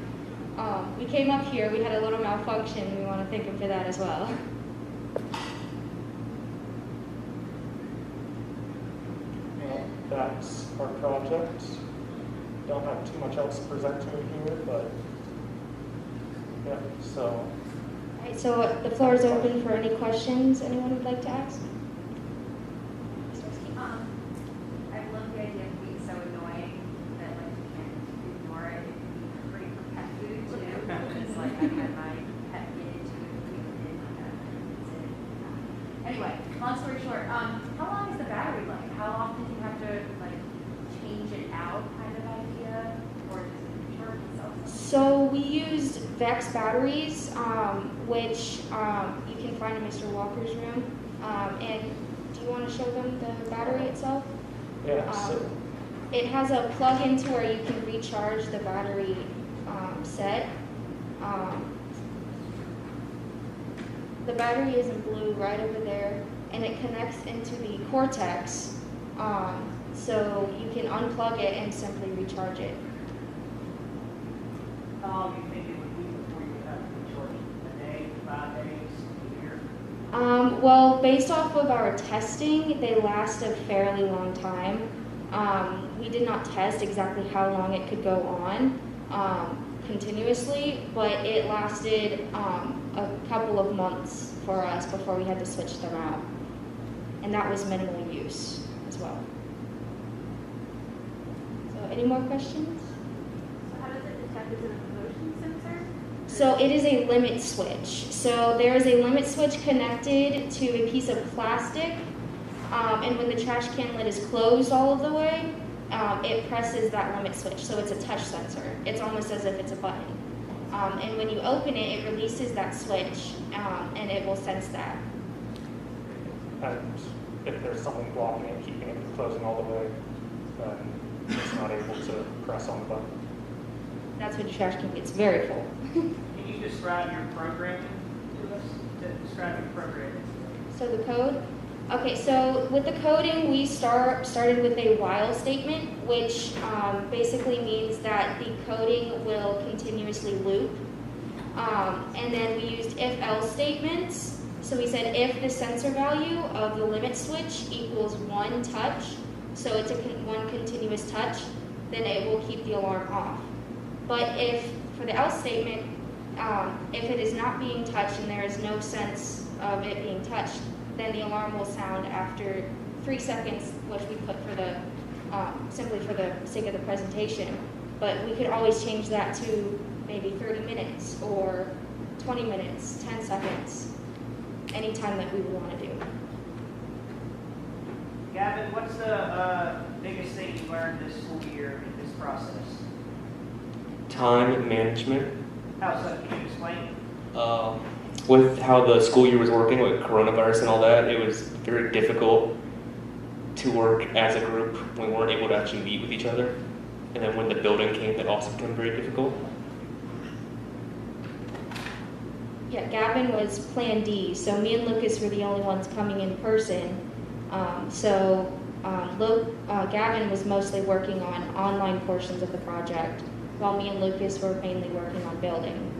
we came up here. We had a little malfunction. We want to thank him for that as well. Well, that's our project. Don't have too much else to present to you here, but yeah, so. All right, so the floor is open for any questions anyone would like to ask. I love the idea of being so annoying that like you can't ignore it. It can be great for pet food too. Because like I had my pet get into it and anyway, long story short, how long is the battery life? How often do you have to like change it out kind of idea, or does it charge itself? So we used Vex batteries, which you can find in Mr. Walker's room. And do you want to show them the battery itself? Yeah. It has a plug-in to where you can recharge the battery set. The battery is in blue right over there, and it connects into the Cortex, so you can unplug it and simply recharge it. How long do you think it would be before you would have to recharge it? A day, 5 days, a year? Well, based off of our testing, they last a fairly long time. We did not test exactly how long it could go on continuously, but it lasted a couple of months for us before we had to switch them out. And that was minimal use as well. So any more questions? So how does it detect? Is it a motion sensor? So it is a limit switch. So there is a limit switch connected to a piece of plastic, and when the trash can lid is closed all of the way, it presses that limit switch. So it's a touch sensor. It's almost as if it's a button. And when you open it, it releases that switch, and it will sense that. And if there's something blocking it, keeping it from closing all the way, then it's not able to press on the button. That's when your trash can gets very full. Can you describe your programming to us? Describe your programming. So the code? Okay, so with the coding, we started with a while statement, which basically means that the coding will continuously loop. And then we used if-else statements. So we said if the sensor value of the limit switch equals 1 touch, so it's one continuous touch, then it will keep the alarm off. But if, for the else statement, if it is not being touched and there is no sense of it being touched, then the alarm will sound after 3 seconds, which we put for the, simply for the sake of the presentation. But we could always change that to maybe 30 minutes or 20 minutes, 10 seconds, anytime that we would want to do. Gavin, what's the biggest thing you learned this school year in this process? Time management. How so? Can you explain? With how the school year was working with coronavirus and all that, it was very difficult to work as a group when we weren't able to actually meet with each other. And then when the building came, it also became very difficult. Yeah, Gavin was Plan D, so me and Lucas were the only ones coming in person. Gavin was mostly working on online portions of the project, while me and Lucas were mainly working on building.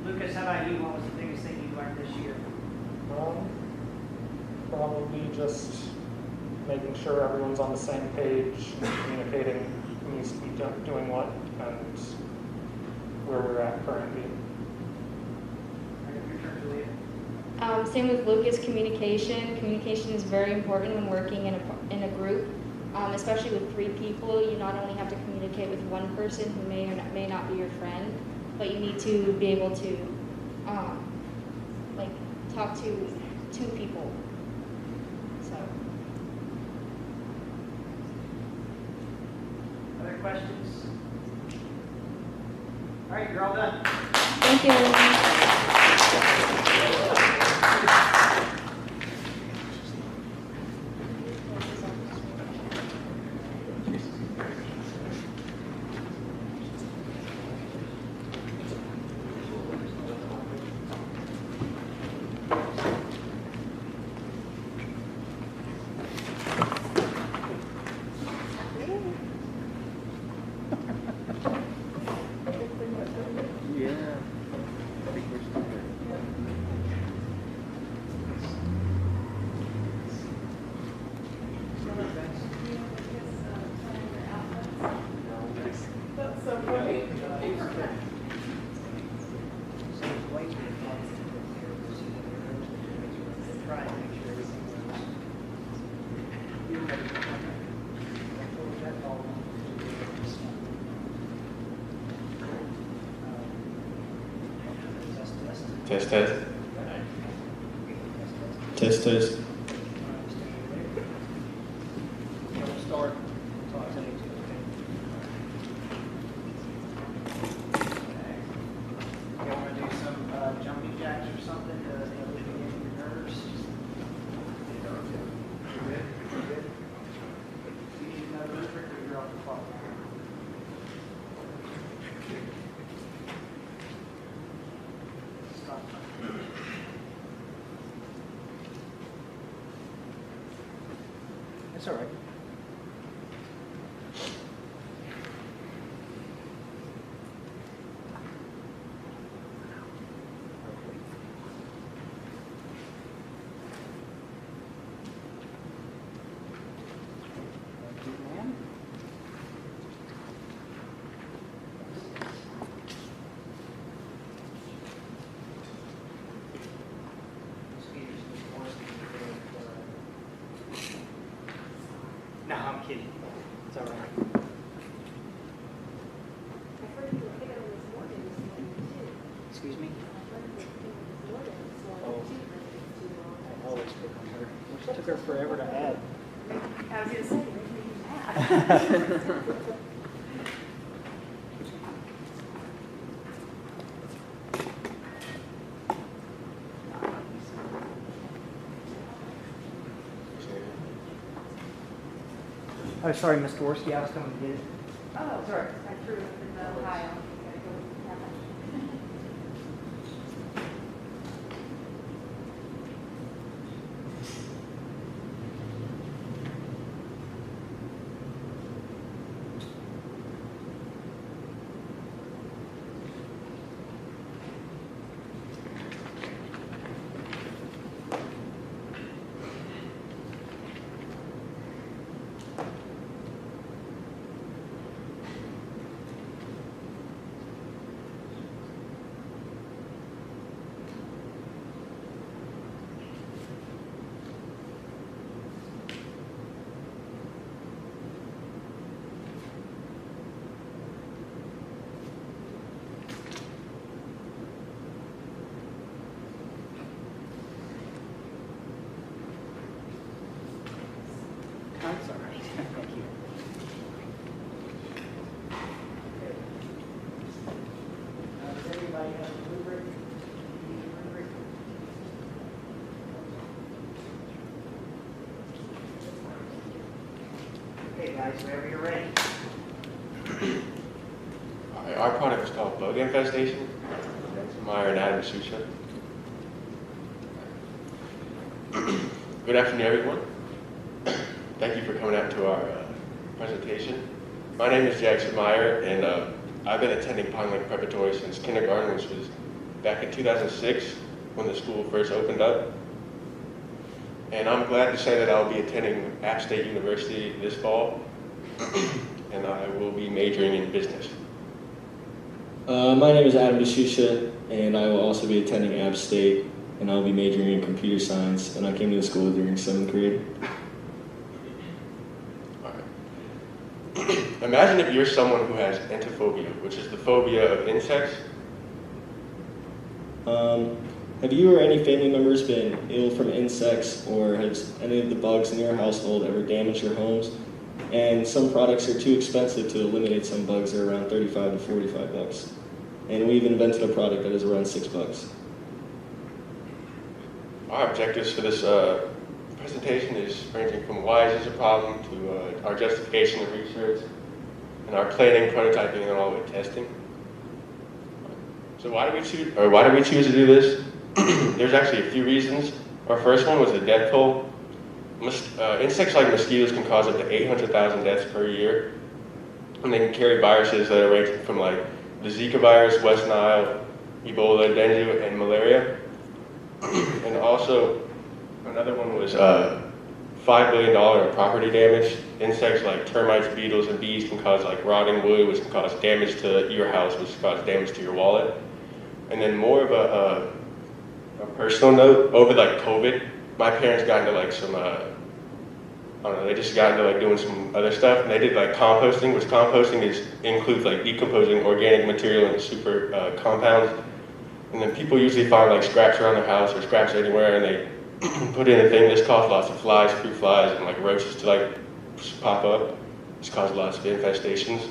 Lucas, how about you? What was the biggest thing you learned this year? Probably just making sure everyone's on the same page, communicating who needs to be doing what, and where we're at currently. Same with Lucas, communication. Communication is very important when working in a group, especially with 3 people. You not only have to communicate with one person who may or may not be your friend, but you need to be able to talk to 2 people. So. Other questions? All right, you're all done. Thank you. Test, test. Test, test. Start. You want to do some jumping jacks or something to alleviate your nerves? You're good? You're good? You need another rubric or you're off the clock? Stop. That's all right. No, I'm kidding. It's all right. Excuse me? Oh, I always pick on her. It took her forever to add. I was gonna say, you're making me mad. Oh, sorry, Mr. Worski, I was coming to get it. Oh, sorry, I threw it in the pile. That's all right. Thank you. Does everybody have a rubric? You need a rubric? Okay, guys, whenever you're ready. our product is called Bug Infestation. Jackson Meyer and Adam Susha. Good afternoon, everyone. Thank you for coming out to our presentation. My name is Jackson Meyer, and I've been attending Pine Lake Preparatory since kindergarten, which was back in 2006 when the school first opened up. And I'm glad to say that I'll be attending App State University this fall, and I will be majoring in business. My name is Adam Bashusha, and I will also be attending App State, and I'll be majoring in computer science, and I came to the school during 7th grade. Imagine if you're someone who has entophobia, which is the phobia of insects. Have you or any family members been ill from insects, or has any of the bugs in your household ever damaged your homes? And some products are too expensive to eliminate some bugs. They're around 35 to 45 bucks. And we've invented a product that is around 6 bucks. Our objectives for this presentation is ranging from why is this a problem to our justification of research and our planning, prototyping, and all the way testing. So why do we choose to do this? There's actually a few reasons. Our first one was the death toll. Insects like mosquitoes can cause up to 800,000 deaths per year, and they can carry viruses that are ranging from like the Zika virus, West Nile, Ebola, dengue, and malaria. And also, another one was $5 billion in property damage. Insects like termites, beetles, and bees can cause like rotting wood, which can cause damage to your house, which can cause damage to your wallet. And then more of a personal note, over like COVID, my parents got into like some, I don't know, they just got into like doing some other stuff, and they did like composting, which composting includes like decomposing organic material into super compounds. And then people usually find like scraps around their house or scraps anywhere, and they put in a thing. This caused lots of flies, fruit flies, and like roaches to like pop up. This caused lots of infestations.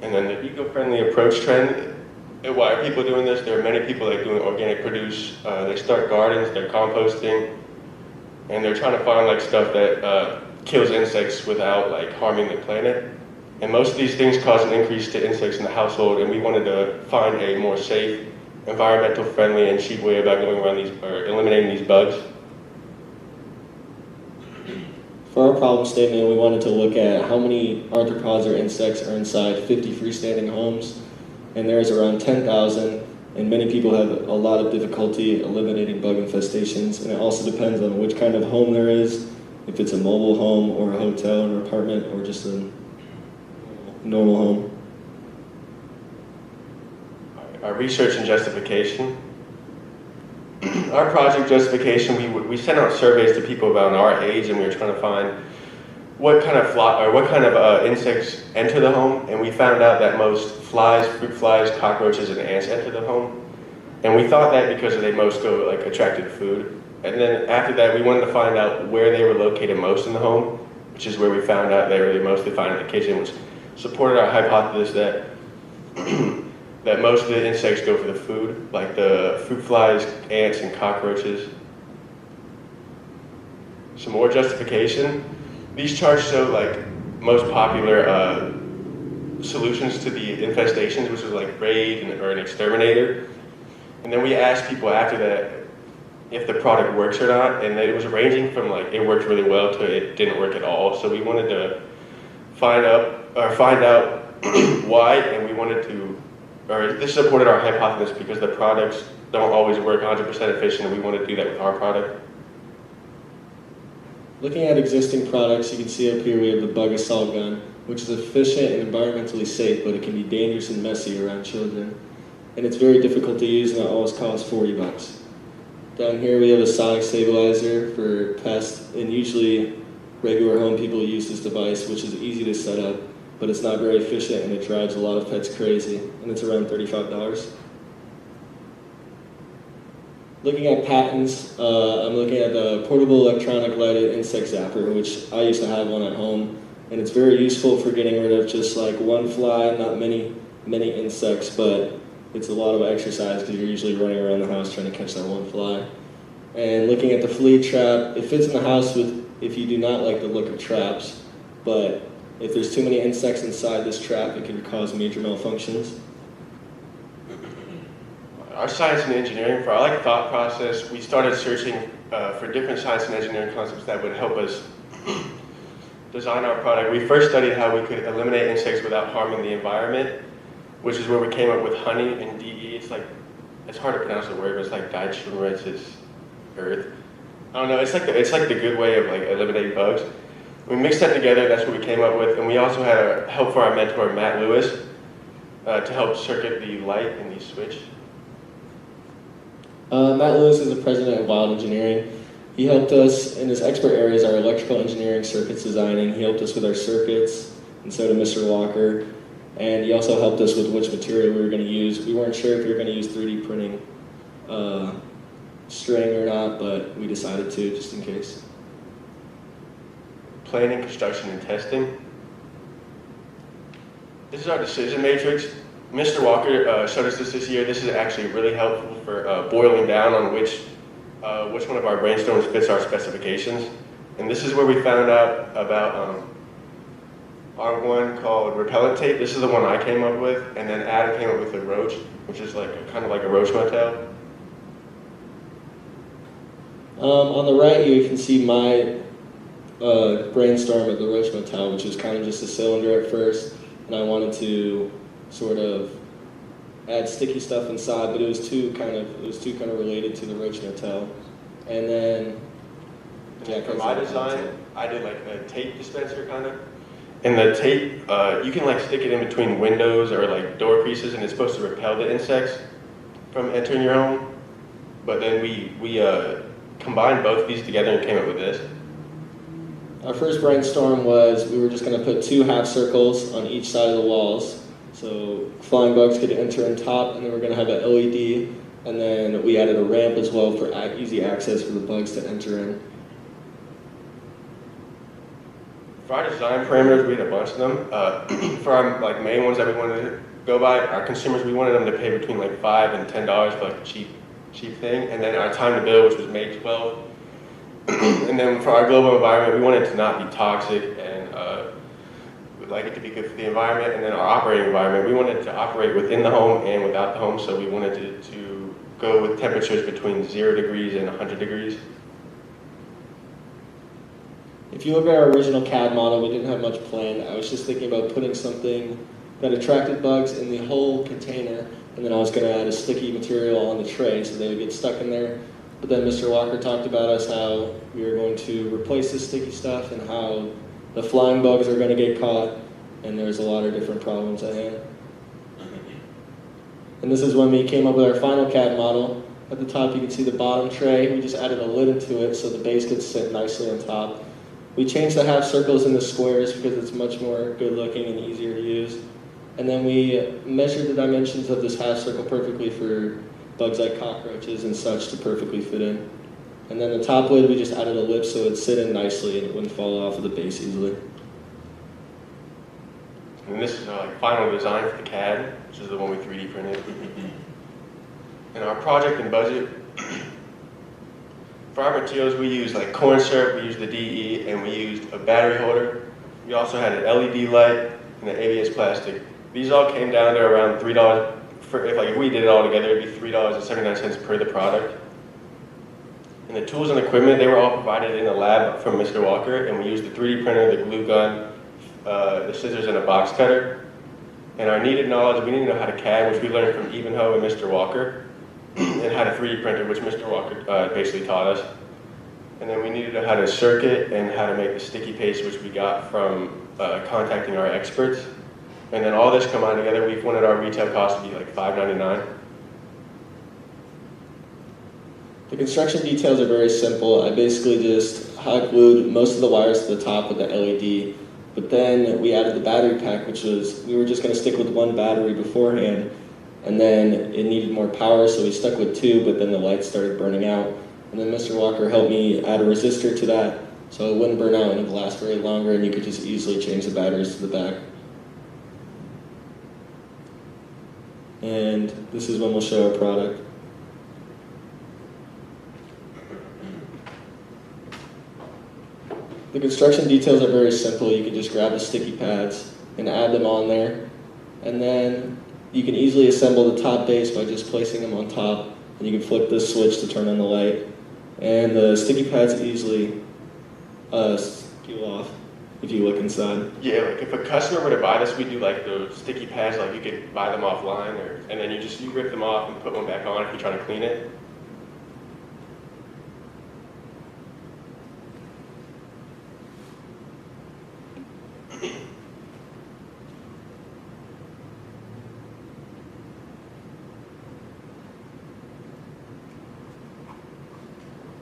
And then the eco-friendly approach trend. Why are people doing this? There are many people like doing organic produce. They start gardens, they're composting, and they're trying to find like stuff that kills insects without like harming the planet. And most of these things cause an increase to insects in the household, and we wanted to find a more safe, environmental friendly, and cheap way about going around these or eliminating these bugs. For our problem statement, we wanted to look at how many arthropods or insects are inside 50 freestanding homes, and there's around 10,000, and many people have a lot of difficulty eliminating bug infestations, and it also depends on which kind of home there is, if it's a mobile home or a hotel or an apartment or just a normal home. Our research and justification. Our project justification, we sent out surveys to people about our age, and we were trying to find what kind of insects enter the home, and we found out that most flies, fruit flies, cockroaches, and ants enter the home. And we thought that because they most go like attracted to food. And then after that, we wanted to find out where they were located most in the home, which is where we found out they were mostly found in the kitchen, which supported our hypothesis that that most of the insects go for the food, like the fruit flies, ants, and cockroaches. Some more justification. These charts show like most popular solutions to the infestations, which was like raid or an exterminator. And then we asked people after that if the product works or not, and it was ranging from like it worked really well to it didn't work at all. So we wanted to find out why, and we wanted to, or this supported our hypothesis because the products don't always work 100% efficient, and we want to do that with our product. Looking at existing products, you can see up here we have the bug assault gun, which is efficient and environmentally safe, but it can be dangerous and messy around children. And it's very difficult to use, and it always costs 40 bucks. Down here we have a sonic stabilizer for pests, and usually regular home people use this device, which is easy to set up, but it's not very efficient and it drives a lot of pets crazy, and it's around $35. Looking at patents, I'm looking at the portable electronic lighted insect zapper, which I used to have one at home, and it's very useful for getting rid of just like one fly, not many insects, but it's a lot of exercise because you're usually running around the house trying to catch that one fly. And looking at the flea trap, it fits in the house if you do not like the look of traps, but If there's too many insects inside this trap, it can cause major malfunctions. Our science and engineering, for our thought process, we started searching for different science and engineering concepts that would help us design our product. We first studied how we could eliminate insects without harming the environment, which is where we came up with honey and DE. It's hard to pronounce the word, but it's like dichromatis earth. I don't know. It's like the good way of eliminating bugs. We mixed that together. That's what we came up with, and we also had help from our mentor Matt Lewis to help circuit the light in the switch. Matt Lewis is the president of Wild Engineering. He helped us in his expert areas, our electrical engineering, circuits designing. He helped us with our circuits, and so did Mr. Walker. And he also helped us with which material we were going to use. We weren't sure if we were going to use 3D printing string or not, but we decided to, just in case. Planning, construction, and testing. This is our decision matrix. Mr. Walker showed us this year. This is actually really helpful for boiling down on which one of our brainstorms fits our specifications. And this is where we found out about our one called repellent tape. This is the one I came up with, and then Adam came up with the roach, which is kind of like a roach motel. On the right here, you can see my brainstorm of the roach motel, which was kind of just a cylinder at first, and I wanted to sort of add sticky stuff inside, but it was too kind of related to the roach motel. And then for my design, I did a tape dispenser kind of. And the tape, you can stick it in between windows or door creases, and it's supposed to repel the insects from entering your home. But then we combined both of these together and came up with this. Our first brainstorm was we were just going to put 2 half circles on each side of the walls, so flying bugs could enter in top, and then we're going to have an LED, and then we added a ramp as well for easy access for the bugs to enter in. For our design parameters, we had a bunch of them. For our main ones that we wanted to go by, our consumers, we wanted them to pay between $5 and $10 for a cheap thing, and then our time to build, which was May 12th. And then for our global environment, we wanted it to not be toxic, and we'd like it to be good for the environment. And then our operating environment, we wanted it to operate within the home and without the home, so we wanted it to go with temperatures between 0 degrees and 100 degrees. If you look at our original CAD model, we didn't have much planned. I was just thinking about putting something that attracted bugs in the whole container, and then I was going to add a sticky material on the tray so they would get stuck in there. But then Mr. Walker talked about us how we were going to replace the sticky stuff and how the flying bugs are going to get caught, and there's a lot of different problems at hand. And this is when we came up with our final CAD model. At the top you can see the bottom tray. We just added a lid into it so the base could sit nicely on top. We changed the half circles into squares because it's much more good looking and easier to use. And then we measured the dimensions of this half circle perfectly for bugs like cockroaches and such to perfectly fit in. And then the top lid, we just added a lip so it'd sit in nicely and it wouldn't fall off of the base easily. And this is our final design for the CAD, which is the one we 3D printed. And our project and budget, for our materials, we used corn syrup, we used the DE, and we used a battery holder. We also had an LED light and an ABS plastic. These all came down to around $3. If we did it all together, it'd be $3.79 per the product. And the tools and equipment, they were all provided in the lab from Mr. Walker, and we used the 3D printer, the glue gun, the scissors, and a box cutter. And our needed knowledge, we needed to know how to CAD, which we learned from Evenho and Mr. Walker, and how to 3D printer, which Mr. Walker basically taught us. And then we needed to know how to circuit and how to make the sticky paste, which we got from contacting our experts. And then all this combined together, we wanted our retail cost to be $5.99. The construction details are very simple. I basically just hot glued most of the wires to the top with the LED, but then we added the battery pack, which was, we were just going to stick with 1 battery beforehand, and then it needed more power, so we stuck with 2, but then the lights started burning out. And then Mr. Walker helped me add a resistor to that, so it wouldn't burn out and it would last very longer, and you could just easily change the batteries to the back. And this is when we'll show our product. The construction details are very simple. You can just grab the sticky pads and add them on there. And then you can easily assemble the top base by just placing them on top. And you can flip this switch to turn on the light. And the sticky pads easily peel off if you look inside. Yeah, like if a customer were to buy this, we do like the sticky pads, like you could buy them offline, and then you rip them off and put one back on if you're trying to clean it.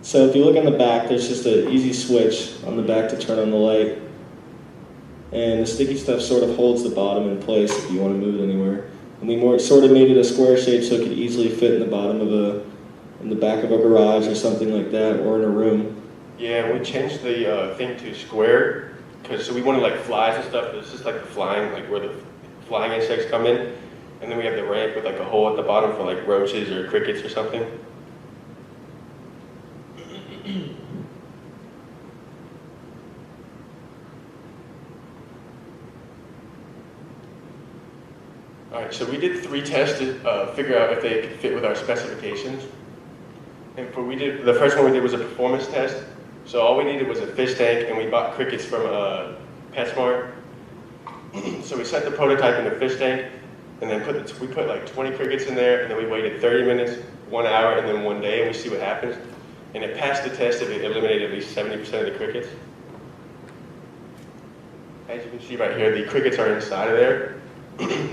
So if you look on the back, there's just an easy switch on the back to turn on the light. And the sticky stuff sort of holds the bottom in place if you want to move it anywhere. And we sort of made it a square shape so it could easily fit in the bottom of in the back of a garage or something like that, or in a room. Yeah, we changed the thing to square, so we wanted like flies and stuff. It's just like the flying, like where the flying insects come in. And then we have the ramp with like a hole at the bottom for like roaches or crickets or something. Alright, so we did 3 tests to figure out if they could fit with our specifications. And the first one we did was a performance test. So all we needed was a fish tank, and we bought crickets from PetSmart. So we set the prototype in the fish tank, and then we put like 20 crickets in there, and then we waited 30 minutes, 1 hour, and then 1 day, and we see what happens. And it passed the test if it eliminated at least 70% of the crickets. As you can see right here, the crickets are inside of there.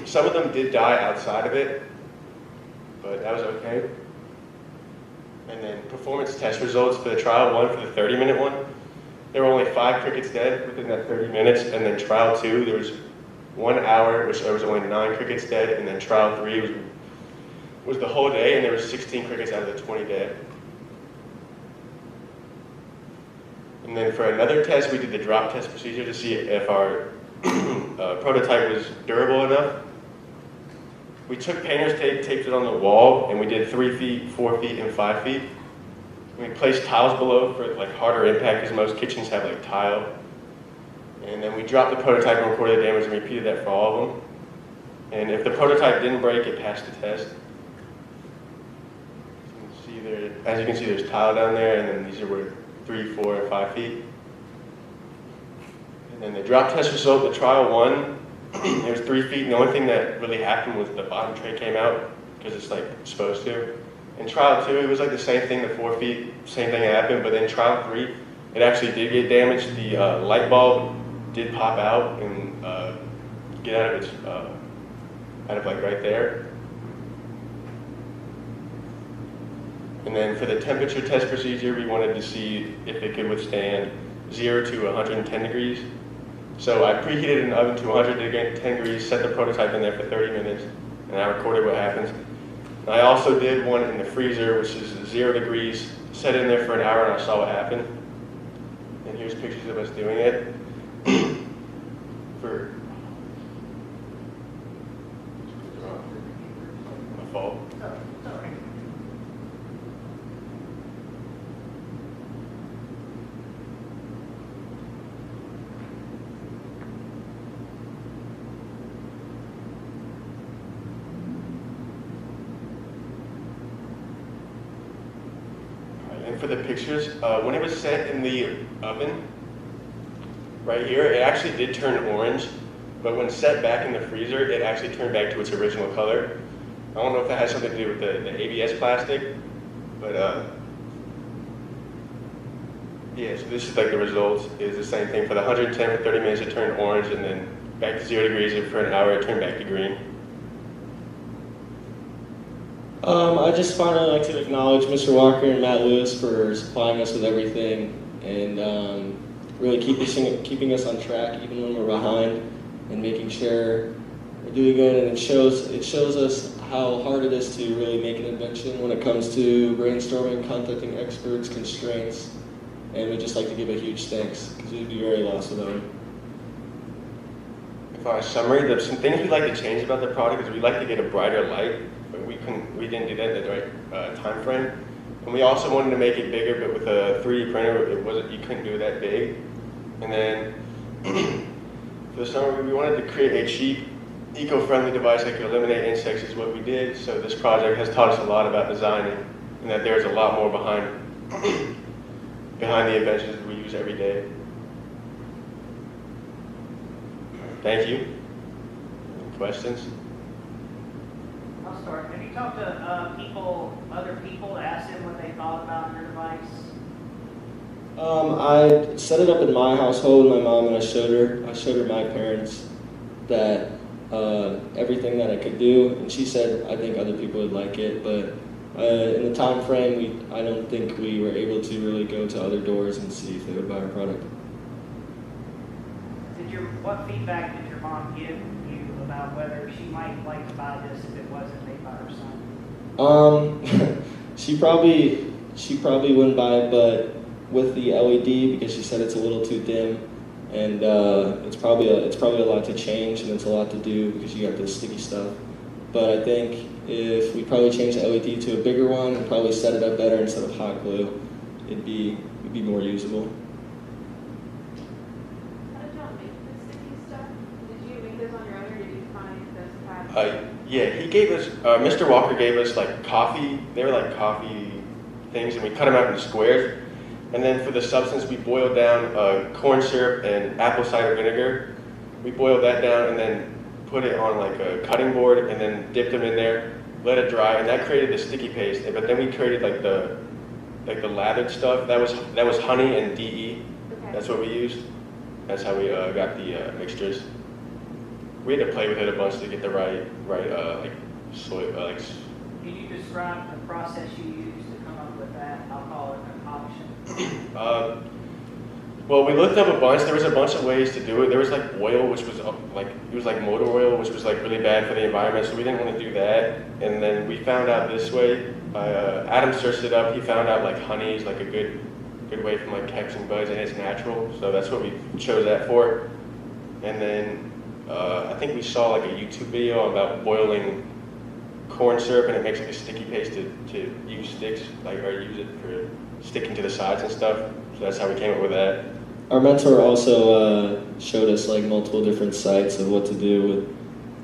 Some of them did die outside of it, but that was okay. And then performance test results for the trial 1, for the 30-minute one. There were only 5 crickets dead within that 30 minutes, and then trial 2, there was 1 hour, which there was only 9 crickets dead, and then trial 3 was the whole day, and there were 16 crickets out of the 20 dead. And then for another test, we did the drop test procedure to see if our prototype was durable enough. We took painter's tape, taped it on the wall, and we did 3 feet, 4 feet, and 5 feet. We placed tiles below for like harder impact, because most kitchens have like tile. And then we dropped the prototype and recorded the damage, and repeated that for all of them. And if the prototype didn't break, it passed the test. As you can see, there's tile down there, and then these were 3, 4, and 5 feet. And then the drop test result, the trial 1, it was 3 feet, and the only thing that really happened was the bottom tray came out, because it's like supposed to. In trial 2, it was like the same thing, the 4 feet, same thing happened, but then trial 3, it actually did get damaged. The light bulb did pop out and get out of its, like right there. And then for the temperature test procedure, we wanted to see if it could withstand 0 to 110 degrees. So I preheated an oven to 110 degrees, set the prototype in there for 30 minutes, and I recorded what happens. And I also did one in the freezer, which is 0 degrees, set it in there for an hour, and I saw what happened. And here's pictures of us doing it. For my fault. For the pictures, when it was set in the oven, right here, it actually did turn orange, but when set back in the freezer, it actually turned back to its original color. I don't know if that has something to do with the ABS plastic, but yeah, so this is like the results, is the same thing. For the 110 for 30 minutes, it turned orange, and then back to 0 degrees, and for an hour, it turned back to green. I just finally like to acknowledge Mr. Walker and Matt Lewis for supplying us with everything and really keeping us on track even when we're behind, and making sure we're doing good. And it shows us how hard it is to really make an invention when it comes to brainstorming, contacting experts, constraints, and we'd just like to give a huge thanks, because we'd be very lost without them. For our summary, there's some things we'd like to change about the product, is we'd like to get a brighter light, but we didn't do that in the right time frame. And we also wanted to make it bigger, but with a 3D printer, you couldn't do it that big. And then for the summer, we wanted to create a cheap, eco-friendly device that could eliminate insects is what we did. So this project has taught us a lot about designing and that there's a lot more behind the inventions we use every day. Thank you. Any questions? I'll start. Have you talked to other people, to ask them what they thought about your device? I set it up in my household, my mom, and I showed her my parents that everything that I could do, and she said I think other people would like it, but in the time frame, I don't think we were able to really go to other doors and see if they would buy our product. What feedback did your mom give you about whether she might like to buy this if it wasn't made by her son? She probably wouldn't buy it, but with the LED, because she said it's a little too dim, and it's probably a lot to change, and it's a lot to do because you got this sticky stuff. But I think if we probably change the LED to a bigger one and probably set it up better instead of hot glue, it'd be more usable. How did y'all make the sticky stuff? Did you make those on your own, or did you find those pads? Yeah, he gave us, Mr. Walker gave us like coffee, they were like coffee things, and we cut them out into squares. And then for the substance, we boiled down corn syrup and apple cider vinegar. We boiled that down and then put it on like a cutting board and then dipped them in there, let it dry, and that created the sticky paste. But then we created like the lathered stuff. That was honey and DE. Okay. That's what we used. That's how we got the mixtures. We had to play with it a bunch to get the right like soy like. Can you describe the process you used to come up with that? I'll call it a concoction. Well, we looked up a bunch. There was a bunch of ways to do it. There was like oil, which was it was like motor oil, which was like really bad for the environment. So we didn't want to do that. And then we found out this way. Adam searched it up. He found out like honey is like a good way from like catching bugs, and it's natural. So that's what we chose that for. And then I think we saw like a YouTube video about boiling corn syrup, and it makes like a sticky paste to use sticks, or use it for sticking to the sides and stuff. So that's how we came up with that. Our mentor also showed us like multiple different sites of what to do with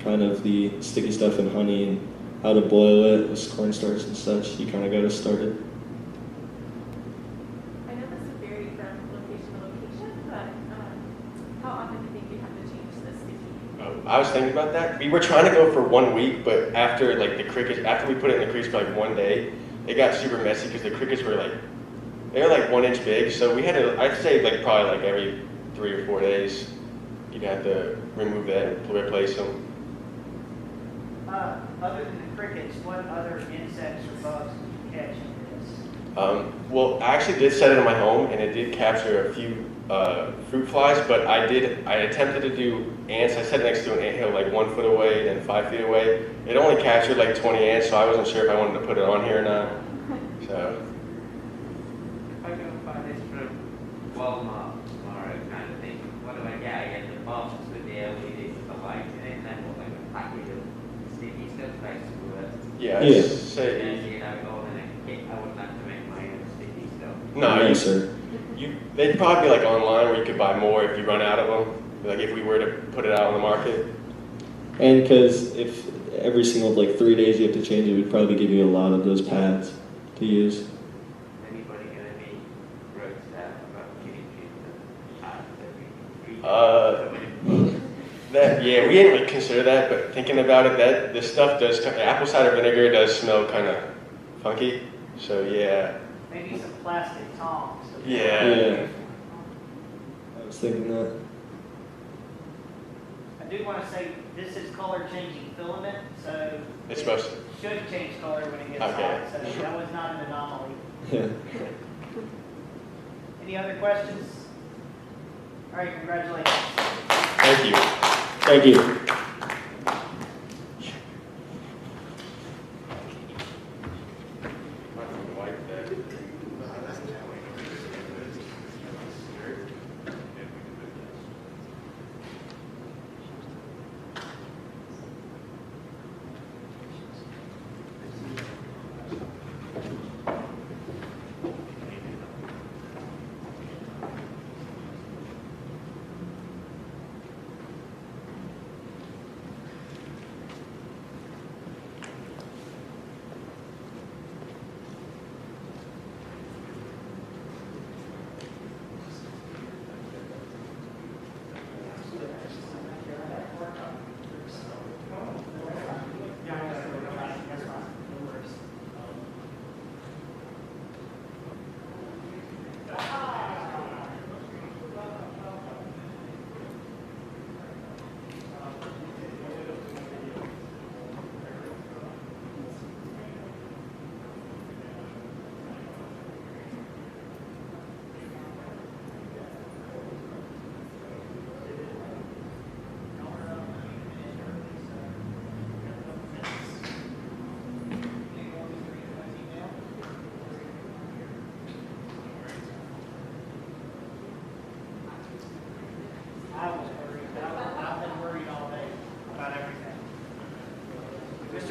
kind of the sticky stuff and honey and how to boil it with cornstarch and such. He kind of got us started. I know this would vary from location to location, but how often do you think you have to change the sticky? I was thinking about that. We were trying to go for 1 week, but after like after we put it in the crease for like 1 day, it got super messy because the crickets were like, they were like 1 inch big. So we had to, I'd say like probably like every 3 or 4 days, you'd have to remove that and replace them. Other than the crickets, what other insects or bugs did you catch in this? Well, I actually did set it in my home, and it did capture a few fruit flies, but I attempted to do ants. I set it next to an anthill like 1 foot away, then 5 feet away. It only captured like 20 ants, so I wasn't sure if I wanted to put it on here or not. So. If I go buy this from Walmart tomorrow kind of thing, what do I get? I get the box with the LEDs with the lights in it, and then what, like a package of sticky stuff, basically. Yeah. You know, go and I wouldn't have to make my own sticky stuff. No, sir. They'd probably be like online where you could buy more if you run out of them. Like if we were to put it out on the market. And because if every single like 3 days you have to change it, we'd probably give you a lot of those pads to use. Anybody gonna be grossed out about getting pads every 3 days? Yeah, we didn't really consider that, but thinking about it, that this stuff does, apple cider vinegar does smell kind of funky. So yeah. Maybe some plastic tongs. Yeah. I was thinking that. I do want to say this is color changing filament, so it's supposed to. Should change color when it gets hot. So that was not an anomaly. Yeah. Any other questions? All right, congratulations. Thank you. Thank you.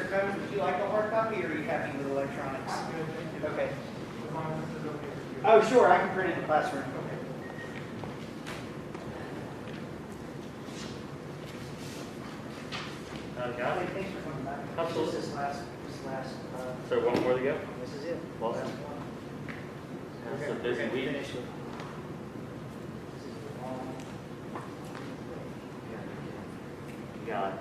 Mr. Combs, would you like a hard copy or are you happy with electronics? Okay. Oh, sure, I can print it in the classroom. Got Thanks for coming back. Absolutely. This last, So one more to go? this is it. Awesome. That's a busy We're gonna week. finish with- Got it.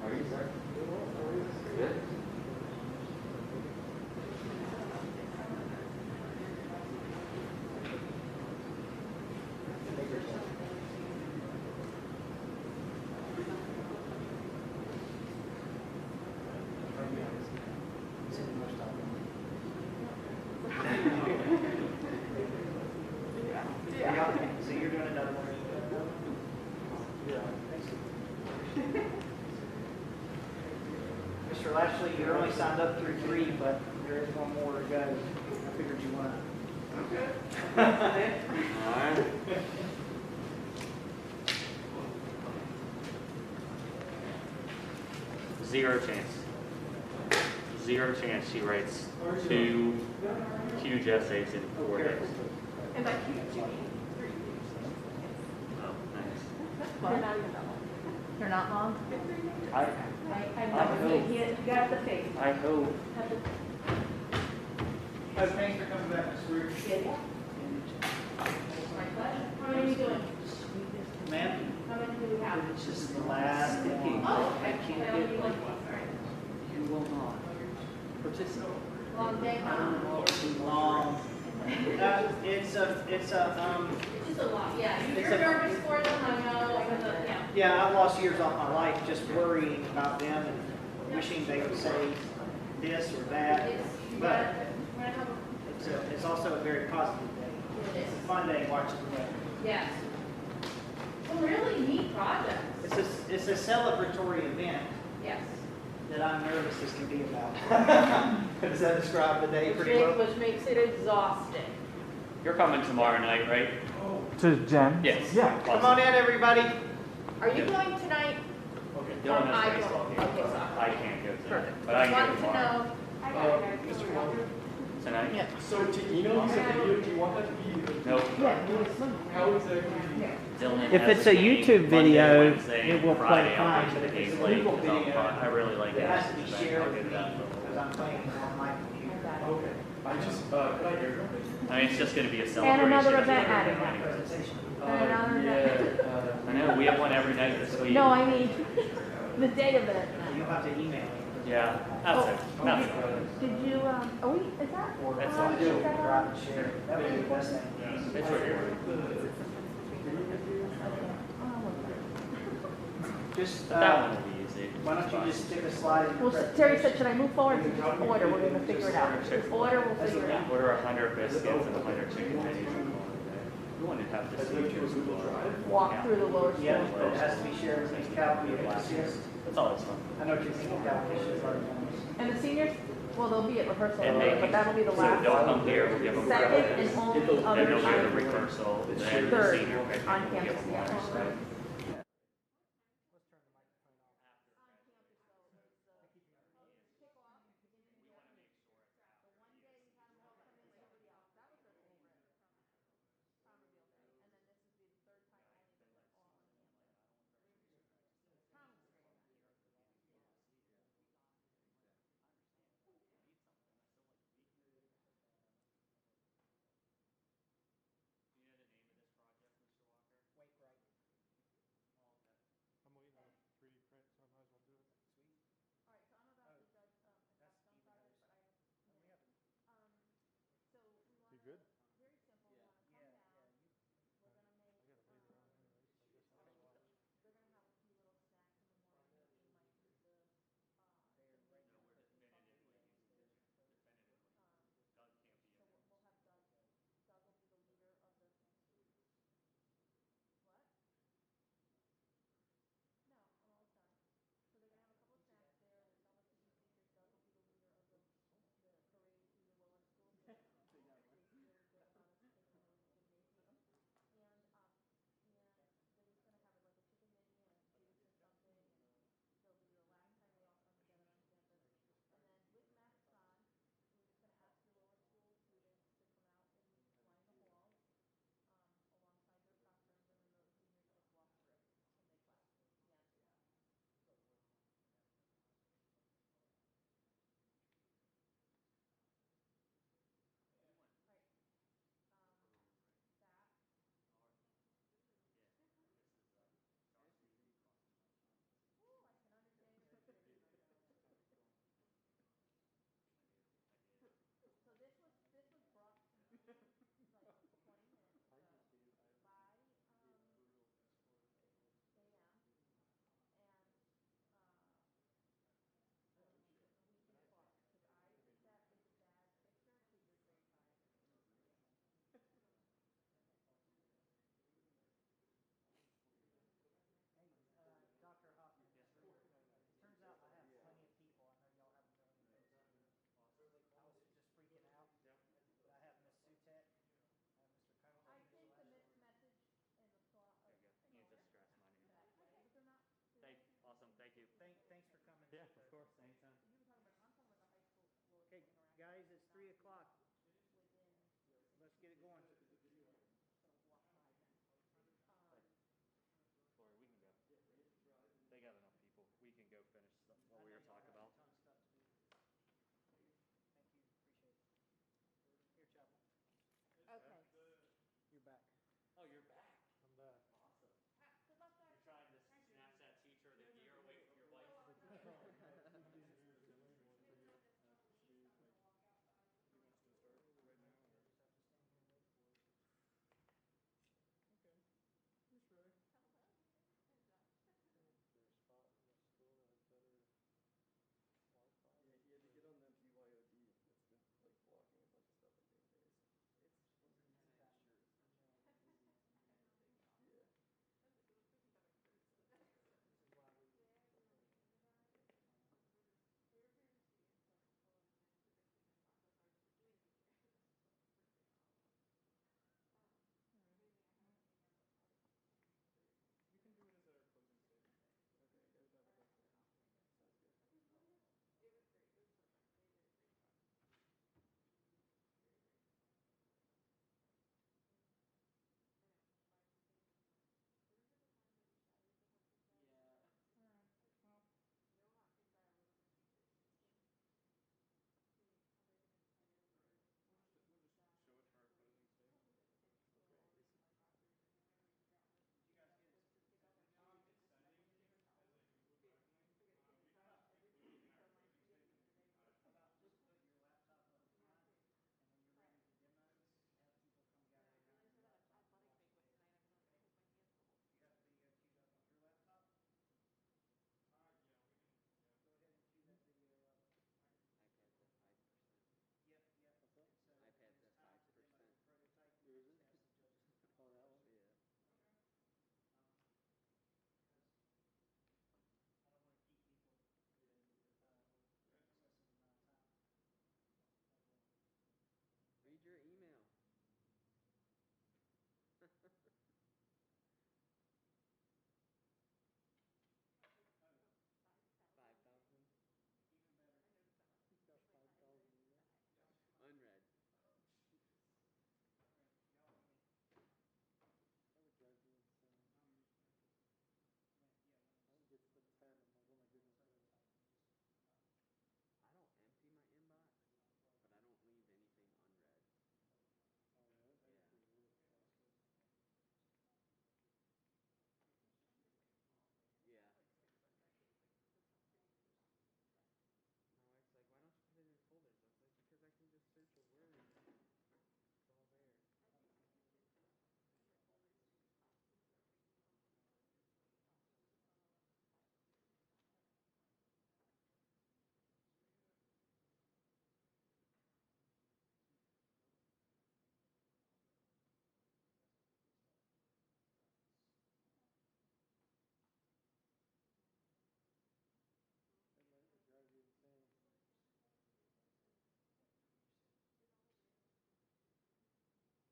How are you, sir? Good. So you're doing another one? Mr. Lashley, you're only signed up through 3, but there is one more to go. I figured you want to. Alright. Zero chance. Zero chance she writes 2 huge essays in 4 days. And by huge, you mean 3 years. Oh, nice. They're not even that long. They're not long? I know. You got the face. I hope. Thanks for coming back, Ms. Weir. My pleasure. How many are you doing? Ma'am? How many do we have? This is the last one. Oh, I okay. can't I only get like one. one, sorry. You will not participate. Long day, huh? Long. It's a, It's just a lot, yeah. It's You're a- nervous for them, I know, yeah. yeah, I've lost years off my life just worrying about them and wishing they would say this or that. But it's also a very positive day. It's a fun day watching them. Yes. Some really neat projects. It's a celebratory event Yes. that I'm nervous this can be about. Does that describe the day pretty well? Which makes it exhausting. You're coming tomorrow night, right? To Jen? Yes. Yeah. Come on in, everybody. Are you going tonight? Dylan I has baseball don't. game. Okay, sorry. I can't go tonight, Perfect. but I can go Wanted to tomorrow. know. Mr. Walker? Tonight? Yeah. So to email you the video, do you want that to be? Nope. How exactly? Dylan If has it's a game YouTube Monday, video, Wednesday, it will play Friday, I'll fine, go to but the if game it's a late legal 'cause I'm video, I really like it has to be so shared I'll with get me that. because I'm playing it on my computer. Okay. I just, could I airdrop it? I mean, it's just gonna be a And celebration. another of event the added event now. anyways. And another event. I know, we have one every night this week. No, I mean, the day of it. You'll have to email me. Yeah, that's it. That's it. Did you, are we, is that? That's on? fine. Is that on? Share. That would be the best thing. It's right here. Just, But that one will be easy. why don't you just stick a slide in your Well, Terry said, presentation? should I move forward to order? We're gonna figure it out. Order, we'll figure it out. Order 100 biscuits and 100 chicken patties. You wouldn't have to see yours. Walk through the lower school. Yeah, but it has to be shared with these Calvary assist. That's always fun. I know what you're thinking, Calvary assist. And the seniors, well, they'll be at rehearsal, And they, but that'll be the so last don't one. come here, we'll give them. Second and only Then other they'll be at the time. rehearsal, then the Third senior picnic, on we'll give campus, them yeah. lunch, right? Yeah, of course, anytime. Okay, guys, it's 3 o'clock. Let's get it going. Lori, we can go. They got enough people. We can go finish what we were talking about. Ton of stuff to do. Thank you, appreciate it. Here, Chapel. Okay. You're back. Oh, you're back. I'm back. Awesome. Good luck, guys. You're trying to snatch that teacher of the year away from your wife. Okay. Who's Ray? Hello. Is there a spot in the school that has better Wi-Fi? Yeah, he had to get on the BYOD. It's been like blocking a bunch of stuff on game days. It's sure. Yeah. You can do it as a closing statement. Okay, yeah, that's good. Sounds good. It was great. It was perfect. They did a great job. Very, very good. I know. Life is amazing. Remember the time that we shattered the husband bed? Yeah. Alright. Well. No hot pink eye will ever fix it. Just kidding. How they're gonna tear or We'll just show it for our closing statement. Okay. Did you guys get it? It's sending as I Google Drive me. We can have include in our closing statement. How about just put your laptop up front, and when you're ready to demo, have people come gather around your laptop. Athletic banquet tonight. I'm gonna hold my hands the whole You got video queued up on your laptop? Yeah, we can, yeah. Go ahead and cue that video up. iPad's at 5%. Yep, yep. What's that? And so iPad's when it's at time to 5%. demo the prototype, Who you is just it? ask the judges to come. Oh, that one? Yeah. Okay. Because I don't want to keep people excessive amount of time. Read your email. Oh, 5,000 even better. He's got 5,000 emails. unread. All right, y'all want me? That would drive me insane. Yeah, when I would get to the pen and like, oh my goodness. I don't empty my inbox, but I don't leave anything unread. Oh, really? Yeah. That's the worst process. Yeah. My wife's like, why don't you put it in folders?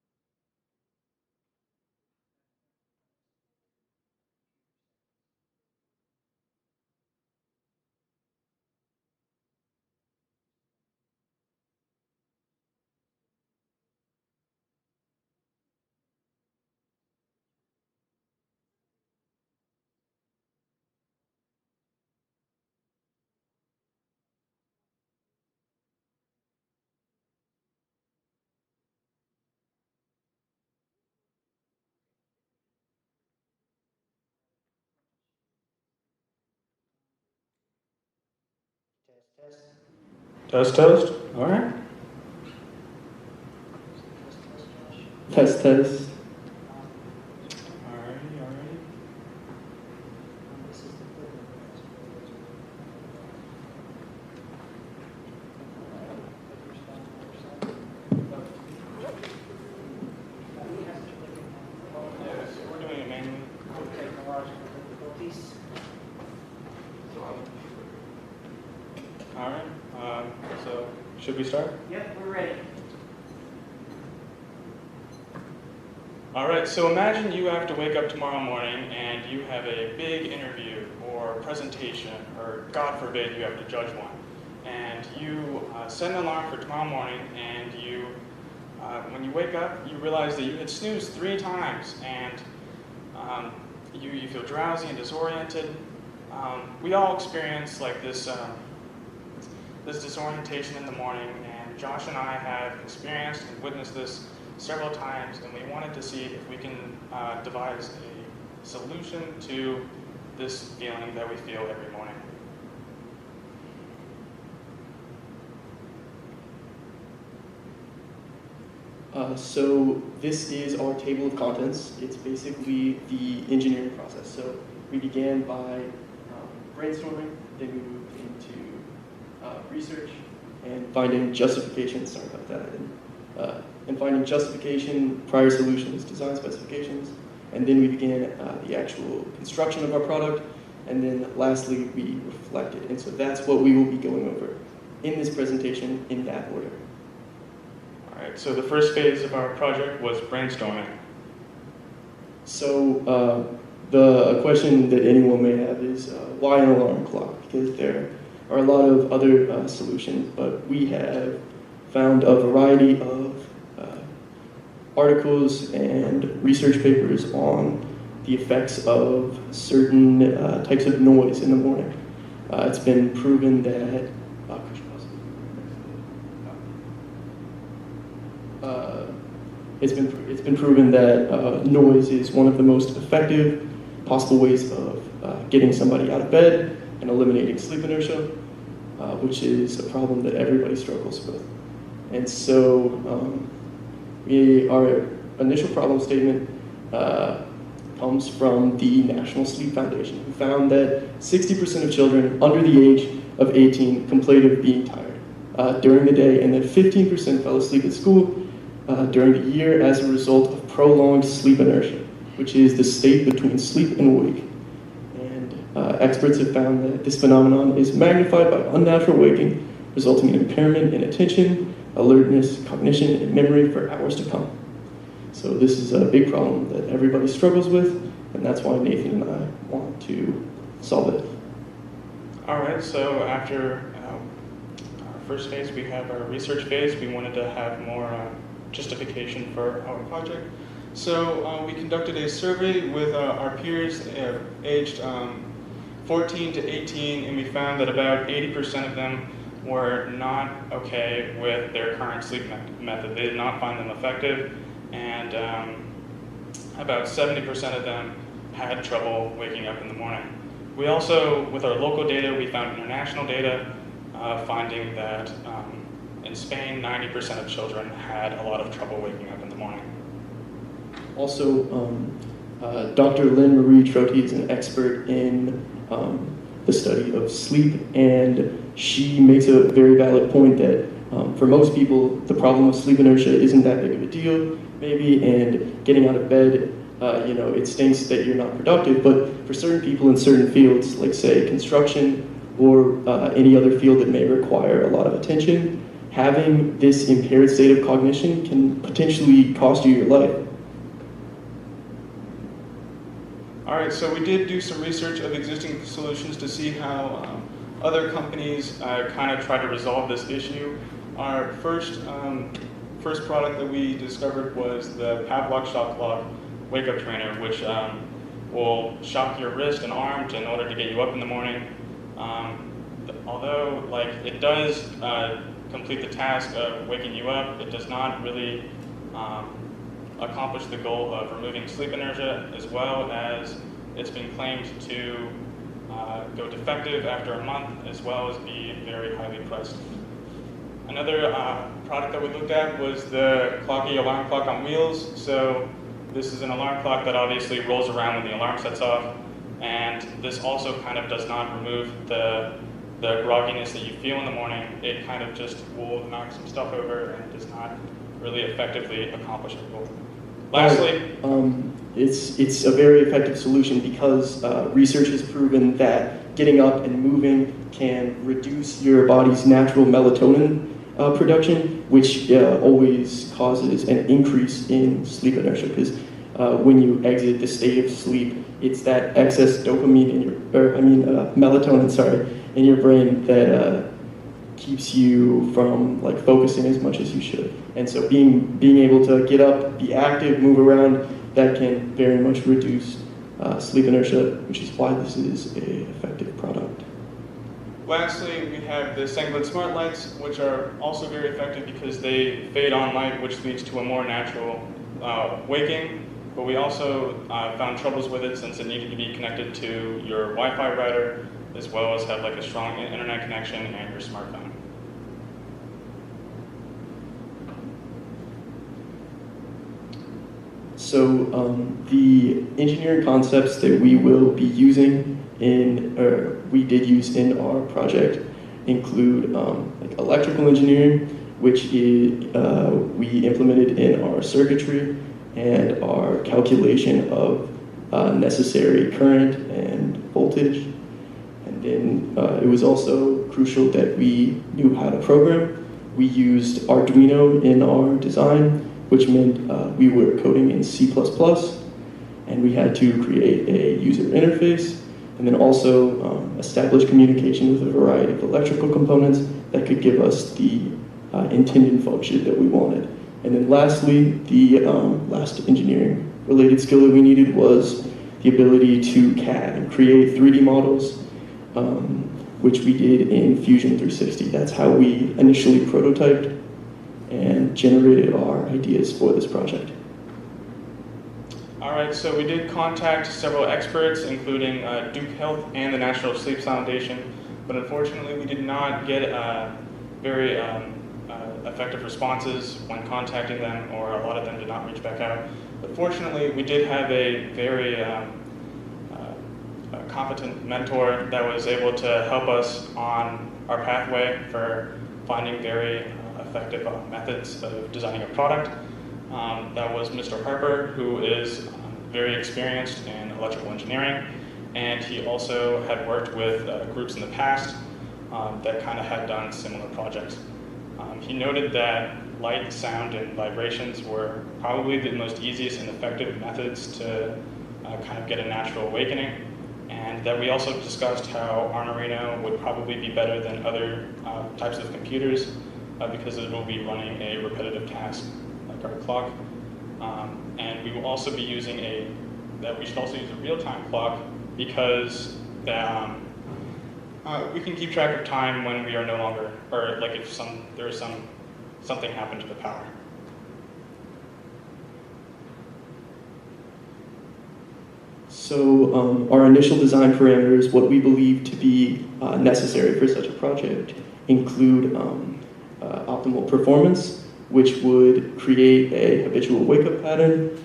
I was like, because I can just search a word. It's all there. That would drive you insane. Test, test. Test, test. All right. Test, test. Alrighty, alrighty. This is the Yes, we're doing it manually. technological difficulties. All right. So, should we start? Yep, we're ready. All right. So imagine you have to wake up tomorrow morning and you have a big interview or presentation, or God forbid you have to judge one, and you set an alarm for tomorrow morning, and you, when you wake up, you realize that you had snoozed 3 times, and you feel drowsy and disoriented. We all experience like this disorientation in the morning, and Josh and I have experienced and witnessed this several times, and we wanted to see if we can devise a solution to this feeling that we feel every morning. So this is our table of contents. It's basically the engineering process. So we began by brainstorming, then we moved into research and finding justification, sorry about that, and finding justification, prior solutions, design specifications, and then we began the actual construction of our product, and then lastly we reflected. And so that's what we will be going over in this presentation in that order. All right, so the first phase of our project was brainstorming. So a question that anyone may have is why an alarm clock? Because there are a lot of other solutions, but we have found a variety of articles and research papers on the effects of certain types of noise in the morning. It's been proven that it's been proven that noise is one of the most effective possible ways of getting somebody out of bed and eliminating sleep inertia, which is a problem that everybody struggles with. And so our initial problem statement comes from the National Sleep Foundation, who found that 60% of children under the age of 18 complained of being tired during the day, and that 15% fell asleep at school during the year as a result of prolonged sleep inertia, which is the state between sleep and wake. And experts have found that this phenomenon is magnified by unnatural waking, resulting in impairment in attention, alertness, cognition, and memory for hours to come. So this is a big problem that everybody struggles with, and that's why Nathan and I want to solve it. All right, so after our first phase, we have our research phase. We wanted to have more justification for our project. So we conducted a survey with our peers aged 14 to 18, and we found that about 80% of them were not okay with their current sleep method. They did not find them effective, and about 70% of them had trouble waking up in the morning. We also, with our local data, we found international data finding that in Spain, 90% of children had a lot of trouble waking up in the morning. Also, Dr. Lynn Marie Trotti is an expert in the study of sleep, and she makes a very valid point that for most people, the problem of sleep inertia isn't that big of a deal, maybe, and getting out of bed, it stinks that you're not productive, but for certain people in certain fields, like say construction or any other field that may require a lot of attention, having this impaired state of cognition can potentially cost you your life. All right, so we did do some research of existing solutions to see how other companies kind of try to resolve this issue. Our first product that we discovered was the Pavlok shock lock wake-up trainer, which will shock your wrist and arm in order to get you up in the morning. Although, it does complete the task of waking you up, it does not really accomplish the goal of removing sleep inertia, as well as it's been claimed to go defective after a month, as well as be very highly priced. Another product that we looked at was the Clocky alarm clock on wheels. So this is an alarm clock that obviously rolls around when the alarm sets off, and this also kind of does not remove the grogginess that you feel in the morning. It kind of just will knock some stuff over and does not really effectively accomplish a goal. Lastly, it's a very effective solution because research has proven that getting up and moving can reduce your body's natural melatonin production, which always causes an increase in sleep inertia. Because when you exit the state of sleep, it's that excess dopamine in melatonin, in your brain that keeps you from like focusing as much as you should. And so being able to get up, be active, move around, that can very much reduce sleep inertia, which is why this is a effective product. Lastly, we have the Sanglin Smart Lights, which are also very effective because they fade on light, which leads to a more natural waking. But we also found troubles with it since it needed to be connected to your Wi-Fi router, as well as have like a strong internet connection and your smartphone. So the engineering concepts that we will be using we did use in our project include like electrical engineering, which we implemented in our circuitry and our calculation of necessary current and voltage. And then it was also crucial that we knew how to program. We used Arduino in our design, which meant we were coding in C++, and we had to create a user interface, and then also establish communication with a variety of electrical components that could give us the intended function that we wanted. And then lastly, the last engineering related skill that we needed was the ability to CAD and create 3D models, which we did in Fusion 360. That's how we initially prototyped and generated our ideas for this project. All right, so we did contact several experts, including Duke Health and the National Sleep Foundation, but unfortunately we did not get very effective responses when contacting them, or a lot of them did not reach back out. But fortunately, we did have a very competent mentor that was able to help us on our pathway for finding very effective methods of designing a product. That was Mr. Harper, who is very experienced in electrical engineering, and he also had worked with groups in the past that kind of had done similar projects. He noted that light, sound, and vibrations were probably the most easiest and effective methods to kind of get a natural awakening, and that we also discussed how Arduino would probably be better than other types of computers because it will be running a repetitive task like our clock. And we will also be using we should also use a real-time clock because we can keep track of time when we are no longer, or like if something happened to the power. So our initial design parameters, what we believe to be necessary for such a project, include optimal performance, which would create a habitual wake-up pattern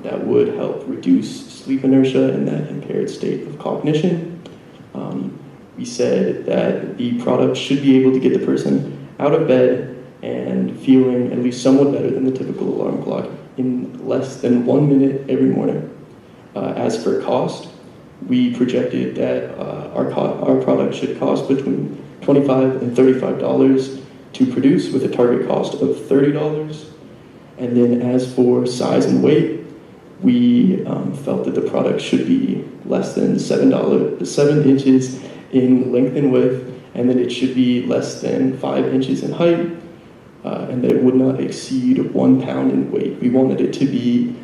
that would help reduce sleep inertia and that impaired state of cognition. We said that the product should be able to get the person out of bed and feeling at least somewhat better than the typical alarm clock in less than 1 minute every morning. As for cost, we projected that our product should cost between $25 and $35 to produce, with a target cost of $30. And then as for size and weight, we felt that the product should be less than 7 inches in length and width, and that it should be less than 5 inches in height, and that it would not exceed 1 pound in weight. We wanted it to be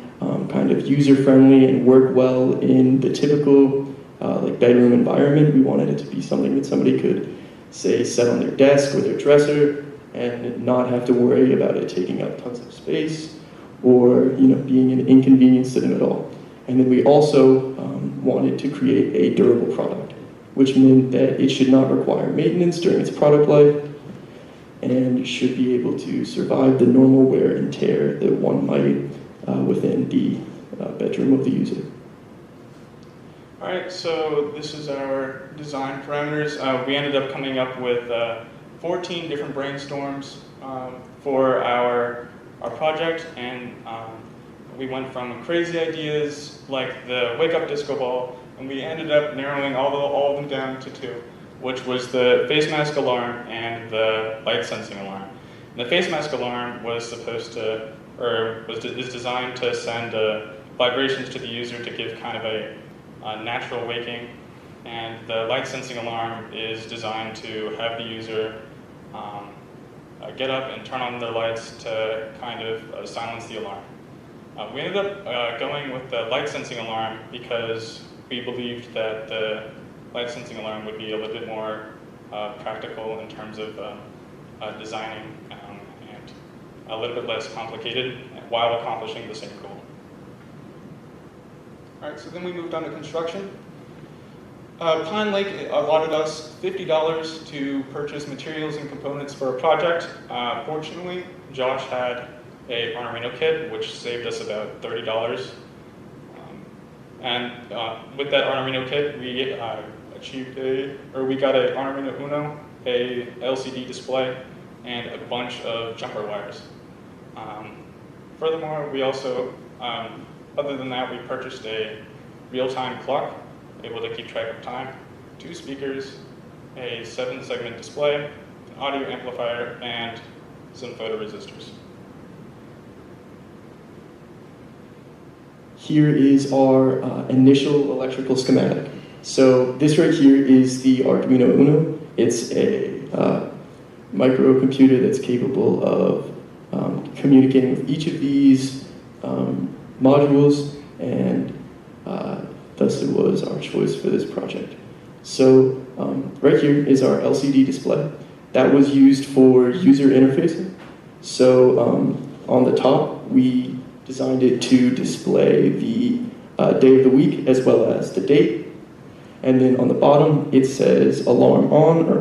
kind of user-friendly and work well in the typical like bedroom environment. We wanted it to be something that somebody could, say, set on their desk or their dresser and not have to worry about it taking up tons of space or being an inconvenience to them at all. And then we also wanted to create a durable product, which meant that it should not require maintenance during its product life and should be able to survive the normal wear and tear that one might within the bedroom of the user. All right, so this is our design parameters. We ended up coming up with 14 different brainstorms for our project, and we went from crazy ideas like the wake-up disco ball, and we ended up narrowing all of them down to 2, which was the face mask alarm and the light sensing alarm. And the face mask alarm was is designed to send a vibrations to the user to give kind of a natural waking. And the light sensing alarm is designed to have the user get up and turn on their lights to kind of silence the alarm. We ended up going with the light sensing alarm because we believed that the light sensing alarm would be a little bit more practical in terms of designing and a little bit less complicated while accomplishing the same goal. All right, so then we moved on to construction. Pine Lake allotted us $50 to purchase materials and components for a project. Fortunately, Josh had a Arduino kit, which saved us about $30. And with that Arduino kit, we we got an Arduino Uno, a LCD display, and a bunch of jumper wires. Furthermore, we also, other than that, we purchased a real-time clock, able to keep track of time, 2 speakers, a 7-segment display, an audio amplifier, and some photoresistors. Here is our initial electrical schematic. So this right here is the Arduino Uno. It's a microcomputer that's capable of communicating with each of these modules, and thus it was our choice for this project. So right here is our LCD display. That was used for user interfacing. So on the top, we designed it to display the day of the week as well as the date. And then on the bottom, it says alarm on or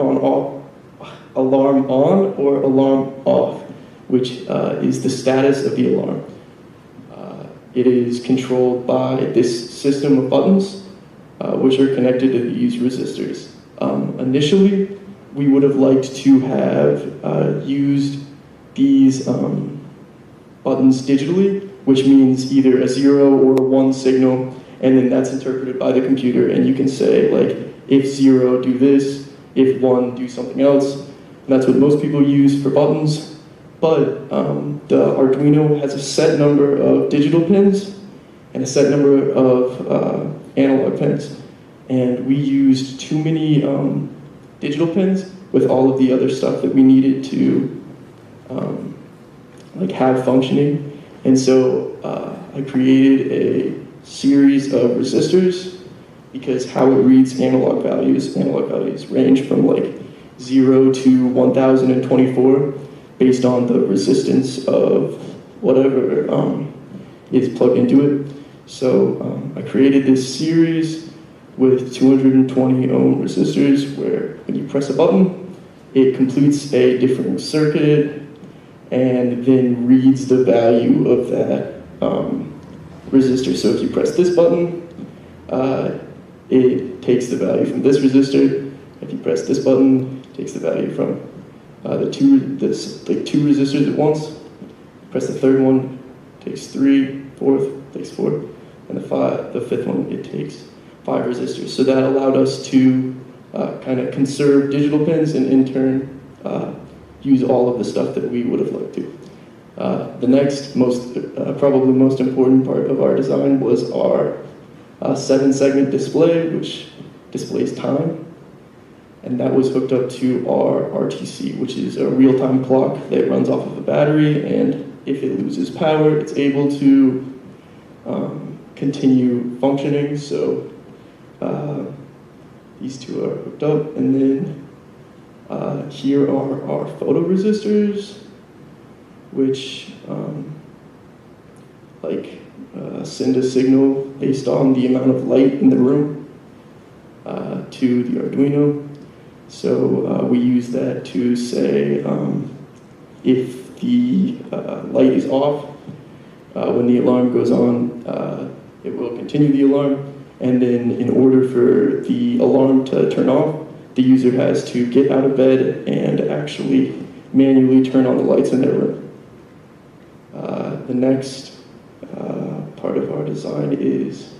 alarm on or alarm off, which is the status of the alarm. It is controlled by this system of buttons, which are connected to these resistors. Initially, we would have liked to have used these buttons digitally, which means either a 0 or a 1 signal, and then that's interpreted by the computer, and you can say, like, if 0, do this, if 1, do something else. And that's what most people use for buttons. But the Arduino has a set number of digital pins and a set number of analog pins. And we used too many digital pins with all of the other stuff that we needed to have functioning. And so I created a series of resistors, because how it reads analog values range from like 0 to 1024 based on the resistance of whatever is plugged into it. So I created this series with 220 ohm resistors where when you press a button, it completes a different circuit and then reads the value of that resistor. So if you press this button, it takes the value from this resistor. If you press this button, it takes the value from two resistors at once. Press the third one, it takes 3, fourth, takes 4, and the fifth one, it takes 5 resistors. So that allowed us to kind of conserve digital pins and in turn use all of the stuff that we would have liked to. The next probably most important part of our design was our 7-segment display, which displays time. And that was hooked up to our RTC, which is a real-time clock that runs off of a battery, and if it loses power, it's able to continue functioning. So these two are hooked up, and then here are our photoresistors, which send a signal based on the amount of light in the room to the Arduino. So we use that to say if the light is off, when the alarm goes on, it will continue the alarm. And then in order for the alarm to turn off, the user has to get out of bed and actually manually turn on the lights in their room. The next part of our design is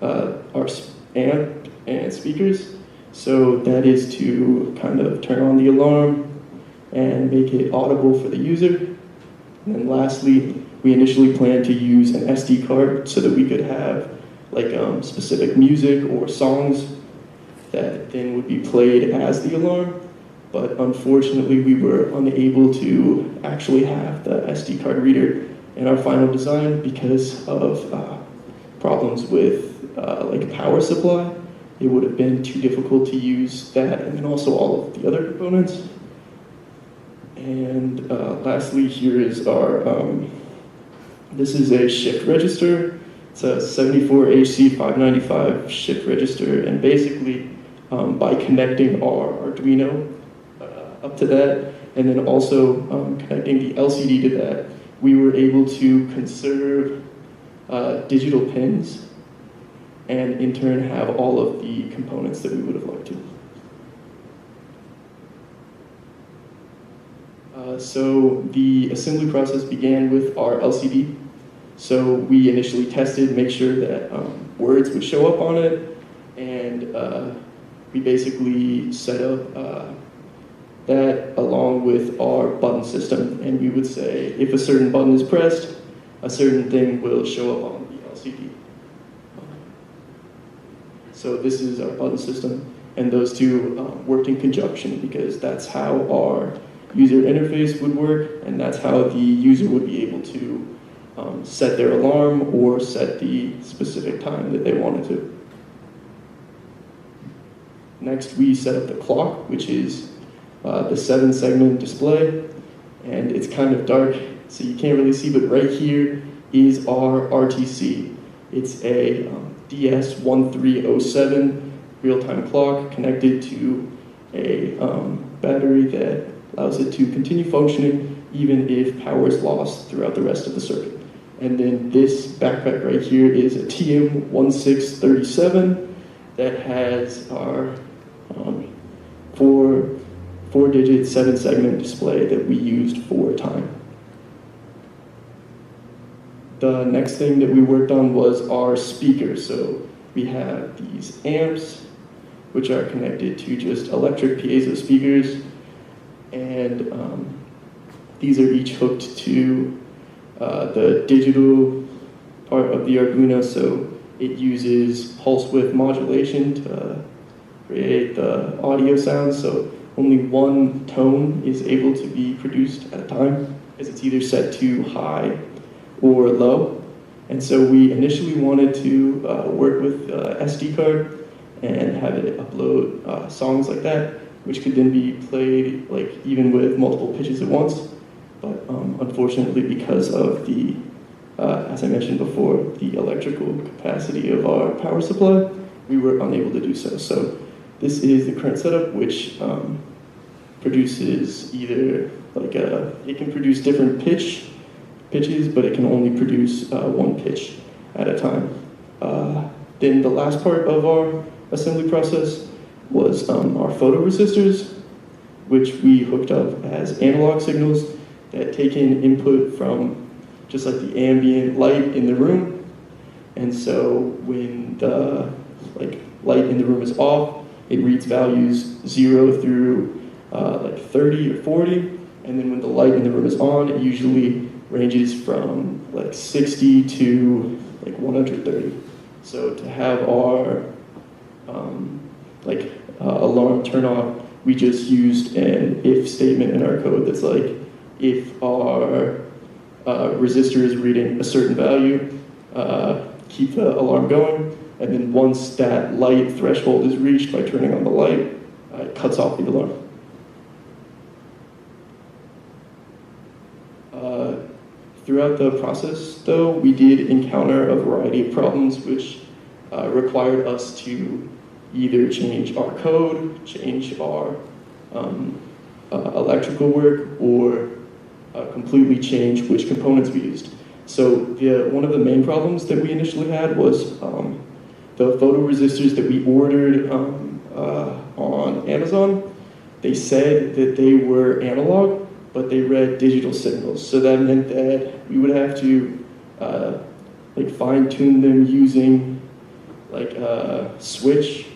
our amp and speakers. So that is to kind of turn on the alarm and make it audible for the user. And then lastly, we initially planned to use an SD card so that we could have like specific music or songs that then would be played as the alarm. But unfortunately, we were unable to actually have the SD card reader in our final design because of problems with like power supply. It would have been too difficult to use that, and then also all of the other components. And lastly, here is our, this is a shift register. It's a 74HC595 shift register, and basically by connecting our Arduino up to that, and then also connecting the LCD to that, we were able to conserve digital pins and in turn have all of the components that we would have liked to. So the assembly process began with our LCD. So we initially tested, make sure that words would show up on it, and we basically set up that along with our button system, and we would say if a certain button is pressed, a certain thing will show up on the LCD. So this is our button system, and those two worked in conjunction because that's how our user interface would work, and that's how the user would be able to set their alarm or set the specific time that they wanted to. Next, we set up the clock, which is the 7-segment display, and it's kind of dark, so you can't really see, but right here is our RTC. It's a DS1307 real-time clock connected to a battery that allows it to continue functioning even if power is lost throughout the rest of the circuit. And then this backpack right here is a TM1637 that has our four-digit 7-segment display that we used for time. The next thing that we worked on was our speakers. So we have these amps, which are connected to just electric piezo speakers, and these are each hooked to the digital part of the Arduino, so it uses pulse width modulation to create the audio sound, so only one tone is able to be produced at a time, as it's either set to high or low. And so we initially wanted to work with SD card and have it upload songs like that, which could then be played like even with multiple pitches at once. But unfortunately, because of the, as I mentioned before, the electrical capacity of our power supply, we were unable to do so. So this is the current setup, which produces either like it can produce different pitches, but it can only produce one pitch at a time. Then the last part of our assembly process was our photoresistors, which we hooked up as analog signals that take in input from just like the ambient light in the room. And so when the light in the room is off, it reads values 0 through like 30 or 40. And then when the light in the room is on, it usually ranges from like 60 to like 130. So to have our alarm turn off, we just used an if statement in our code that's like, if our resistor is reading a certain value, keep the alarm going, and then once that light threshold is reached by turning on the light, it cuts off the alarm. Throughout the process, though, we did encounter a variety of problems which required us to either change our code, change our electrical work, or completely change which components we used. So one of the main problems that we initially had was the photoresistors that we ordered on Amazon. They said that they were analog, but they read digital signals. So that meant that we would have to fine-tune them using like a switch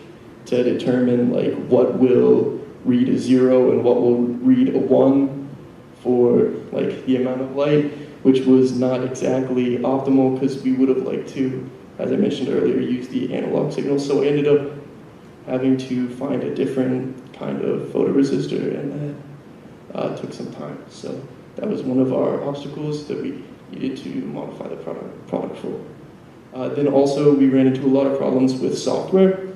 to determine like what will read a 0 and what will read a 1 for like the amount of light, which was not exactly optimal because we would have liked to, as I mentioned earlier, use the analog signal. So I ended up having to find a different kind of photoresistor, and that took some time. So that was one of our obstacles that we needed to modify the product for. Then also we ran into a lot of problems with software.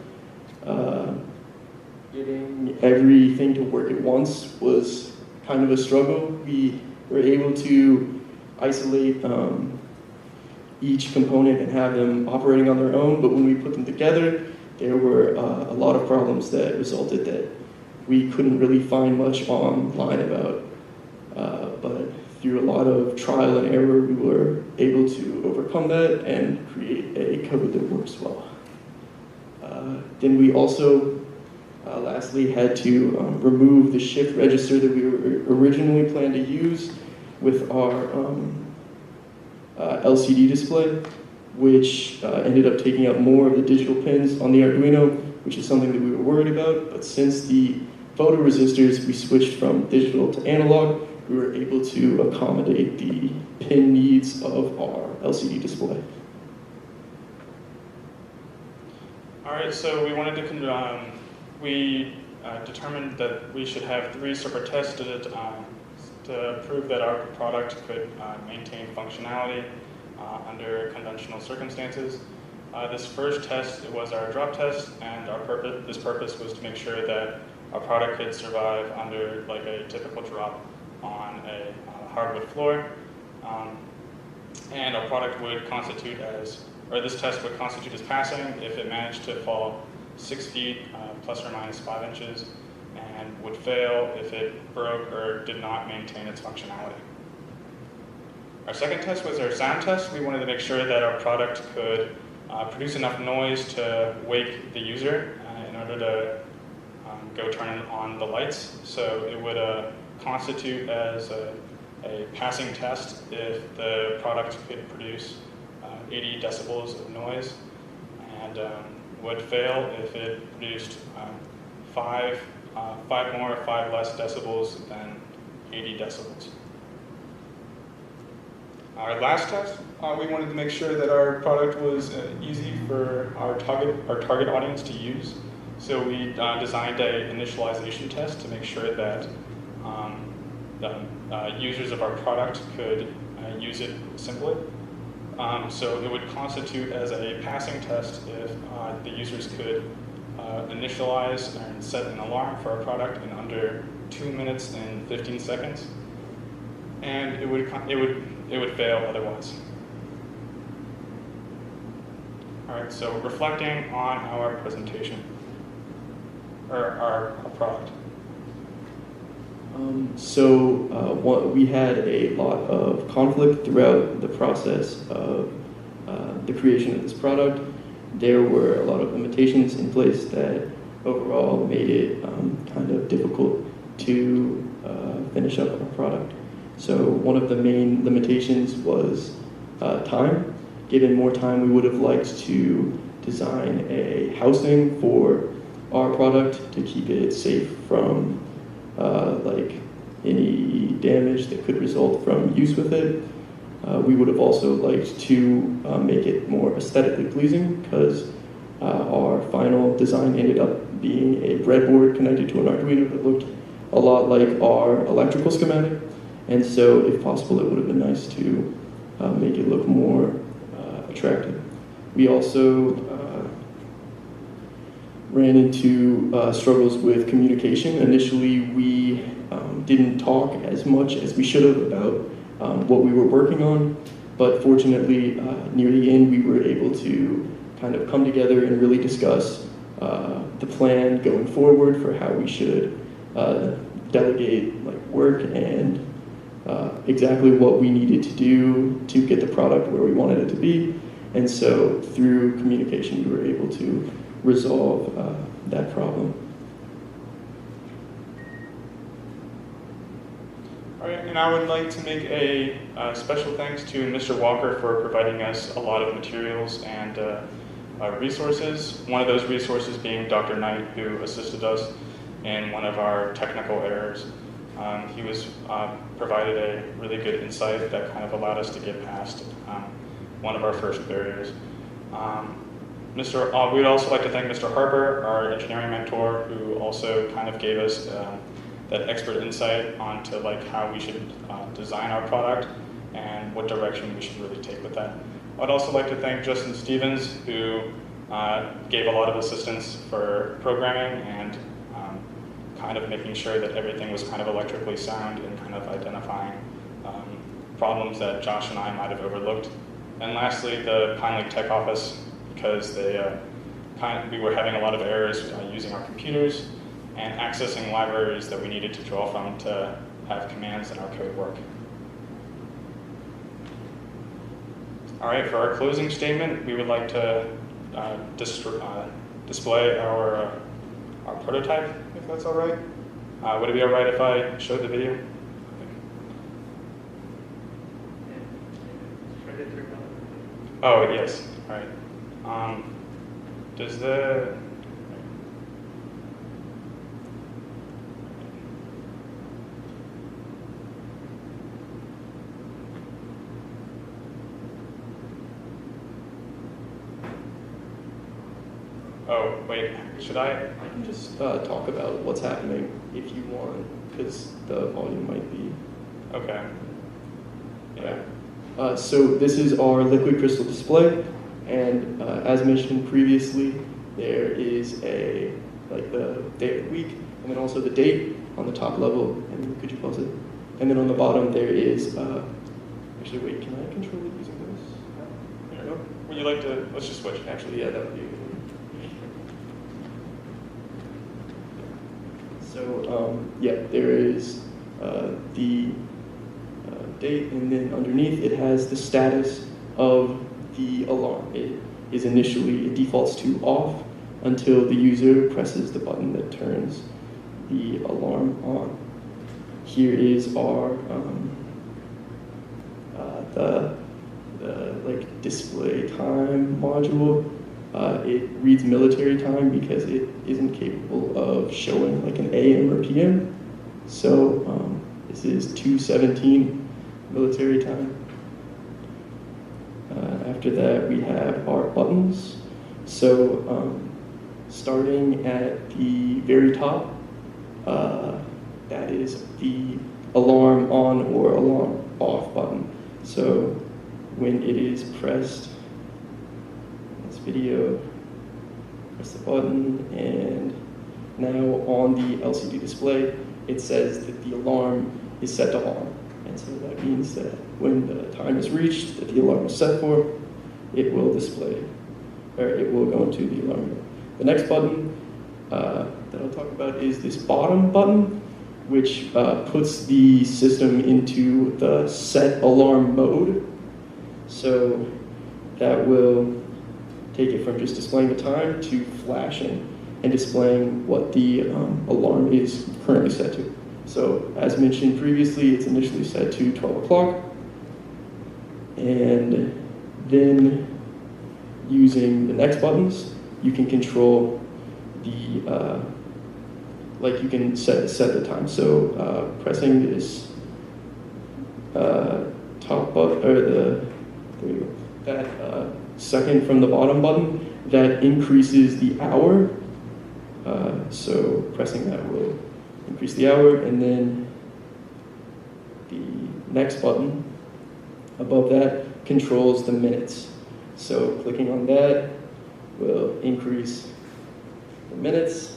Getting everything to work at once was kind of a struggle. We were able to isolate each component and have them operating on their own, but when we put them together, there were a lot of problems that resulted that we couldn't really find much online about. But through a lot of trial and error, we were able to overcome that and create a code that works well. Then we also lastly had to remove the shift register that we originally planned to use with our LCD display, which ended up taking up more of the digital pins on the Arduino, which is something that we were worried about. But since the photoresistors, we switched from digital to analog, we were able to accommodate the pin needs of our LCD display. All right, so we wanted to, we determined that we should have 3 separate tests to prove that our product could maintain functionality under conventional circumstances. This first test was our drop test, and this purpose was to make sure that our product could survive under like a typical drop on a hardwood floor. And our product would constitute as, or this test would constitute as passing if it managed to fall 6 feet plus or minus 5 inches, and would fail if it broke or did not maintain its functionality. Our second test was our sound test. We wanted to make sure that our product could produce enough noise to wake the user in order to go turn on the lights. So it would constitute as a passing test if the product could produce 80 decibels of noise, and would fail if it produced 5 more or 5 less decibels than 80 decibels. Our last test, we wanted to make sure that our product was easy for our target audience to use. So we designed an initialization test to make sure that the users of our product could use it simply. So it would constitute as a passing test if the users could initialize and set an alarm for our product in under 2 minutes and 15 seconds, and it would fail otherwise. All right, so reflecting on our presentation, or our product. We had a lot of conflict throughout the process of the creation of this product. There were a lot of limitations in place that overall made it kind of difficult to finish up our product. So one of the main limitations was time. Given more time, we would have liked to design a housing for our product to keep it safe from like any damage that could result from use with it. We would have also liked to make it more aesthetically pleasing, because our final design ended up being a breadboard connected to an Arduino that looked a lot like our electrical schematic. And so, if possible, it would have been nice to make it look more attractive. We also ran into struggles with communication. Initially, we didn't talk as much as we should have about what we were working on, but fortunately, near the end, we were able to kind of come together and really discuss the plan going forward for how we should delegate work and exactly what we needed to do to get the product where we wanted it to be. And so through communication, we were able to resolve that problem. All right, and I would like to make a special thanks to Mr. Walker for providing us a lot of materials and resources. One of those resources being Dr. Knight, who assisted us in one of our technical errors. He was provided a really good insight that kind of allowed us to get past one of our first barriers. We'd also like to thank Mr. Harper, our engineering mentor, who also kind of gave us that expert insight onto like how we should design our product and what direction we should really take with that. I'd also like to thank Justin Stevens, who gave a lot of assistance for programming and kind of making sure that everything was kind of electrically sound and kind of identifying problems that Josh and I might have overlooked. And lastly, the Pine Lake Tech Office, because we were having a lot of errors using our computers and accessing libraries that we needed to draw from to have commands in our code work. All right, for our closing statement, we would like to display our prototype, if that's all right. Would it be all right if I showed the video? Oh, yes, all right. Does the... Oh, wait, should I? I can just talk about what's happening if you want, because the volume might be... Okay. Yeah. So this is our liquid crystal display, and as mentioned previously, there is the day of the week, and then also the date on the top level, and could you pause it? And then on the bottom there is, actually wait, can I control it using this? There you go. Would you like to, let's just switch. Actually, yeah, that would be good. So, yeah, there is the date, and then underneath it has the status of the alarm. It defaults to off until the user presses the button that turns the alarm on. Here is our the display time module. It reads military time because it isn't capable of showing like an AM or PM. So this is 2:17 military time. After that, we have our buttons. So starting at the very top, that is the alarm on or alarm off button. So when it is pressed, video, press the button, and now on the LCD display, it says that the alarm is set to on. And so that means that when the time is reached that the alarm is set for, it will display, or it will go into the alarm mode. The next button that I'll talk about is this bottom button, which puts the system into the set alarm mode. So that will take it from just displaying the time to flashing and displaying what the alarm is currently set to. So as mentioned previously, it's initially set to 12 o'clock. And then using the next buttons, you can control the, you can set the time. So pressing this top button, or there you go, that second from the bottom button, that increases the hour. So pressing that will increase the hour, and then the next button above that controls the minutes. So clicking on that will increase the minutes.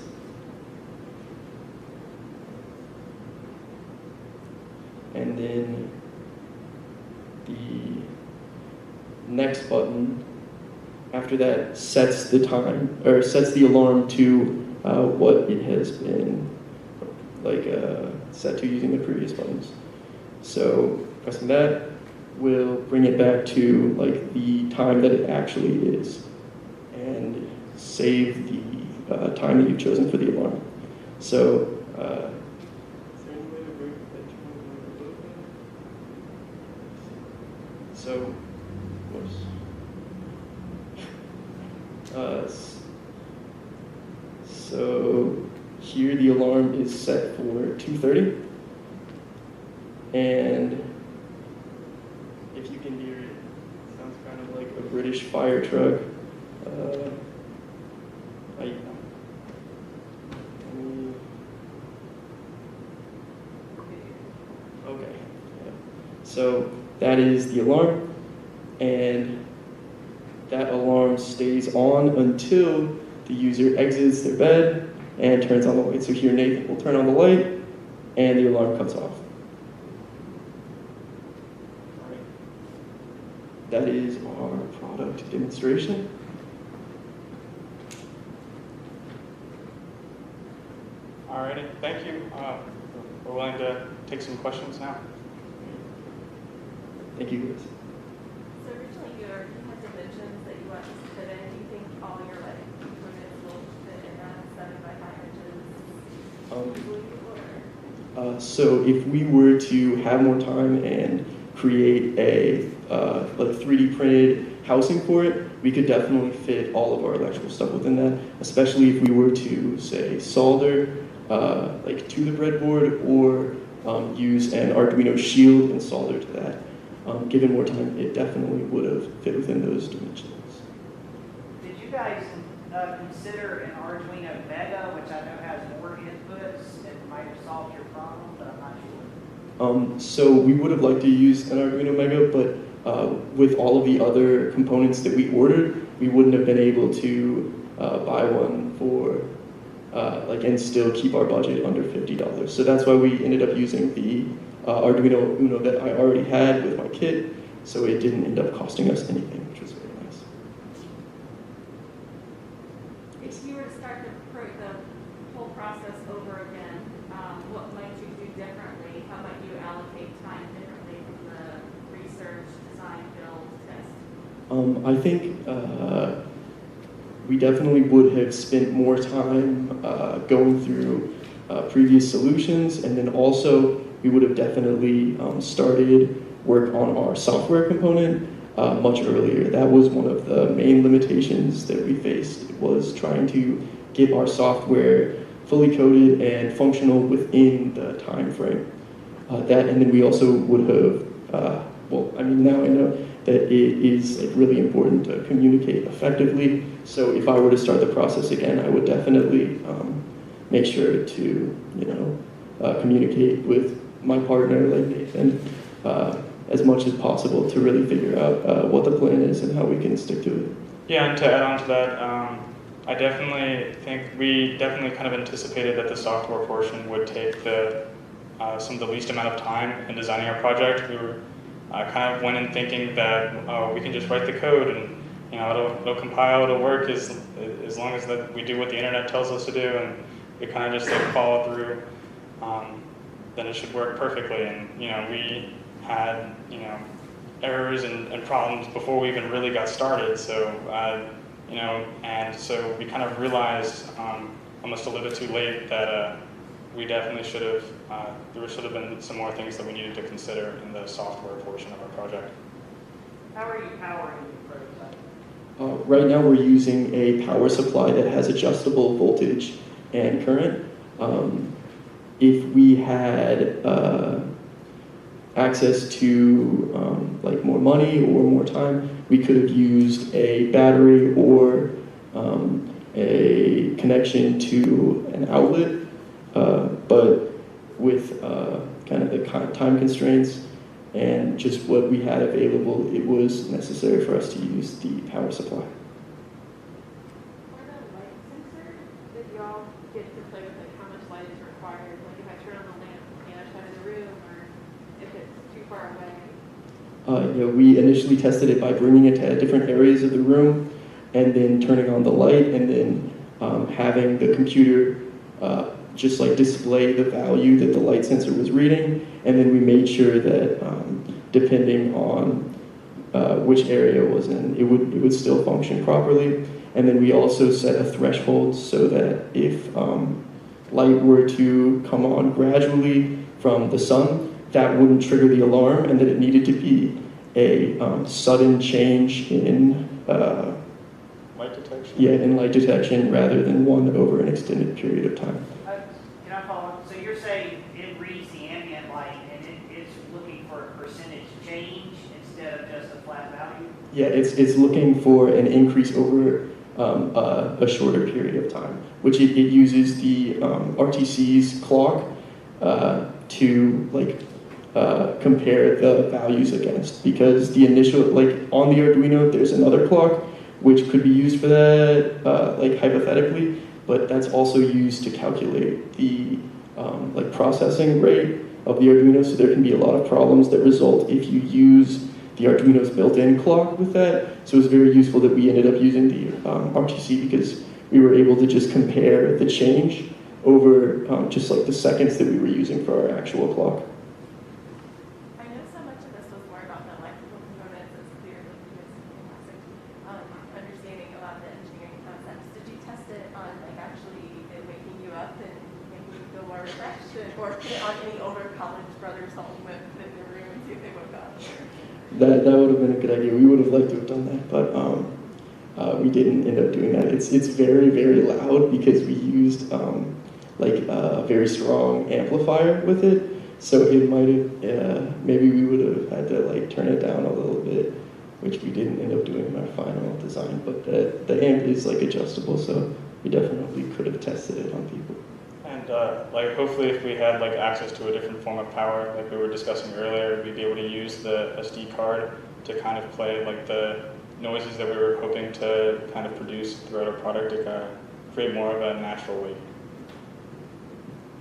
And then the next button after that sets the time, or sets the alarm to what it has been set to using the previous buttons. So pressing that will bring it back to the time that it actually is, and save the time that you've chosen for the alarm. So is there any way to break that time a little bit? So so here the alarm is set for 2:30, And if you can hear it, it sounds kind of like a British fire truck. Okay. Yeah. So that is the alarm, and that alarm stays on until the user exits their bed and turns on the light. So here Nathan will turn on the light, and the alarm cuts off. That is our product demonstration. Alrighty, thank you. We're willing to take some questions now. Thank you, guys. So originally you had dimensions that you want to fit in. Do you think all your like components will fit in that 7 by 5 inches? So if we were to have more time and create a like 3D printed housing for it, we could definitely fit all of our electrical stuff within that, especially if we were to, say, solder like to the breadboard or use an Arduino shield and solder to that. Given more time, it definitely would have fit within those dimensions. Did you guys consider an Arduino Mega, which I know has more inputs and might have solved your problem, but I'm not sure. So we would have liked to use an Arduino Mega, but with all of the other components that we ordered, we wouldn't have been able to buy one for and still keep our budget under $50. So that's why we ended up using the Arduino Uno that I already had with my kit, so it didn't end up costing us anything, which was very nice. If you were to start the whole process over again, what might you do differently? How might you allocate time differently from the research, design, build, test? I think we definitely would have spent more time going through previous solutions, and then also we would have definitely started work on our software component much earlier. That was one of the main limitations that we faced, was trying to get our software fully coded and functional within the time frame. And then we also would have, now I know that it is really important to communicate effectively. So if I were to start the process again, I would definitely make sure to, communicate with my partner, like Nathan, as much as possible to really figure out what the plan is and how we can stick to it. Yeah, and to add on to that, I definitely think we definitely kind of anticipated that the software portion would take some of the least amount of time in designing our project. We were kind of went in thinking that we can just write the code and it'll compile, it'll work as long as that we do what the internet tells us to do, and we kind of just follow through. Then it should work perfectly. And we had errors and problems before we even really got started. So and so we kind of realized almost a little bit too late that we definitely should have. There should have been some more things that we needed to consider in the software portion of our project. How are you powering your prototype? Right now we're using a power supply that has adjustable voltage and current. If we had access to more money or more time, we could have used a battery or a connection to an outlet, but with kind of the time constraints and just what we had available, it was necessary for us to use the power supply. What about a light sensor? Did y'all get to play with how much light is required? Like if I turn on the lamp on the other side of the room, or if it's too far away? We initially tested it by bringing it to different areas of the room and then turning on the light and then having the computer just display the value that the light sensor was reading, and then we made sure that depending on which area it was in, it would still function properly. And then we also set a threshold so that if light were to come on gradually from the sun, that wouldn't trigger the alarm, and that it needed to be a sudden change in light detection. Yeah, in light detection rather than one over an extended period of time. Can can I follow up? So you're saying it reads the ambient light and it's looking for a percentage change instead of just a flat value? Yeah, it's looking for an increase over a shorter period of time, which it uses the RTC's clock to compare the values against, because the initial, like on the Arduino, there's another clock which could be used for that, hypothetically, but that's also used to calculate the processing rate of the Arduino. So there can be a lot of problems that result if you use the Arduino's built-in clock with that. So it's very useful that we ended up using the RTC, because we were able to just compare the change over just like the seconds that we were using for our actual clock. I know so much of this was more about the electrical components as clearly understanding about the engineering concepts. Did you test it on actually it waking you up and making you feel more refreshed, or put it on any older college brothers home in their room and see if they woke up? That would have been a good idea. We would have liked to have done that, but we didn't end up doing that. It's very, very loud because we used a very strong amplifier with it. So it might have, maybe we would have had to turn it down a little bit, which we didn't end up doing in our final design. But the amp is adjustable, so we definitely could have tested it on people. And hopefully if we had access to a different form of power, like we were discussing earlier, we'd be able to use the SD card to kind of play the noises that we were hoping to kind of produce throughout our product to create more of a natural wake.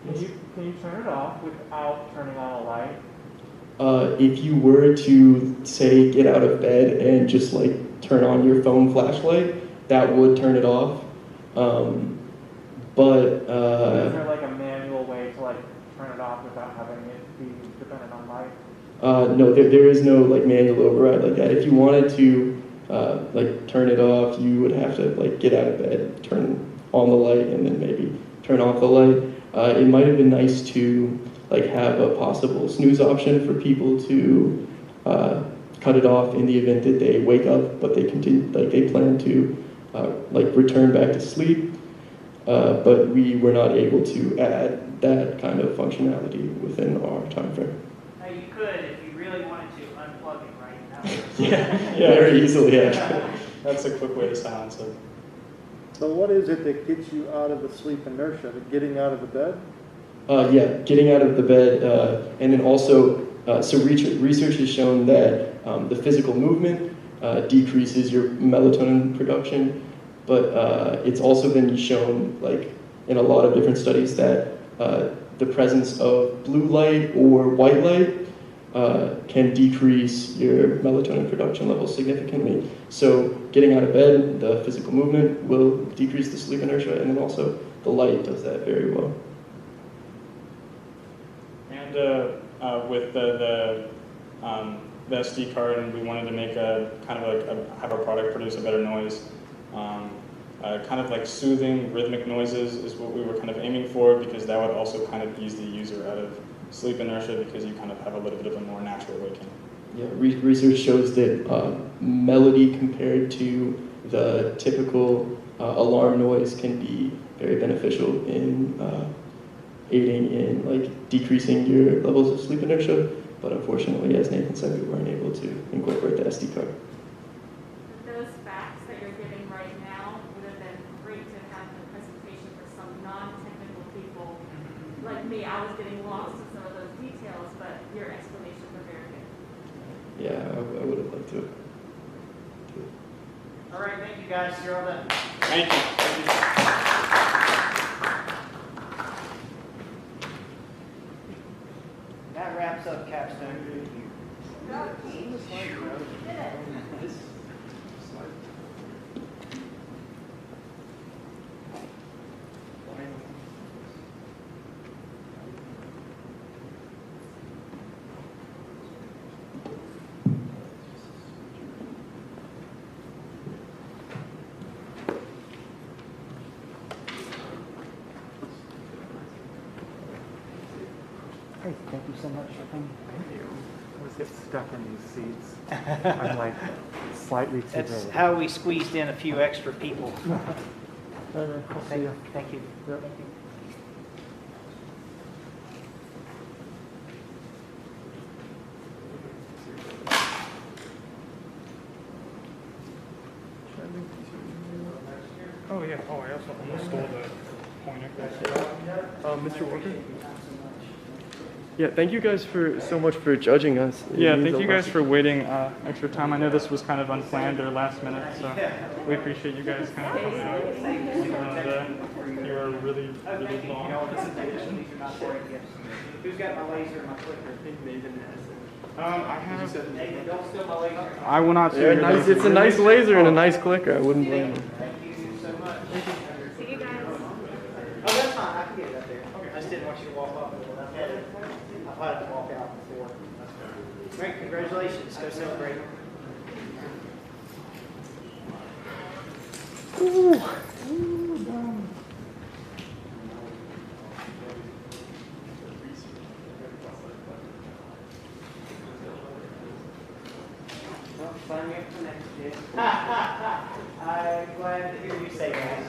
Can you turn it off without turning on a light? If you were to say get out of bed and just turn on your phone flashlight, that would turn it off. But is there a manual way to turn it off without having it be dependent on light? No, there is no manual override like that. If you wanted to turn it off, you would have to get out of bed, turn on the light, and then maybe turn off the light. It might have been nice to have a possible snooze option for people to cut it off in the event that they wake up, but they continue they plan to return back to sleep. But we were not able to add that kind of functionality within our time frame. Now you could, if you really wanted to, unplug it right now. Yeah, very easily, yeah. That's a quick way to silence it. So what is it that gets you out of the sleep inertia? The getting out of the bed? Yeah, getting out of the bed, and then also, so research has shown that the physical movement decreases your melatonin production, but it's also been shown, in a lot of different studies, that the presence of blue light or white light can decrease your melatonin production levels significantly. So getting out of bed, the physical movement will decrease the sleep inertia, and then also the light does that very well. And with the SD card, and we wanted to make have our product produce a better noise. Kind of soothing rhythmic noises is what we were kind of aiming for, because that would also kind of ease the user out of sleep inertia, because you kind of have a little bit of a more natural waking. Yeah, research shows that melody compared to the typical alarm noise can be very beneficial in aiding in decreasing your levels of sleep inertia. But unfortunately, as Nathan said, we weren't able to incorporate the SD card. Those facts that you're giving right now would have been great to have in the presentation for some non-technical people like me. I was getting lost in some of those details, but your explanations were very good. Yeah, I would have liked to. All right, thank you guys. You're all done. Thank you. That wraps up Capstone. Hey, thank you so much for coming. Thank you. I always get stuck in these seats. I'm slightly too That's big. how we squeezed in a few extra people. All right, I'll see you. Thank you. Yep. Thank you. yeah. Oh, I also almost stole the pointer. Mr. Walker? Yeah, thank you guys so much for judging us. It Yeah, means thank a you lot. guys for waiting extra time. I know this was kind of unplanned or last minute, so we appreciate you guys kind of coming out. And you are really, really long presentation. Who's got my laser and my clicker? I have. Nathan, don't steal my laser. I will not. They're nice, it's a nice laser and a nice clicker. I wouldn't blame them. Thank you so much. See you guys. Oh, that's fine. I can get it up there. I just didn't want you to walk off with it. I've had to walk out before. Great, congratulations. Go celebrate. Well, sign me up for next year. I'm glad to hear you say that.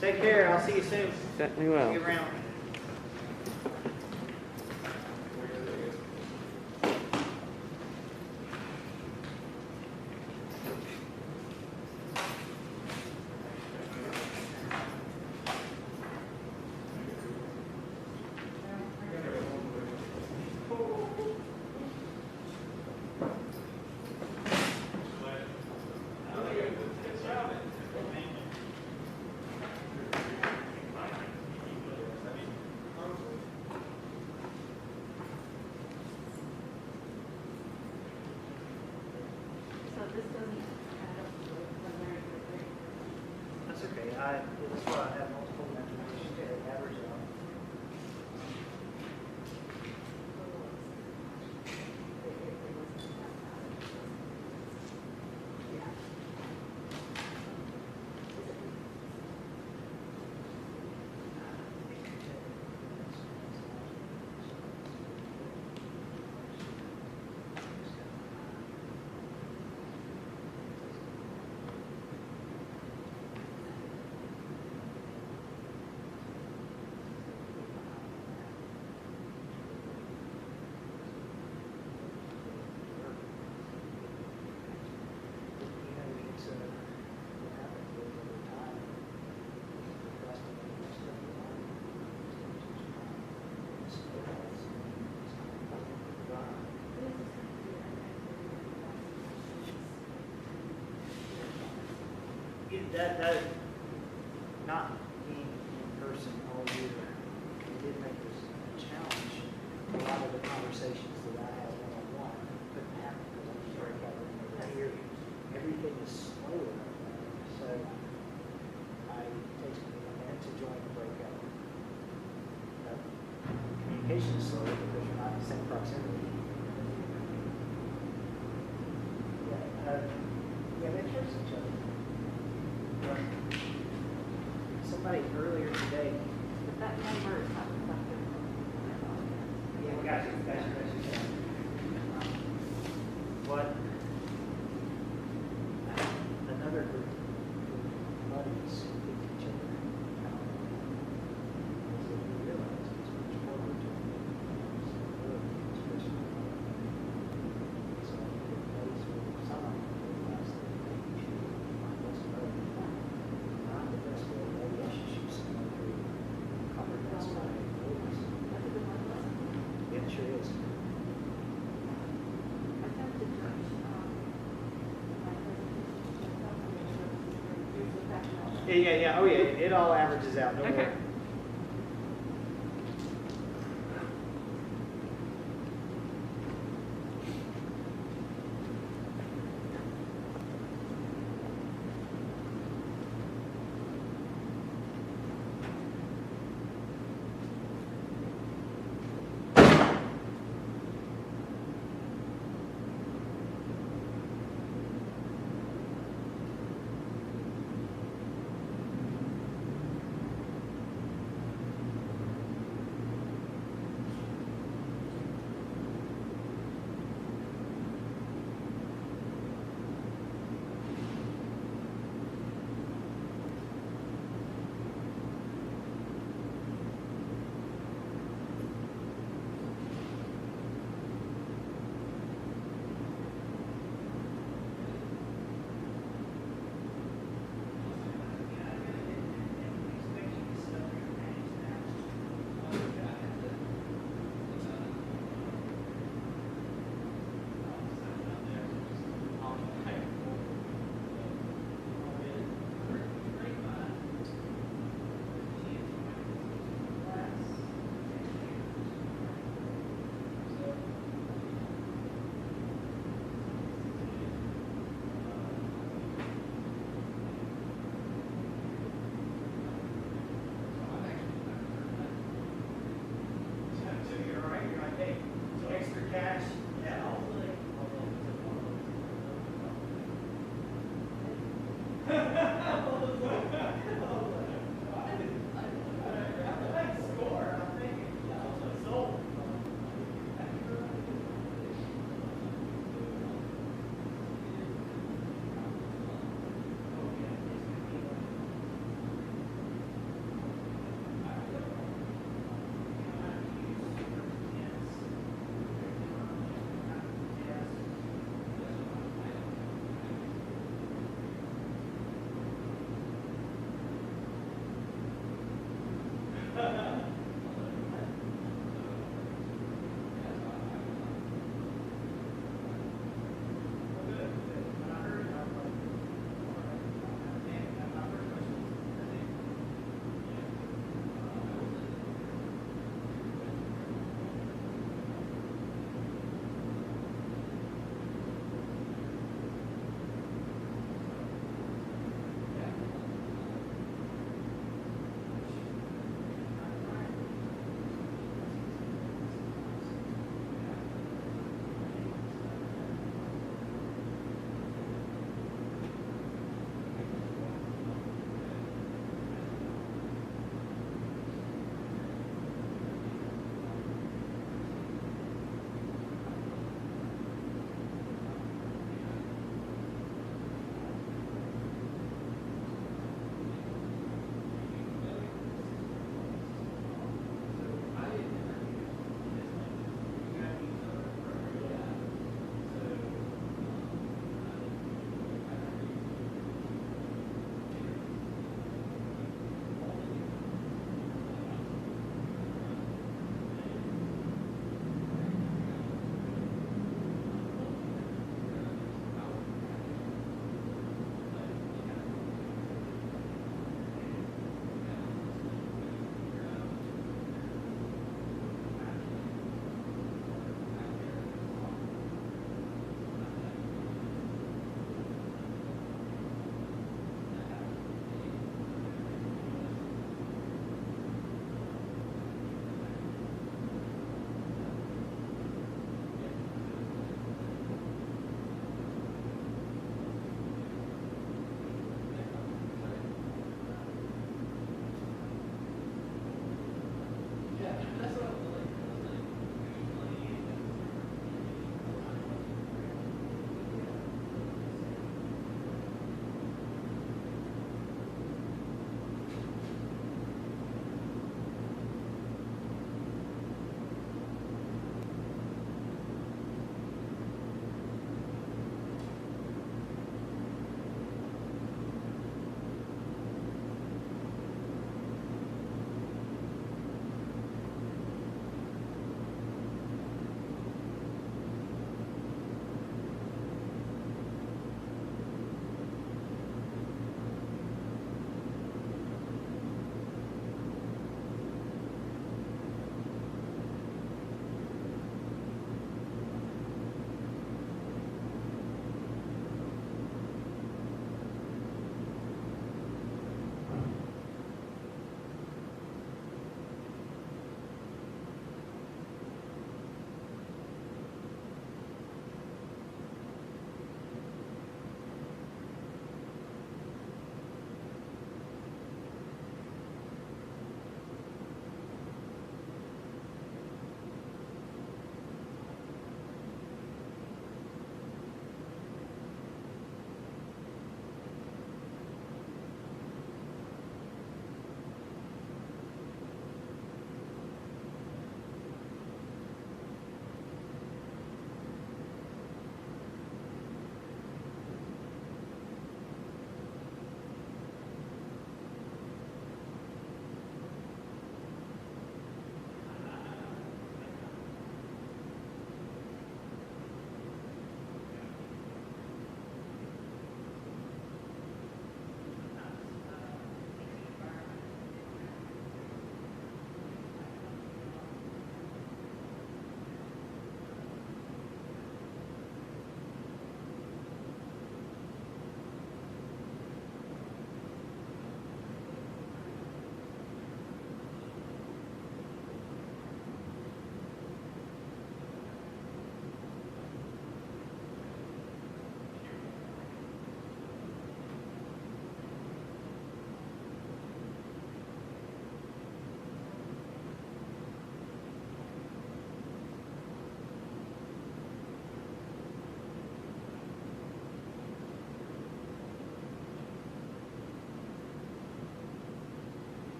Take care. I'll see you soon. Certainly will. See you around. So this doesn't add up to the preliminary grade. That's okay. That's why I have multiple measures to average out. That not being in person all year, it did make this a challenge. A lot of the conversations that I had one-on-one couldn't happen because I'm sorry about here. Everything is slower. So it takes me a minute to join the breakout. Communication is slower because you're not in the same proximity. Yeah, they trust each other. Somebody earlier today. But that number is not reflected. Yeah, we got you. What? Another group of buddies who pick each other out. We realize it's much more to do. So it plays with some of them. Realize that they should find what's better. Not the best way. Maybe I should shoot someone who comprehends my voice. It sure is. Yeah. Oh, yeah. It all averages out. Don't worry.